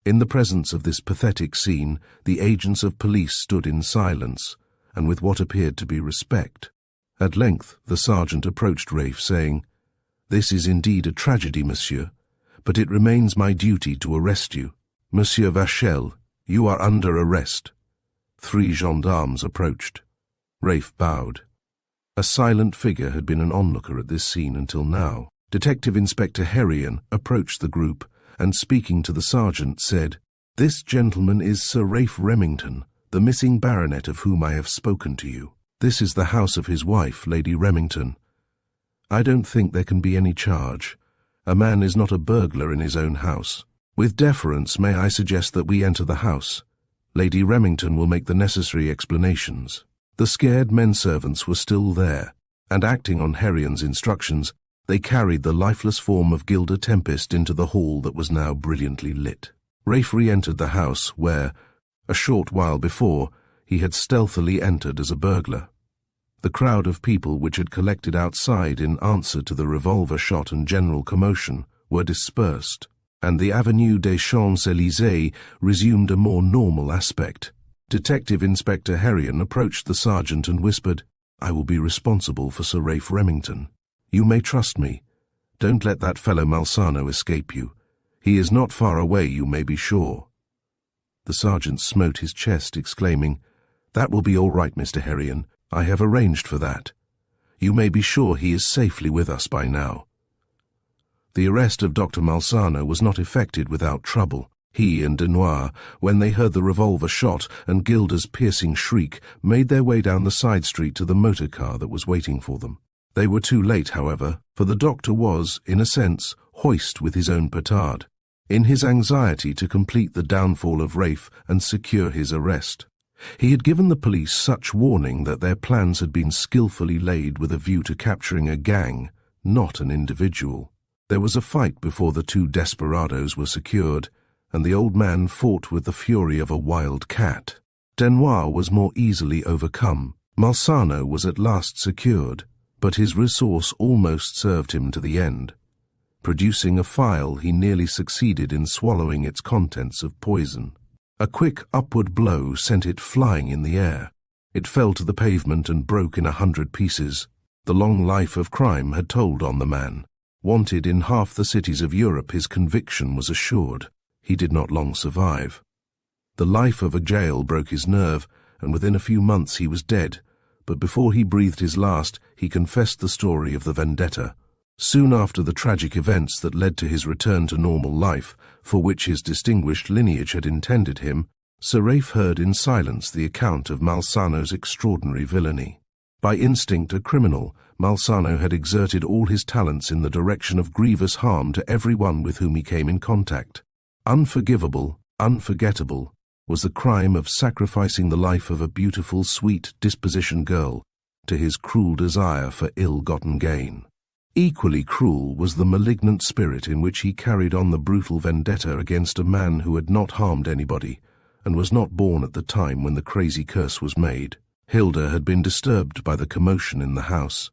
In the presence of this pathetic scene, the agents of police stood in silence, and with what appeared to be respect. At length the sergeant approached Raife, saying, "This is indeed a tragedy, monsieur, but it remains my duty to arrest you. Monsieur Vachel, you are under arrest." 3 gendarmes approached. Raife bowed. A silent figure had been an onlooker at this scene until now. Detective Inspector Herrion approached the group, and speaking to the sergeant said, "This gentleman is Sir Raife Remington, the missing baronet of whom I have spoken to you. This is the house of his wife, Lady Remington. I don't think there can be any charge. A man is not a burglar in his own house. With deference, may I suggest that we enter the house? Lady Remington will make the necessary explanations." The scared men-servants were still there, and acting on Herrion's instructions, they carried the lifeless form of Gilda Tempest into the hall that was now brilliantly lit. Raife re-entered the house where, a short while before, he had stealthily entered as a burglar. The crowd of people which had collected outside in answer to the revolver shot and general commotion were dispersed, and the Avenue des Champs-Élysées resumed a more normal aspect. Detective Inspector Herrion approached the sergeant and whispered, "I will be responsible for Sir Raife Remington. You may trust me. Don't let that fellow Malsano escape you. He is not far away, you may be sure." The sergeant smote his chest, exclaiming, "That will be all right, Mr. Herrion. I have arranged for that. You may be sure he is safely with us by now." The arrest of Dr. Malsano was not effected without trouble. He and Denoir, when they heard the revolver shot and Gilda's piercing shriek, made their way down the side street to the motor car that was waiting for them. They were too late, however, for the doctor was, in a sense, hoist with his own petard, in his anxiety to complete the downfall of Raife and secure his arrest. He had given the police such warning that their plans had been skillfully laid with a view to capturing a gang, not an individual. There was a fight before the two desperados were secured, and the old man fought with the fury of a wild cat. Denoir was more easily overcome. Malsano was at last secured, but his resource almost served him to the end. Producing a phial, he nearly succeeded in swallowing its contents of poison. A quick upward blow sent it flying in the air. It fell to the pavement and broke in 100 pieces. The long life of crime had told on the man. Wanted in half the cities of Europe, his conviction was assured. He did not long survive. The life of a jail broke his nerve, and within a few months he was dead. But before he breathed his last, he confessed the story of the vendetta. Soon after the tragic events that led to his return to normal life, for which his distinguished lineage had intended him, Sir Raife heard in silence the account of Malsano's extraordinary villainy. By instinct a criminal, Malsano had exerted all his talents in the direction of grievous harm to everyone with whom he came in contact. Unforgivable, unforgettable, was the crime of sacrificing the life of a beautiful, sweet-dispositioned girl to his cruel desire for ill-gotten gain. Equally cruel was the malignant spirit in which he carried on the brutal vendetta against a man who had not harmed anybody, and was not born at the time when the crazy curse was made. Hilda had been disturbed by the commotion in the house.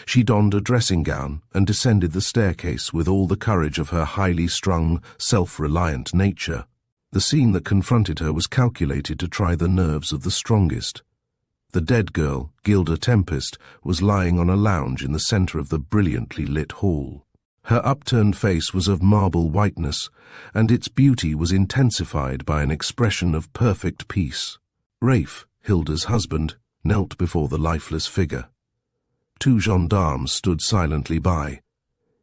She donned a dressing gown and descended the staircase with all the courage of her highly strung, self-reliant nature. The scene that confronted her was calculated to try the nerves of the strongest. The dead girl, Gilda Tempest, was lying on a lounge in the center of the brilliantly lit hall. Her upturned face was of marble whiteness, and its beauty was intensified by an expression of perfect peace. Raife, Hilda's husband, knelt before the lifeless figure. 2 gendarmes stood silently by.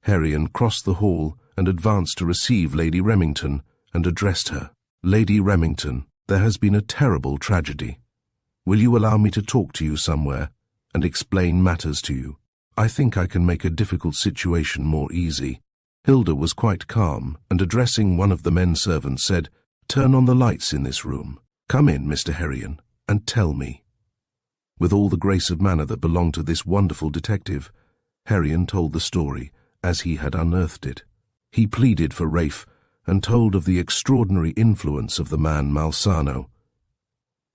Herrion crossed the hall and advanced to receive Lady Remington and addressed her. "Lady Remington, there has been a terrible tragedy. Will you allow me to talk to you somewhere and explain matters to you? I think I can make a difficult situation more easy." Hilda was quite calm, and addressing one of the men servants said, "Turn on the lights in this room. Come in, Mr. Herrion, and tell me." With all the grace of manner that belonged to this wonderful detective, Herrion told the story as he had unearthed it. He pleaded for Raife and told of the extraordinary influence of the man Malsano.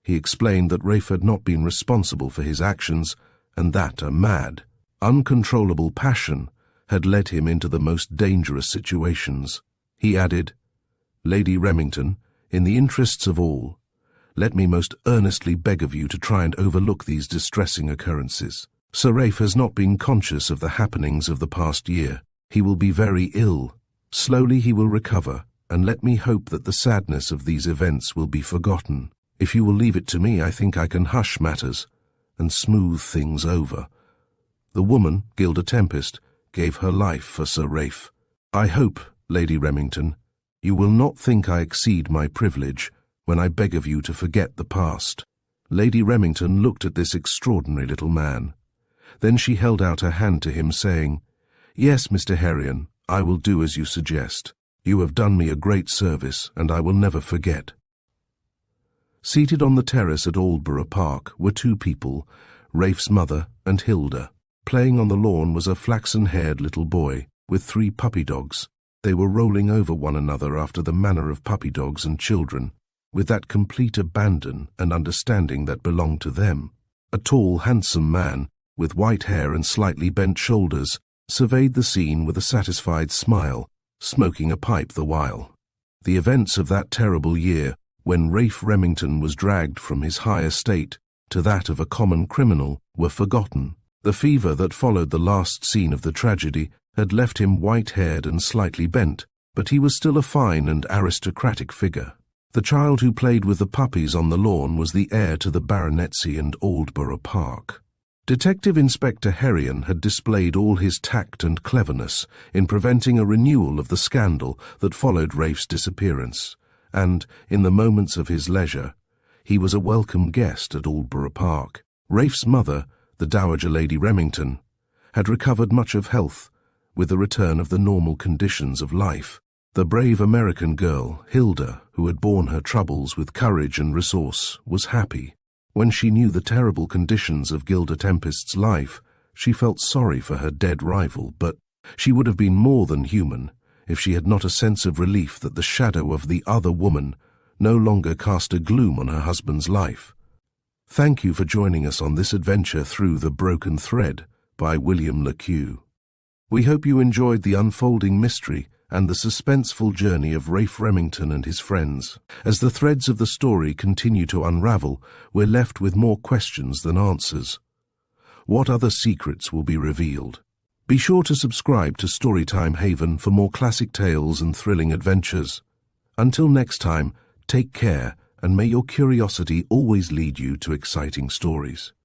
He explained that Raife had not been responsible for his actions, and that a mad, uncontrollable passion had led him into the most dangerous situations. He added, "Lady Remington, in the interests of all, let me most earnestly beg of you to try and overlook these distressing occurrences. Sir Raife has not been conscious of the happenings of the past year. He will be very ill. Slowly he will recover, and let me hope that the sadness of these events will be forgotten. If you will leave it to me, I think I can hush matters and smooth things over. The woman, Gilda Tempest, gave her life for Sir Raife. I hope, Lady Remington, you will not think I exceed my privilege when I beg of you to forget the past." Lady Remington looked at this extraordinary little man. Then she held out her hand to him, saying, "Yes, Mr. Herrion, I will do as you suggest. You have done me a great service, and I will never forget." Seated on the terrace at Aldborough Park were 2 people, Raife's mother and Hilda. Playing on the lawn was a flaxen-haired little boy with 3 puppy dogs. They were rolling over one another after the manner of puppy dogs and children, with that complete abandon and understanding that belonged to them. A tall, handsome man, with white hair and slightly bent shoulders, surveyed the scene with a satisfied smile, smoking a pipe the while. The events of that terrible year, when Raife Remington was dragged from his high estate to that of a common criminal, were forgotten. The fever that followed the last scene of the tragedy had left him white-haired and slightly bent, but he was still a fine and aristocratic figure. The child who played with the puppies on the lawn was the heir to the baronetcy and Aldborough Park. Detective Inspector Herrion had displayed all his tact and cleverness in preventing a renewal of the scandal that followed Raife's disappearance, and, in the moments of his leisure, he was a welcome guest at Aldborough Park. Raife's mother, the Dowager Lady Remington, had recovered much of health with the return of the normal conditions of life. The brave American girl, Hilda, who had borne her troubles with courage and resource, was happy. When she knew the terrible conditions of Gilda Tempest's life, she felt sorry for her dead rival, but she would have been more than human if she had not a sense of relief that the shadow of the other woman no longer cast a gloom on her husband's life. Thank you for joining us on this adventure through The Broken Thread by William Le Queux. We hope you enjoyed the unfolding mystery and the suspenseful journey of Raife Remington and his friends. As the threads of the story continue to unravel, we're left with more questions than answers. What other secrets will be revealed? Be sure to subscribe to Storytime Haven for more classic tales and thrilling adventures. Until next time, take care, and may your curiosity always lead you to exciting stories.